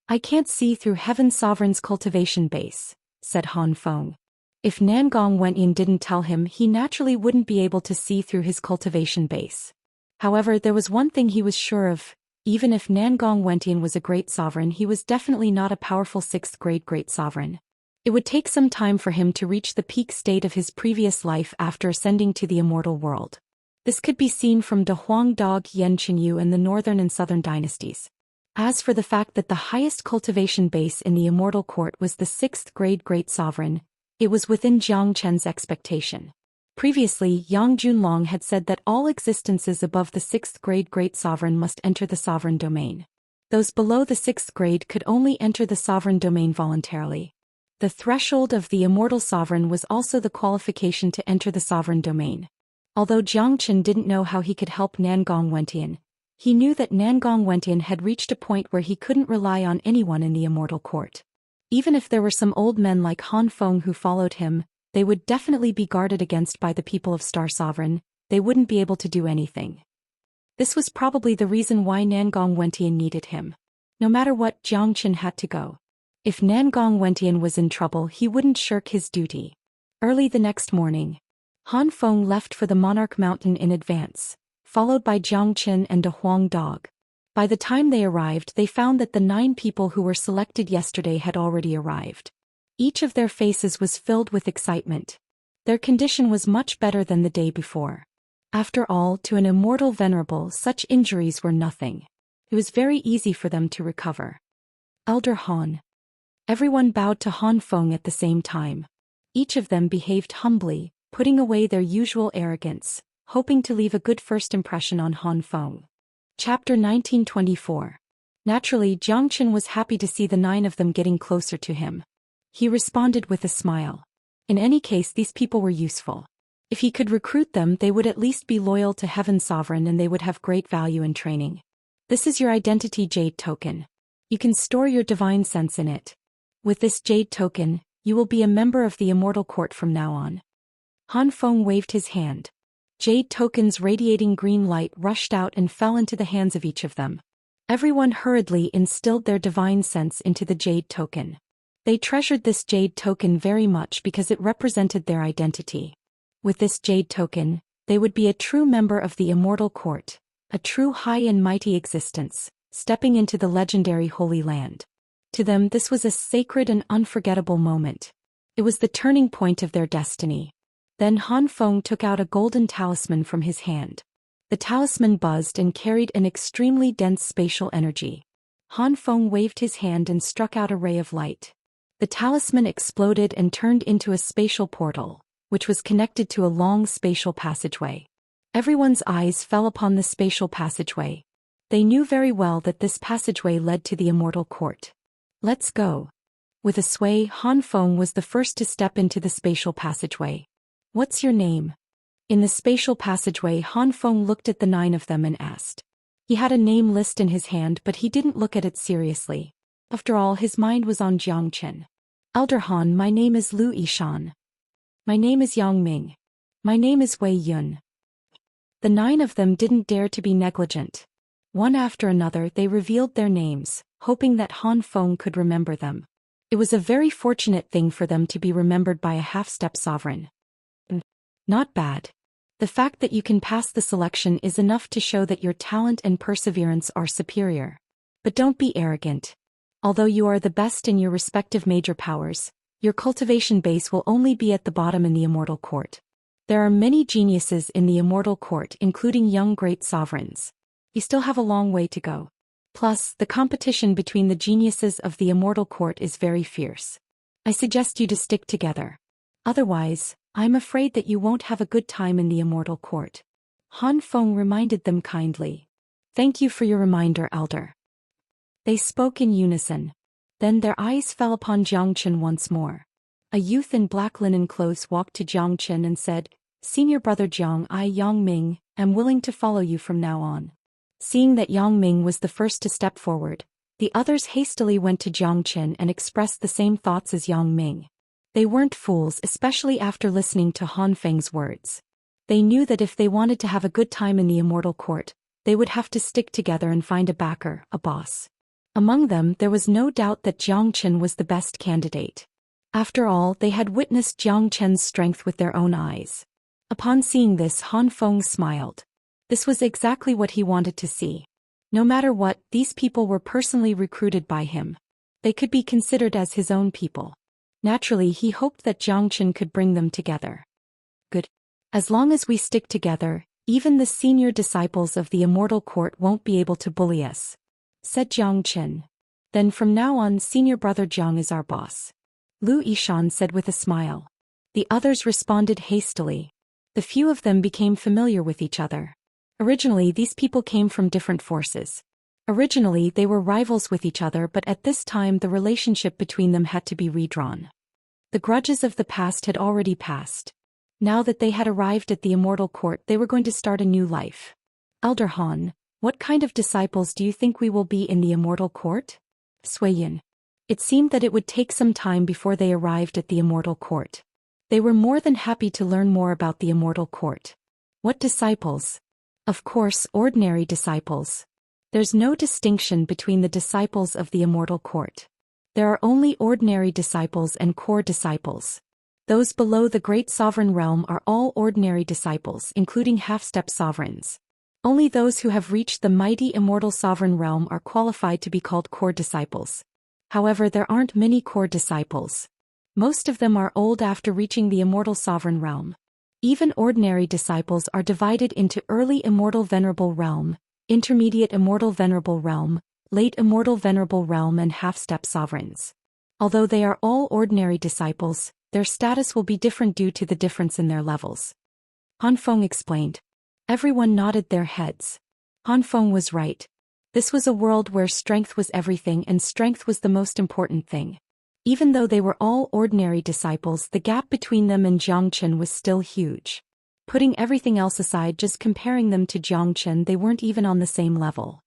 I can't see through Heaven Sovereign's cultivation base, said Han Feng. If Nangong Wentian didn't tell him, he naturally wouldn't be able to see through his cultivation base. However, there was one thing he was sure of. Even if Nangong Wentian was a great sovereign, he was definitely not a powerful 6th grade Great Sovereign. It would take some time for him to reach the peak state of his previous life after ascending to the immortal world. This could be seen from De Huang Dog Yanqinyu and the northern and southern dynasties. As for the fact that the highest cultivation base in the Immortal Court was the 6th grade Great Sovereign, it was within Jiang Chen's expectation. Previously, Yang Junlong had said that all existences above the 6th grade Great Sovereign must enter the sovereign domain. Those below the 6th grade could only enter the sovereign domain voluntarily. The threshold of the Immortal Sovereign was also the qualification to enter the sovereign domain. Although Jiang Chen didn't know how he could help Nangong Wentian, he knew that Nangong Wentian had reached a point where he couldn't rely on anyone in the Immortal Court. Even if there were some old men like Han Feng who followed him, they would definitely be guarded against by the people of Star Sovereign. They wouldn't be able to do anything. This was probably the reason why Nangong Wentian needed him. No matter what, Jiang Chen had to go. If Nangong Wentian was in trouble, he wouldn't shirk his duty. Early the next morning, Han Feng left for the Monarch Mountain in advance, followed by Jiang Chen and De Huang Dog. By the time they arrived, they found that the 9 people who were selected yesterday had already arrived. Each of their faces was filled with excitement. Their condition was much better than the day before. After all, to an immortal venerable, such injuries were nothing. It was very easy for them to recover. Elder Han. Everyone bowed to Han Feng at the same time. Each of them behaved humbly, putting away their usual arrogance, hoping to leave a good first impression on Han Feng. Chapter 1924. Naturally, Jiang Chen was happy to see the 9 of them getting closer to him. He responded with a smile. In any case, these people were useful. If he could recruit them, they would at least be loyal to Heaven Sovereign and they would have great value in training. This is your identity jade token. You can store your divine sense in it. With this jade token, you will be a member of the Immortal Court from now on. Han Feng waved his hand. Jade tokens radiating green light rushed out and fell into the hands of each of them. Everyone hurriedly instilled their divine sense into the jade token. They treasured this jade token very much because it represented their identity. With this jade token, they would be a true member of the Immortal Court, a true high and mighty existence, stepping into the legendary Holy Land. To them, this was a sacred and unforgettable moment. It was the turning point of their destiny. Then Han Feng took out a golden talisman from his hand. The talisman buzzed and carried an extremely dense spatial energy. Han Feng waved his hand and struck out a ray of light. The talisman exploded and turned into a spatial portal, which was connected to a long spatial passageway. Everyone's eyes fell upon the spatial passageway. They knew very well that this passageway led to the Immortal Court. Let's go. With a sway, Han Feng was the first to step into the spatial passageway. What's your name? In the spatial passageway, Han Feng looked at the 9 of them and asked. He had a name list in his hand, but he didn't look at it seriously. After all, his mind was on Jiang Chen. Elder Han, my name is Lu Yishan. My name is Yang Ming. My name is Wei Yun. The 9 of them didn't dare to be negligent. One after another, they revealed their names, hoping that Han Feng could remember them. It was a very fortunate thing for them to be remembered by a half-step sovereign. Not bad. The fact that you can pass the selection is enough to show that your talent and perseverance are superior. But don't be arrogant. Although you are the best in your respective major powers, your cultivation base will only be at the bottom in the Immortal Court. There are many geniuses in the Immortal Court, including young great sovereigns. You still have a long way to go. Plus, the competition between the geniuses of the Immortal Court is very fierce. I suggest you to stick together. Otherwise, I'm afraid that you won't have a good time in the Immortal Court. Han Feng reminded them kindly. Thank you for your reminder, Elder. They spoke in unison. Then their eyes fell upon Jiang Chen once more. A youth in black linen clothes walked to Jiang Chen and said, Senior brother Jiang, I Yang Ming, am willing to follow you from now on. Seeing that Yang Ming was the first to step forward, the others hastily went to Jiang Chen and expressed the same thoughts as Yang Ming. They weren't fools, especially after listening to Han Feng's words. They knew that if they wanted to have a good time in the Immortal Court, they would have to stick together and find a backer, a boss. Among them, there was no doubt that Jiang Chen was the best candidate. After all, they had witnessed Jiang Chen's strength with their own eyes. Upon seeing this, Han Feng smiled. This was exactly what he wanted to see. No matter what, these people were personally recruited by him. They could be considered as his own people. Naturally, he hoped that Jiang Chen could bring them together. Good. As long as we stick together, even the senior disciples of the Immortal Court won't be able to bully us, said Jiang Chen. Then from now on, senior brother Jiang is our boss, Lu Yishan said with a smile. The others responded hastily. The few of them became familiar with each other. Originally, these people came from different forces. Originally, they were rivals with each other, but at this time the relationship between them had to be redrawn. The grudges of the past had already passed. Now that they had arrived at the Immortal Court, they were going to start a new life. Elder Han, what kind of disciples do you think we will be in the Immortal Court? Suiyin. It seemed that it would take some time before they arrived at the Immortal Court. They were more than happy to learn more about the Immortal Court. What disciples? Of course, ordinary disciples. There's no distinction between the disciples of the Immortal Court. There are only ordinary disciples and core disciples. Those below the Great Sovereign Realm are all ordinary disciples, including half-step sovereigns. Only those who have reached the mighty Immortal Sovereign Realm are qualified to be called core disciples. However, there aren't many core disciples. Most of them are old after reaching the Immortal Sovereign Realm. Even ordinary disciples are divided into early Immortal Venerable Realm, intermediate Immortal Venerable Realm, late Immortal Venerable Realm, and half-step sovereigns. Although they are all ordinary disciples, their status will be different due to the difference in their levels. Han Feng explained. Everyone nodded their heads. Han Feng was right. This was a world where strength was everything, and strength was the most important thing. Even though they were all ordinary disciples, the gap between them and Jiang Chen was still huge. Putting everything else aside, just comparing them to Jiang Chen, they weren't even on the same level.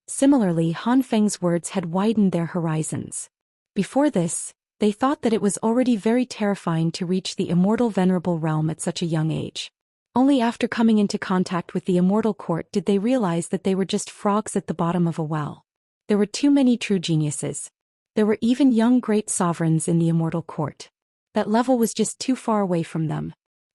Similarly, Han Feng's words had widened their horizons. Before this, they thought that it was already very terrifying to reach the Immortal Venerable Realm at such a young age. Only after coming into contact with the Immortal Court did they realize that they were just frogs at the bottom of a well. There were too many true geniuses. There were even young great sovereigns in the Immortal Court. That level was just too far away from them.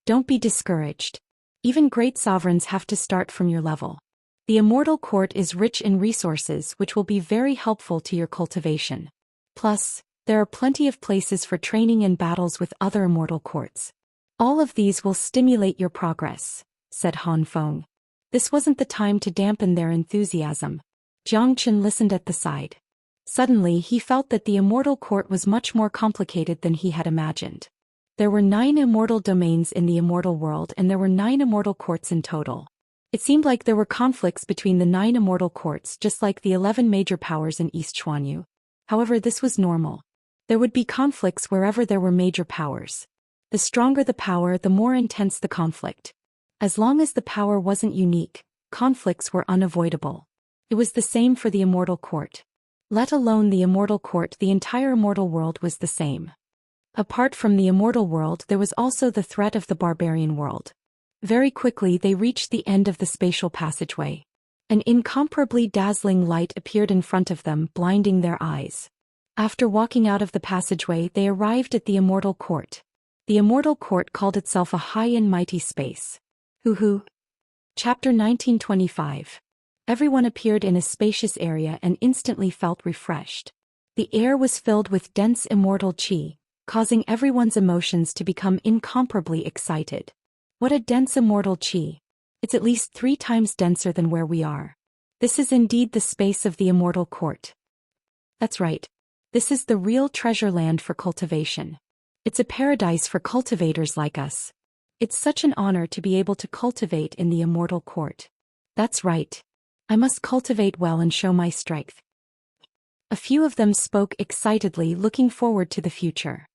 Don't be discouraged. Even great sovereigns have to start from your level. The Immortal Court is rich in resources which will be very helpful to your cultivation. Plus, there are plenty of places for training and battles with other Immortal Courts. All of these will stimulate your progress, said Han Feng. This wasn't the time to dampen their enthusiasm. Jiang Chen listened at the side. Suddenly he felt that the Immortal Court was much more complicated than he had imagined. There were 9 immortal domains in the immortal world, and there were 9 immortal courts in total. It seemed like there were conflicts between the 9 immortal courts, just like the 11 major powers in East Xuanyu. However, this was normal. There would be conflicts wherever there were major powers. The stronger the power, the more intense the conflict. As long as the power wasn't unique, conflicts were unavoidable. It was the same for the Immortal Court. Let alone the Immortal Court, the entire immortal world was the same. Apart from the immortal world, there was also the threat of the barbarian world. Very quickly they reached the end of the spatial passageway. An incomparably dazzling light appeared in front of them, blinding their eyes. After walking out of the passageway, they arrived at the Immortal Court. The Immortal Court called itself a high and mighty space. Hoo-hoo. Chapter 1925. Everyone appeared in a spacious area and instantly felt refreshed. The air was filled with dense immortal qi, causing everyone's emotions to become incomparably excited. What a dense immortal qi! It's at least 3 times denser than where we are. This is indeed the space of the Immortal Court. That's right. This is the real treasure land for cultivation. It's a paradise for cultivators like us. It's such an honor to be able to cultivate in the Immortal Court. That's right. I must cultivate well and show my strength. A few of them spoke excitedly, looking forward to the future.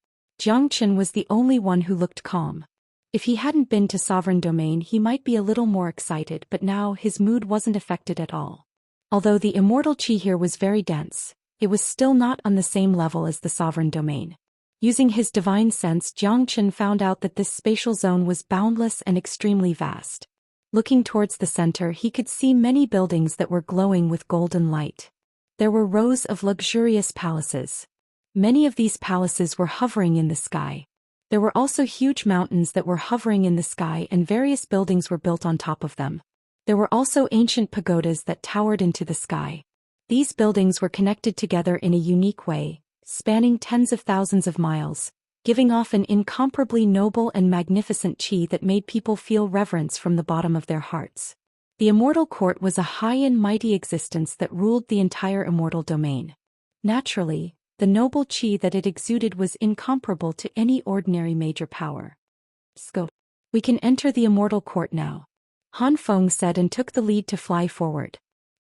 Xianxia was the only one who looked calm. If he hadn't been to Sovereign Domain, he might be a little more excited, but now his mood wasn't affected at all. Although the immortal chi here was very dense, it was still not on the same level as the Sovereign Domain. Using his divine sense, Xianxia found out that this spatial zone was boundless and extremely vast. Looking towards the center, he could see many buildings that were glowing with golden light. There were rows of luxurious palaces. Many of these palaces were hovering in the sky. There were also huge mountains that were hovering in the sky, and various buildings were built on top of them. There were also ancient pagodas that towered into the sky. These buildings were connected together in a unique way, spanning tens of thousands of miles, giving off an incomparably noble and magnificent chi that made people feel reverence from the bottom of their hearts. The Immortal Court was a high and mighty existence that ruled the entire Immortal Domain. Naturally, the noble chi that it exuded was incomparable to any ordinary major power. Go. We can enter the Immortal Court now, Han Feng said, and took the lead to fly forward.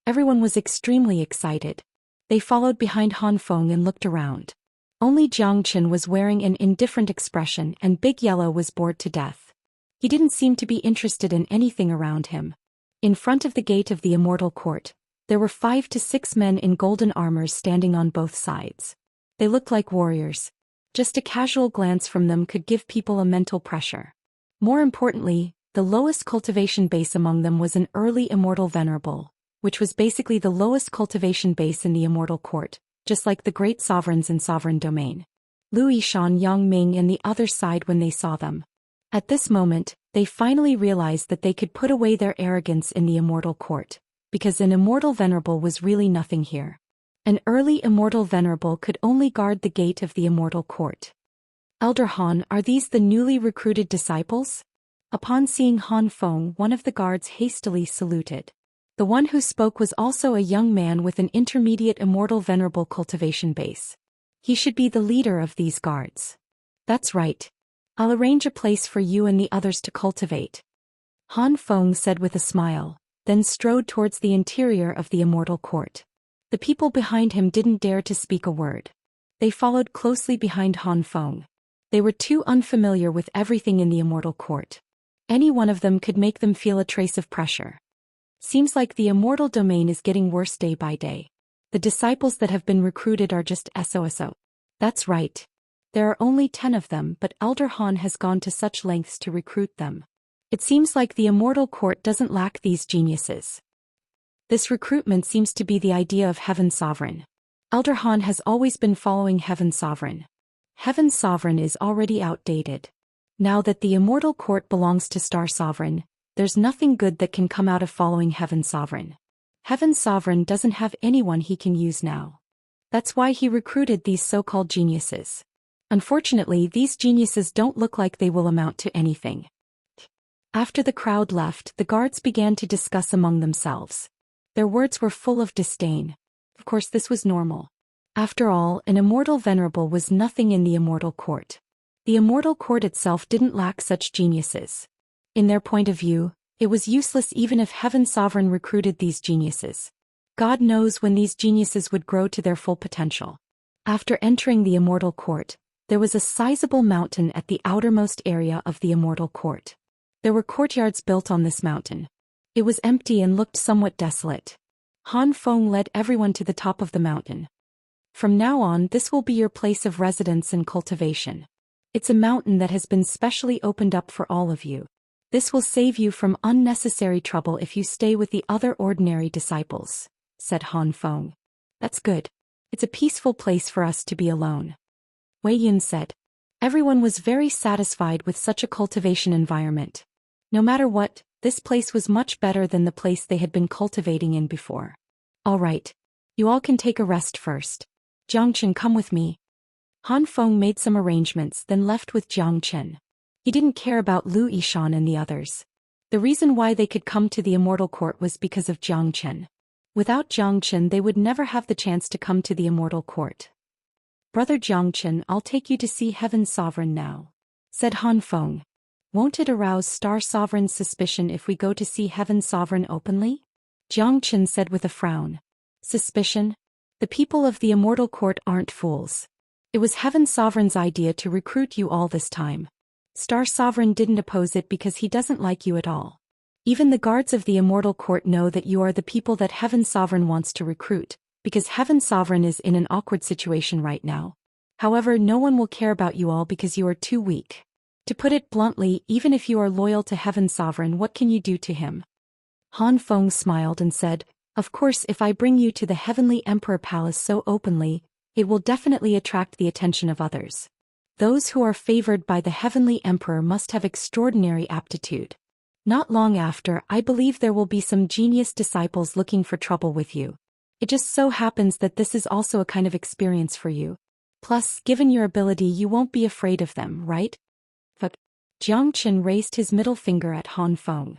Everyone was extremely excited. They followed behind Han Feng and looked around. Only Xianxia was wearing an indifferent expression, and Big Yellow was bored to death. He didn't seem to be interested in anything around him. In front of the gate of the Immortal Court, there were 5 to 6 men in golden armors standing on both sides. They looked like warriors. Just a casual glance from them could give people a mental pressure. More importantly, the lowest cultivation base among them was an early Immortal Venerable, which was basically the lowest cultivation base in the Immortal Court, just like the great sovereigns in Sovereign Domain. Lu Yishan, Yang Ming and the other sighed when they saw them. At this moment, they finally realized that they could put away their arrogance in the Immortal Court, because an Immortal Venerable was really nothing here. An early Immortal Venerable could only guard the gate of the Immortal Court. Elder Han, are these the newly recruited disciples? Upon seeing Han Feng, one of the guards hastily saluted. The one who spoke was also a young man with an intermediate Immortal Venerable cultivation base. He should be the leader of these guards. That's right. I'll arrange a place for you and the others to cultivate, Han Feng said with a smile, then strode towards the interior of the Immortal Court. The people behind him didn't dare to speak a word. They followed closely behind Han Feng. They were too unfamiliar with everything in the Immortal Court. Any one of them could make them feel a trace of pressure. Seems like the Immortal Domain is getting worse day by day. The disciples that have been recruited are just SOSO. That's right. There are only 10 of them, but Elder Han has gone to such lengths to recruit them. It seems like the Immortal Court doesn't lack these geniuses. This recruitment seems to be the idea of Heaven Sovereign. Elder Han has always been following Heaven Sovereign. Heaven Sovereign is already outdated. Now that the Immortal Court belongs to Star Sovereign, there's nothing good that can come out of following Heaven Sovereign. Heaven Sovereign doesn't have anyone he can use now. That's why he recruited these so-called geniuses. Unfortunately, these geniuses don't look like they will amount to anything. After the crowd left, the guards began to discuss among themselves. Their words were full of disdain. Of course, this was normal. After all, an Immortal Venerable was nothing in the Immortal Court. The Immortal Court itself didn't lack such geniuses. In their point of view, it was useless even if Heaven Sovereign recruited these geniuses. God knows when these geniuses would grow to their full potential. After entering the Immortal Court, there was a sizable mountain at the outermost area of the Immortal Court. There were courtyards built on this mountain. It was empty and looked somewhat desolate. Han Feng led everyone to the top of the mountain. From now on, this will be your place of residence and cultivation. It's a mountain that has been specially opened up for all of you. This will save you from unnecessary trouble if you stay with the other ordinary disciples, said Han Feng. That's good. It's a peaceful place for us to be alone, Wei Yun said. Everyone was very satisfied with such a cultivation environment. No matter what, this place was much better than the place they had been cultivating in before. All right. You all can take a rest first. Xianxia, come with me. Han Feng made some arrangements, then left with Xianxia. He didn't care about Lu Yishan and the others. The reason why they could come to the Immortal Court was because of Xianxia. Without Xianxia, they would never have the chance to come to the Immortal Court. Brother Jiangchen, I'll take you to see Heaven's Sovereign now, said Han Feng. Won't it arouse Star Sovereign's suspicion if we go to see Heaven's Sovereign openly? Jiangchen said with a frown. Suspicion? The people of the Immortal Court aren't fools. It was Heaven's Sovereign's idea to recruit you all this time. Star Sovereign didn't oppose it because he doesn't like you at all. Even the guards of the Immortal Court know that you are the people that Heaven's Sovereign wants to recruit, because Heaven's Sovereign is in an awkward situation right now. However, no one will care about you all because you are too weak. To put it bluntly, even if you are loyal to Heaven's Sovereign, what can you do to him? Han Feng smiled and said, of course, if I bring you to the Heavenly Emperor Palace so openly, it will definitely attract the attention of others. Those who are favored by the Heavenly Emperor must have extraordinary aptitude. Not long after, I believe there will be some genius disciples looking for trouble with you. It just so happens that this is also a kind of experience for you. Plus, given your ability, you won't be afraid of them, right? But Jiangchen raised his middle finger at Han Feng.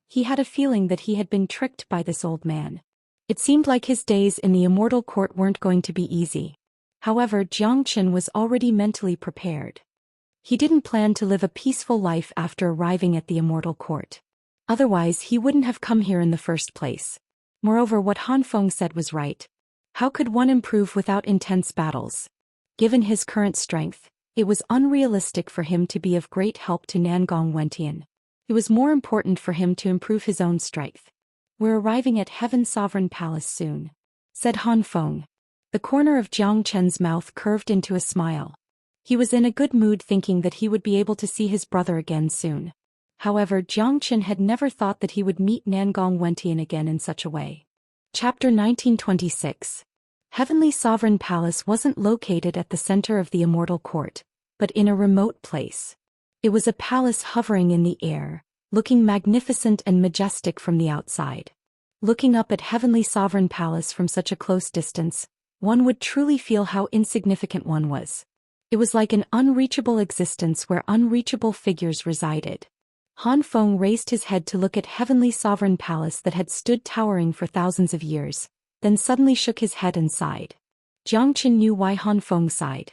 He had a feeling that he had been tricked by this old man. It seemed like his days in the Immortal Court weren't going to be easy. However, Jiangchen was already mentally prepared. He didn't plan to live a peaceful life after arriving at the Immortal Court. Otherwise, he wouldn't have come here in the first place. Moreover, what Han Feng said was right. How could one improve without intense battles? Given his current strength, it was unrealistic for him to be of great help to Nangong Wentian. It was more important for him to improve his own strength. We're arriving at Heaven's Sovereign Palace soon, said Han Feng. The corner of Jiang Chen's mouth curved into a smile. He was in a good mood thinking that he would be able to see his brother again soon. However, Jiang Chen had never thought that he would meet Nangong Wentian again in such a way. Chapter 1926. Heavenly Sovereign Palace wasn't located at the center of the Immortal Court, but in a remote place. It was a palace hovering in the air, looking magnificent and majestic from the outside. Looking up at Heavenly Sovereign Palace from such a close distance, one would truly feel how insignificant one was. It was like an unreachable existence where unreachable figures resided. Han Feng raised his head to look at Heavenly Sovereign Palace that had stood towering for thousands of years, then suddenly shook his head and sighed. Jiang Chen knew why Han Feng sighed.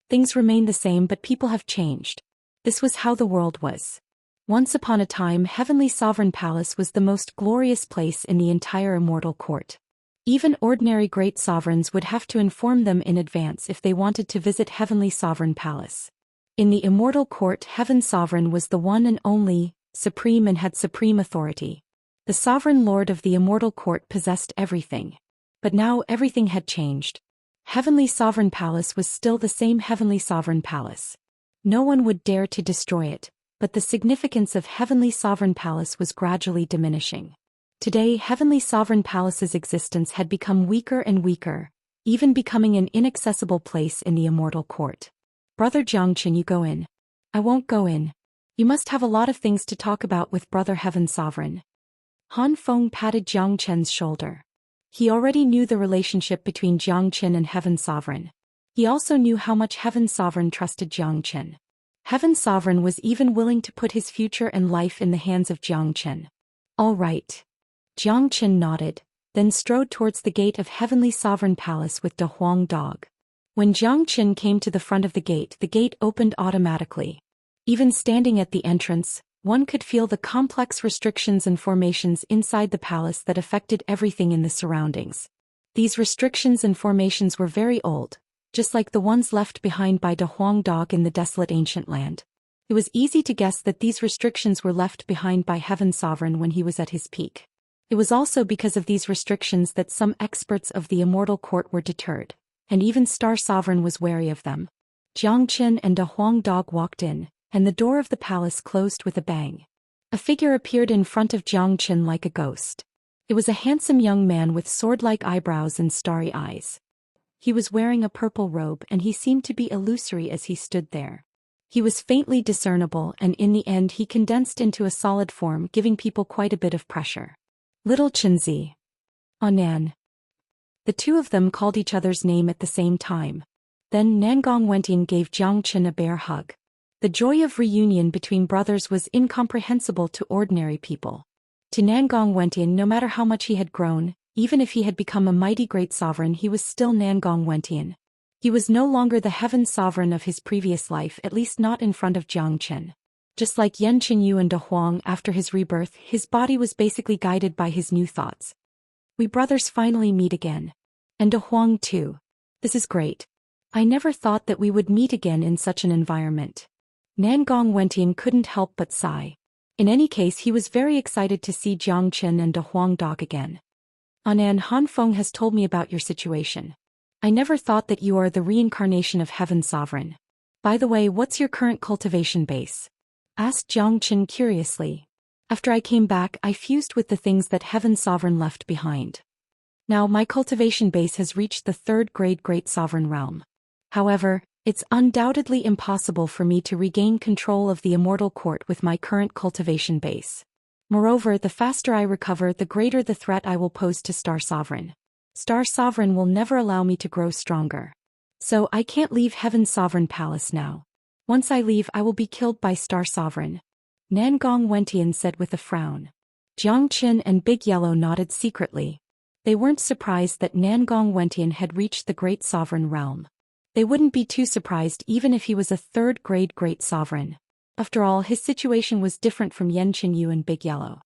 Things remain the same, but people have changed. This was how the world was. Once upon a time, Heavenly Sovereign Palace was the most glorious place in the entire Immortal Court. Even ordinary great sovereigns would have to inform them in advance if they wanted to visit Heavenly Sovereign Palace. In the Immortal Court, Heaven's Sovereign was the one and only, supreme, and had supreme authority. The Sovereign Lord of the Immortal Court possessed everything. But now everything had changed. Heavenly Sovereign Palace was still the same Heavenly Sovereign Palace. No one would dare to destroy it, but the significance of Heavenly Sovereign Palace was gradually diminishing. Today, Heavenly Sovereign Palace's existence had become weaker and weaker, even becoming an inaccessible place in the Immortal Court. Brother Jiangchen, you go in. I won't go in. You must have a lot of things to talk about with Brother Heaven Sovereign. Han Feng patted Jiang Chen's shoulder. He already knew the relationship between Jiang Chen and Heaven Sovereign. He also knew how much Heaven Sovereign trusted Jiang Chen. Heaven Sovereign was even willing to put his future and life in the hands of Jiang Chen. All right. Jiang Chen nodded, then strode towards the gate of Heavenly Sovereign Palace with De Huang Dog. When Jiang Chen came to the front of the gate opened automatically. Even standing at the entrance, one could feel the complex restrictions and formations inside the palace that affected everything in the surroundings. These restrictions and formations were very old, just like the ones left behind by De Huang Dog in the desolate ancient land. It was easy to guess that these restrictions were left behind by Heaven Sovereign when he was at his peak. It was also because of these restrictions that some experts of the Immortal Court were deterred, and even Star Sovereign was wary of them. Jiang Chen and De Huang Dog walked in, and the door of the palace closed with a bang. A figure appeared in front of Jiang Chen like a ghost. It was a handsome young man with sword-like eyebrows and starry eyes. He was wearing a purple robe and he seemed to be illusory as he stood there. He was faintly discernible and in the end he condensed into a solid form, giving people quite a bit of pressure. Little Chenzi. Anan. The two of them called each other's name at the same time. Then Nangong Wentian gave Jiang Chen a bear hug. The joy of reunion between brothers was incomprehensible to ordinary people. To Nangong Wentian, no matter how much he had grown, even if he had become a mighty great sovereign, he was still Nangong Wentian. He was no longer the heaven sovereign of his previous life, at least not in front of Jiang Chen. Just like Yan Qinyu and De Huang after his rebirth, his body was basically guided by his new thoughts. We brothers finally meet again. And De Huang too. This is great. I never thought that we would meet again in such an environment. Nangong Wentian couldn't help but sigh. In any case, he was very excited to see Jiang Chen and De Huang dog again. Anan Hanfeng has told me about your situation. I never thought that you are the reincarnation of Heaven Sovereign. By the way, what's your current cultivation base? Asked Jiang Chen curiously. After I came back, I fused with the things that Heaven Sovereign left behind. Now my cultivation base has reached the 3rd grade Great Sovereign Realm. However, it's undoubtedly impossible for me to regain control of the Immortal Court with my current cultivation base. Moreover, the faster I recover, the greater the threat I will pose to Star Sovereign. Star Sovereign will never allow me to grow stronger. So I can't leave Heaven Sovereign Palace now. Once I leave, I will be killed by Star Sovereign. Nangong Wentian said with a frown. Jiang Chen and Big Yellow nodded secretly. They weren't surprised that Nangong Wentian had reached the Great Sovereign Realm. They wouldn't be too surprised even if he was a 3rd grade Great Sovereign. After all, his situation was different from Yan Qinyu and Big Yellow.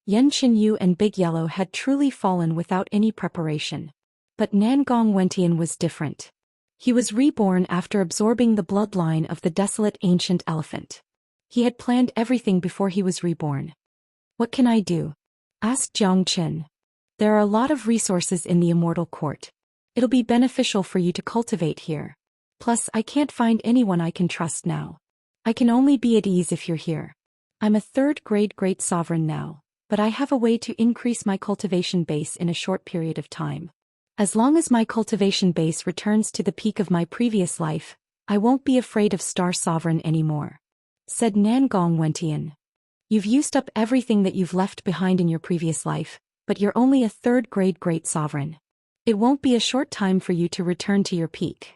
Yan Qinyu and Big Yellow had truly fallen without any preparation. But Nangong Wentian was different. He was reborn after absorbing the bloodline of the desolate ancient elephant. He had planned everything before he was reborn. What can I do? Asked Jiang Chen. There are a lot of resources in the Immortal Court. It'll be beneficial for you to cultivate here. Plus, I can't find anyone I can trust now. I can only be at ease if you're here. I'm a 3rd grade Great Sovereign now, but I have a way to increase my cultivation base in a short period of time. As long as my cultivation base returns to the peak of my previous life, I won't be afraid of Star Sovereign anymore. Said Nangong Wentian. You've used up everything that you've left behind in your previous life, but you're only a 3rd grade Great Sovereign. It won't be a short time for you to return to your peak.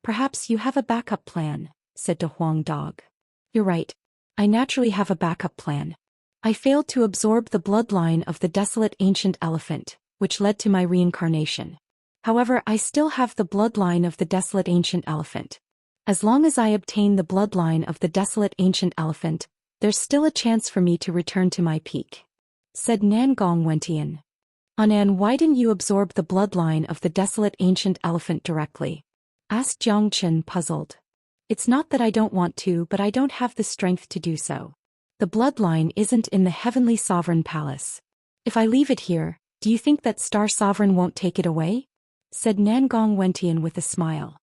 Perhaps you have a backup plan, said De Huang Dog. You're right. I naturally have a backup plan. I failed to absorb the bloodline of the desolate ancient elephant, which led to my reincarnation. However, I still have the bloodline of the desolate ancient elephant. As long as I obtain the bloodline of the desolate ancient elephant, there's still a chance for me to return to my peak. Said Nangong Wentian. Anan, why didn't you absorb the bloodline of the desolate ancient elephant directly? Asked Jiang Chen, puzzled. It's not that I don't want to, but I don't have the strength to do so. The bloodline isn't in the Heavenly Sovereign Palace. If I leave it here, do you think that Star Sovereign won't take it away? Said Nangong Wentian with a smile.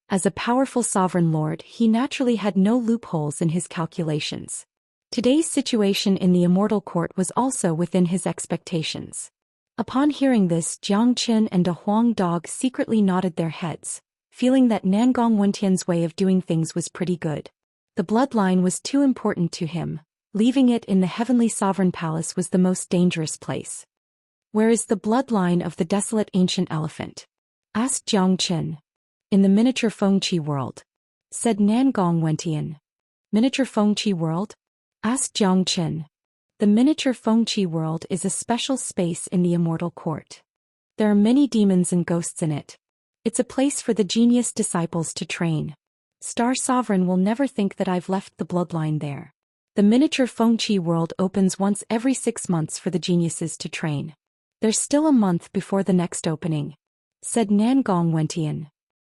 As a powerful sovereign lord, he naturally had no loopholes in his calculations. Today's situation in the Immortal Court was also within his expectations. Upon hearing this, Jiang Chen and De Huang Dog secretly nodded their heads, feeling that Nangong Wentian's way of doing things was pretty good. The bloodline was too important to him. Leaving it in the Heavenly Sovereign Palace was the most dangerous place. Where is the bloodline of the desolate ancient elephant? Asked Jiang Chen. In the miniature Fengqi world. Said Nangong Wentian. Miniature Fengqi world? Asked Jiang Chen. The miniature Fengqi world is a special space in the Immortal Court. There are many demons and ghosts in it. It's a place for the genius disciples to train. Star Sovereign will never think that I've left the bloodline there. The miniature Fengqi world opens once every 6 months for the geniuses to train. There's still a month before the next opening. Said Nangong Wentian.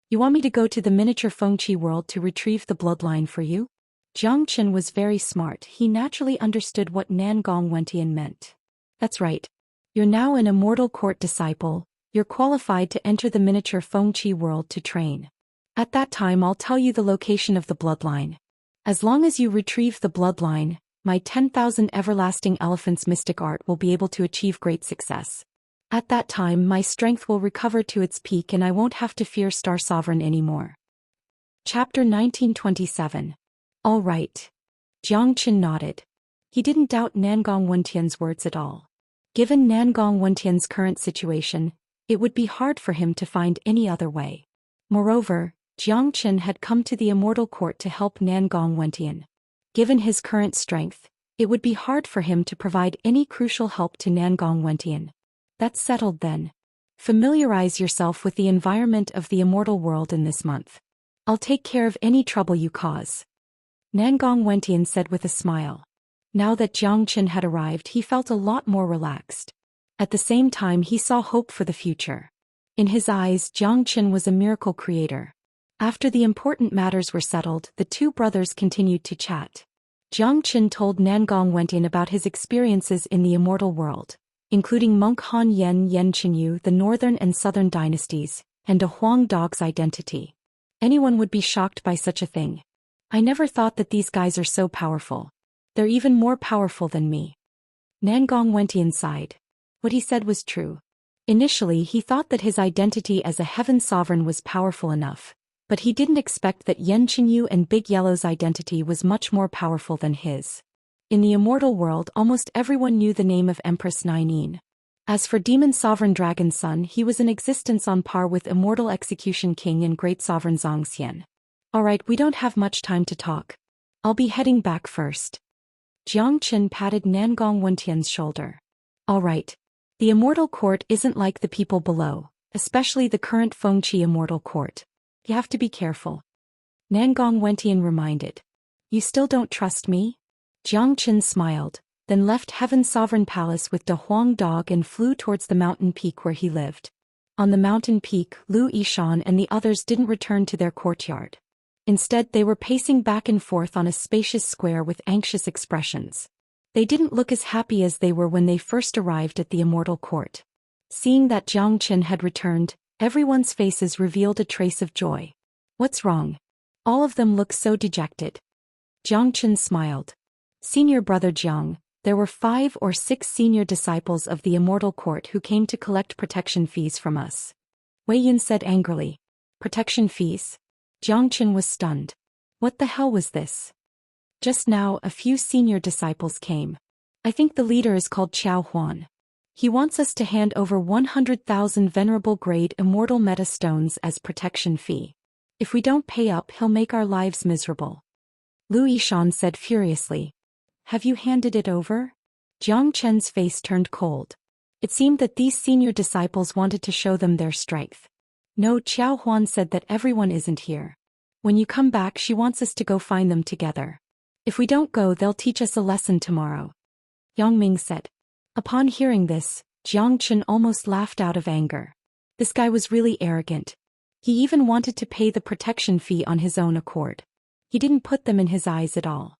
You want me to go to the miniature Fengqi world to retrieve the bloodline for you? Jiang Chen was very smart. He naturally understood what Nangong Wentian meant. That's right. You're now an Immortal Court disciple. You're qualified to enter the miniature Fengqi world to train. At that time I'll tell you the location of the bloodline. As long as you retrieve the bloodline, my 10,000 everlasting elephants mystic art will be able to achieve great success. At that time my strength will recover to its peak and I won't have to fear Star Sovereign anymore. Chapter 1927. All right. Jiang Chen nodded. He didn't doubt Nangong Wentian's words at all. Given Nangong Wentian's current situation, it would be hard for him to find any other way. Moreover, Jiang Chen had come to the Immortal Court to help Nangong Wentian. Given his current strength, it would be hard for him to provide any crucial help to Nangong Wentian. That's settled then. Familiarize yourself with the environment of the immortal world in this month. I'll take care of any trouble you cause. Nangong Wentian said with a smile. Now that Jiang Chen had arrived, he felt a lot more relaxed. At the same time, he saw hope for the future. In his eyes, Jiang Chen was a miracle creator. After the important matters were settled, the two brothers continued to chat. Jiang Chen told Nangong Wentian about his experiences in the immortal world, including monk Han Yen Chenyu, the northern and southern dynasties, and a Huang dog's identity. Anyone would be shocked by such a thing. I never thought that these guys are so powerful. They're even more powerful than me. Nangong Wentian sighed. What he said was true. Initially, he thought that his identity as a heaven sovereign was powerful enough, but he didn't expect that Yen Chenyu and Big Yellow's identity was much more powerful than his. In the immortal world, almost everyone knew the name of Empress Nainin. As for Demon Sovereign Dragon Sun, he was in existence on par with Immortal Execution King and Great Sovereign Zhou Xian. Alright, we don't have much time to talk. I'll be heading back first. Jiang Chen patted Nangong Wentian's shoulder. Alright. The Immortal Court isn't like the people below, especially the current Fengqi Immortal Court. You have to be careful. Nangong Wentian reminded. You still don't trust me? Jiang Chen smiled, then left Heaven's Sovereign Palace with the Huang dog and flew towards the mountain peak where he lived. On the mountain peak, Lu Yishan and the others didn't return to their courtyard. Instead, they were pacing back and forth on a spacious square with anxious expressions. They didn't look as happy as they were when they first arrived at the Immortal Court. Seeing that Jiang Chen had returned, everyone's faces revealed a trace of joy. What's wrong? All of them looked so dejected. Jiang Chen smiled. Senior brother Jiang, there were 5 or 6 senior disciples of the Immortal Court who came to collect protection fees from us. Wei Yun said angrily. Protection fees? Jiang Chen was stunned. What the hell was this? Just now, a few senior disciples came. I think the leader is called Qiao Huan. He wants us to hand over 100,000 venerable grade immortal meta stones as protection fee. If we don't pay up, he'll make our lives miserable. Lu Yishan said furiously. Have you handed it over? Jiang Chen's face turned cold. It seemed that these senior disciples wanted to show them their strength. No, Qiao Huan said that everyone isn't here. When you come back, she wants us to go find them together. If we don't go, they'll teach us a lesson tomorrow. Yang Ming said. Upon hearing this, Jiang Chen almost laughed out of anger. This guy was really arrogant. He even wanted to pay the protection fee on his own accord. He didn't put them in his eyes at all.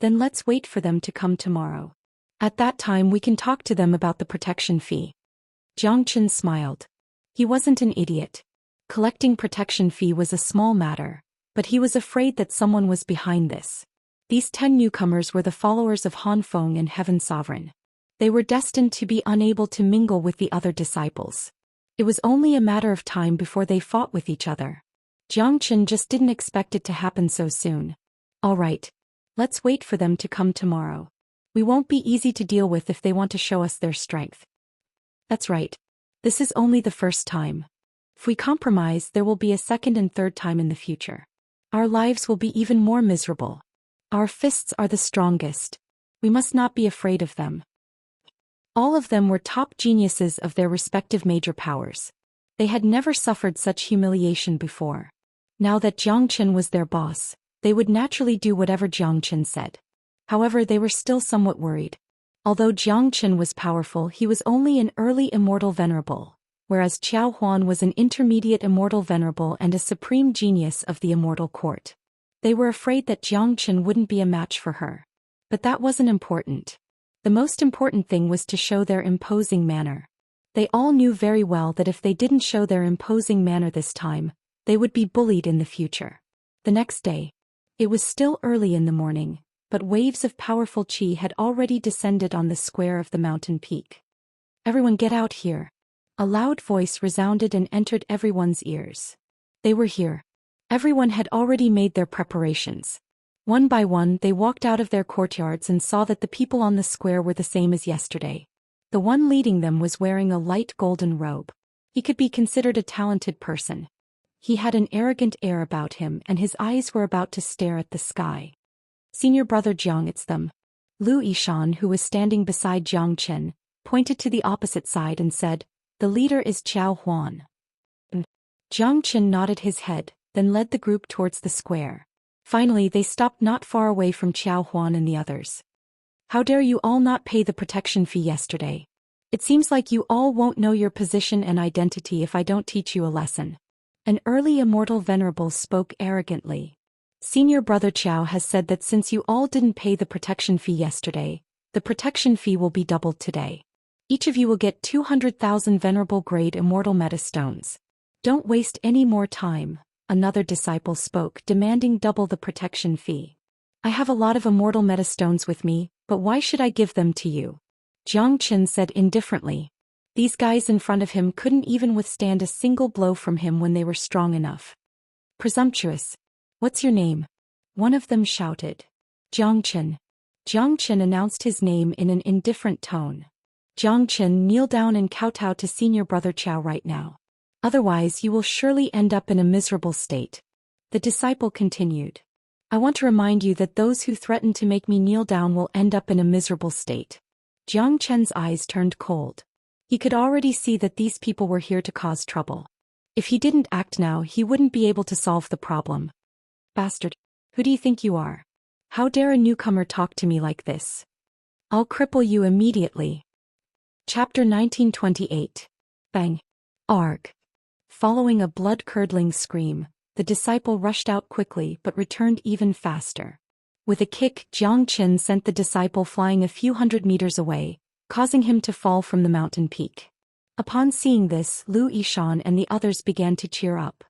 Then let's wait for them to come tomorrow. At that time we can talk to them about the protection fee. Jiang Chen smiled. He wasn't an idiot. Collecting protection fee was a small matter, but he was afraid that someone was behind this. These 10 newcomers were the followers of Han Feng and Heaven Sovereign. They were destined to be unable to mingle with the other disciples. It was only a matter of time before they fought with each other. Jiang Chen just didn't expect it to happen so soon. All right. Let's wait for them to come tomorrow. We won't be easy to deal with if they want to show us their strength. That's right. This is only the first time. If we compromise, there will be a second and third time in the future. Our lives will be even more miserable. Our fists are the strongest. We must not be afraid of them. All of them were top geniuses of their respective major powers. They had never suffered such humiliation before. Now that Jiang Chen was their boss, they would naturally do whatever Jiang Chen said. However, they were still somewhat worried. Although Jiang Chen was powerful, he was only an early immortal venerable, whereas Qiao Huan was an intermediate immortal venerable and a supreme genius of the Immortal Court. They were afraid that Jiang Chen wouldn't be a match for her. But that wasn't important. The most important thing was to show their imposing manner. They all knew very well that if they didn't show their imposing manner this time, they would be bullied in the future. The next day. It was still early in the morning, but waves of powerful qi had already descended on the square of the mountain peak. Everyone get out here. A loud voice resounded and entered everyone's ears. They were here. Everyone had already made their preparations. One by one, they walked out of their courtyards and saw that the people on the square were the same as yesterday. The one leading them was wearing a light golden robe. He could be considered a talented person. He had an arrogant air about him and his eyes were about to stare at the sky. Senior brother Jiang, it's them. Lu Yishan, who was standing beside Jiang Chen, pointed to the opposite side and said, The leader is Xiao Huan. Jiang Qin nodded his head, then led the group towards the square. Finally they stopped not far away from Xiao Huan and the others. How dare you all not pay the protection fee yesterday? It seems like you all won't know your position and identity if I don't teach you a lesson. An early immortal venerable spoke arrogantly. Senior brother Qiao has said that since you all didn't pay the protection fee yesterday, the protection fee will be doubled today. Each of you will get 200,000 venerable grade immortal metastones. Don't waste any more time, another disciple spoke, demanding double the protection fee. I have a lot of immortal metastones with me, but why should I give them to you? Jiang Qin said indifferently. These guys in front of him couldn't even withstand a single blow from him when they were strong enough. Presumptuous. What's your name? One of them shouted. Jiang Qin. Jiang Qin announced his name in an indifferent tone. Jiang Qin, kneel down and kowtow to senior brother Qiao right now. Otherwise you will surely end up in a miserable state. The disciple continued. I want to remind you that those who threaten to make me kneel down will end up in a miserable state. Jiang Qin's eyes turned cold. He could already see that these people were here to cause trouble. If he didn't act now, he wouldn't be able to solve the problem. Bastard. Who do you think you are? How dare a newcomer talk to me like this? I'll cripple you immediately. Chapter 1928. Bang. Arg. Following a blood-curdling scream, the disciple rushed out quickly but returned even faster. With a kick, Jiang Qin sent the disciple flying a few hundred meters away, causing him to fall from the mountain peak. Upon seeing this, Zhou Xian and the others began to cheer up.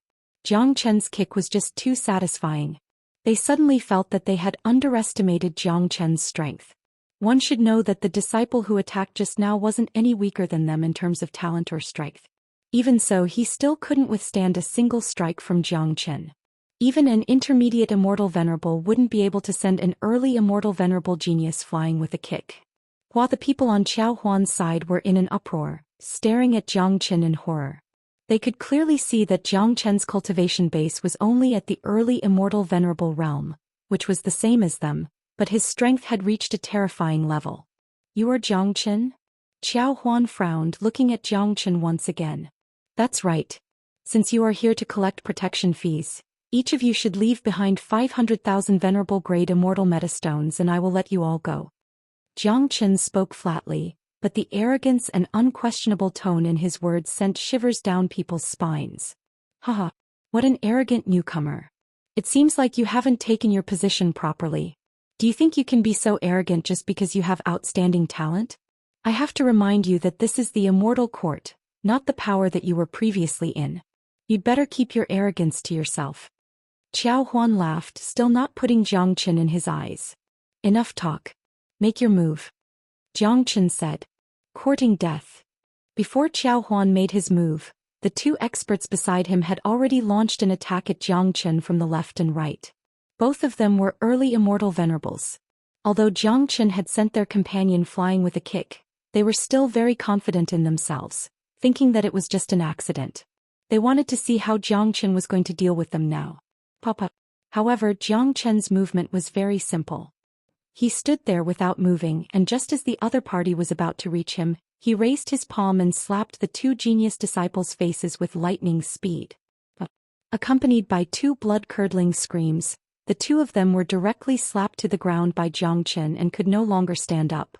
Jiang Chen's kick was just too satisfying. They suddenly felt that they had underestimated Jiang Chen's strength. One should know that the disciple who attacked just now wasn't any weaker than them in terms of talent or strength. Even so, he still couldn't withstand a single strike from Jiang Chen. Even an intermediate immortal venerable wouldn't be able to send an early immortal venerable genius flying with a kick. While the people on Xiao Huan's side were in an uproar, staring at Jiang Chen in horror. They could clearly see that Jiang Chen's cultivation base was only at the early immortal venerable realm, which was the same as them, but his strength had reached a terrifying level. You are Jiang Chen? Xiao Huan frowned, looking at Jiang Chen once again. That's right. Since you are here to collect protection fees, each of you should leave behind 500,000 venerable grade immortal metastones and I will let you all go. Jiang Chen spoke flatly, but the arrogance and unquestionable tone in his words sent shivers down people's spines. Haha, what an arrogant newcomer. It seems like you haven't taken your position properly. Do you think you can be so arrogant just because you have outstanding talent? I have to remind you that this is the immortal court, not the power that you were previously in. You'd better keep your arrogance to yourself. Xiao Huan laughed, still not putting Jiang Chen in his eyes. Enough talk. Make your move. Jiang Chen said. Courting death. Before Xiao Huan made his move, the two experts beside him had already launched an attack at Jiang Chen from the left and right. Both of them were early immortal venerables. Although Jiang Chen had sent their companion flying with a kick, they were still very confident in themselves, thinking that it was just an accident. They wanted to see how Jiang Chen was going to deal with them now. Papa. However, Jiang Chen's movement was very simple. He stood there without moving, and just as the other party was about to reach him, he raised his palm and slapped the two genius disciples' faces with lightning speed. Accompanied by two blood-curdling screams, the two of them were directly slapped to the ground by Jiang Chen and could no longer stand up.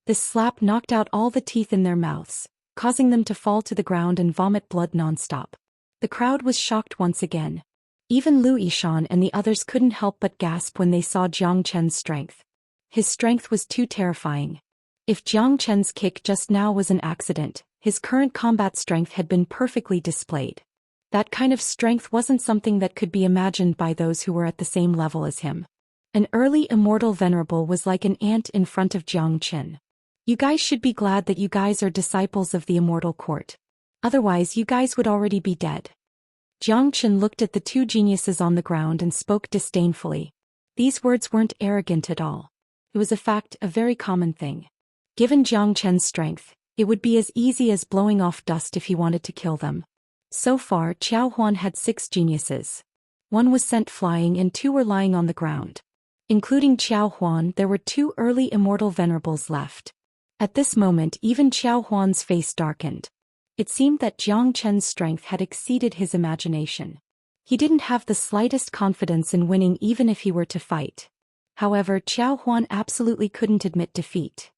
This slap knocked out all the teeth in their mouths, causing them to fall to the ground and vomit blood nonstop. The crowd was shocked once again. Even Zhou Xian and the others couldn't help but gasp when they saw Jiang Chen's strength. His strength was too terrifying. If Jiang Chen's kick just now was an accident, his current combat strength had been perfectly displayed. That kind of strength wasn't something that could be imagined by those who were at the same level as him. An early immortal venerable was like an ant in front of Jiang Chen. You guys should be glad that you guys are disciples of the immortal court. Otherwise you guys would already be dead. Jiang Chen looked at the two geniuses on the ground and spoke disdainfully. These words weren't arrogant at all. It was a fact, a very common thing. Given Jiang Chen's strength, it would be as easy as blowing off dust if he wanted to kill them. So far, Xiao Huan had 6 geniuses. 1 was sent flying and 2 were lying on the ground. Including Xiao Huan, there were 2 early immortal venerables left. At this moment, even Xiao Huan's face darkened. It seemed that Jiang Chen's strength had exceeded his imagination. He didn't have the slightest confidence in winning even if he were to fight. However, Qiao Huan absolutely couldn't admit defeat.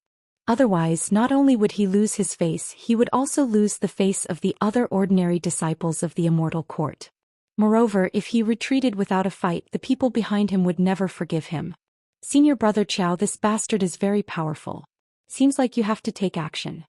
Otherwise, not only would he lose his face, he would also lose the face of the other ordinary disciples of the Immortal Court. Moreover, if he retreated without a fight, the people behind him would never forgive him. Senior brother Qiao, this bastard is very powerful. Seems like you have to take action.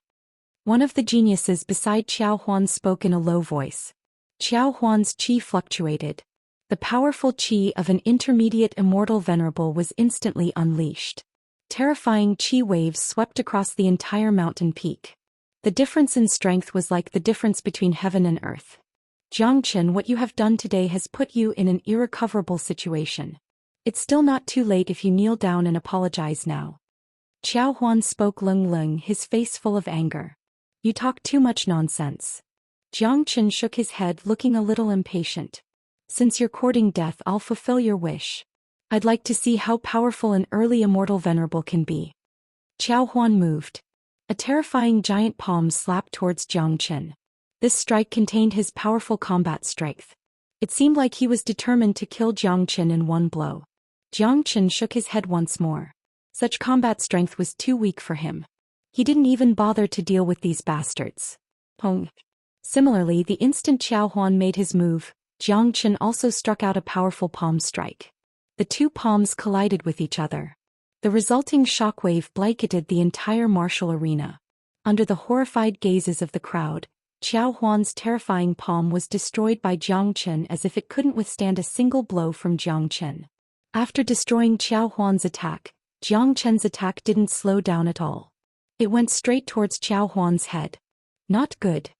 One of the geniuses beside Qiao Huan spoke in a low voice. Qiao Huan's qi fluctuated. The powerful qi of an intermediate immortal venerable was instantly unleashed. Terrifying qi waves swept across the entire mountain peak. The difference in strength was like the difference between heaven and earth. Jiang Chen, what you have done today has put you in an irrecoverable situation. It's still not too late if you kneel down and apologize now. Qiao Huan spoke lung, his face full of anger. You talk too much nonsense. Jiang Chen shook his head, looking a little impatient. Since you're courting death, I'll fulfill your wish. I'd like to see how powerful an early immortal venerable can be. Qiao Huan moved. A terrifying giant palm slapped towards Jiang Chen. This strike contained his powerful combat strength. It seemed like he was determined to kill Jiang Chen in one blow. Jiang Chen shook his head once more. Such combat strength was too weak for him. He didn't even bother to deal with these bastards. Pong. Similarly, the instant Qiao Huan made his move, Jiang Chen also struck out a powerful palm strike. The two palms collided with each other. The resulting shockwave blanketed the entire martial arena. Under the horrified gazes of the crowd, Qiao Huan's terrifying palm was destroyed by Jiang Chen as if it couldn't withstand a single blow from Jiang Chen. After destroying Qiao Huan's attack, Jiang Chen's attack didn't slow down at all. It went straight towards Qiao Huan's head. Not good.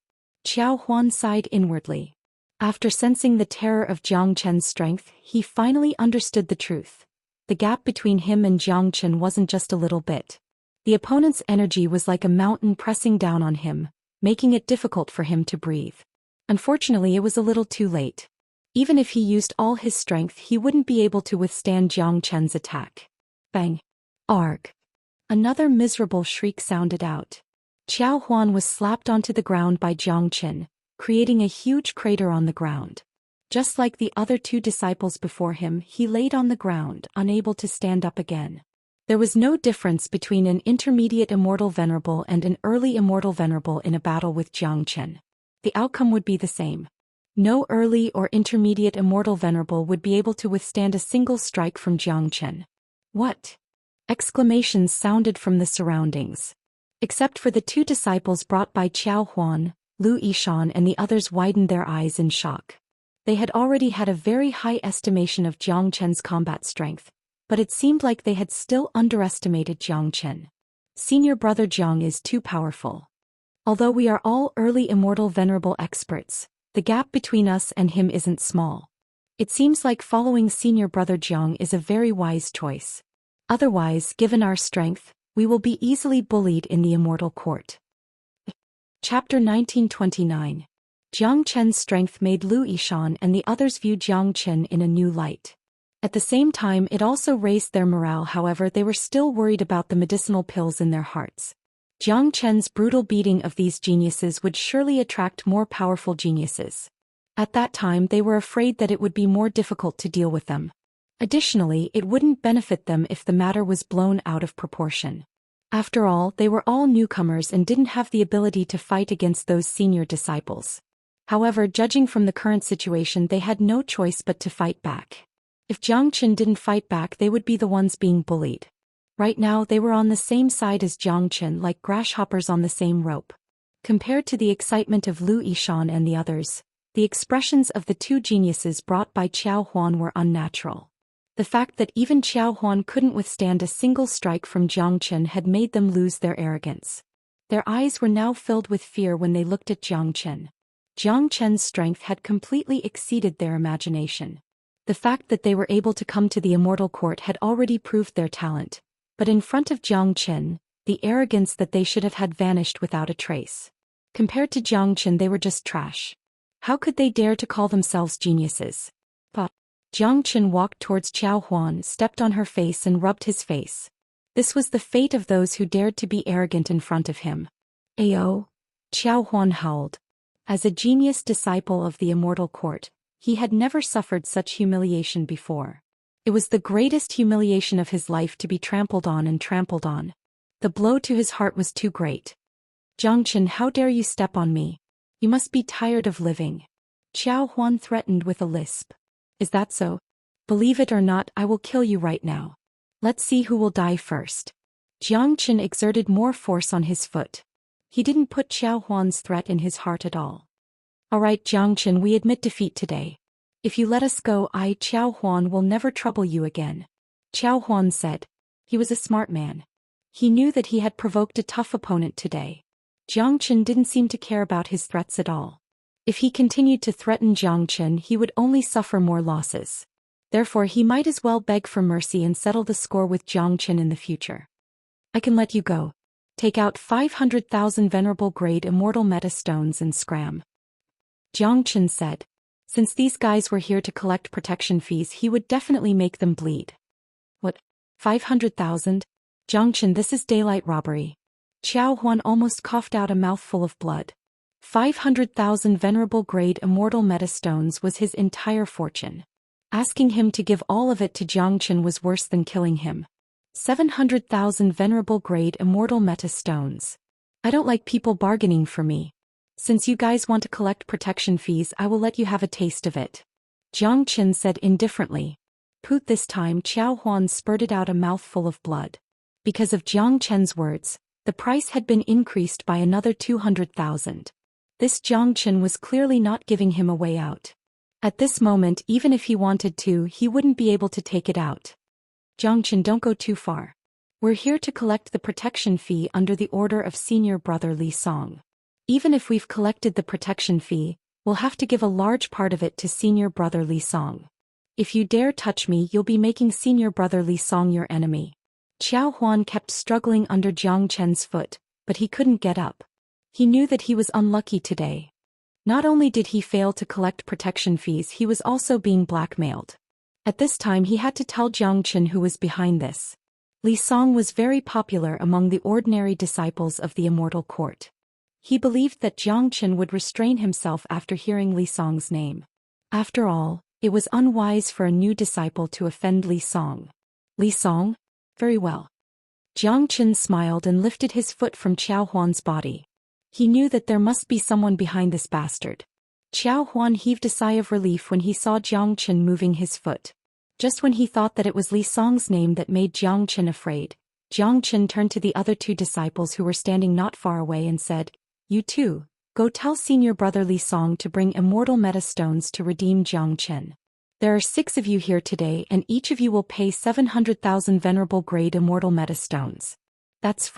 Qiao Huan sighed inwardly. After sensing the terror of Jiang Chen's strength, he finally understood the truth. The gap between him and Jiang Chen wasn't just a little bit. The opponent's energy was like a mountain pressing down on him, making it difficult for him to breathe. Unfortunately, it was a little too late. Even if he used all his strength, he wouldn't be able to withstand Jiang Chen's attack. Bang! Arg! Another miserable shriek sounded out. Qiao Huan was slapped onto the ground by Jiang Chen, creating a huge crater on the ground. Just like the other two disciples before him, he laid on the ground, unable to stand up again. There was no difference between an intermediate immortal venerable and an early immortal venerable in a battle with Jiang Chen. The outcome would be the same. No early or intermediate immortal venerable would be able to withstand a single strike from Jiang Chen. What? Exclamations sounded from the surroundings. Except for the two disciples brought by Qiao Huan, Lu Yishan and the others widened their eyes in shock. They had already had a very high estimation of Jiang Chen's combat strength, but it seemed like they had still underestimated Jiang Chen. Senior brother Jiang is too powerful. Although we are all early immortal venerable experts, the gap between us and him isn't small. It seems like following senior brother Jiang is a very wise choice. Otherwise, given our strength, we will be easily bullied in the Immortal Court. Chapter 1929. Jiang Chen's strength made Lu Yishan and the others view Jiang Chen in a new light. At the same time, it also raised their morale. However, they were still worried about the medicinal pills in their hearts. Jiang Chen's brutal beating of these geniuses would surely attract more powerful geniuses. At that time, they were afraid that it would be more difficult to deal with them. Additionally, it wouldn't benefit them if the matter was blown out of proportion. After all, they were all newcomers and didn't have the ability to fight against those senior disciples. However, judging from the current situation, they had no choice but to fight back. If Jiang Chen didn't fight back, they would be the ones being bullied. Right now, they were on the same side as Jiang Chen, like grasshoppers on the same rope. Compared to the excitement of Lu Yishan and the others, the expressions of the two geniuses brought by Qiao Huan were unnatural. The fact that even Qiao Huan couldn't withstand a single strike from Jiang Chen had made them lose their arrogance. Their eyes were now filled with fear when they looked at Jiang Chen. Jiang Chen's strength had completely exceeded their imagination. The fact that they were able to come to the Immortal Court had already proved their talent, but in front of Jiang Chen, the arrogance that they should have had vanished without a trace. Compared to Jiang Chen, they were just trash. How could they dare to call themselves geniuses? Jiang Chen walked towards Qiao Huan, stepped on her face and rubbed his face. This was the fate of those who dared to be arrogant in front of him. Ayo. Xiao Huan howled. As a genius disciple of the Immortal Court, he had never suffered such humiliation before. It was the greatest humiliation of his life to be trampled on and trampled on. The blow to his heart was too great. Zhangchen, how dare you step on me? You must be tired of living. Xiao Huan threatened with a lisp. Is that so? Believe it or not, I will kill you right now. Let's see who will die first. Zhangchen exerted more force on his foot. He didn't put Xiao Huan's threat in his heart at all. All right, Zhangchen, we admit defeat today. If you let us go, Xiao Huan, will never trouble you again. Xiao Huan said. He was a smart man. He knew that he had provoked a tough opponent today. Zhangchen didn't seem to care about his threats at all. If he continued to threaten Zhangchen, he would only suffer more losses. Therefore, he might as well beg for mercy and settle the score with Zhangchen in the future. I can let you go. Take out 500,000 venerable grade immortal meta stones and scram. Zhangchen said. Since these guys were here to collect protection fees, he would definitely make them bleed. What? 500,000? Zhangchen, this is daylight robbery. Xiao Huan almost coughed out a mouthful of blood. 500,000 venerable grade immortal meta stones was his entire fortune. Asking him to give all of it to Zhangchen was worse than killing him. 700,000 venerable grade immortal meta stones. I don't like people bargaining for me. Since you guys want to collect protection fees, I will let you have a taste of it. Zhangchen said indifferently. Poot, this time Xiao Huan spurted out a mouthful of blood. Because of Zhangchen's words, the price had been increased by another 200,000. This Zhangchen was clearly not giving him a way out. At this moment, even if he wanted to, he wouldn't be able to take it out. Zhangchen, don't go too far. We're here to collect the protection fee under the order of Senior Brother Li Song. Even if we've collected the protection fee, we'll have to give a large part of it to Senior Brother Li Song. If you dare touch me, you'll be making Senior Brother Li Song your enemy. Xiao Huan kept struggling under Zhangchen's foot, but he couldn't get up. He knew that he was unlucky today. Not only did he fail to collect protection fees, he was also being blackmailed. At this time he had to tell Zhangchen who was behind this. Li Song was very popular among the ordinary disciples of the Immortal Court. He believed that Zhangchen would restrain himself after hearing Li Song's name. After all, it was unwise for a new disciple to offend Li Song. Li Song? Very well. Zhangchen smiled and lifted his foot from Xiao Huan's body. He knew that there must be someone behind this bastard. Xiao Huan heaved a sigh of relief when he saw Zhangchen moving his foot. Just when he thought that it was Li Song's name that made Zhangchen afraid, Zhangchen turned to the other two disciples who were standing not far away and said, You two, go tell Senior Brother Li Song to bring immortal meta stones to redeem Zhangchen. There are 6 of you here today and each of you will pay 700,000 venerable grade immortal meta stones. That's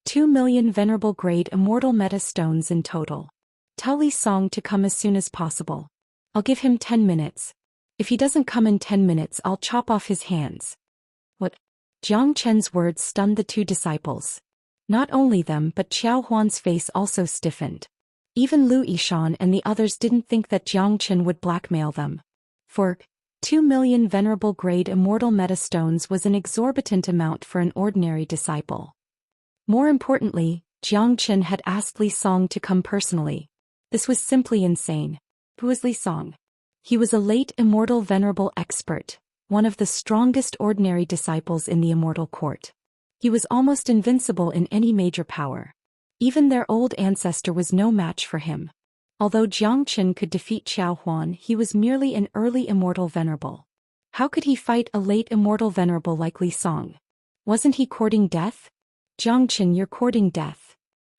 2 million venerable grade immortal meta stones in total. Tell Li Song to come as soon as possible. I'll give him 10 minutes. If he doesn't come in 10 minutes, I'll chop off his hands. What? Zhangchen's words stunned the two disciples. Not only them, but Xiao Huan's face also stiffened. Even Lu Yishan and the others didn't think that Zhangchen would blackmail them. 2 million venerable grade immortal meta stones was an exorbitant amount for an ordinary disciple. More importantly, Zhangchen had asked Li Song to come personally. This was simply insane. Who was Li Song? He was a late immortal venerable expert, one of the strongest ordinary disciples in the Immortal Court. He was almost invincible in any major power. Even their old ancestor was no match for him. Although Zhangchen could defeat Xiao Huan, he was merely an early immortal venerable. How could he fight a late immortal venerable like Li Song? Wasn't he courting death? Zhangchen, you're courting death.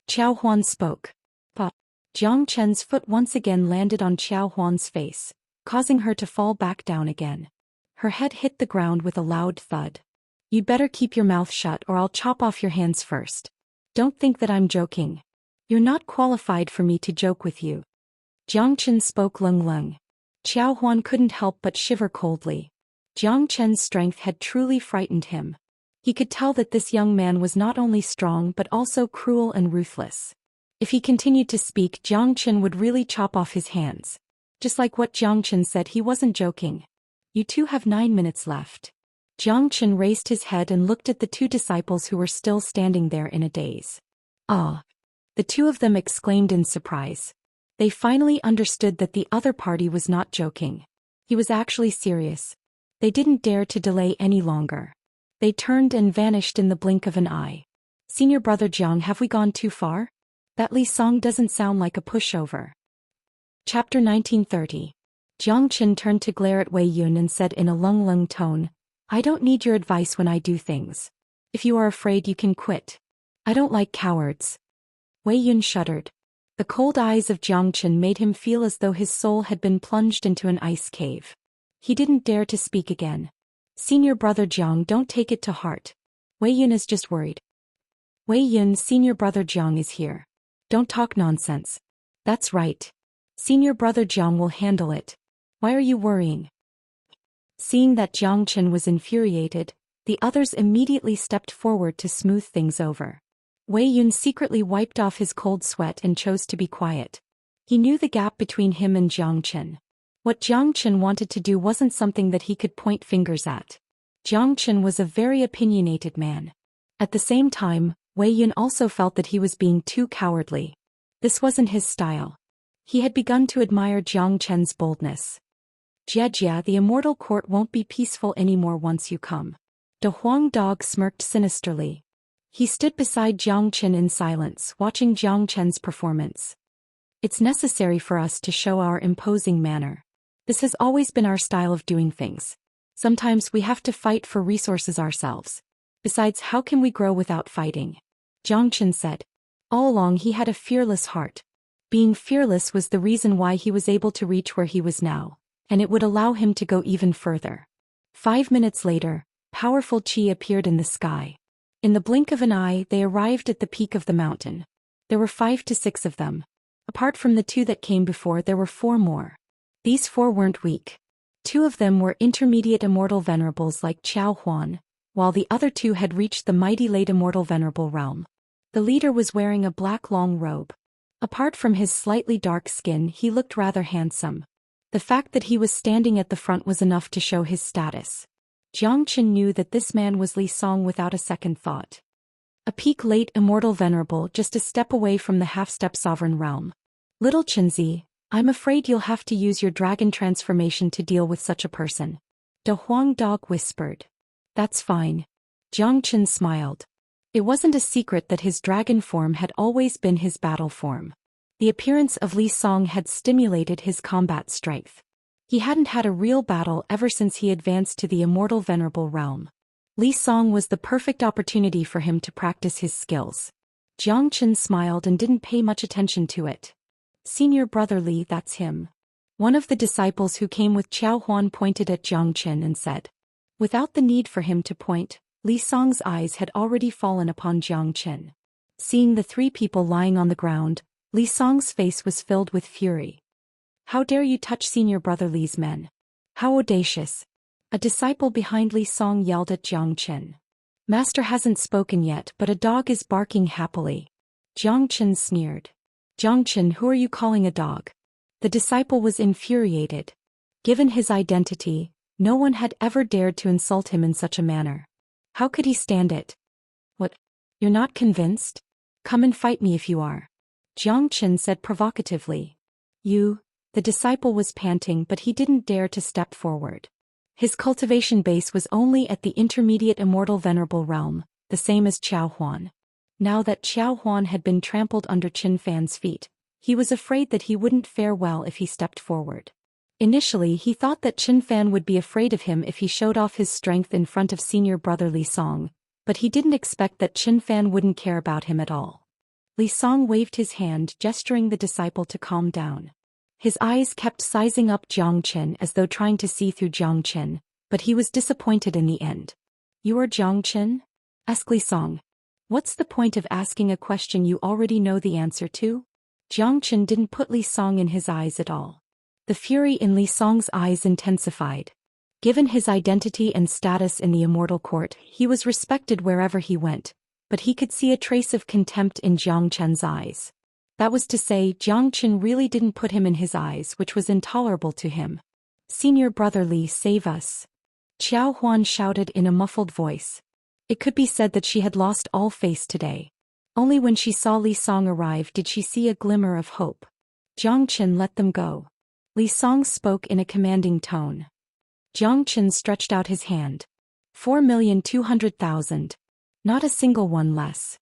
Xiao Huan spoke. Pa. Zhangchen's foot once again landed on Xiao Huan's face, causing her to fall back down again. Her head hit the ground with a loud thud. You'd better keep your mouth shut or I'll chop off your hands first. Don't think that I'm joking. You're not qualified for me to joke with you. Zhangchen spoke lung. Xiao Huan couldn't help but shiver coldly. Zhangchen's strength had truly frightened him. He could tell that this young man was not only strong but also cruel and ruthless. If he continued to speak, Zhangchen would really chop off his hands. Just like what Zhangchen said, he wasn't joking. You two have 9 minutes left. Zhangchen raised his head and looked at the two disciples who were still standing there in a daze. Ah! The two of them exclaimed in surprise. They finally understood that the other party was not joking. He was actually serious. They didn't dare to delay any longer. They turned and vanished in the blink of an eye. Senior brother Jiang, have we gone too far? That Li Song doesn't sound like a pushover. Chapter 1930. Jiang Chen turned to glare at Wei Yun and said in a lung tone, I don't need your advice when I do things. If you are afraid, you can quit. I don't like cowards. Wei Yun shuddered. The cold eyes of Jiang Chen made him feel as though his soul had been plunged into an ice cave. He didn't dare to speak again. Senior brother Jiang, don't take it to heart. Wei Yun is just worried. Wei Yun, senior brother Jiang is here. Don't talk nonsense. That's right. Senior brother Jiang will handle it. Why are you worrying? Seeing that Jiang Chen was infuriated, the others immediately stepped forward to smooth things over. Wei Yun secretly wiped off his cold sweat and chose to be quiet. He knew the gap between him and Jiang Chen. What Jiang Chen wanted to do wasn't something that he could point fingers at. Jiang Chen was a very opinionated man. At the same time, Wei Yun also felt that he was being too cowardly. This wasn't his style. He had begun to admire Jiang Chen's boldness. Jia, the Immortal Court won't be peaceful anymore once you come. De Huang Dog smirked sinisterly. He stood beside Jiang Chen in silence, watching Jiang Chen's performance. It's necessary for us to show our imposing manner. This has always been our style of doing things. Sometimes we have to fight for resources ourselves. Besides, how can we grow without fighting? Jiang Chen said. All along he had a fearless heart. Being fearless was the reason why he was able to reach where he was now, and it would allow him to go even further. 5 minutes later, powerful qi appeared in the sky. In the blink of an eye, they arrived at the peak of the mountain. There were 5 to 6 of them. Apart from the 2 that came before, there were 4 more. These 4 weren't weak. 2 of them were intermediate immortal venerables like Qiao Huan, while the other 2 had reached the mighty late immortal venerable realm. The leader was wearing a black long robe. Apart from his slightly dark skin, he looked rather handsome. The fact that he was standing at the front was enough to show his status. Jiang Chen knew that this man was Li Song without a second thought. A peak late immortal venerable just a step away from the half-step sovereign realm. Little Chenzi, I'm afraid you'll have to use your dragon transformation to deal with such a person. De Huang Dog whispered. That's fine. Jiang Chen smiled. It wasn't a secret that his dragon form had always been his battle form. The appearance of Li Song had stimulated his combat strength. He hadn't had a real battle ever since he advanced to the immortal venerable realm. Li Song was the perfect opportunity for him to practice his skills. Jiang Chen smiled and didn't pay much attention to it. Senior brother Li, that's him. One of the disciples who came with Qiao Huan pointed at Jiang Chen and said. Without the need for him to point, Li Song's eyes had already fallen upon Jiang Chen. Seeing the 3 people lying on the ground, Li Song's face was filled with fury. How dare you touch senior brother Li's men? How audacious! A disciple behind Li Song yelled at Jiang Chen. Master hasn't spoken yet, but a dog is barking happily. Jiang Chen sneered. Jiang Chen, who are you calling a dog? The disciple was infuriated. Given his identity, no one had ever dared to insult him in such a manner. How could he stand it? What? You're not convinced? Come and fight me if you are. Jiang Chen said provocatively. The disciple was panting, but he didn't dare to step forward. His cultivation base was only at the intermediate immortal venerable realm, the same as Qiao Huan. Now that Qiao Huan had been trampled under Qin Fan's feet, he was afraid that he wouldn't fare well if he stepped forward. Initially he thought that Qin Fan would be afraid of him if he showed off his strength in front of senior brother Li Song, but he didn't expect that Qin Fan wouldn't care about him at all. Li Song waved his hand, gesturing the disciple to calm down. His eyes kept sizing up Jiang Chen as though trying to see through Jiang Chen, but he was disappointed in the end. You are Jiang Chen? Asked Li Song. What's the point of asking a question you already know the answer to? Jiang Chen didn't put Li Song in his eyes at all. The fury in Li Song's eyes intensified. Given his identity and status in the Immortal Court, he was respected wherever he went, but he could see a trace of contempt in Jiang Chen's eyes. That was to say, Jiang Chen really didn't put him in his eyes, which was intolerable to him. Senior brother Li, save us. Qiao Huan shouted in a muffled voice. It could be said that she had lost all face today. Only when she saw Li Song arrive did she see a glimmer of hope. Jiang Qin, let them go. Li Song spoke in a commanding tone. Jiang Qin stretched out his hand. 4,200,000. Not a single one less.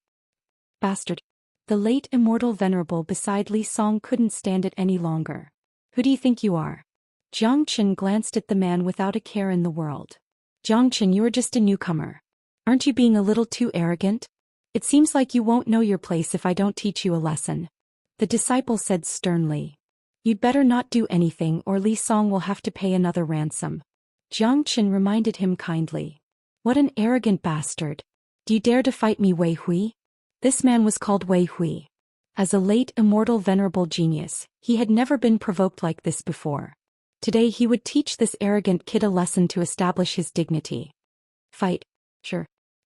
Bastard. The late immortal venerable beside Li Song couldn't stand it any longer. Who do you think you are? Jiang Qin glanced at the man without a care in the world. Jiang Qin, you're just a newcomer. Aren't you being a little too arrogant? It seems like you won't know your place if I don't teach you a lesson. The disciple said sternly. You'd better not do anything or Li Song will have to pay another ransom. Jiang Qin reminded him kindly. What an arrogant bastard. Do you dare to fight me, Wei Hui? This man was called Wei Hui. As a late immortal venerable genius, he had never been provoked like this before. Today he would teach this arrogant kid a lesson to establish his dignity. Fight? Sure.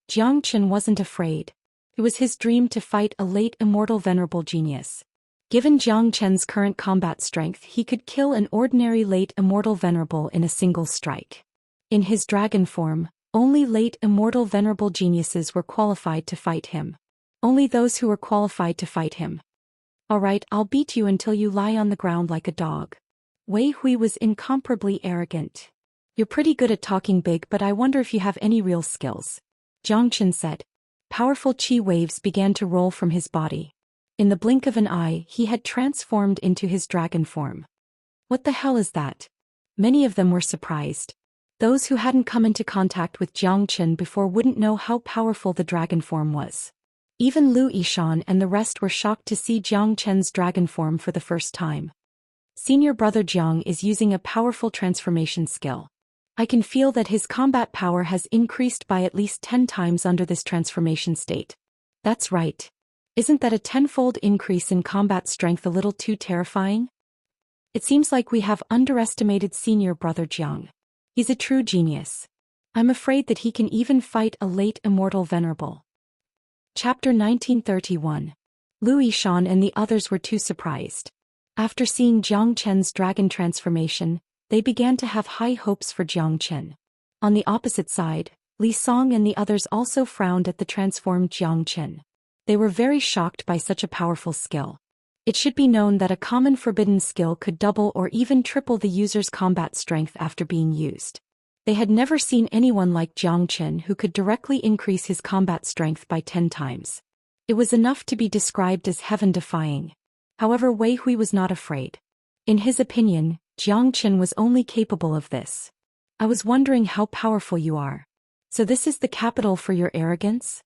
Jiang Qin wasn't afraid. It was his dream to fight a late immortal venerable genius. Given Jiang Qin's current combat strength, he could kill an ordinary late immortal venerable in a single strike. In his dragon form, only late immortal venerable geniuses were qualified to fight him. Only those who were qualified to fight him. Alright, I'll beat you until you lie on the ground like a dog. Wei Hui was incomparably arrogant. You're pretty good at talking big, but I wonder if you have any real skills. Jiang Qin said. Powerful qi waves began to roll from his body. In the blink of an eye, he had transformed into his dragon form. What the hell is that? Many of them were surprised. Those who hadn't come into contact with Jiang Qin before wouldn't know how powerful the dragon form was. Even Lu Yishan and the rest were shocked to see Jiang Qin's dragon form for the first time. Senior brother Jiang is using a powerful transformation skill. I can feel that his combat power has increased by at least 10 times under this transformation state. That's right. Isn't that a 10-fold increase in combat strength a little too terrifying? It seems like we have underestimated senior brother Jiang. He's a true genius. I'm afraid that he can even fight a late immortal venerable. Chapter 1931. Lu Yishan and the others were too surprised. After seeing Jiang Qin's dragon transformation, they began to have high hopes for Jiang Qin. On the opposite side, Li Song and the others also frowned at the transformed Jiang Qin. They were very shocked by such a powerful skill. It should be known that a common forbidden skill could double or even triple the user's combat strength after being used. They had never seen anyone like Jiang Qin who could directly increase his combat strength by 10 times. It was enough to be described as heaven-defying. However, Wei Hui was not afraid. In his opinion, Jiang Qin was only capable of this. I was wondering how powerful you are. So this is the capital for your arrogance?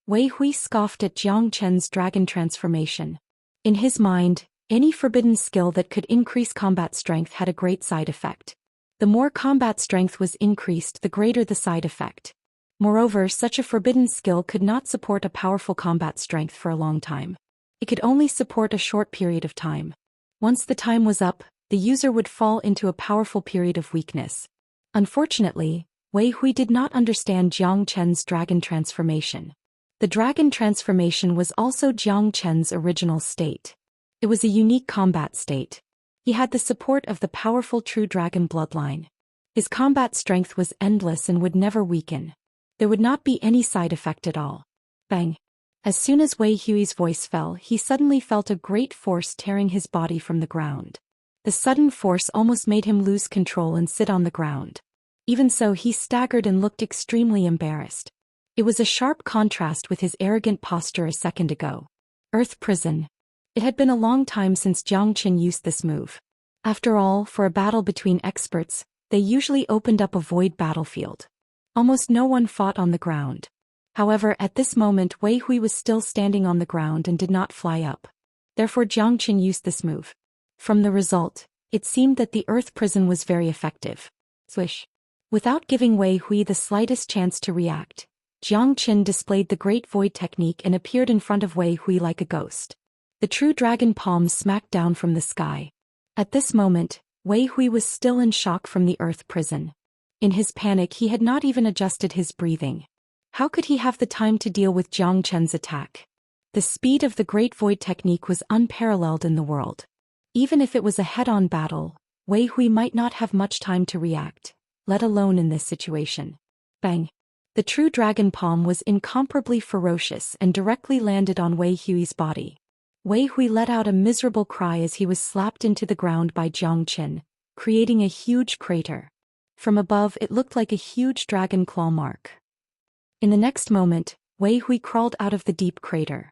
Wei Hui scoffed at Jiang Qin's dragon transformation. In his mind, any forbidden skill that could increase combat strength had a great side effect. The more combat strength was increased, the greater the side effect. Moreover, such a forbidden skill could not support a powerful combat strength for a long time. It could only support a short period of time. Once the time was up, the user would fall into a powerful period of weakness. Unfortunately, Wei Hui did not understand Jiang Qin's dragon transformation. The dragon transformation was also Jiang Qin's original state. It was a unique combat state. He had the support of the powerful true dragon bloodline. His combat strength was endless and would never weaken. There would not be any side effect at all. Bang! As soon as Wei Hui's voice fell, he suddenly felt a great force tearing his body from the ground. The sudden force almost made him lose control and sit on the ground. Even so, he staggered and looked extremely embarrassed. It was a sharp contrast with his arrogant posture a second ago. Earth Prison. It had been a long time since Jiang Qin used this move. After all, for a battle between experts, they usually opened up a void battlefield. Almost no one fought on the ground. However, at this moment Wei Hui was still standing on the ground and did not fly up. Therefore Jiang Qin used this move. From the result, it seemed that the Earth Prison was very effective. Swish. Without giving Wei Hui the slightest chance to react, Jiang Qin displayed the Great Void technique and appeared in front of Wei Hui like a ghost. The true dragon palm smacked down from the sky. At this moment, Wei Hui was still in shock from the Earth Prison. In his panic, he had not even adjusted his breathing. How could he have the time to deal with Jiang Qin's attack? The speed of the Great Void technique was unparalleled in the world. Even if it was a head-on battle, Wei Hui might not have much time to react, let alone in this situation. Bang! The true dragon palm was incomparably ferocious and directly landed on Wei Hui's body. Wei Hui let out a miserable cry as he was slapped into the ground by Zhang Chen, creating a huge crater. From above it looked like a huge dragon claw mark. In the next moment, Wei Hui crawled out of the deep crater.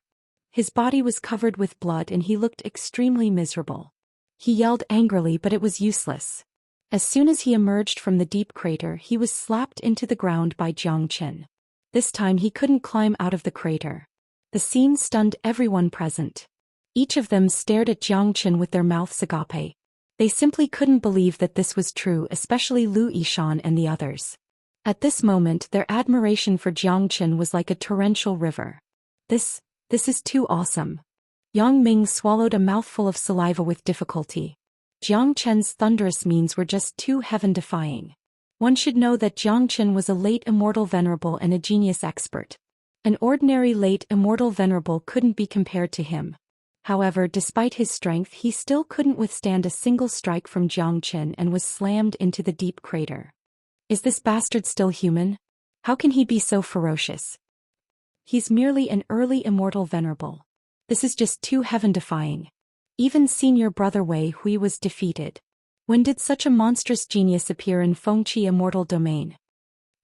His body was covered with blood and he looked extremely miserable. He yelled angrily, but it was useless. As soon as he emerged from the deep crater, he was slapped into the ground by Zhang Chen. This time he couldn't climb out of the crater. The scene stunned everyone present. Each of them stared at Zhang Chen with their mouths agape. They simply couldn't believe that this was true, especially Lu Yishan and the others. At this moment, their admiration for Zhang Chen was like a torrential river. This is too awesome. Yang Ming swallowed a mouthful of saliva with difficulty. Zhang Chen's thunderous means were just too heaven-defying. One should know that Zhang Chen was a late immortal venerable and a genius expert. An ordinary late immortal venerable couldn't be compared to him. However, despite his strength, he still couldn't withstand a single strike from Zhang Chen and was slammed into the deep crater. Is this bastard still human? How can he be so ferocious? He's merely an early immortal venerable. This is just too heaven-defying. Even senior brother Wei Hui was defeated. When did such a monstrous genius appear in Fengqi immortal domain?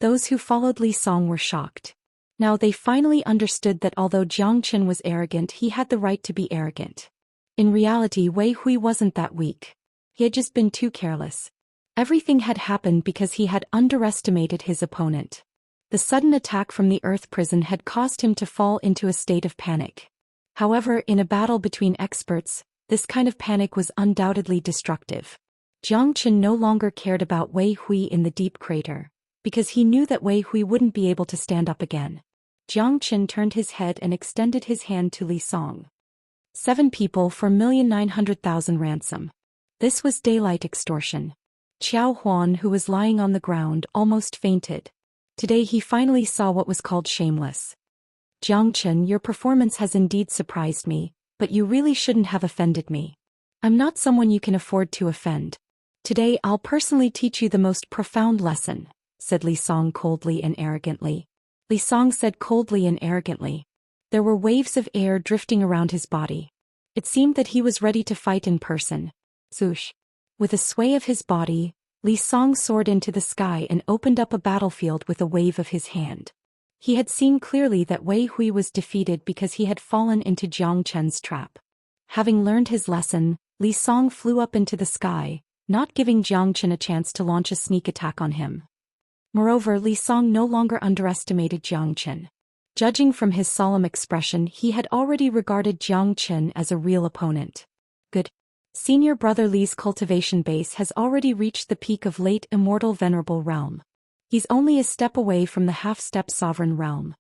Those who followed Li Song were shocked. Now they finally understood that although Zhang Chen was arrogant, he had the right to be arrogant. In reality, Wei Hui wasn't that weak. He had just been too careless. Everything had happened because he had underestimated his opponent. The sudden attack from the Earth prison had caused him to fall into a state of panic. However, in a battle between experts, this kind of panic was undoubtedly destructive. Zhang Chen no longer cared about Wei Hui in the deep crater, because he knew that Wei Hui wouldn't be able to stand up again. Zhang Chen turned his head and extended his hand to Li Song. 7 people for 1,900,000 ransom. This was daylight extortion. Qiao Huan, who was lying on the ground, almost fainted. Today he finally saw what was called shameless. Zhang Chen, your performance has indeed surprised me, but you really shouldn't have offended me. I'm not someone you can afford to offend. Today I'll personally teach you the most profound lesson, said Li Song coldly and arrogantly. Li Song said coldly and arrogantly. There were waves of air drifting around his body. It seemed that he was ready to fight in person. Zoosh. With a sway of his body, Li Song soared into the sky and opened up a battlefield with a wave of his hand. He had seen clearly that Wei Hui was defeated because he had fallen into Zhang Chen's trap. Having learned his lesson, Li Song flew up into the sky, not giving Zhang Chen a chance to launch a sneak attack on him. Moreover, Li Song no longer underestimated Zhang Chen. Judging from his solemn expression, he had already regarded Zhang Chen as a real opponent. Good. Senior brother Li's cultivation base has already reached the peak of late immortal venerable realm. He's only a step away from the half-step sovereign realm.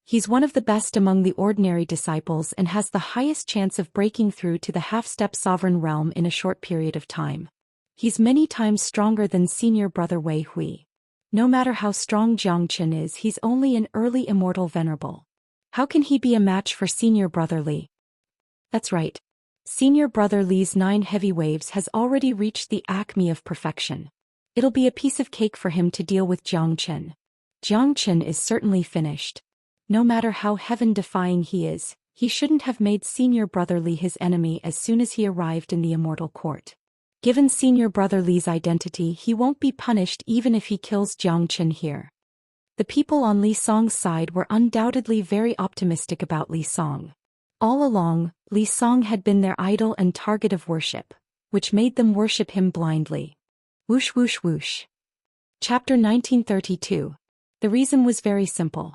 He's one of the best among the ordinary disciples and has the highest chance of breaking through to the half-step sovereign realm in a short period of time. He's many times stronger than senior brother Wei Hui. No matter how strong Zhang Chen is, he's only an early immortal venerable. How can he be a match for senior brother Li? That's right. Senior brother Li's 9 heavy waves has already reached the acme of perfection. It'll be a piece of cake for him to deal with Zhang Chen. Zhang Chen is certainly finished. No matter how heaven-defying he is, he shouldn't have made senior brother Li his enemy as soon as he arrived in the immortal court. Given senior brother Li's identity, he won't be punished even if he kills Zhang Chen here. The people on Li Song's side were undoubtedly very optimistic about Li Song. All along, Li Song had been their idol and target of worship, which made them worship him blindly. Whoosh whoosh whoosh. Chapter 1932. The reason was very simple.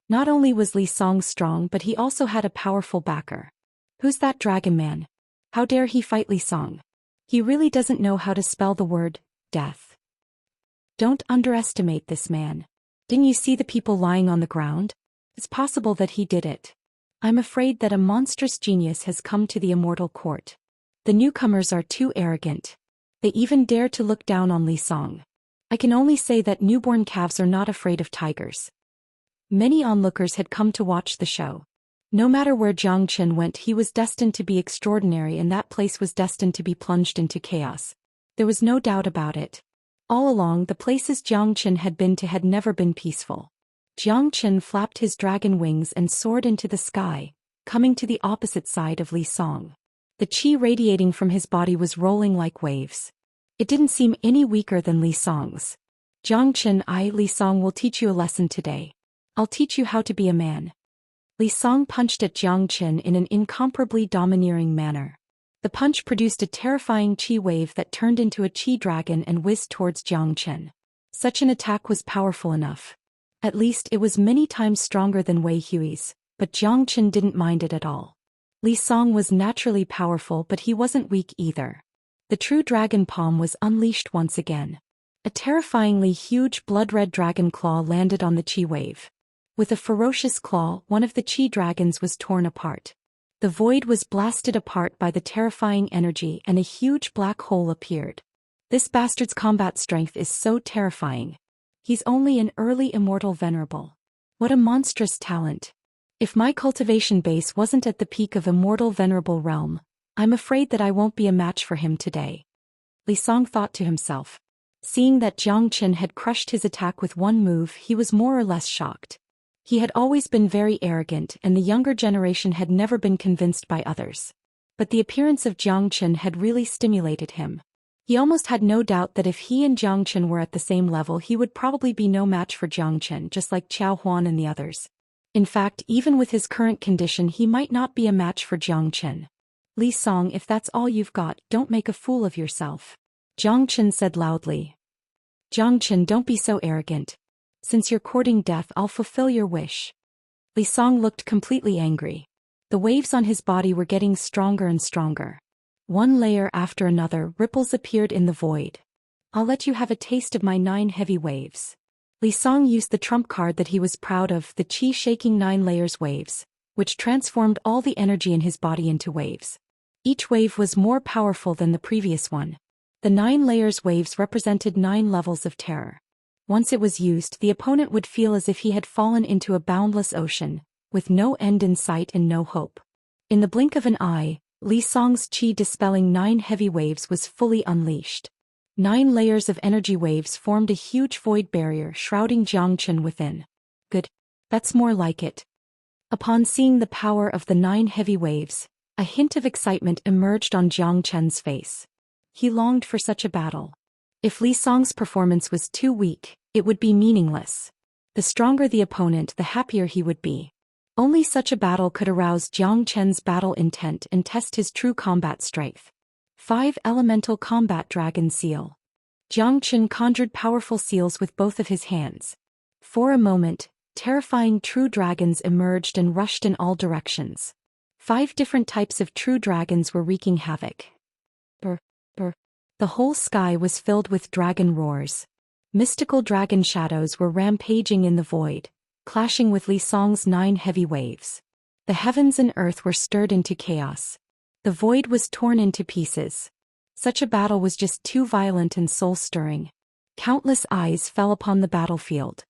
Not only was Li Song strong, but he also had a powerful backer. Who's that dragon man? How dare he fight Li Song? He really doesn't know how to spell the word, death. Don't underestimate this man. Didn't you see the people lying on the ground? It's possible that he did it. I'm afraid that a monstrous genius has come to the immortal court. The newcomers are too arrogant. They even dare to look down on Li Song. I can only say that newborn calves are not afraid of tigers. Many onlookers had come to watch the show. No matter where Zhang Chen went, he was destined to be extraordinary, and that place was destined to be plunged into chaos. There was no doubt about it. All along, the places Zhang Chen had been to had never been peaceful. Jiang Chen flapped his dragon wings and soared into the sky, coming to the opposite side of Li Song. The qi radiating from his body was rolling like waves. It didn't seem any weaker than Li Song's. Jiang Chen, Li Song will teach you a lesson today. I'll teach you how to be a man. Li Song punched at Jiang Chen in an incomparably domineering manner. The punch produced a terrifying qi wave that turned into a qi dragon and whizzed towards Jiang Chen. Such an attack was powerful enough. At least it was many times stronger than Wei Hui's, but Jiang Chen didn't mind it at all. Li Song was naturally powerful, but he wasn't weak either. The true dragon palm was unleashed once again. A terrifyingly huge blood-red dragon claw landed on the qi wave. With a ferocious claw, one of the qi dragons was torn apart. The void was blasted apart by the terrifying energy and a huge black hole appeared. This bastard's combat strength is so terrifying. He's only an early immortal venerable. What a monstrous talent. If my cultivation base wasn't at the peak of immortal venerable realm, I'm afraid that I won't be a match for him today. Li Song thought to himself. Seeing that Jiang Chen had crushed his attack with one move, he was more or less shocked. He had always been very arrogant and the younger generation had never been convinced by others. But the appearance of Jiang Chen had really stimulated him. He almost had no doubt that if he and Jiang Chen were at the same level, he would probably be no match for Jiang Chen, just like Qiao Huan and the others. In fact, even with his current condition, he might not be a match for Jiang Chen. Li Song, if that's all you've got, don't make a fool of yourself. Jiang Chen said loudly. Jiang Chen, don't be so arrogant. Since you're courting death, I'll fulfill your wish. Li Song looked completely angry. The waves on his body were getting stronger and stronger. One layer after another, ripples appeared in the void. I'll let you have a taste of my 9 heavy waves. Li Song used the trump card that he was proud of, the qi shaking 9 layers waves, which transformed all the energy in his body into waves. Each wave was more powerful than the previous one. The 9 layers waves represented 9 levels of terror. Once it was used, the opponent would feel as if he had fallen into a boundless ocean, with no end in sight and no hope. In the blink of an eye, Li Song's qi dispelling 9 heavy waves was fully unleashed. 9 layers of energy waves formed a huge void barrier shrouding Jiang Chen within. Good. That's more like it. Upon seeing the power of the 9 heavy waves, a hint of excitement emerged on Jiang Chen's face. He longed for such a battle. If Li Song's performance was too weak, it would be meaningless. The stronger the opponent, the happier he would be. Only such a battle could arouse Jiang Chen's battle intent and test his true combat strength. 5 Elemental Combat Dragon Seal. Jiang Chen conjured powerful seals with both of his hands. For a moment, terrifying true dragons emerged and rushed in all directions. 5 different types of true dragons were wreaking havoc. The whole sky was filled with dragon roars. Mystical dragon shadows were rampaging in the void, clashing with Li Song's 9 heavy waves. The heavens and earth were stirred into chaos. The void was torn into pieces. Such a battle was just too violent and soul-stirring. Countless eyes fell upon the battlefield.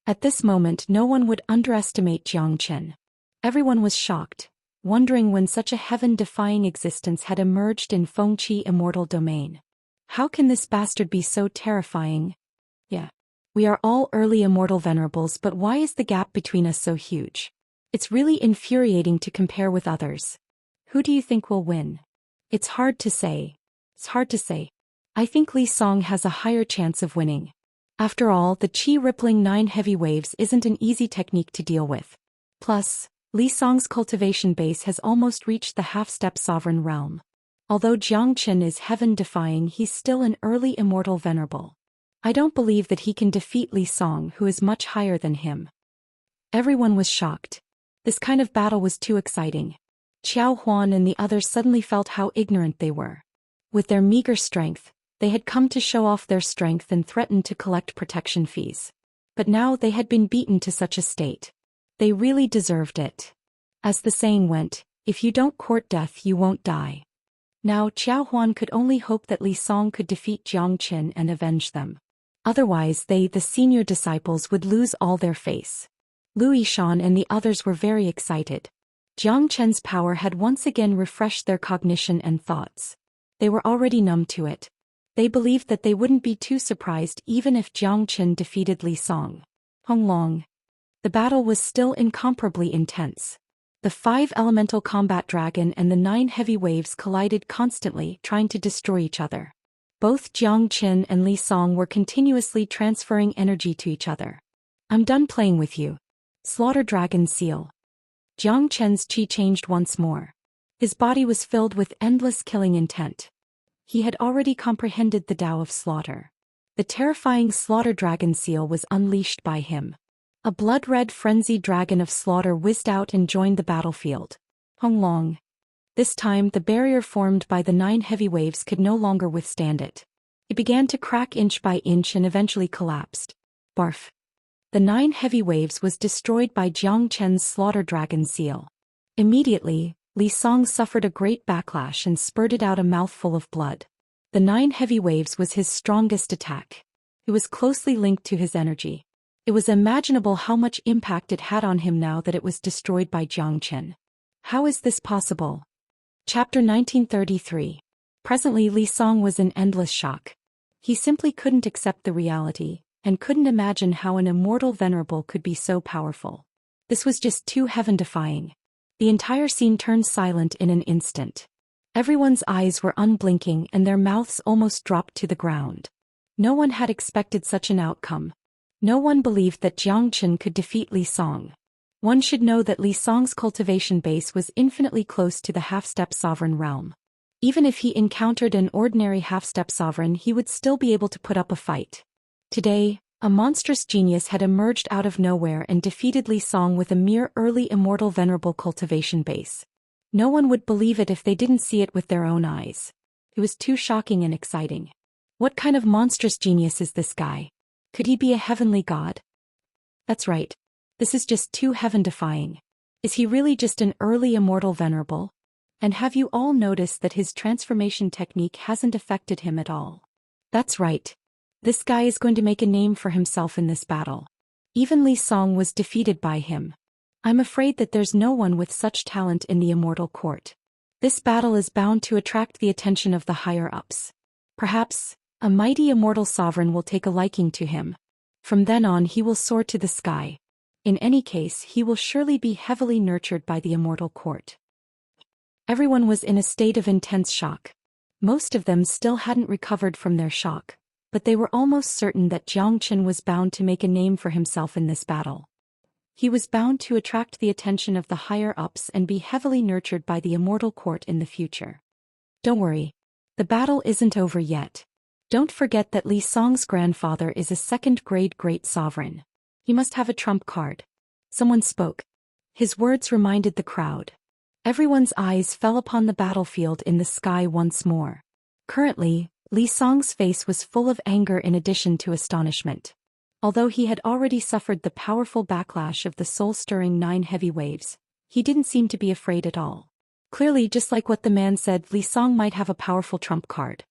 At this moment, no one would underestimate Jiang Chen. Everyone was shocked, wondering when such a heaven-defying existence had emerged in Fengqi immortal domain. How can this bastard be so terrifying? Yeah. We are all early immortal venerables, but why is the gap between us so huge? It's really infuriating to compare with others. Who do you think will win? It's hard to say. I think Li Song has a higher chance of winning. After all, the qi rippling 9 heavy waves isn't an easy technique to deal with. Plus, Li Song's cultivation base has almost reached the half-step sovereign realm. Although Jiang Chen is heaven-defying, he's still an early immortal venerable. I don't believe that he can defeat Li Song, who is much higher than him. Everyone was shocked. This kind of battle was too exciting. Qiao Huan and the others suddenly felt how ignorant they were. With their meager strength, they had come to show off their strength and threatened to collect protection fees. But now they had been beaten to such a state. They really deserved it. As the saying went, if you don't court death, you won't die. Now Qiao Huan could only hope that Li Song could defeat Jiang Chen and avenge them. Otherwise they, the senior disciples, would lose all their face. Lu Yishan and the others were very excited. Jiang Chen's power had once again refreshed their cognition and thoughts. They were already numb to it. They believed that they wouldn't be too surprised even if Jiang Chen defeated Li Song. Honglong. The battle was still incomparably intense. The 5 elemental combat dragon and the 9 heavy waves collided constantly, trying to destroy each other. Both Jiang Qin and Li Song were continuously transferring energy to each other. I'm done playing with you. Slaughter Dragon Seal. Jiang Chen's chi changed once more. His body was filled with endless killing intent. He had already comprehended the Tao of slaughter. The terrifying Slaughter Dragon Seal was unleashed by him. A blood-red frenzied dragon of slaughter whizzed out and joined the battlefield. Hong Long. This time the barrier formed by the 9 heavy waves could no longer withstand it. It began to crack inch by inch and eventually collapsed. Barf. The 9 heavy waves was destroyed by Jiang Chen's Slaughter Dragon Seal. Immediately, Li Song suffered a great backlash and spurted out a mouthful of blood. The 9 heavy waves was his strongest attack. It was closely linked to his energy. It was imaginable how much impact it had on him now that it was destroyed by Jiang Chen. How is this possible? Chapter 1933. Presently Li Song was in endless shock. He simply couldn't accept the reality, and couldn't imagine how an immortal venerable could be so powerful. This was just too heaven-defying. The entire scene turned silent in an instant. Everyone's eyes were unblinking and their mouths almost dropped to the ground. No one had expected such an outcome. No one believed that Jiang Chen could defeat Li Song. One should know that Li Song's cultivation base was infinitely close to the half-step sovereign realm. Even if he encountered an ordinary half-step sovereign, he would still be able to put up a fight. Today, a monstrous genius had emerged out of nowhere and defeated Li Song with a mere early immortal venerable cultivation base. No one would believe it if they didn't see it with their own eyes. It was too shocking and exciting. What kind of monstrous genius is this guy? Could he be a heavenly god? That's right. This is just too heaven-defying. Is he really just an early immortal venerable? And have you all noticed that his transformation technique hasn't affected him at all? That's right. This guy is going to make a name for himself in this battle. Even Li Song was defeated by him. I'm afraid that there's no one with such talent in the immortal court. This battle is bound to attract the attention of the higher-ups. Perhaps a mighty immortal sovereign will take a liking to him. From then on he will soar to the sky. In any case, he will surely be heavily nurtured by the immortal court. Everyone was in a state of intense shock. Most of them still hadn't recovered from their shock, but they were almost certain that Jiang Chen was bound to make a name for himself in this battle. He was bound to attract the attention of the higher-ups and be heavily nurtured by the immortal court in the future. Don't worry. The battle isn't over yet. Don't forget that Li Song's grandfather is a second-grade great sovereign. He must have a trump card. Someone spoke. His words reminded the crowd. Everyone's eyes fell upon the battlefield in the sky once more. Currently, Li Song's face was full of anger in addition to astonishment. Although he had already suffered the powerful backlash of the soul-stirring 9 heavy waves, he didn't seem to be afraid at all. Clearly, just like what the man said, Li Song might have a powerful trump card.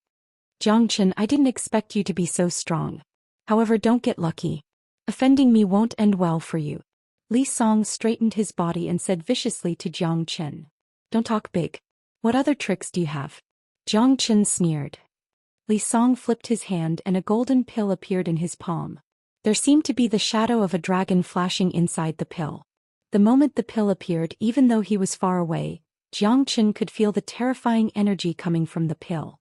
Jiang Chen, I didn't expect you to be so strong. However, don't get lucky. Offending me won't end well for you. Li Song straightened his body and said viciously to Jiang Chen. Don't talk big. What other tricks do you have? Jiang Chen sneered. Li Song flipped his hand and a golden pill appeared in his palm. There seemed to be the shadow of a dragon flashing inside the pill. The moment the pill appeared, even though he was far away, Jiang Chen could feel the terrifying energy coming from the pill.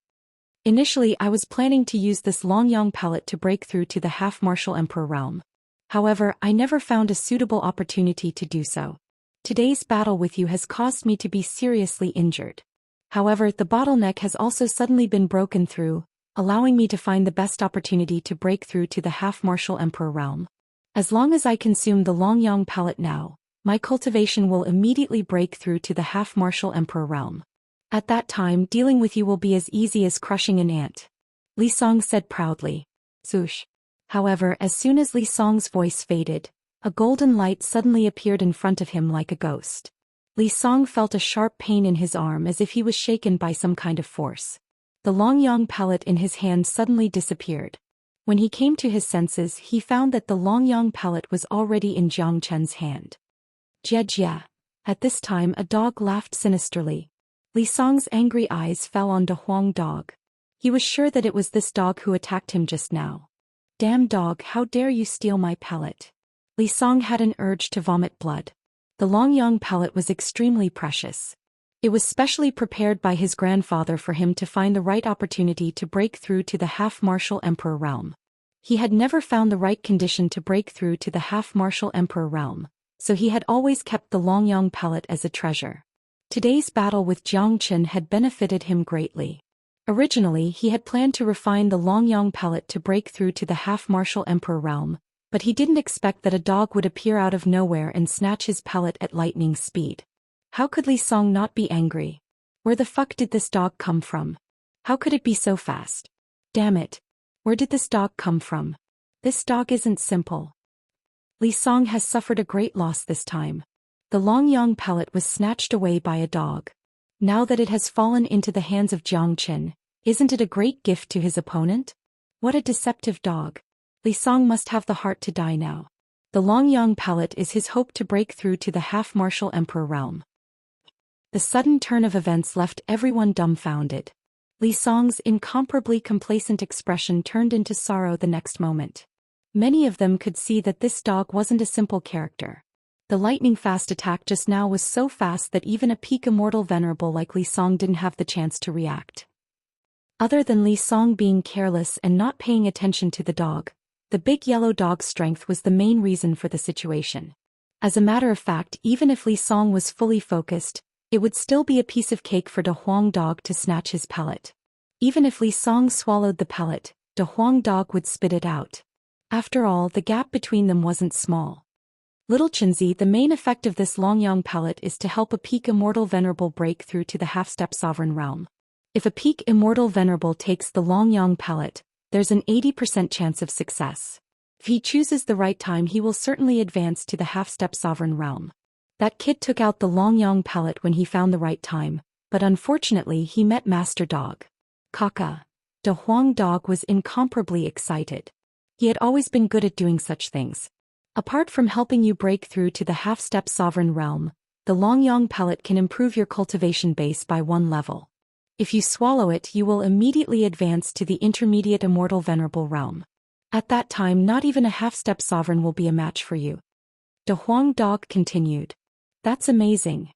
Initially, I was planning to use this Longyang pellet to break through to the half-martial emperor realm. However, I never found a suitable opportunity to do so. Today's battle with you has caused me to be seriously injured. However, the bottleneck has also suddenly been broken through, allowing me to find the best opportunity to break through to the half-martial emperor realm. As long as I consume the Longyang pellet now, my cultivation will immediately break through to the half-martial emperor realm. At that time, dealing with you will be as easy as crushing an ant. Li Song said proudly. Swoosh. However, as soon as Li Song's voice faded, a golden light suddenly appeared in front of him like a ghost. Li Song felt a sharp pain in his arm as if he was shaken by some kind of force. The Longyang pellet in his hand suddenly disappeared. When he came to his senses, he found that the Longyang pellet was already in Jiang Chen's hand. Jia Jia. At this time a dog laughed sinisterly. Li Song's angry eyes fell on De Huang dog. He was sure that it was this dog who attacked him just now. Damn dog, how dare you steal my pellet? Li Song had an urge to vomit blood. The Longyang pellet was extremely precious. It was specially prepared by his grandfather for him to find the right opportunity to break through to the half-martial emperor realm. He had never found the right condition to break through to the half-martial emperor realm, so he had always kept the Longyang pellet as a treasure. Today's battle with Jiang Qin had benefited him greatly. Originally, he had planned to refine the Longyang pellet to break through to the half-martial emperor realm, but he didn't expect that a dog would appear out of nowhere and snatch his pellet at lightning speed. How could Li Song not be angry? Where the fuck did this dog come from? How could it be so fast? Damn it. Where did this dog come from? This dog isn't simple. Li Song has suffered a great loss this time. The Longyang pellet was snatched away by a dog. Now that it has fallen into the hands of Jiang Qin, isn't it a great gift to his opponent? What a deceptive dog. Li Song must have the heart to die now. The Longyang pellet is his hope to break through to the half-martial emperor realm. The sudden turn of events left everyone dumbfounded. Li Song's incomparably complacent expression turned into sorrow the next moment. Many of them could see that this dog wasn't a simple character. The lightning-fast attack just now was so fast that even a peak immortal venerable like Li Song didn't have the chance to react. Other than Li Song being careless and not paying attention to the dog, the big yellow dog's strength was the main reason for the situation. As a matter of fact, even if Li Song was fully focused, it would still be a piece of cake for De Huang dog to snatch his pellet. Even if Li Song swallowed the pellet, De Huang dog would spit it out. After all, the gap between them wasn't small. Little Chinzi, the main effect of this Longyang pellet is to help a peak immortal venerable break through to the half-step sovereign realm. If a peak immortal venerable takes the Longyang pellet, there's an 80% chance of success. If he chooses the right time, he will certainly advance to the half-step sovereign realm. That kid took out the Longyang pellet when he found the right time, but unfortunately he met Master Dog. Kaka. De Huang dog was incomparably excited. He had always been good at doing such things. Apart from helping you break through to the half-step sovereign realm, the Longyang pellet can improve your cultivation base by 1 level. If you swallow it, you will immediately advance to the intermediate immortal venerable realm. At that time, not even a half-step sovereign will be a match for you. De Huang dog continued. That's amazing.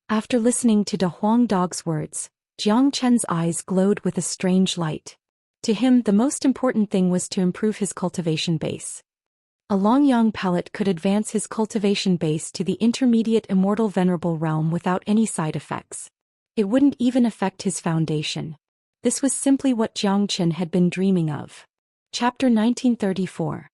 After listening to De Huang dog's words, Jiang Chen's eyes glowed with a strange light. To him, the most important thing was to improve his cultivation base. A Longyang pellet could advance his cultivation base to the intermediate immortal venerable realm without any side effects. It wouldn't even affect his foundation. This was simply what Jiang Chen had been dreaming of. Chapter 1934.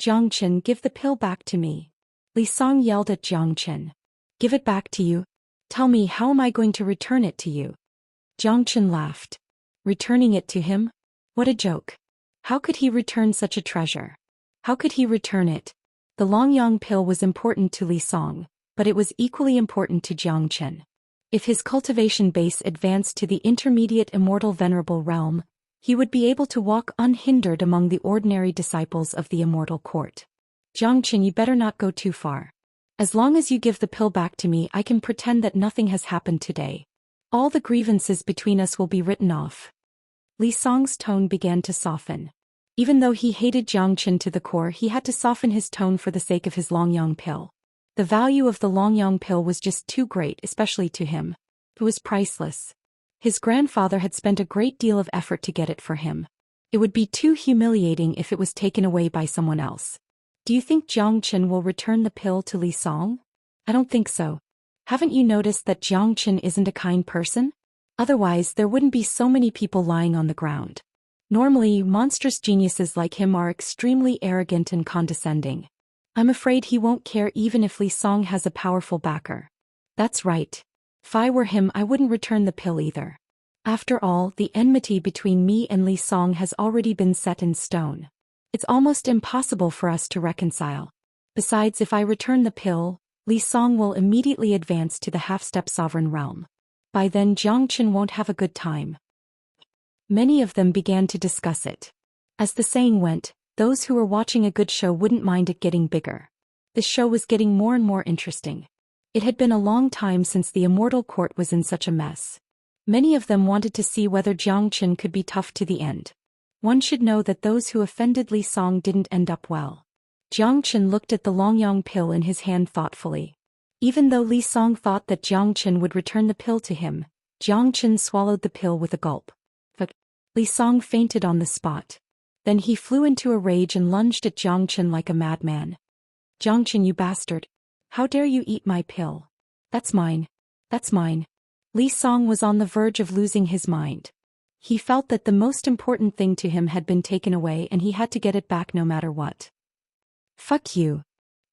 Jiang Chen, give the pill back to me. Li Song yelled at Jiang Chen. Give it back to you? Tell me, how am I going to return it to you? Jiang Chen laughed. Returning it to him? What a joke. How could he return such a treasure? How could he return it? The Longyang pill was important to Li Song, but it was equally important to Jiang Chen. If his cultivation base advanced to the intermediate immortal venerable realm, he would be able to walk unhindered among the ordinary disciples of the immortal court. Jiang Chen, you better not go too far. As long as you give the pill back to me, I can pretend that nothing has happened today. All the grievances between us will be written off. Li Song's tone began to soften. Even though he hated Jiang Chen to the core, he had to soften his tone for the sake of his Longyang pill. The value of the Longyang pill was just too great, especially to him. It was priceless. His grandfather had spent a great deal of effort to get it for him. It would be too humiliating if it was taken away by someone else. Do you think Jiang Chen will return the pill to Li Song? I don't think so. Haven't you noticed that Jiang Chen isn't a kind person? Otherwise, there wouldn't be so many people lying on the ground. Normally, monstrous geniuses like him are extremely arrogant and condescending. I'm afraid he won't care even if Li Song has a powerful backer. That's right. If I were him, I wouldn't return the pill either. After all, the enmity between me and Li Song has already been set in stone. It's almost impossible for us to reconcile. Besides, if I return the pill, Li Song will immediately advance to the half-step sovereign realm. By then, Jiang Chen won't have a good time. Many of them began to discuss it. As the saying went, those who were watching a good show wouldn't mind it getting bigger. The show was getting more and more interesting. It had been a long time since the Immortal Court was in such a mess. Many of them wanted to see whether Jiang Chen could be tough to the end. One should know that those who offended Li Song didn't end up well. Jiang Chen looked at the Longyang pill in his hand thoughtfully. Even though Li Song thought that Jiang Chen would return the pill to him, Jiang Chen swallowed the pill with a gulp. But Li Song fainted on the spot. Then he flew into a rage and lunged at Jiang Chen like a madman. Jiang Chen, you bastard! How dare you eat my pill? That's mine. That's mine. Li Song was on the verge of losing his mind. He felt that the most important thing to him had been taken away and he had to get it back no matter what. Fuck you.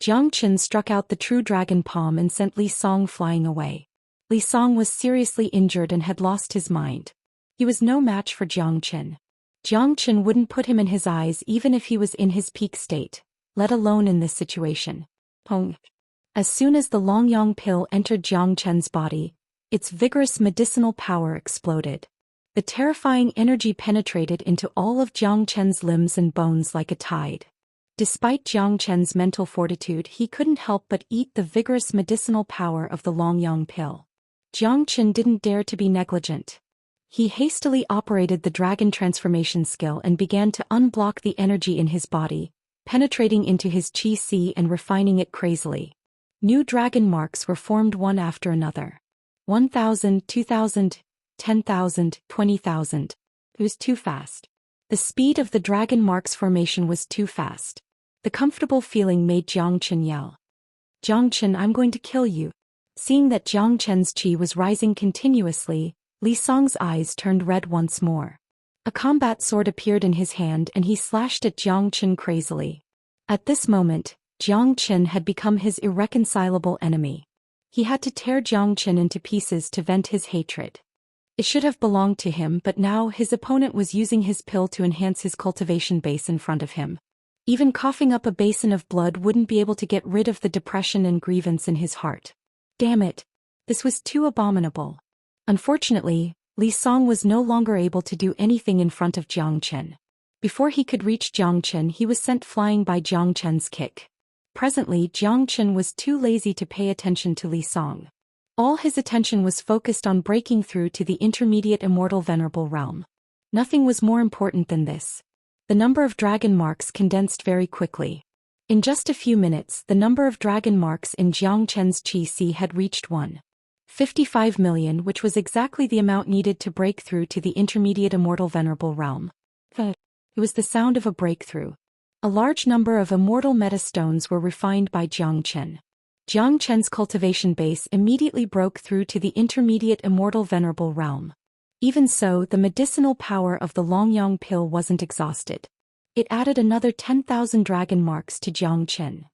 Jiang Chen struck out the true dragon palm and sent Li Song flying away. Li Song was seriously injured and had lost his mind. He was no match for Jiang Chen. Jiang Chen wouldn't put him in his eyes even if he was in his peak state, let alone in this situation. Pong. As soon as the Longyang pill entered Jiang Chen's body, its vigorous medicinal power exploded. The terrifying energy penetrated into all of Jiang Chen's limbs and bones like a tide. Despite Jiang Chen's mental fortitude, he couldn't help but eat the vigorous medicinal power of the Longyang pill. Jiang Chen didn't dare to be negligent. He hastily operated the dragon transformation skill and began to unblock the energy in his body, penetrating into his qi and refining it crazily. New dragon marks were formed one after another. 1,000, 2,000, 10,000, 20,000. It was too fast. The speed of the dragon marks formation was too fast. The comfortable feeling made Jiang Chen yell. Jiang Chen, I'm going to kill you. Seeing that Jiang Chen's qi was rising continuously, Li Song's eyes turned red once more. A combat sword appeared in his hand and he slashed at Jiang Chen crazily. At this moment, Jiang Chen had become his irreconcilable enemy. He had to tear Jiang Chen into pieces to vent his hatred. It should have belonged to him, but now his opponent was using his pill to enhance his cultivation base in front of him. Even coughing up a basin of blood wouldn't be able to get rid of the depression and grievance in his heart. Damn it! This was too abominable. Unfortunately, Li Song was no longer able to do anything in front of Jiang Chen. Before he could reach Jiang Chen, he was sent flying by Jiang Chen's kick. Presently, Jiang Chen was too lazy to pay attention to Li Song. All his attention was focused on breaking through to the intermediate immortal venerable realm. Nothing was more important than this. The number of dragon marks condensed very quickly. In just a few minutes, the number of dragon marks in Jiang Chen's qi had reached 1.55 million, which was exactly the amount needed to break through to the intermediate immortal venerable realm. It was the sound of a breakthrough. A large number of immortal metastones were refined by Jiang Chen. Jiang Chen's cultivation base immediately broke through to the intermediate immortal venerable realm. Even so, the medicinal power of the Longyang pill wasn't exhausted. It added another 10,000 dragon marks to Jiang Chen.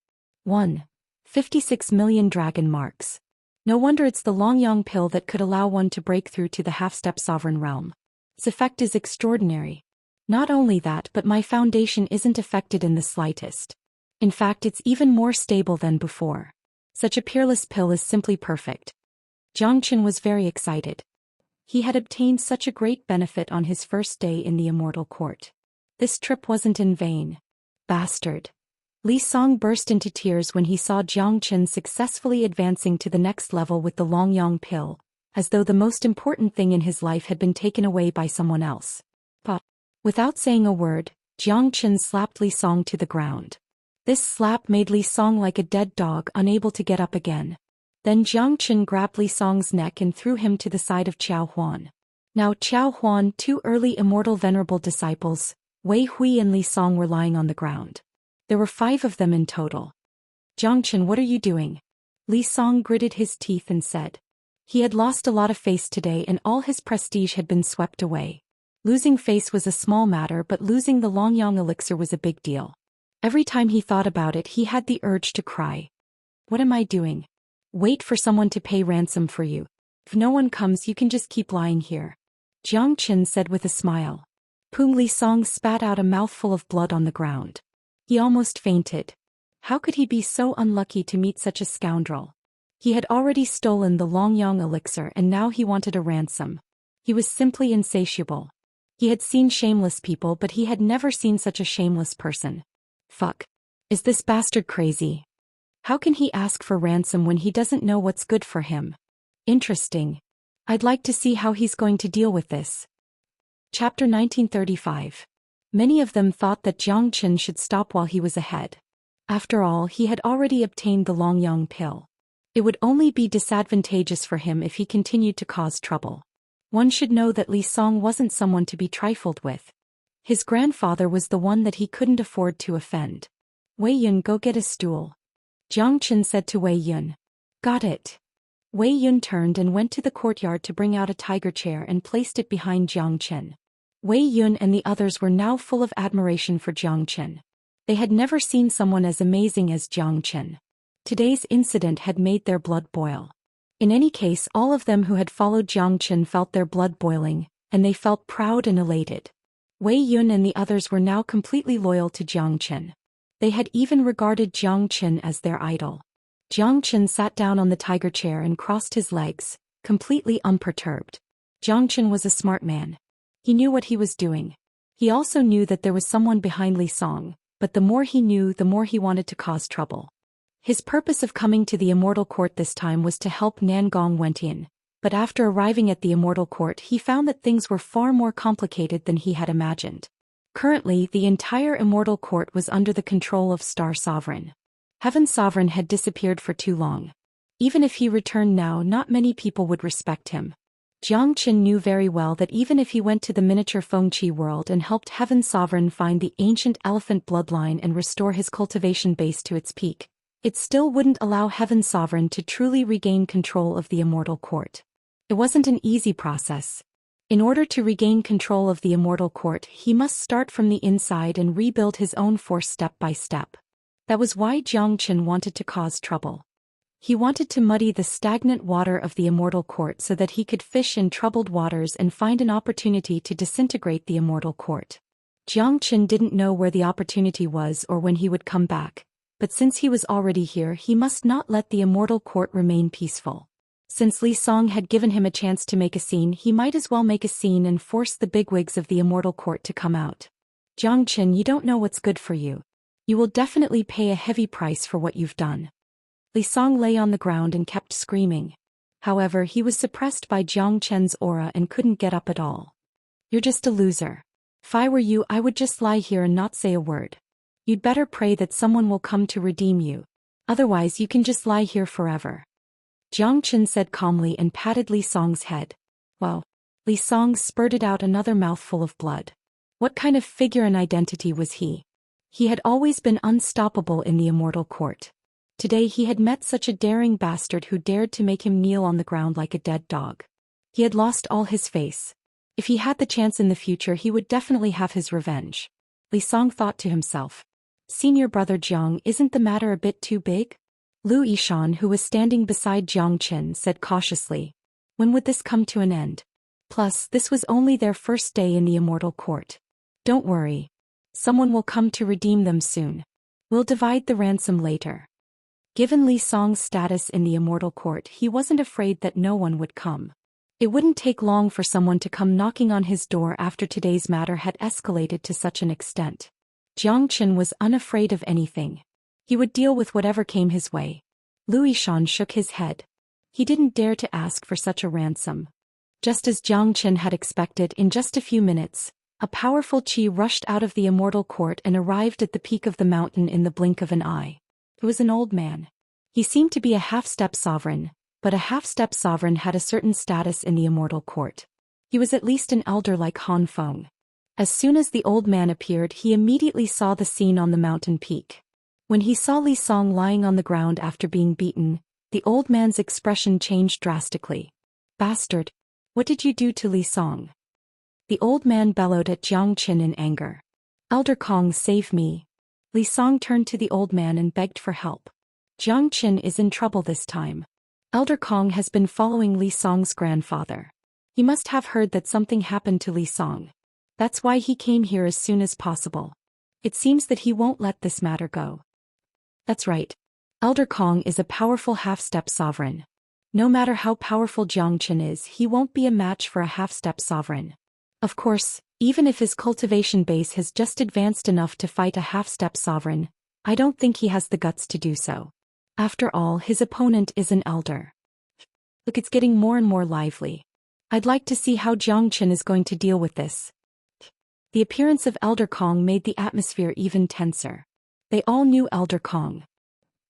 1.56 million dragon marks. No wonder it's the Longyang pill that could allow one to break through to the half-step sovereign realm. Its effect is extraordinary. Not only that, but my foundation isn't affected in the slightest. In fact, it's even more stable than before. Such a peerless pill is simply perfect. Jiang Chen was very excited. He had obtained such a great benefit on his first day in the Immortal Court. This trip wasn't in vain. Bastard. Li Song burst into tears when he saw Jiang Chen successfully advancing to the next level with the Longyang pill, as though the most important thing in his life had been taken away by someone else. But, without saying a word, Jiang Chen slapped Li Song to the ground. This slap made Li Song like a dead dog, unable to get up again. Then Jiang Chen grabbed Li Song's neck and threw him to the side of Qiao Huan. Now Qiao Huan, two early immortal venerable disciples, Wei Hui and Li Song, were lying on the ground. There were 5 of them in total. Jiang Chen, what are you doing? Li Song gritted his teeth and said. He had lost a lot of face today and all his prestige had been swept away. Losing face was a small matter, but losing the Longyang elixir was a big deal. Every time he thought about it, he had the urge to cry. What am I doing? Wait for someone to pay ransom for you. If no one comes, you can just keep lying here. Jiang Chen said with a smile. Li Song spat out a mouthful of blood on the ground. He almost fainted. How could he be so unlucky to meet such a scoundrel? He had already stolen the Longyang elixir and now he wanted a ransom. He was simply insatiable. He had seen shameless people, but he had never seen such a shameless person. Fuck. Is this bastard crazy? How can he ask for ransom when he doesn't know what's good for him? Interesting. I'd like to see how he's going to deal with this. Chapter 1935. Many of them thought that Jiang Chen should stop while he was ahead. After all, he had already obtained the Longyang pill. It would only be disadvantageous for him if he continued to cause trouble. One should know that Li Song wasn't someone to be trifled with. His grandfather was the one that he couldn't afford to offend. Wei Yun, go get a stool, Jiang Chen said to Wei Yun. Got it. Wei Yun turned and went to the courtyard to bring out a tiger chair and placed it behind Jiang Chen. Wei Yun and the others were now full of admiration for Jiang Chen. They had never seen someone as amazing as Jiang Chen. Today's incident had made their blood boil. In any case, all of them who had followed Jiang Chen felt their blood boiling, and they felt proud and elated. Wei Yun and the others were now completely loyal to Jiang Chen. They had even regarded Jiang Chen as their idol. Jiang Chen sat down on the tiger chair and crossed his legs, completely unperturbed. Jiang Chen was a smart man. He knew what he was doing. He also knew that there was someone behind Li Song, but the more he knew, the more he wanted to cause trouble. His purpose of coming to the Immortal Court this time was to help Nangong went in, but after arriving at the Immortal Court he found that things were far more complicated than he had imagined. Currently, the entire Immortal Court was under the control of Star Sovereign. Heaven Sovereign had disappeared for too long. Even if he returned now, not many people would respect him. Jiang Chen knew very well that even if he went to the miniature Fengqi world and helped Heaven Sovereign find the ancient elephant bloodline and restore his cultivation base to its peak, it still wouldn't allow Heaven Sovereign to truly regain control of the Immortal Court. It wasn't an easy process. In order to regain control of the Immortal Court, he must start from the inside and rebuild his own force step by step. That was why Jiang Chen wanted to cause trouble. He wanted to muddy the stagnant water of the Immortal Court so that he could fish in troubled waters and find an opportunity to disintegrate the Immortal Court. Jiang Chen didn't know where the opportunity was or when he would come back, but since he was already here, he must not let the Immortal Court remain peaceful. Since Li Song had given him a chance to make a scene, he might as well make a scene and force the bigwigs of the Immortal Court to come out. Jiang Chen, you don't know what's good for you. You will definitely pay a heavy price for what you've done. Li Song lay on the ground and kept screaming. However, he was suppressed by Jiang Chen's aura and couldn't get up at all. You're just a loser. If I were you, I would just lie here and not say a word. You'd better pray that someone will come to redeem you. Otherwise you can just lie here forever. Jiang Chen said calmly and patted Li Song's head. Well, Li Song spurted out another mouthful of blood. What kind of figure and identity was he? He had always been unstoppable in the Immortal Court. Today he had met such a daring bastard who dared to make him kneel on the ground like a dead dog. He had lost all his face. If he had the chance in the future, he would definitely have his revenge. Li Song thought to himself. Senior brother Jiang, isn't the matter a bit too big? Lu Yishan, who was standing beside Jiang Chen, said cautiously. When would this come to an end? Plus, this was only their first day in the Immortal Court. Don't worry. Someone will come to redeem them soon. We'll divide the ransom later. Given Li Song's status in the Immortal Court, he wasn't afraid that no one would come. It wouldn't take long for someone to come knocking on his door after today's matter had escalated to such an extent. Jiang Chen was unafraid of anything. He would deal with whatever came his way. Lu Yishan shook his head. He didn't dare to ask for such a ransom. Just as Jiang Chen had expected, in just a few minutes, a powerful qi rushed out of the Immortal Court and arrived at the peak of the mountain in the blink of an eye. It was an old man. He seemed to be a half-step sovereign, but a half-step sovereign had a certain status in the Immortal Court. He was at least an elder like Han Feng. As soon as the old man appeared, he immediately saw the scene on the mountain peak. When he saw Li Song lying on the ground after being beaten, the old man's expression changed drastically. Bastard! What did you do to Li Song? The old man bellowed at Jiang Chen in anger. Elder Kong, save me. Li Song turned to the old man and begged for help. Jiang Chen is in trouble this time. Elder Kong has been following Li Song's grandfather. He must have heard that something happened to Li Song. That's why he came here as soon as possible. It seems that he won't let this matter go. That's right. Elder Kong is a powerful half-step sovereign. No matter how powerful Jiang Chen is, he won't be a match for a half-step sovereign. Of course, even if his cultivation base has just advanced enough to fight a half-step sovereign, I don't think he has the guts to do so. After all, his opponent is an elder. Look, it's getting more and more lively. I'd like to see how Jiang Chen is going to deal with this. The appearance of Elder Kong made the atmosphere even tenser. They all knew Elder Kong.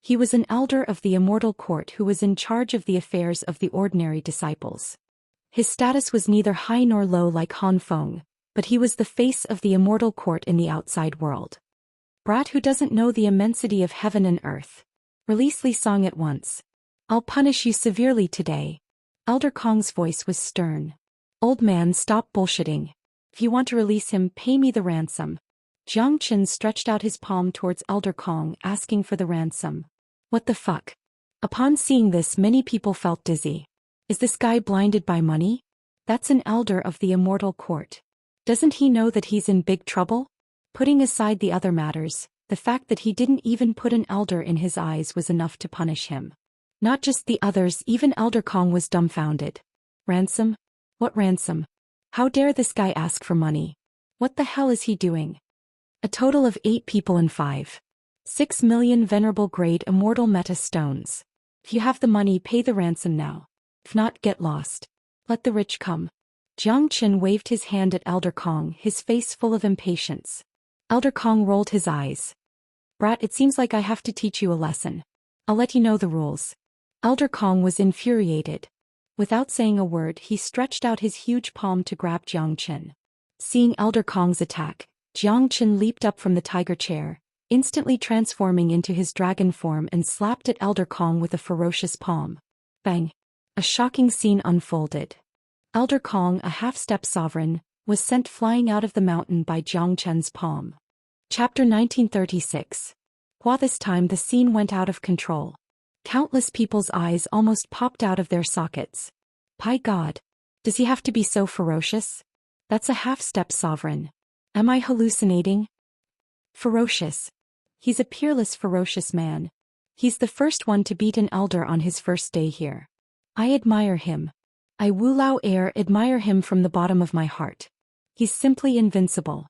He was an elder of the Immortal Court who was in charge of the affairs of the ordinary disciples. His status was neither high nor low like Han Feng, but he was the face of the Immortal Court in the outside world. Brat who doesn't know the immensity of heaven and earth. Release Li Song at once. I'll punish you severely today. Elder Kong's voice was stern. Old man, stop bullshitting. If you want to release him, pay me the ransom. Jiang Qin stretched out his palm towards Elder Kong, asking for the ransom. What the fuck? Upon seeing this, many people felt dizzy. Is this guy blinded by money? That's an elder of the Immortal Court. Doesn't he know that he's in big trouble? Putting aside the other matters, the fact that he didn't even put an elder in his eyes was enough to punish him. Not just the others, even Elder Kong was dumbfounded. Ransom? What ransom? How dare this guy ask for money? What the hell is he doing? A total of 8 people and 6 million venerable grade immortal meta stones. If you have the money, pay the ransom now. If not, get lost. Let the rich come. Jiang Qin waved his hand at Elder Kong, his face full of impatience. Elder Kong rolled his eyes. Brat, it seems like I have to teach you a lesson. I'll let you know the rules. Elder Kong was infuriated. Without saying a word, he stretched out his huge palm to grab Jiang Qin. Seeing Elder Kong's attack, Jiang Qin leaped up from the tiger chair, instantly transforming into his dragon form and slapped at Elder Kong with a ferocious palm. Bang! A shocking scene unfolded. Elder Kong, a half-step sovereign, was sent flying out of the mountain by Jiang Qin's palm. Chapter 1936. While this time the scene went out of control. Countless people's eyes almost popped out of their sockets. By God! Does he have to be so ferocious? That's a half-step sovereign. Am I hallucinating? Ferocious. He's a peerless, ferocious man. He's the first one to beat an elder on his first day here. I admire him. I Wu Lao Air admire him from the bottom of my heart. He's simply invincible.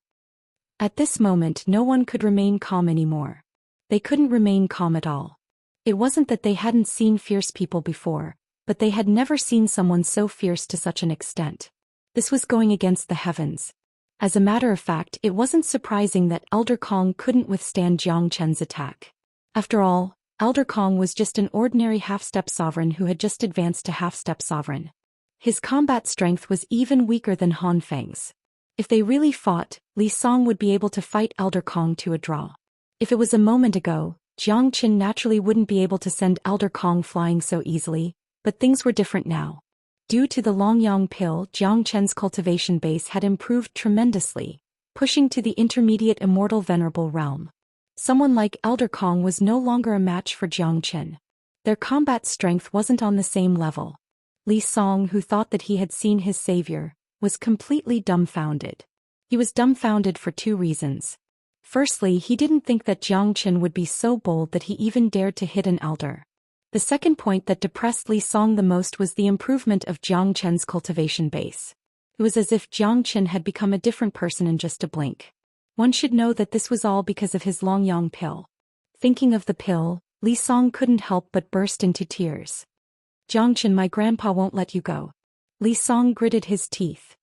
At this moment no one could remain calm anymore. They couldn't remain calm at all. It wasn't that they hadn't seen fierce people before, but they had never seen someone so fierce to such an extent. This was going against the heavens. As a matter of fact, it wasn't surprising that Elder Kong couldn't withstand Jiang Qin's attack. After all, Elder Kong was just an ordinary half-step sovereign who had just advanced to half-step sovereign. His combat strength was even weaker than Han Feng's. If they really fought, Li Song would be able to fight Elder Kong to a draw. If it was a moment ago, Jiang Qin naturally wouldn't be able to send Elder Kong flying so easily, but things were different now. Due to the Longyang pill, Jiang Qin's cultivation base had improved tremendously, pushing to the intermediate immortal venerable realm. Someone like Elder Kong was no longer a match for Jiang Qin. Their combat strength wasn't on the same level. Li Song, who thought that he had seen his savior, was completely dumbfounded. He was dumbfounded for 2 reasons. Firstly, he didn't think that Jiang Qin would be so bold that he even dared to hit an elder. The second point that depressed Li Song the most was the improvement of Jiang Qin's cultivation base. It was as if Jiang Qin had become a different person in just a blink. One should know that this was all because of his Longyang pill. Thinking of the pill, Li Song couldn't help but burst into tears. Jiang Qin, my grandpa won't let you go. Li Song gritted his teeth.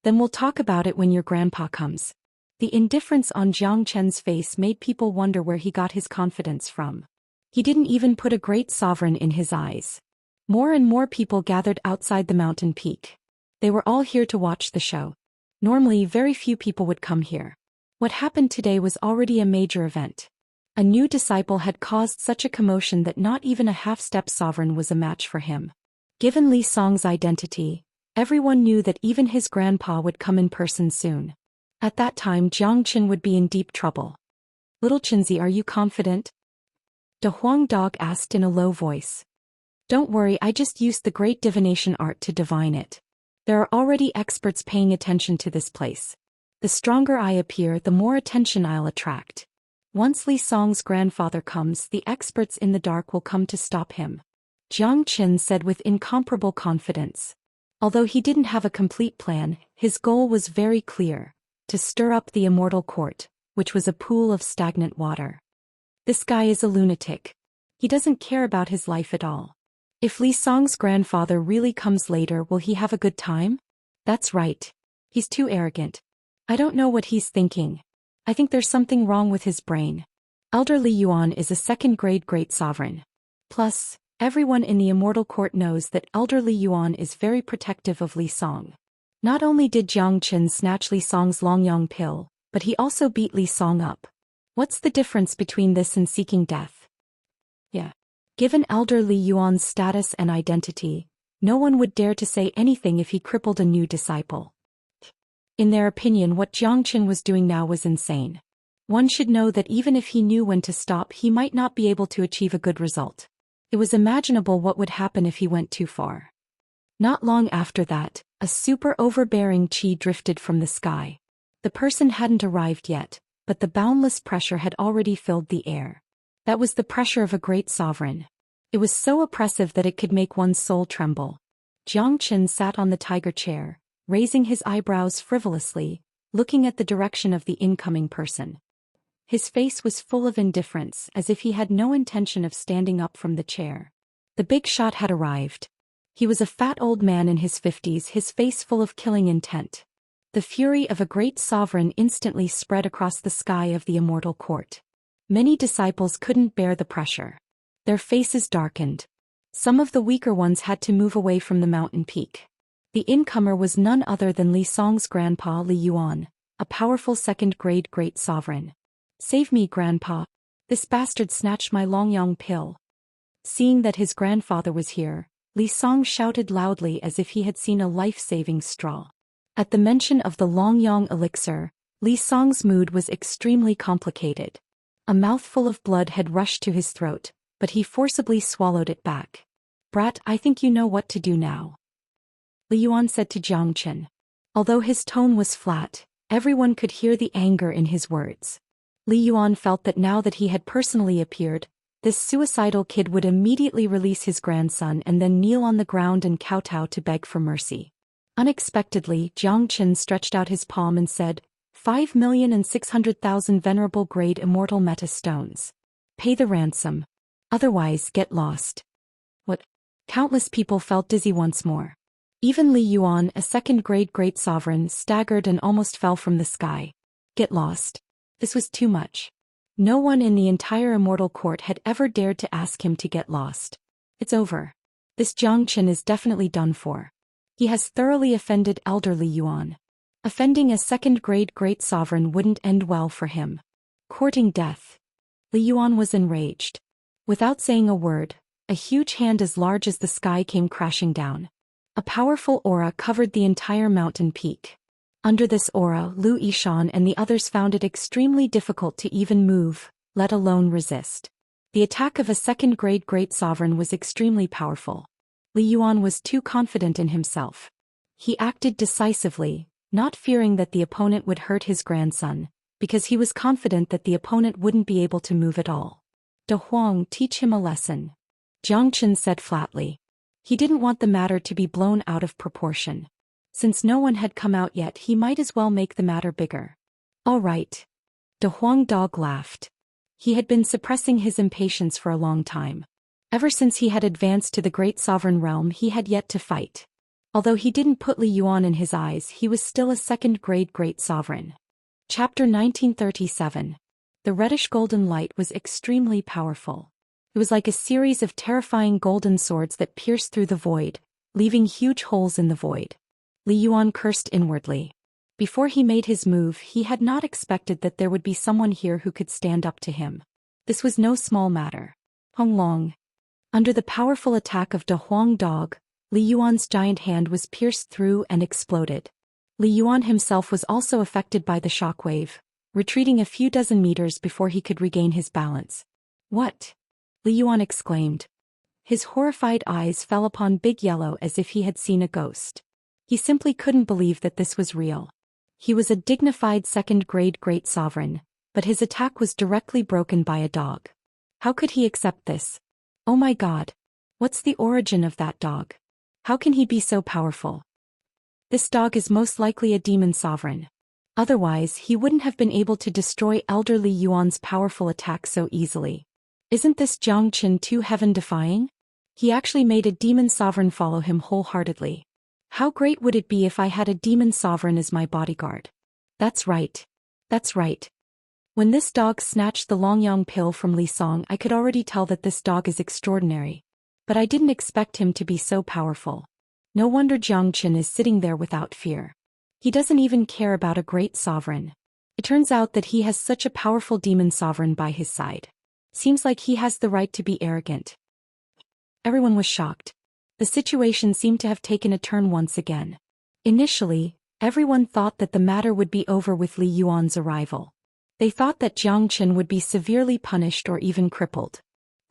Then we'll talk about it when your grandpa comes. The indifference on Jiang Qin's face made people wonder where he got his confidence from. He didn't even put a great sovereign in his eyes. More and more people gathered outside the mountain peak. They were all here to watch the show. Normally very few people would come here. What happened today was already a major event. A new disciple had caused such a commotion that not even a half-step sovereign was a match for him. Given Li Song's identity, everyone knew that even his grandpa would come in person soon. At that time Jiang Qin would be in deep trouble. Little Qinzi, are you confident? De Huang Dog asked in a low voice. Don't worry, I just used the great divination art to divine it. There are already experts paying attention to this place. The stronger I appear, the more attention I'll attract. Once Li Song's grandfather comes, the experts in the dark will come to stop him. Jiang Qin said with incomparable confidence. Although he didn't have a complete plan, his goal was very clear. To stir up the Immortal Court, which was a pool of stagnant water. This guy is a lunatic. He doesn't care about his life at all. If Li Song's grandfather really comes later, will he have a good time? That's right. He's too arrogant. I don't know what he's thinking. I think there's something wrong with his brain. Elder Li Yuan is a second-grade great sovereign. Plus, everyone in the Immortal Court knows that Elder Li Yuan is very protective of Li Song. Not only did Jiang Chen snatch Li Song's Longyang pill, but he also beat Li Song up. What's the difference between this and seeking death? Yeah. Given Elder Li Yuan's status and identity, no one would dare to say anything if he crippled a new disciple. In their opinion, what Jiang Chen was doing now was insane. One should know that even if he knew when to stop, he might not be able to achieve a good result. It was imaginable what would happen if he went too far. Not long after that, a super overbearing qi drifted from the sky. The person hadn't arrived yet, but the boundless pressure had already filled the air. That was the pressure of a great sovereign. It was so oppressive that it could make one's soul tremble. Jiang Chen sat on the tiger chair, raising his eyebrows frivolously, looking at the direction of the incoming person. His face was full of indifference, as if he had no intention of standing up from the chair. The big shot had arrived. He was a fat old man in his 50s, his face full of killing intent. The fury of a great sovereign instantly spread across the sky of the Immortal Court. Many disciples couldn't bear the pressure. Their faces darkened. Some of the weaker ones had to move away from the mountain peak. The incomer was none other than Li Song's grandpa Li Yuan, a powerful second-grade great sovereign. "Save me, grandpa. This bastard snatched my Longyang pill." Seeing that his grandfather was here, Li Song shouted loudly as if he had seen a life-saving straw. At the mention of the Longyang elixir, Li Song's mood was extremely complicated. A mouthful of blood had rushed to his throat, but he forcibly swallowed it back. "Brat, I think you know what to do now," Li Yuan said to Jiang Chen. Although his tone was flat, everyone could hear the anger in his words. Li Yuan felt that now that he had personally appeared, this suicidal kid would immediately release his grandson and then kneel on the ground and kowtow to beg for mercy. Unexpectedly, Jiang Chen stretched out his palm and said, 5,600,000 venerable grade immortal meta stones. Pay the ransom. Otherwise, get lost. What? Countless people felt dizzy once more. Even Li Yuan, a second-grade great sovereign, staggered and almost fell from the sky. Get lost. This was too much. No one in the entire Immortal Court had ever dared to ask him to get lost. It's over. This Jiang Chen is definitely done for. He has thoroughly offended Elder Li Yuan. Offending a second-grade great sovereign wouldn't end well for him. Courting death. Li Yuan was enraged. Without saying a word, a huge hand as large as the sky came crashing down. A powerful aura covered the entire mountain peak. Under this aura, Lu Yishan and the others found it extremely difficult to even move, let alone resist. The attack of a second-grade great sovereign was extremely powerful. Li Yuan was too confident in himself. He acted decisively, not fearing that the opponent would hurt his grandson, because he was confident that the opponent wouldn't be able to move at all. "De Huang, teach him a lesson," Jiang Chen said flatly. He didn't want the matter to be blown out of proportion. Since no one had come out yet, he might as well make the matter bigger. "All right." De Huang dog laughed. He had been suppressing his impatience for a long time. Ever since he had advanced to the great sovereign realm, he had yet to fight. Although he didn't put Li Yuan in his eyes, he was still a second-grade great sovereign. Chapter 1937. The reddish-golden light was extremely powerful. It was like a series of terrifying golden swords that pierced through the void, leaving huge holes in the void. Li Yuan cursed inwardly. Before he made his move, he had not expected that there would be someone here who could stand up to him. This was no small matter. Hong Long. Under the powerful attack of De Huang Dog, Li Yuan's giant hand was pierced through and exploded. Li Yuan himself was also affected by the shockwave, retreating a few dozen meters before he could regain his balance. "What?" Li Yuan exclaimed. His horrified eyes fell upon Big Yellow as if he had seen a ghost. He simply couldn't believe that this was real. He was a dignified second-grade great sovereign, but his attack was directly broken by a dog. How could he accept this? Oh my God! What's the origin of that dog? How can he be so powerful? This dog is most likely a demon sovereign. Otherwise, he wouldn't have been able to destroy Elder Li Yuan's powerful attack so easily. Isn't this Jiang Chen too heaven-defying? He actually made a demon sovereign follow him wholeheartedly. How great would it be if I had a demon sovereign as my bodyguard? That's right. That's right. When this dog snatched the Longyang pill from Li Song, I could already tell that this dog is extraordinary. But I didn't expect him to be so powerful. No wonder Jiang Qin is sitting there without fear. He doesn't even care about a great sovereign. It turns out that he has such a powerful demon sovereign by his side. Seems like he has the right to be arrogant. Everyone was shocked. The situation seemed to have taken a turn once again. Initially, everyone thought that the matter would be over with Li Yuan's arrival. They thought that Jiang Qin would be severely punished or even crippled.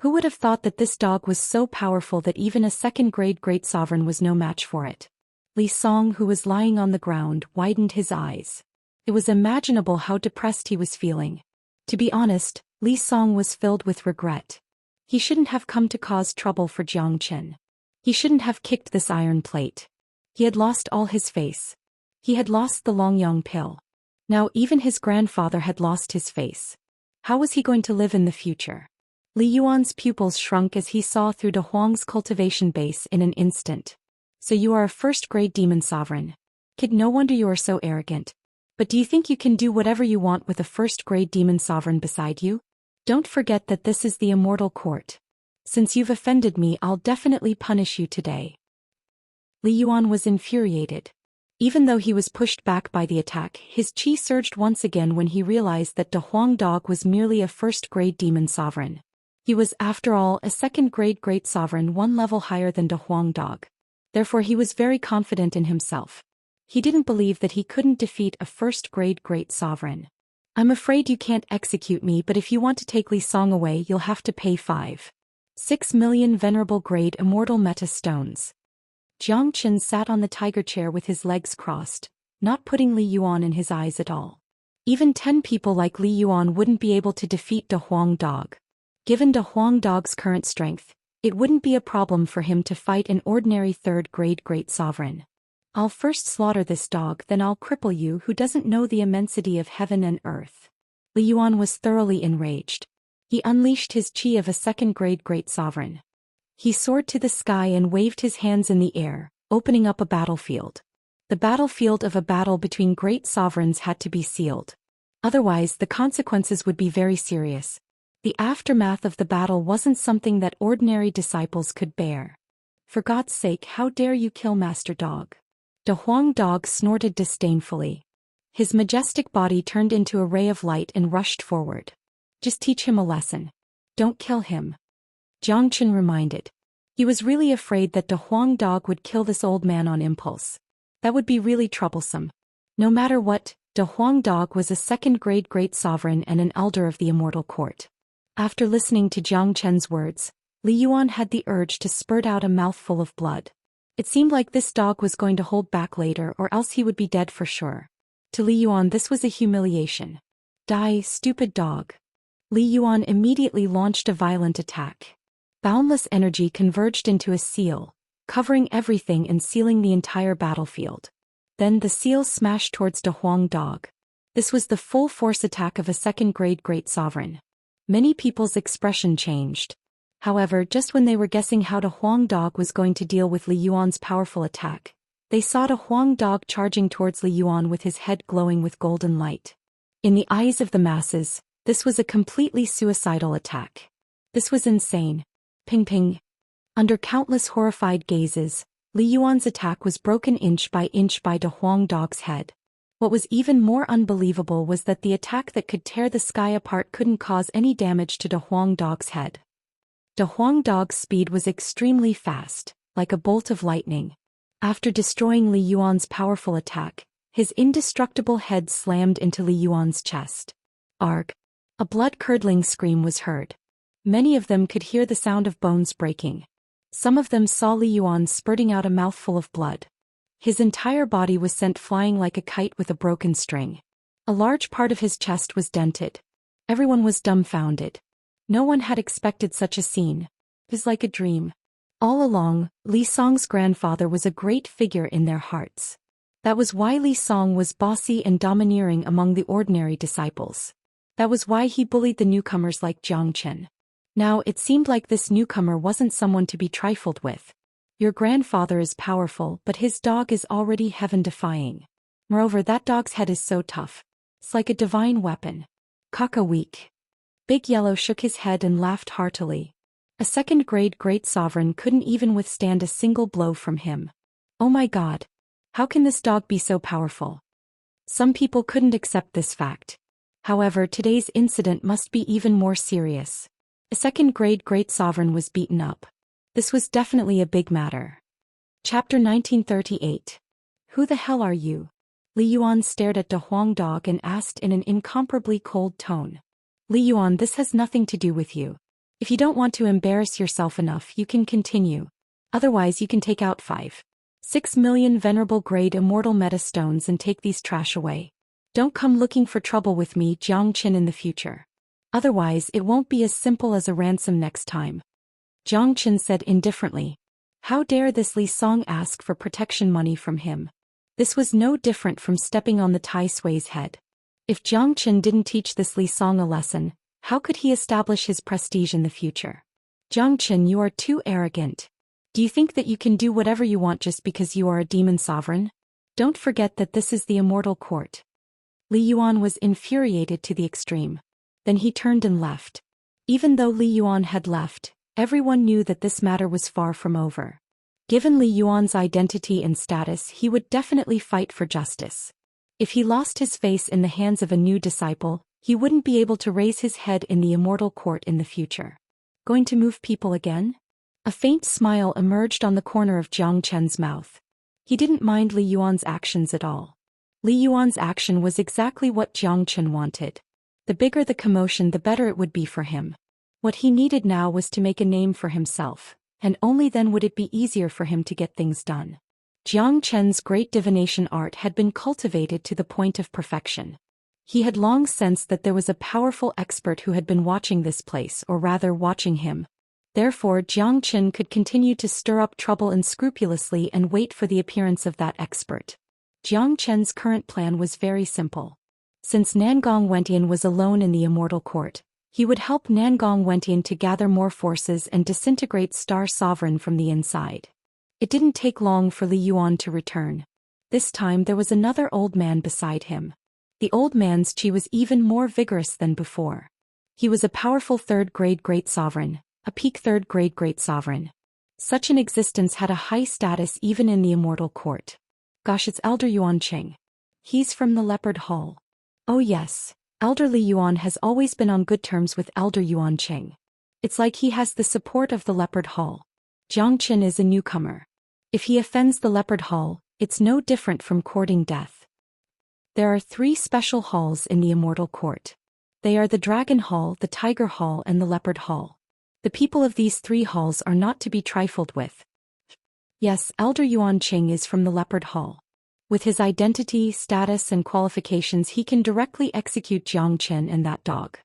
Who would have thought that this dog was so powerful that even a second-grade great sovereign was no match for it? Li Song, who was lying on the ground, widened his eyes. It was imaginable how depressed he was feeling. To be honest, Li Song was filled with regret. He shouldn't have come to cause trouble for Jiang Qin. He shouldn't have kicked this iron plate. He had lost all his face. He had lost the Longyang pill. Now even his grandfather had lost his face. How was he going to live in the future? Li Yuan's pupils shrunk as he saw through De Huang's cultivation base in an instant. So you are a first-grade demon sovereign. Kid, no wonder you are so arrogant. But do you think you can do whatever you want with a first-grade demon sovereign beside you? Don't forget that this is the Immortal Court. Since you've offended me, I'll definitely punish you today. Li Yuan was infuriated. Even though he was pushed back by the attack, his qi surged once again when he realized that De Huang Dog was merely a first-grade demon sovereign. He was, after all, a second-grade great sovereign, one level higher than De Huang Dog. Therefore he was very confident in himself. He didn't believe that he couldn't defeat a first-grade great sovereign. I'm afraid you can't execute me, but if you want to take Li Song away, you'll have to pay 5.6 million venerable grade immortal meta stones. Jiang Qin sat on the tiger chair with his legs crossed, not putting Li Yuan in his eyes at all. Even 10 people like Li Yuan wouldn't be able to defeat De Huang Dog. Given De Huang Dog's current strength, it wouldn't be a problem for him to fight an ordinary third-grade great sovereign. I'll first slaughter this dog, then I'll cripple you who doesn't know the immensity of heaven and earth. Li Yuan was thoroughly enraged. He unleashed his qi of a second-grade great sovereign. He soared to the sky and waved his hands in the air, opening up a battlefield. The battlefield of a battle between great sovereigns had to be sealed. Otherwise, the consequences would be very serious. The aftermath of the battle wasn't something that ordinary disciples could bear. For God's sake, how dare you kill Master Dog? De Huang Dog snorted disdainfully. His majestic body turned into a ray of light and rushed forward. Just teach him a lesson. Don't kill him. Jiang Qin reminded. He was really afraid that De Huang Dog would kill this old man on impulse. That would be really troublesome. No matter what, De Huang Dog was a second-grade great sovereign and an elder of the Immortal Court. After listening to Jiang Qin's words, Li Yuan had the urge to spurt out a mouthful of blood. It seemed like this dog was going to hold back later, or else he would be dead for sure. To Li Yuan, this was a humiliation. Die, stupid dog. Li Yuan immediately launched a violent attack. Boundless energy converged into a seal, covering everything and sealing the entire battlefield. Then the seal smashed towards De Huang Dog. This was the full-force attack of a second-grade great sovereign. Many people's expression changed. However, just when they were guessing how De Huang Dog was going to deal with Li Yuan's powerful attack, they saw De Huang Dog charging towards Li Yuan with his head glowing with golden light. In the eyes of the masses, this was a completely suicidal attack. This was insane. Ping ping. Under countless horrified gazes, Li Yuan's attack was broken inch by De Huang Dog's head. What was even more unbelievable was that the attack that could tear the sky apart couldn't cause any damage to De Huang Dog's head. De Huang Dog's speed was extremely fast, like a bolt of lightning. After destroying Li Yuan's powerful attack, his indestructible head slammed into Li Yuan's chest. Arg! A blood-curdling scream was heard. Many of them could hear the sound of bones breaking. Some of them saw Li Yuan spurting out a mouthful of blood. His entire body was sent flying like a kite with a broken string. A large part of his chest was dented. Everyone was dumbfounded. No one had expected such a scene. It was like a dream. All along, Li Song's grandfather was a great figure in their hearts. That was why Li Song was bossy and domineering among the ordinary disciples. That was why he bullied the newcomers like Jiang Qin. Now it seemed like this newcomer wasn't someone to be trifled with. Your grandfather is powerful, but his dog is already heaven-defying. Moreover, that dog's head is so tough. It's like a divine weapon. Caca weak. Big Yellow shook his head and laughed heartily. A second-grade great sovereign couldn't even withstand a single blow from him. Oh my god. How can this dog be so powerful? Some people couldn't accept this fact. However, today's incident must be even more serious. A second-grade great sovereign was beaten up. This was definitely a big matter. Chapter 1938. Who the hell are you? Li Yuan stared at De Huang Dog and asked in an incomparably cold tone. Li Yuan, this has nothing to do with you. If you don't want to embarrass yourself enough, you can continue. Otherwise, you can take out 5.6 million venerable grade immortal meta stones and take these trash away. Don't come looking for trouble with me, Jiang Qin, in the future. Otherwise, it won't be as simple as a ransom next time. Jiang Qin said indifferently. How dare this Li Song ask for protection money from him? This was no different from stepping on the Tai Sui's head. If Jiang Qin didn't teach this Li Song a lesson, how could he establish his prestige in the future? Jiang Qin, you are too arrogant. Do you think that you can do whatever you want just because you are a demon sovereign? Don't forget that this is the Immortal Court. Li Yuan was infuriated to the extreme. Then he turned and left. Even though Li Yuan had left, everyone knew that this matter was far from over. Given Li Yuan's identity and status, he would definitely fight for justice. If he lost his face in the hands of a new disciple, he wouldn't be able to raise his head in the Immortal Court in the future. Going to move people again? A faint smile emerged on the corner of Jiang Chen's mouth. He didn't mind Li Yuan's actions at all. Li Yuan's action was exactly what Jiang Chen wanted. The bigger the commotion, the better it would be for him. What he needed now was to make a name for himself, and only then would it be easier for him to get things done. Jiang Chen's great divination art had been cultivated to the point of perfection. He had long sensed that there was a powerful expert who had been watching this place, or rather watching him. Therefore, Jiang Chen could continue to stir up trouble unscrupulously and wait for the appearance of that expert. Jiang Chen's current plan was very simple. Since Nangong Wentian was alone in the Immortal Court, he would help Nangong Wentian to gather more forces and disintegrate Star Sovereign from the inside. It didn't take long for Li Yuan to return. This time there was another old man beside him. The old man's chi was even more vigorous than before. He was a powerful third-grade great sovereign, a peak third-grade great sovereign. Such an existence had a high status even in the Immortal Court. Gosh, it's Elder Yuan Qing. He's from the Leopard Hall. Oh yes, Elder Li Yuan has always been on good terms with Elder Yuan Qing. It's like he has the support of the Leopard Hall. Jiang Qin is a newcomer. If he offends the Leopard Hall, it's no different from courting death. There are 3 special halls in the Immortal Court. They are the Dragon Hall, the Tiger Hall, and the Leopard Hall. The people of these 3 halls are not to be trifled with. Yes, Elder Yuan Qing is from the Leopard Hall. With his identity, status, and qualifications, he can directly execute Jiang Qin and that dog.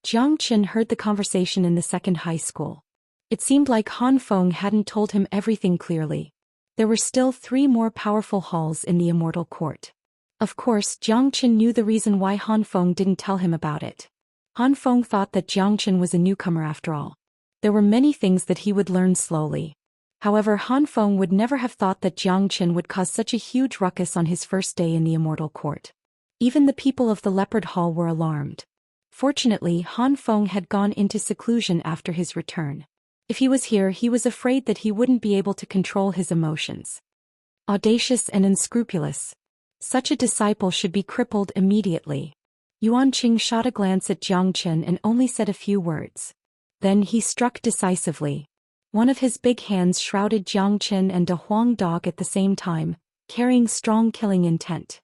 Jiang Qin heard the conversation in the second high school. It seemed like Han Feng hadn't told him everything clearly. There were still 3 more powerful halls in the Immortal Court. Of course, Jiang Qin knew the reason why Han Feng didn't tell him about it. Han Feng thought that Jiang Qin was a newcomer after all. There were many things that he would learn slowly. However, Han Feng would never have thought that Jiang Qin would cause such a huge ruckus on his first day in the Immortal Court. Even the people of the Leopard Hall were alarmed. Fortunately, Han Feng had gone into seclusion after his return. If he was here, he was afraid that he wouldn't be able to control his emotions. Audacious and unscrupulous. Such a disciple should be crippled immediately. Yuan Qing shot a glance at Jiang Qin and only said a few words. Then he struck decisively. One of his big hands shrouded Jiang Qin and De Huang Dog at the same time, carrying strong killing intent.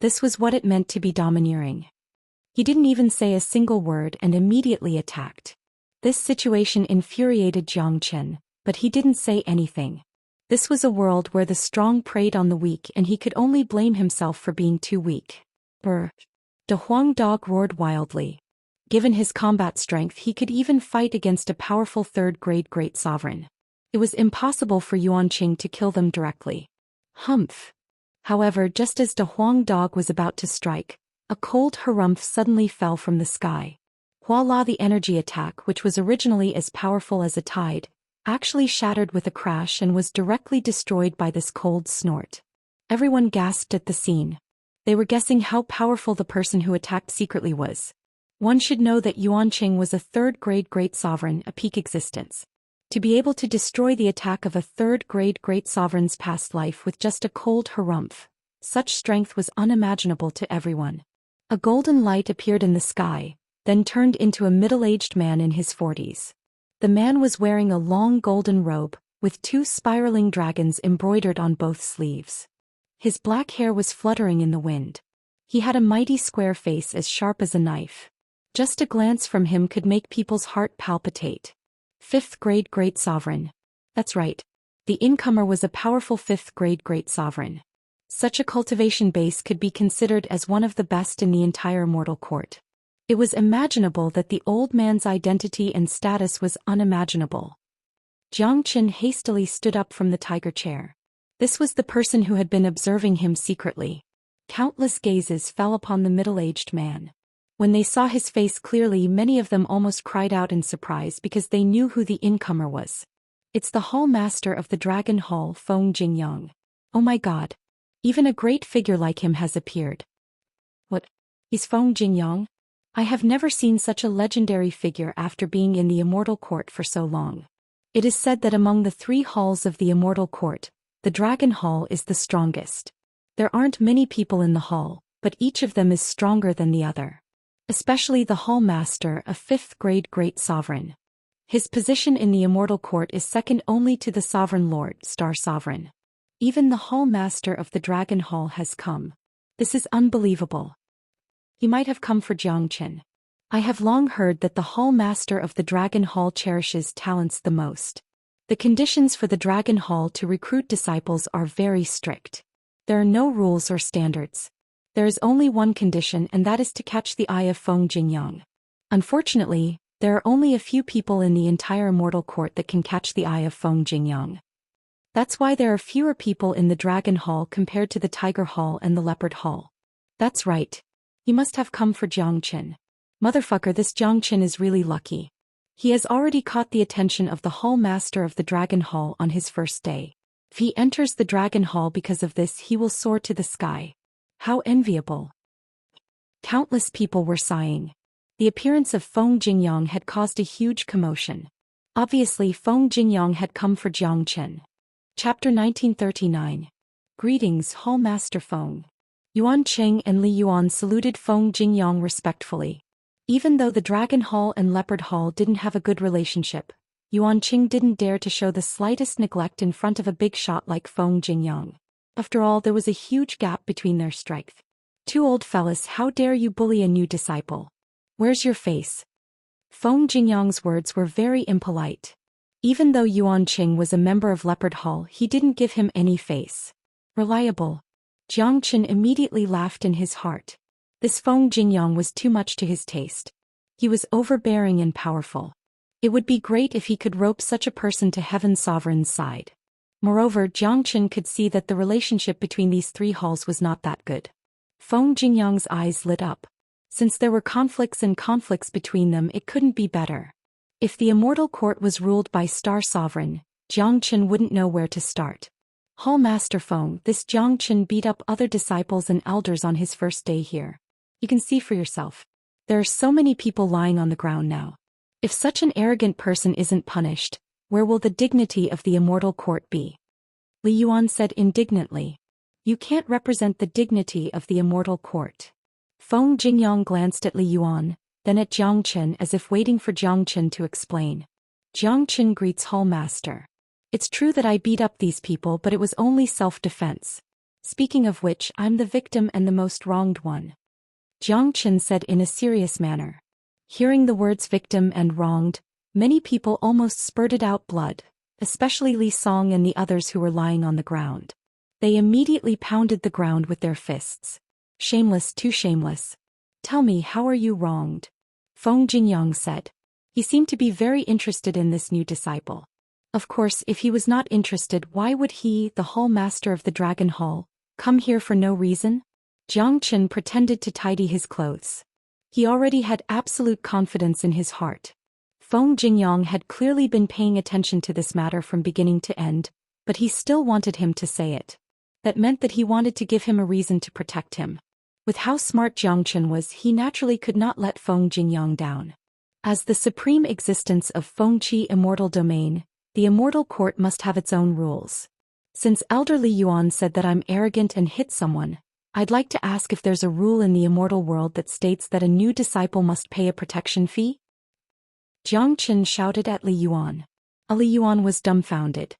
This was what it meant to be domineering. He didn't even say a single word and immediately attacked. This situation infuriated Jiang Qin, but he didn't say anything. This was a world where the strong preyed on the weak and he could only blame himself for being too weak. Brr. De Huang Dog roared wildly. Given his combat strength, he could even fight against a powerful third-grade great sovereign. It was impossible for Yuan Qing to kill them directly. Humph. However, just as De Huang Dog was about to strike, a cold harumph suddenly fell from the sky. Voila! The energy attack, which was originally as powerful as a tide, actually shattered with a crash and was directly destroyed by this cold snort. Everyone gasped at the scene. They were guessing how powerful the person who attacked secretly was. One should know that Yuanqing was a third-grade great sovereign, a peak existence. To be able to destroy the attack of a third-grade great sovereign's past life with just a cold harumph, such strength was unimaginable to everyone. A golden light appeared in the sky, then turned into a middle-aged man in his 40s. The man was wearing a long golden robe, with 2 spiraling dragons embroidered on both sleeves. His black hair was fluttering in the wind. He had a mighty square face as sharp as a knife. Just a glance from him could make people's heart palpitate. 5th-grade great sovereign. That's right. The incomer was a powerful 5th-grade great sovereign. Such a cultivation base could be considered as one of the best in the entire Immortal Court. It was imaginable that the old man's identity and status was unimaginable. Jiang Qin hastily stood up from the tiger chair. This was the person who had been observing him secretly. Countless gazes fell upon the middle-aged man. When they saw his face clearly, many of them almost cried out in surprise because they knew who the incomer was. It's the Hall Master of the Dragon Hall, Feng Jingyang. Oh my god. Even a great figure like him has appeared. What? He's Feng Jingyang? I have never seen such a legendary figure after being in the Immortal Court for so long. It is said that among the 3 halls of the Immortal Court, the Dragon Hall is the strongest. There aren't many people in the hall, but each of them is stronger than the other. Especially the Hall Master, a 5th-grade great sovereign. His position in the Immortal Court is second only to the Sovereign Lord, Star Sovereign. Even the Hall Master of the Dragon Hall has come. This is unbelievable. He might have come for Jiang Qin. I have long heard that the Hall Master of the Dragon Hall cherishes talents the most. The conditions for the Dragon Hall to recruit disciples are very strict. There are no rules or standards. There is only one condition, and that is to catch the eye of Feng Jingyang. Unfortunately, there are only a few people in the entire Immortal Court that can catch the eye of Feng Jingyang. That's why there are fewer people in the Dragon Hall compared to the Tiger Hall and the Leopard Hall. That's right. He must have come for Jiang Qin. Motherfucker, this Jiang Qin is really lucky. He has already caught the attention of the Hall Master of the Dragon Hall on his first day. If he enters the Dragon Hall because of this, he will soar to the sky. How enviable. Countless people were sighing. The appearance of Feng Jingyang had caused a huge commotion. Obviously, Feng Jingyang had come for Jiang Qin. Chapter 1939. Greetings, Hall Master Feng. Yuan Qing and Li Yuan saluted Feng Jingyang respectfully. Even though the Dragon Hall and Leopard Hall didn't have a good relationship, Yuan Qing didn't dare to show the slightest neglect in front of a big shot like Feng Jingyang. After all, there was a huge gap between their strength. 2 old fellas, how dare you bully a new disciple? Where's your face? Feng Jingyang's words were very impolite. Even though Yuan Qing was a member of Leopard Hall, he didn't give him any face. Reliable. Jiang Qin immediately laughed in his heart. This Feng Jingyang was too much to his taste. He was overbearing and powerful. It would be great if he could rope such a person to Heaven's Sovereign's side. Moreover, Jiang Qin could see that the relationship between these 3 halls was not that good. Feng Jingyang's eyes lit up. Since there were conflicts between them, it couldn't be better. If the Immortal Court was ruled by Star Sovereign, Jiang Qin wouldn't know where to start. Hall Master Feng, this Jiang Qin beat up other disciples and elders on his first day here. You can see for yourself. There are so many people lying on the ground now. If such an arrogant person isn't punished, where will the dignity of the Immortal Court be? Li Yuan said indignantly. You can't represent the dignity of the Immortal Court. Feng Jingyang glanced at Li Yuan, then at Jiang Qin as if waiting for Jiang Qin to explain. Jiang Qin greets Hall Master. It's true that I beat up these people, but it was only self-defense. Speaking of which, I'm the victim and the most wronged one. Jiang Qin said in a serious manner. Hearing the words victim and wronged, many people almost spurted out blood, especially Li Song and the others who were lying on the ground. They immediately pounded the ground with their fists. Shameless, too shameless. Tell me, how are you wronged? Feng Jingyang said. He seemed to be very interested in this new disciple. Of course, if he was not interested, why would he, the Hall Master of the Dragon Hall, come here for no reason? Jiang Qin pretended to tidy his clothes. He already had absolute confidence in his heart. Feng Jingyang had clearly been paying attention to this matter from beginning to end, but he still wanted him to say it. That meant that he wanted to give him a reason to protect him. With how smart Jiang Chen was, he naturally could not let Feng Jingyang down. As the supreme existence of Fengqi immortal domain, the immortal court must have its own rules. Since Elder Li Yuan said that I'm arrogant and hit someone, I'd like to ask if there's a rule in the immortal world that states that a new disciple must pay a protection fee? Jiang Chen shouted at Li Yuan. Li Yuan was dumbfounded.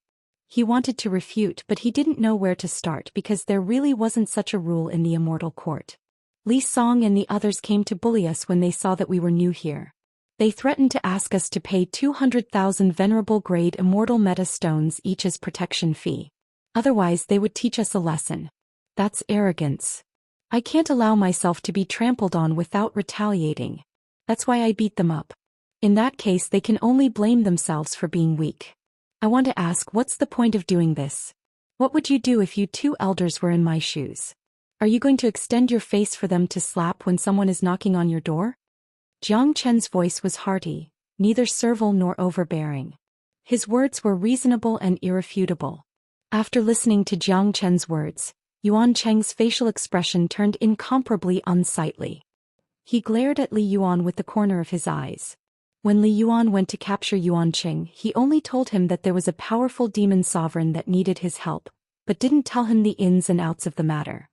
He wanted to refute, but he didn't know where to start because there really wasn't such a rule in the immortal court. Li Song and the others came to bully us when they saw that we were new here. They threatened to ask us to pay 200,000 venerable grade immortal meta stones each as protection fee. Otherwise they would teach us a lesson. That's arrogance. I can't allow myself to be trampled on without retaliating. That's why I beat them up. In that case they can only blame themselves for being weak. I want to ask, what's the point of doing this? What would you do if you two elders were in my shoes? Are you going to extend your face for them to slap when someone is knocking on your door? Jiang Chen's voice was hearty, neither servile nor overbearing. His words were reasonable and irrefutable. After listening to Jiang Chen's words, Yuan Cheng's facial expression turned incomparably unsightly. He glared at Li Yuan with the corner of his eyes. When Li Yuan went to capture Yuan Cheng, he only told him that there was a powerful demon sovereign that needed his help, but didn't tell him the ins and outs of the matter.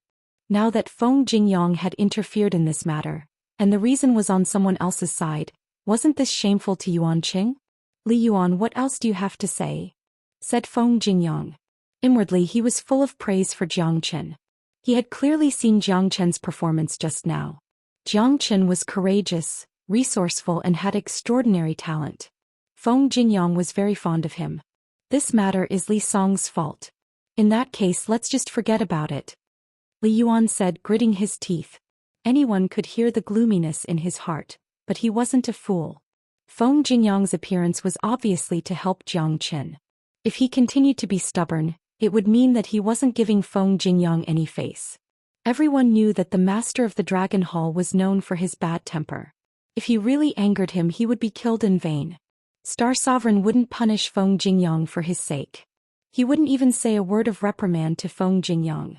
Now that Feng Jingyang had interfered in this matter, and the reason was on someone else's side, wasn't this shameful to Yuan Cheng? Li Yuan, what else do you have to say? Said Feng Jingyang. Inwardly he was full of praise for Jiang Chen. He had clearly seen Jiang Chen's performance just now. Jiang Chen was courageous, resourceful and had extraordinary talent. Feng Jingyang was very fond of him. This matter is Li Song's fault. In that case let's just forget about it. Li Yuan said, gritting his teeth. Anyone could hear the gloominess in his heart, but he wasn't a fool. Feng Jingyang's appearance was obviously to help Jiang Chen. If he continued to be stubborn, it would mean that he wasn't giving Feng Jingyang any face. Everyone knew that the master of the Dragon Hall was known for his bad temper. If he really angered him, he would be killed in vain. Star Sovereign wouldn't punish Feng Jingyang for his sake. He wouldn't even say a word of reprimand to Feng Jingyang.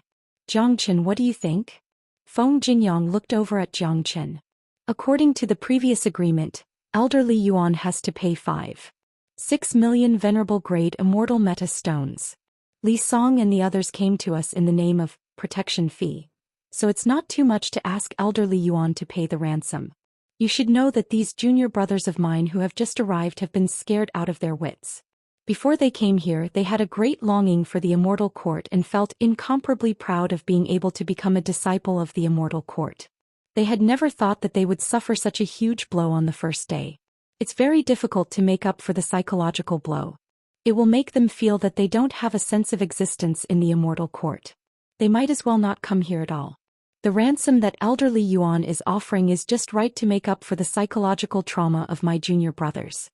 Jiang Chen, what do you think? Feng Jingyang looked over at Jiang Chen. According to the previous agreement, Elder Li Yuan has to pay 5.6 million venerable grade immortal meta stones. Li Song and the others came to us in the name of protection fee, so it's not too much to ask Elder Li Yuan to pay the ransom. You should know that these junior brothers of mine who have just arrived have been scared out of their wits. Before they came here, they had a great longing for the immortal court and felt incomparably proud of being able to become a disciple of the immortal court. They had never thought that they would suffer such a huge blow on the first day. It's very difficult to make up for the psychological blow. It will make them feel that they don't have a sense of existence in the immortal court. They might as well not come here at all. The ransom that Elder Li Yuan is offering is just right to make up for the psychological trauma of my junior brothers.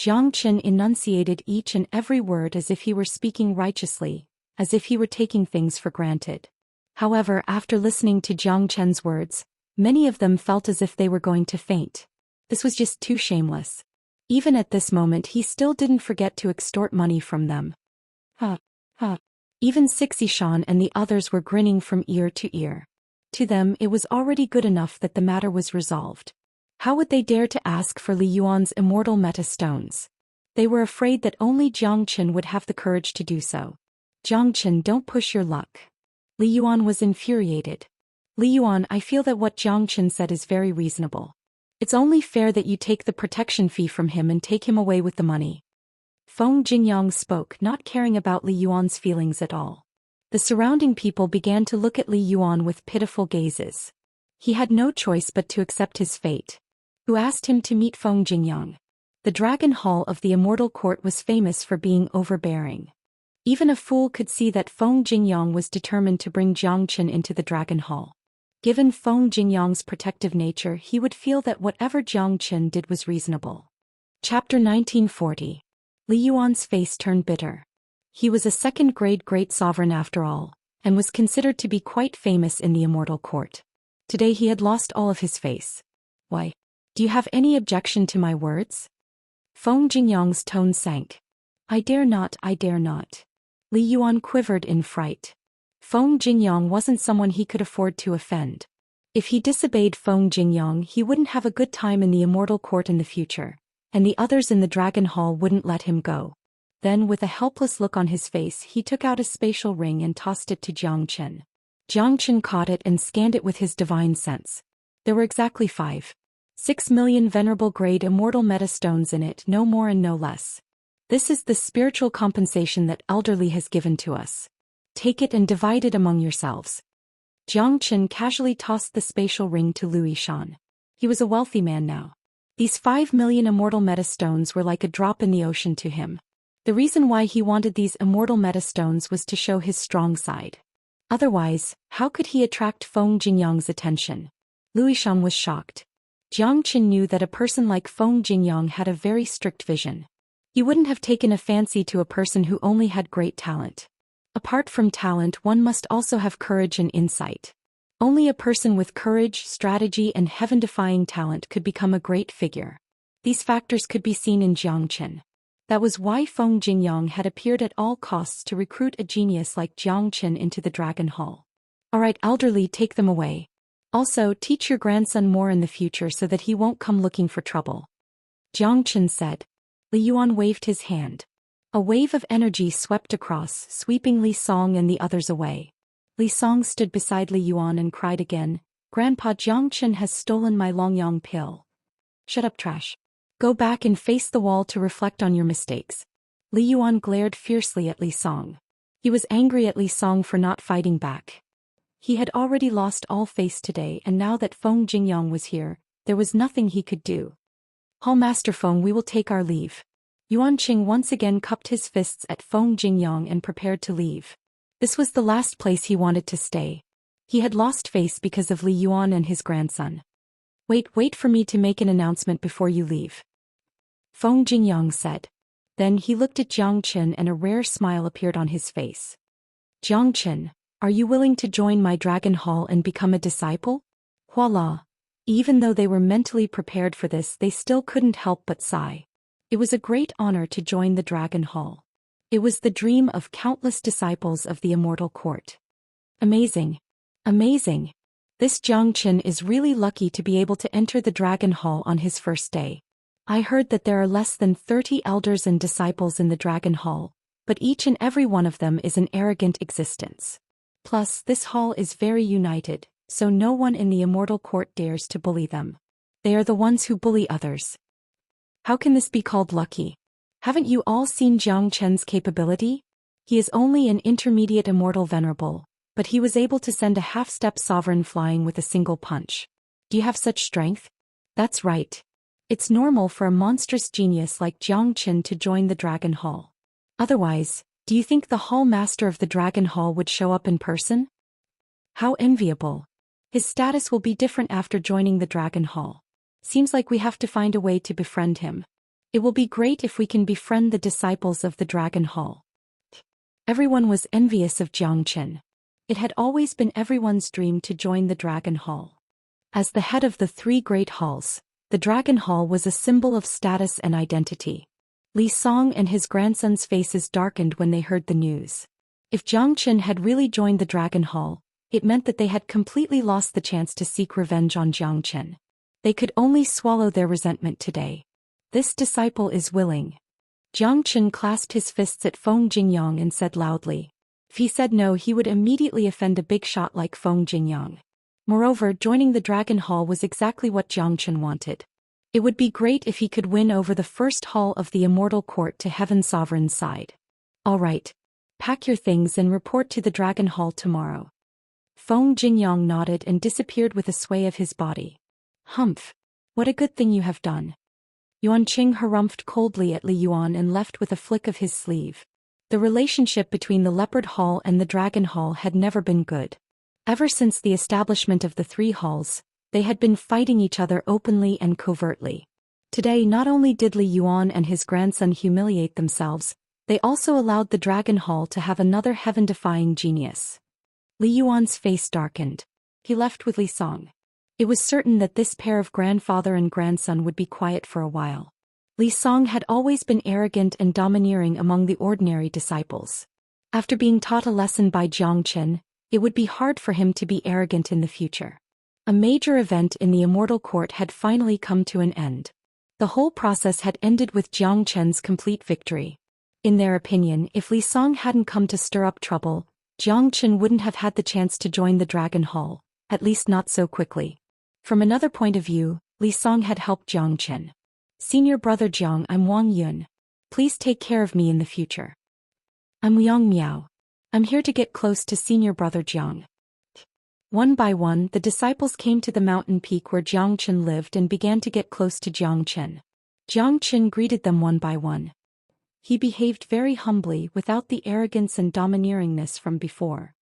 Jiang Chen enunciated each and every word as if he were speaking righteously, as if he were taking things for granted. However, after listening to Jiang Chen's words, many of them felt as if they were going to faint. This was just too shameless. Even at this moment he still didn't forget to extort money from them. Even Zhou Xian and the others were grinning from ear to ear. To them it was already good enough that the matter was resolved. How would they dare to ask for Li Yuan's immortal meta stones? They were afraid that only Jiang Chen would have the courage to do so. Jiang Chen, don't push your luck. Li Yuan was infuriated. Li Yuan, I feel that what Jiang Chen said is very reasonable. It's only fair that you take the protection fee from him and take him away with the money. Feng Jingyang spoke, not caring about Li Yuan's feelings at all. The surrounding people began to look at Li Yuan with pitiful gazes. He had no choice but to accept his fate. Who asked him to meet Feng Jingyang? The Dragon Hall of the Immortal Court was famous for being overbearing. Even a fool could see that Feng Jingyang was determined to bring Jiang Chen into the Dragon Hall. Given Feng Jingyang's protective nature, he would feel that whatever Jiang Chen did was reasonable. Chapter 1940. Li Yuan's face turned bitter. He was a second-grade great sovereign after all, and was considered to be quite famous in the Immortal Court. Today he had lost all of his face. Why? Do you have any objection to my words? Feng Jingyang's tone sank. I dare not, I dare not. Li Yuan quivered in fright. Feng Jingyang wasn't someone he could afford to offend. If he disobeyed Feng Jingyang, he wouldn't have a good time in the Immortal Court in the future, and the others in the Dragon Hall wouldn't let him go. Then, with a helpless look on his face, he took out a spatial ring and tossed it to Jiang Chen. Jiang Chen caught it and scanned it with his divine sense. There were exactly 6 million venerable grade immortal metastones in it, no more and no less. This is the spiritual compensation that Elderly has given to us. Take it and divide it among yourselves. Jiang Chen casually tossed the spatial ring to Louis Shan. He was a wealthy man now. These 5 million immortal metastones were like a drop in the ocean to him. The reason why he wanted these immortal metastones was to show his strong side. Otherwise, how could he attract Feng Jingyang's attention? Louis Shan was shocked. Jiang Chen knew that a person like Feng Jingyang had a very strict vision. He wouldn't have taken a fancy to a person who only had great talent. Apart from talent, one must also have courage and insight. Only a person with courage, strategy, and heaven-defying talent could become a great figure. These factors could be seen in Jiang Chen. That was why Feng Jingyang had appeared at all costs to recruit a genius like Jiang Chen into the Dragon Hall. Alright, Elderly, take them away. Also, teach your grandson more in the future so that he won't come looking for trouble. Jiang Chen said. Li Yuan waved his hand. A wave of energy swept across, sweeping Li Song and the others away. Li Song stood beside Li Yuan and cried again, Grandpa, Jiang Chen has stolen my Longyang pill. Shut up, trash. Go back and face the wall to reflect on your mistakes. Li Yuan glared fiercely at Li Song. He was angry at Li Song for not fighting back. He had already lost all face today, and now that Feng Jingyang was here, there was nothing he could do. Hall Master Feng, we will take our leave. Yuan Qing once again cupped his fists at Feng Jingyang and prepared to leave. This was the last place he wanted to stay. He had lost face because of Li Yuan and his grandson. Wait for me to make an announcement before you leave. Feng Jingyang said. Then he looked at Jiang Chen and a rare smile appeared on his face. Jiang Chen, are you willing to join my Dragon Hall and become a disciple? Voila. Even though they were mentally prepared for this, they still couldn't help but sigh. It was a great honor to join the Dragon Hall. It was the dream of countless disciples of the Immortal Court. Amazing. Amazing. This Jiang Chen is really lucky to be able to enter the Dragon Hall on his first day. I heard that there are less than 30 elders and disciples in the Dragon Hall, but each and every one of them is an arrogant existence. Plus, this hall is very united, so no one in the Immortal Court dares to bully them. They are the ones who bully others. How can this be called lucky? Haven't you all seen Jiang Chen's capability? He is only an intermediate immortal venerable, but he was able to send a half-step sovereign flying with a single punch. Do you have such strength? That's right. It's normal for a monstrous genius like Jiang Chen to join the Dragon Hall. Otherwise, do you think the Hall Master of the Dragon Hall would show up in person? How enviable. His status will be different after joining the Dragon Hall. Seems like we have to find a way to befriend him. It will be great if we can befriend the disciples of the Dragon Hall. Everyone was envious of Jiang Chen. It had always been everyone's dream to join the Dragon Hall. As the head of the 3 great halls, the Dragon Hall was a symbol of status and identity. Li Song and his grandson's faces darkened when they heard the news. If Jiang Chen had really joined the Dragon Hall, it meant that they had completely lost the chance to seek revenge on Jiang Chen. They could only swallow their resentment today. This disciple is willing. Jiang Chen clasped his fists at Feng Jingyang and said loudly. If he said no, he would immediately offend a big shot like Feng Jingyang. Moreover, joining the Dragon Hall was exactly what Jiang Chen wanted. It would be great if he could win over the first hall of the Immortal Court to Heaven's Sovereign's side. All right. Pack your things and report to the Dragon Hall tomorrow. Feng Jingyang nodded and disappeared with a sway of his body. Humph. What a good thing you have done. Yuan Qing harumphed coldly at Li Yuan and left with a flick of his sleeve. The relationship between the Leopard Hall and the Dragon Hall had never been good. Ever since the establishment of the 3 halls, they had been fighting each other openly and covertly. Today, not only did Li Yuan and his grandson humiliate themselves, they also allowed the Dragon Hall to have another heaven-defying genius. Li Yuan's face darkened. He left with Li Song. It was certain that this pair of grandfather and grandson would be quiet for a while. Li Song had always been arrogant and domineering among the ordinary disciples. After being taught a lesson by Jiang Chen, It would be hard for him to be arrogant in the future. A major event in the Immortal Court had finally come to an end. The whole process had ended with Jiang Chen's complete victory. In their opinion, if Li Song hadn't come to stir up trouble, Jiang Chen wouldn't have had the chance to join the Dragon Hall, at least not so quickly. From another point of view, Li Song had helped Jiang Chen. Senior brother Jiang, I'm Wang Yun. Please take care of me in the future. I'm Liang Miao. I'm here to get close to senior brother Jiang. One by one, the disciples came to the mountain peak where Jiang Chen lived and began to get close to Jiang Chen. Jiang Chen greeted them one by one. He behaved very humbly without the arrogance and domineeringness from before.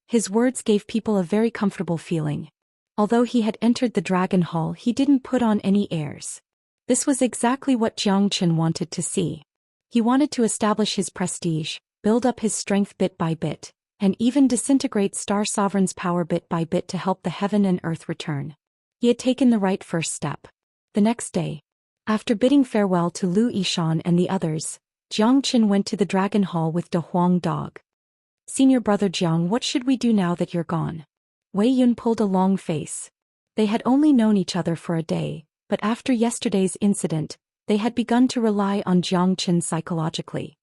His words gave people a very comfortable feeling. Although he had entered the Dragon Hall, he didn't put on any airs. This was exactly what Jiang Chen wanted to see. He wanted to establish his prestige, build up his strength bit by bit, and even disintegrate Star Sovereign's power bit by bit to help the heaven and earth return. He had taken the right first step. The next day, after bidding farewell to Lu Yishan and the others, Jiang Chen went to the Dragon Hall with De Huang Dog. Senior brother Jiang, what should we do now that you're gone? Wei Yun pulled a long face. They had only known each other for a day, but after yesterday's incident, they had begun to rely on Jiang Chen psychologically.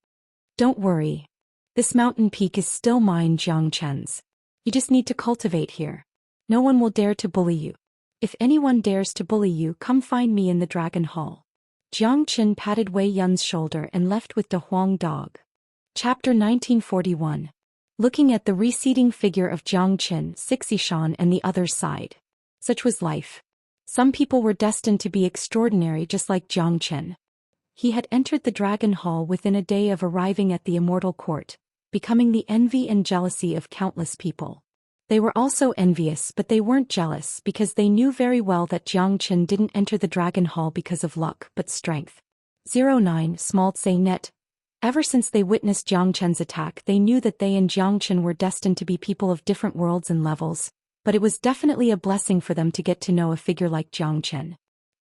Don't worry. This mountain peak is still mine, Jiang Chen's. You just need to cultivate here. No one will dare to bully you. If anyone dares to bully you, come find me in the Dragon Hall. Jiang Chen patted Wei Yun's shoulder and left with De Huang Dog. Chapter 1941. Looking at the receding figure of Jiang Chen, Zhou Xian and the others sighed. Such was life. Some people were destined to be extraordinary just like Jiang Chen. He had entered the Dragon Hall within a day of arriving at the Immortal Court, becoming the envy and jealousy of countless people. They were also envious, but they weren't jealous because they knew very well that Jiang Chen didn't enter the Dragon Hall because of luck but strength. 09 Smalt Net. Ever since they witnessed Jiang Chen's attack, they knew that they and Jiang Chen were destined to be people of different worlds and levels, but it was definitely a blessing for them to get to know a figure like Jiang Chen.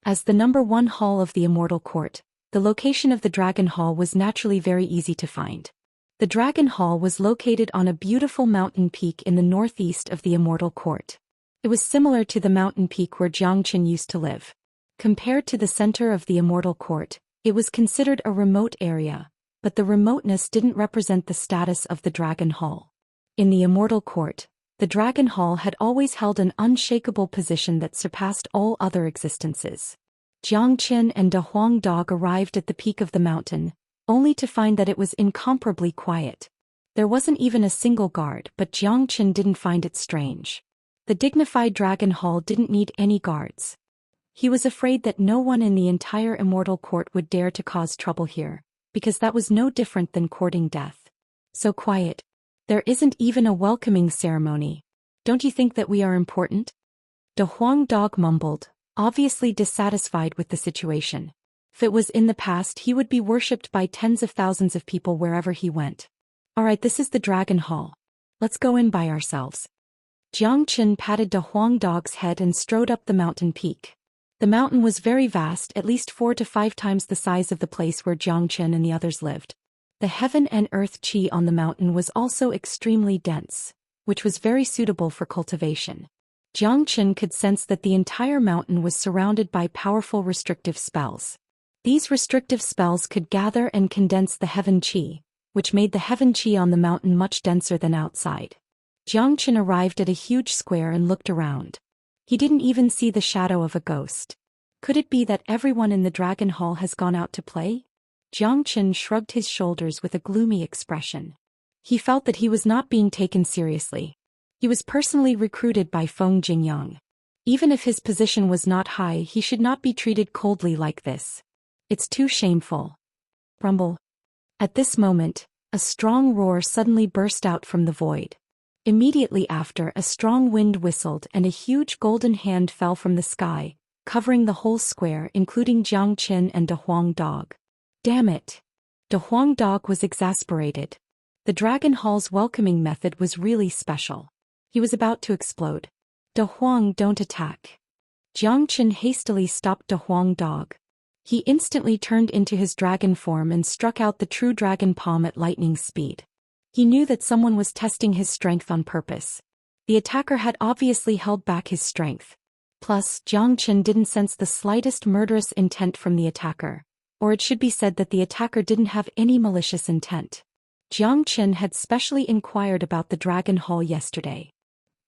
As the number one hall of the Immortal Court, the location of the Dragon Hall was naturally very easy to find. The Dragon Hall was located on a beautiful mountain peak in the northeast of the Immortal Court. It was similar to the mountain peak where Jiang Chen used to live. Compared to the center of the Immortal Court, it was considered a remote area, but the remoteness didn't represent the status of the Dragon Hall. In the Immortal Court, the Dragon Hall had always held an unshakable position that surpassed all other existences. Jiang Chen and De Huang Dog arrived at the peak of the mountain, only to find that it was incomparably quiet. There wasn't even a single guard, but Jiang Chen didn't find it strange. The dignified Dragon Hall didn't need any guards. He was afraid that no one in the entire Immortal Court would dare to cause trouble here, because that was no different than courting death. So quiet. There isn't even a welcoming ceremony. Don't you think that we are important? De Huang Dog mumbled, obviously dissatisfied with the situation. If it was in the past, he would be worshipped by tens of thousands of people wherever he went. Alright, this is the Dragon Hall. Let's go in by ourselves. Jiang Chen patted De Huang Dog's head and strode up the mountain peak. The mountain was very vast, at least 4 to 5 times the size of the place where Jiang Chen and the others lived. The heaven and earth qi on the mountain was also extremely dense, which was very suitable for cultivation. Jiang Chen could sense that the entire mountain was surrounded by powerful restrictive spells. These restrictive spells could gather and condense the heaven qi, which made the heaven qi on the mountain much denser than outside. Jiang Chen arrived at a huge square and looked around. He didn't even see the shadow of a ghost. Could it be that everyone in the Dragon Hall has gone out to play? Jiang Chen shrugged his shoulders with a gloomy expression. He felt that he was not being taken seriously. He was personally recruited by Feng Jingyang. Even if his position was not high, he should not be treated coldly like this. It's too shameful. Rumble. At this moment, a strong roar suddenly burst out from the void. Immediately after, a strong wind whistled and a huge golden hand fell from the sky, covering the whole square, including Jiang Chen and De Huang Dog. Damn it! De Huang Dog was exasperated. The Dragon Hall's welcoming method was really special. He was about to explode. De Huang, don't attack. Jiang Chen hastily stopped De Huang Dog. He instantly turned into his dragon form and struck out the true dragon palm at lightning speed. He knew that someone was testing his strength on purpose. The attacker had obviously held back his strength. Plus, Jiang Chen didn't sense the slightest murderous intent from the attacker. Or it should be said that the attacker didn't have any malicious intent. Jiang Chen had specially inquired about the Dragon Hall yesterday.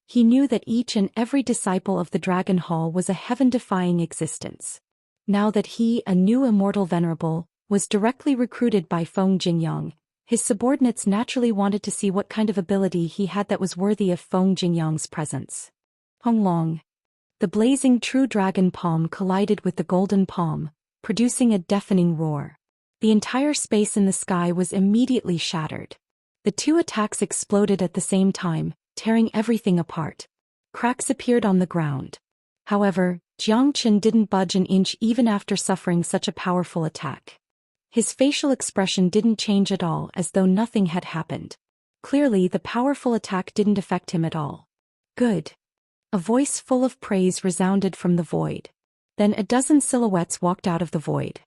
He knew that each and every disciple of the Dragon Hall was a heaven-defying existence. Now that he, a new immortal venerable, was directly recruited by Feng Jingyang, his subordinates naturally wanted to see what kind of ability he had that was worthy of Feng Jingyang's presence. Hong Long. The blazing true dragon palm collided with the golden palm, producing a deafening roar. The entire space in the sky was immediately shattered. The two attacks exploded at the same time, tearing everything apart. Cracks appeared on the ground. However, Jiang Chen didn't budge an inch even after suffering such a powerful attack. His facial expression didn't change at all, as though nothing had happened. Clearly, the powerful attack didn't affect him at all. Good. A voice full of praise resounded from the void. Then a dozen silhouettes walked out of the void.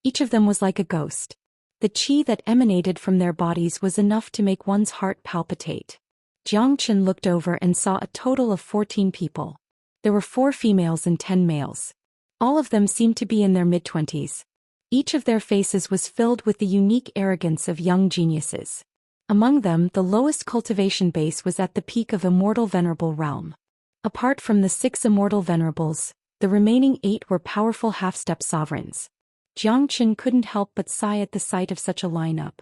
Each of them was like a ghost. The qi that emanated from their bodies was enough to make one's heart palpitate. Jiang Chen looked over and saw a total of 14 people. There were 4 females and 10 males. All of them seemed to be in their mid-20s. Each of their faces was filled with the unique arrogance of young geniuses. Among them, the lowest cultivation base was at the peak of Immortal Venerable realm. Apart from the 6 Immortal Venerables, the remaining 8 were powerful half-step sovereigns. Jiang Chen couldn't help but sigh at the sight of such a lineup.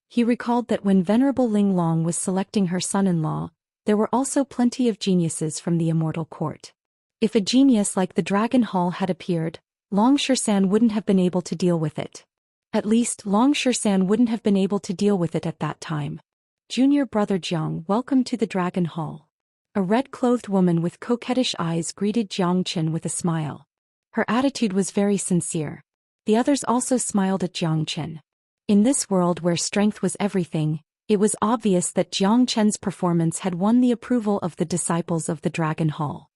He recalled that when Venerable Ling Long was selecting her son-in-law, there were also plenty of geniuses from the Immortal Court. If a genius like the Dragon Hall had appeared, Long Shisan wouldn't have been able to deal with it. At least, Long Shisan wouldn't have been able to deal with it at that time. Junior brother Jiang, welcome to the Dragon Hall. A red-clothed woman with coquettish eyes greeted Jiang Chen with a smile. Her attitude was very sincere. The others also smiled at Jiang Chen. In this world where strength was everything, it was obvious that Jiang Chen's performance had won the approval of the disciples of the Dragon Hall.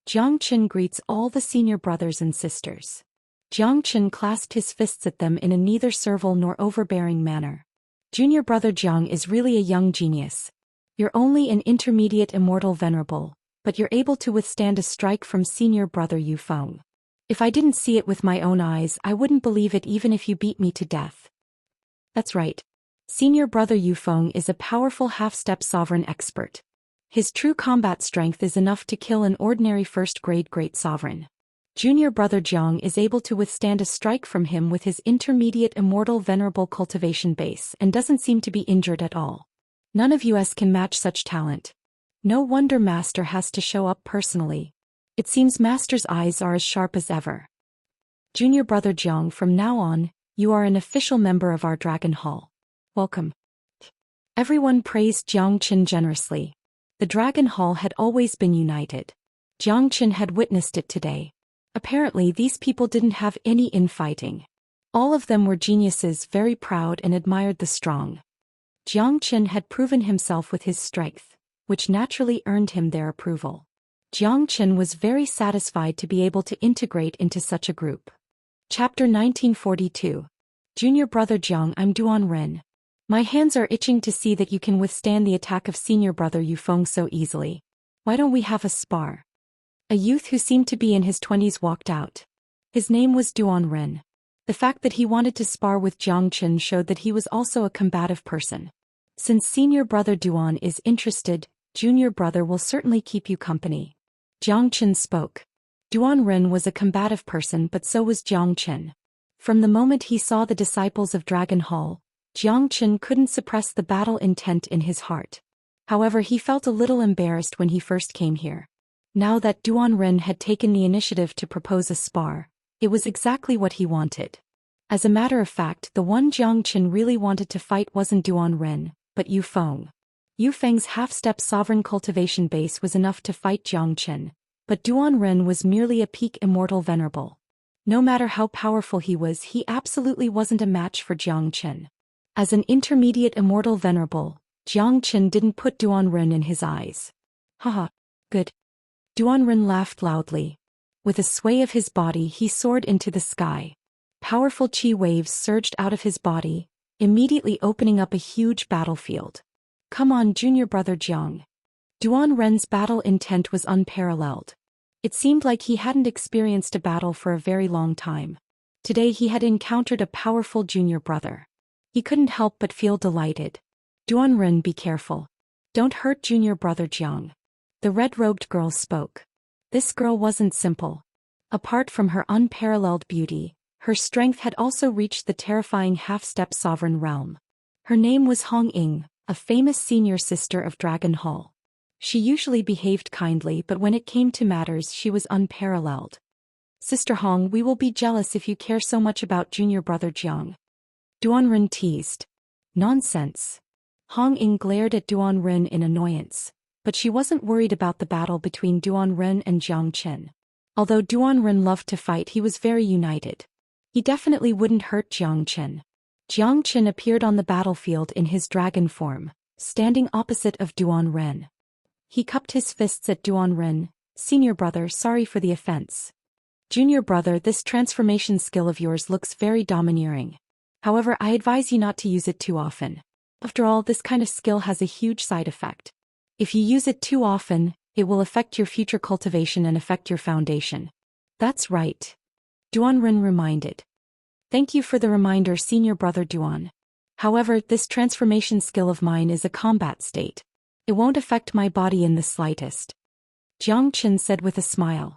Jiang Chen greets all the senior brothers and sisters. Jiang Chen clasped his fists at them in a neither servile nor overbearing manner. Junior brother Jiang is really a young genius. You're only an intermediate immortal venerable, but you're able to withstand a strike from senior brother Yu Feng. If I didn't see it with my own eyes, I wouldn't believe it even if you beat me to death. That's right. Senior brother Yu Feng is a powerful half-step sovereign expert. His true combat strength is enough to kill an ordinary first-grade great sovereign. Junior brother Jiang is able to withstand a strike from him with his intermediate immortal venerable cultivation base and doesn't seem to be injured at all. None of us can match such talent. No wonder Master has to show up personally. It seems Master's eyes are as sharp as ever. Junior brother Jiang, from now on, you are an official member of our Dragon Hall. Welcome. Everyone praised Jiang Chen generously. The Dragon Hall had always been united. Jiang Chen had witnessed it today. Apparently these people didn't have any infighting. All of them were geniuses, very proud and admired the strong. Jiang Chen had proven himself with his strength, which naturally earned him their approval. Jiang Chen was very satisfied to be able to integrate into such a group. Chapter 1942. Junior brother Jiang, I'm Duan Ren. My hands are itching to see that you can withstand the attack of senior brother Yu Feng so easily. Why don't we have a spar? A youth who seemed to be in his 20s walked out. His name was Duan Ren. The fact that he wanted to spar with Jiang Chen showed that he was also a combative person. Since senior brother Duan is interested, junior brother will certainly keep you company. Jiang Chen spoke. Duan Ren was a combative person, but so was Jiang Chen. From the moment he saw the disciples of Dragon Hall, Jiang Chen couldn't suppress the battle intent in his heart. However, he felt a little embarrassed when he first came here. Now that Duan Ren had taken the initiative to propose a spar, it was exactly what he wanted. As a matter of fact, the one Jiang Chen really wanted to fight wasn't Duan Ren, but Yu Feng. Yu Feng's half-step sovereign cultivation base was enough to fight Jiang Chen, but Duan Ren was merely a peak immortal venerable. No matter how powerful he was, he absolutely wasn't a match for Jiang Chen. As an intermediate immortal venerable, Jiang Chen didn't put Duan Ren in his eyes. Haha, good. Duan Ren laughed loudly. With a sway of his body he soared into the sky. Powerful qi waves surged out of his body, immediately opening up a huge battlefield. Come on, junior brother Jiang. Duan Ren's battle intent was unparalleled. It seemed like he hadn't experienced a battle for a very long time. Today he had encountered a powerful junior brother. He couldn't help but feel delighted. Duan Ren, be careful. Don't hurt junior brother Jiang. The red-robed girl spoke. This girl wasn't simple. Apart from her unparalleled beauty, her strength had also reached the terrifying half-step sovereign realm. Her name was Hong Ying, a famous senior sister of Dragon Hall. She usually behaved kindly, but when it came to matters she was unparalleled. Sister Hong, we will be jealous if you care so much about junior brother Jiang. Duan Ren teased. Nonsense. Hong Ying glared at Duan Ren in annoyance, but she wasn't worried about the battle between Duan Ren and Jiang Chen. Although Duan Ren loved to fight, he was very united. He definitely wouldn't hurt Jiang Chen. Jiang Chen appeared on the battlefield in his dragon form, standing opposite of Duan Ren. He cupped his fists at Duan Ren. Senior brother, sorry for the offense. Junior brother, this transformation skill of yours looks very domineering. However, I advise you not to use it too often. After all, this kind of skill has a huge side effect. If you use it too often, it will affect your future cultivation and affect your foundation. That's right. Duan Ren reminded. Thank you for the reminder, senior brother Duan. However, this transformation skill of mine is a combat state. It won't affect my body in the slightest. Jiang Chen said with a smile.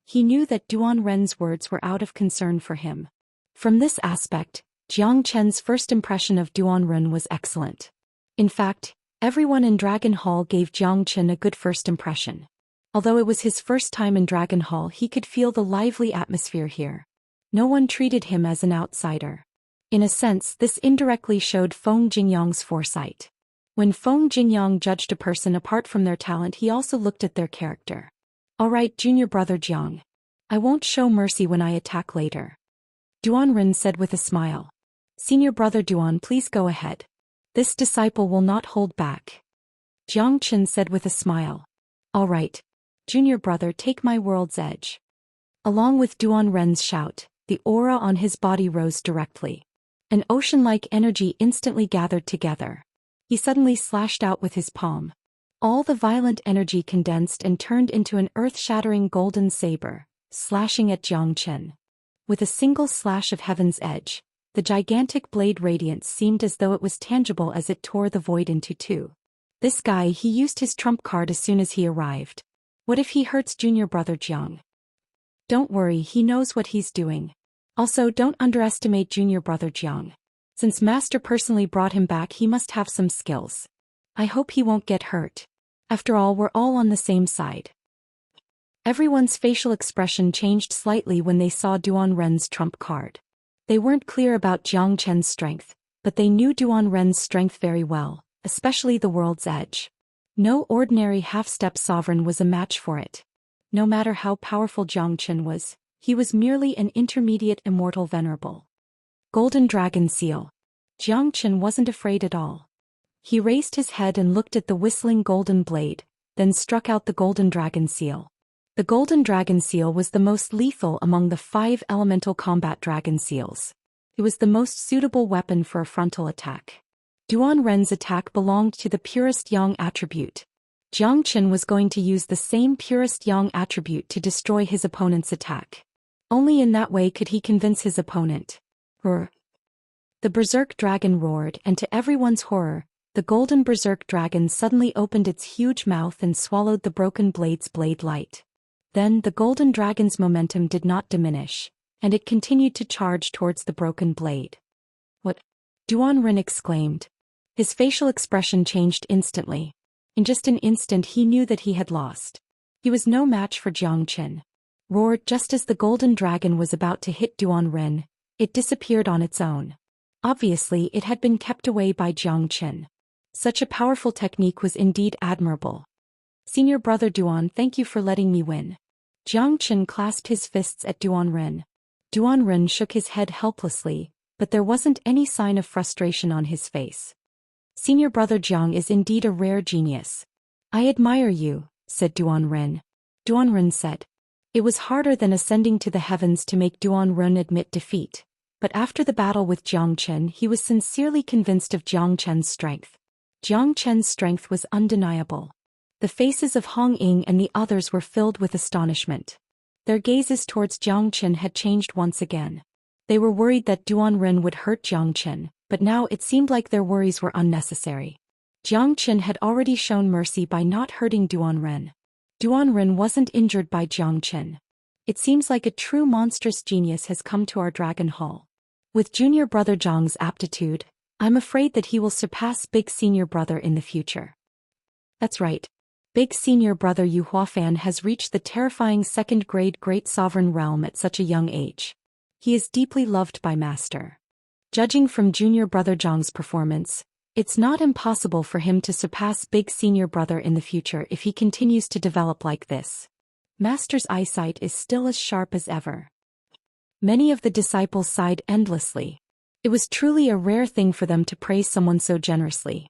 He knew that Duan Ren's words were out of concern for him. From this aspect, Jiang Chen's first impression of Duan Ren was excellent. In fact, everyone in Dragon Hall gave Jiang Chen a good first impression. Although it was his first time in Dragon Hall, he could feel the lively atmosphere here. No one treated him as an outsider. In a sense, this indirectly showed Feng Jingyang's foresight. When Feng Jingyang judged a person apart from their talent, he also looked at their character. Alright, junior brother Jiang. I won't show mercy when I attack later. Duan Ren said with a smile. Senior brother Duan, please go ahead. This disciple will not hold back. Jiang Chen said with a smile. Alright. Junior brother, take my world's edge. Along with Duan Ren's shout, the aura on his body rose directly. An ocean-like energy instantly gathered together. He suddenly slashed out with his palm. All the violent energy condensed and turned into an earth-shattering golden saber, slashing at Jiang Chen. With a single slash of heaven's edge, the gigantic blade radiance seemed as though it was tangible as it tore the void into two. This guy, he used his trump card as soon as he arrived. What if he hurts junior brother Jiang? Don't worry, he knows what he's doing. Also, don't underestimate junior brother Jiang. Since Master personally brought him back, he must have some skills. I hope he won't get hurt. After all, we're all on the same side. Everyone's facial expression changed slightly when they saw Duan Ren's trump card. They weren't clear about Jiang Chen's strength, but they knew Duan Ren's strength very well, especially the world's edge. No ordinary half-step sovereign was a match for it. No matter how powerful Jiang Chen was, he was merely an intermediate immortal venerable. Golden Dragon Seal. Jiang Chen wasn't afraid at all. He raised his head and looked at the whistling golden blade, then struck out the Golden Dragon Seal. The Golden Dragon Seal was the most lethal among the 5 elemental combat dragon seals. It was the most suitable weapon for a frontal attack. Duan Ren's attack belonged to the purest yang attribute. Jiang Chen was going to use the same purest yang attribute to destroy his opponent's attack. Only in that way could he convince his opponent. Roar. The Berserk Dragon roared, and to everyone's horror, the golden Berserk Dragon suddenly opened its huge mouth and swallowed the broken blade's blade light. Then the golden dragon's momentum did not diminish, and it continued to charge towards the broken blade. What? Duan Ren exclaimed. His facial expression changed instantly. In just an instant he knew that he had lost. He was no match for Jiang Chen. Roared just as the golden dragon was about to hit Duan Ren, it disappeared on its own. Obviously, it had been kept away by Jiang Chen. Such a powerful technique was indeed admirable. Senior brother Duan, thank you for letting me win. Jiang Chen clasped his fists at Duan Ren. Duan Ren shook his head helplessly, but there wasn't any sign of frustration on his face. Senior brother Jiang is indeed a rare genius. I admire you, said Duan Ren. Duan Ren said. It was harder than ascending to the heavens to make Duan Ren admit defeat, but after the battle with Jiang Chen he was sincerely convinced of Jiang Chen's strength. Jiang Chen's strength was undeniable. The faces of Hong Ying and the others were filled with astonishment. Their gazes towards Jiang Chen had changed once again. They were worried that Duan Ren would hurt Jiang Chen, but now it seemed like their worries were unnecessary. Jiang Chen had already shown mercy by not hurting Duan Ren. Duan Ren wasn't injured by Jiang Chen. It seems like a true monstrous genius has come to our Dragon Hall. With junior brother Zhang's aptitude, I'm afraid that he will surpass big senior brother in the future. That's right. Big senior brother Yu Huafan has reached the terrifying second-grade Great Sovereign Realm at such a young age. He is deeply loved by Master. Judging from junior brother Zhang's performance, it's not impossible for him to surpass big senior brother in the future if he continues to develop like this. Master's eyesight is still as sharp as ever. Many of the disciples sighed endlessly. It was truly a rare thing for them to praise someone so generously.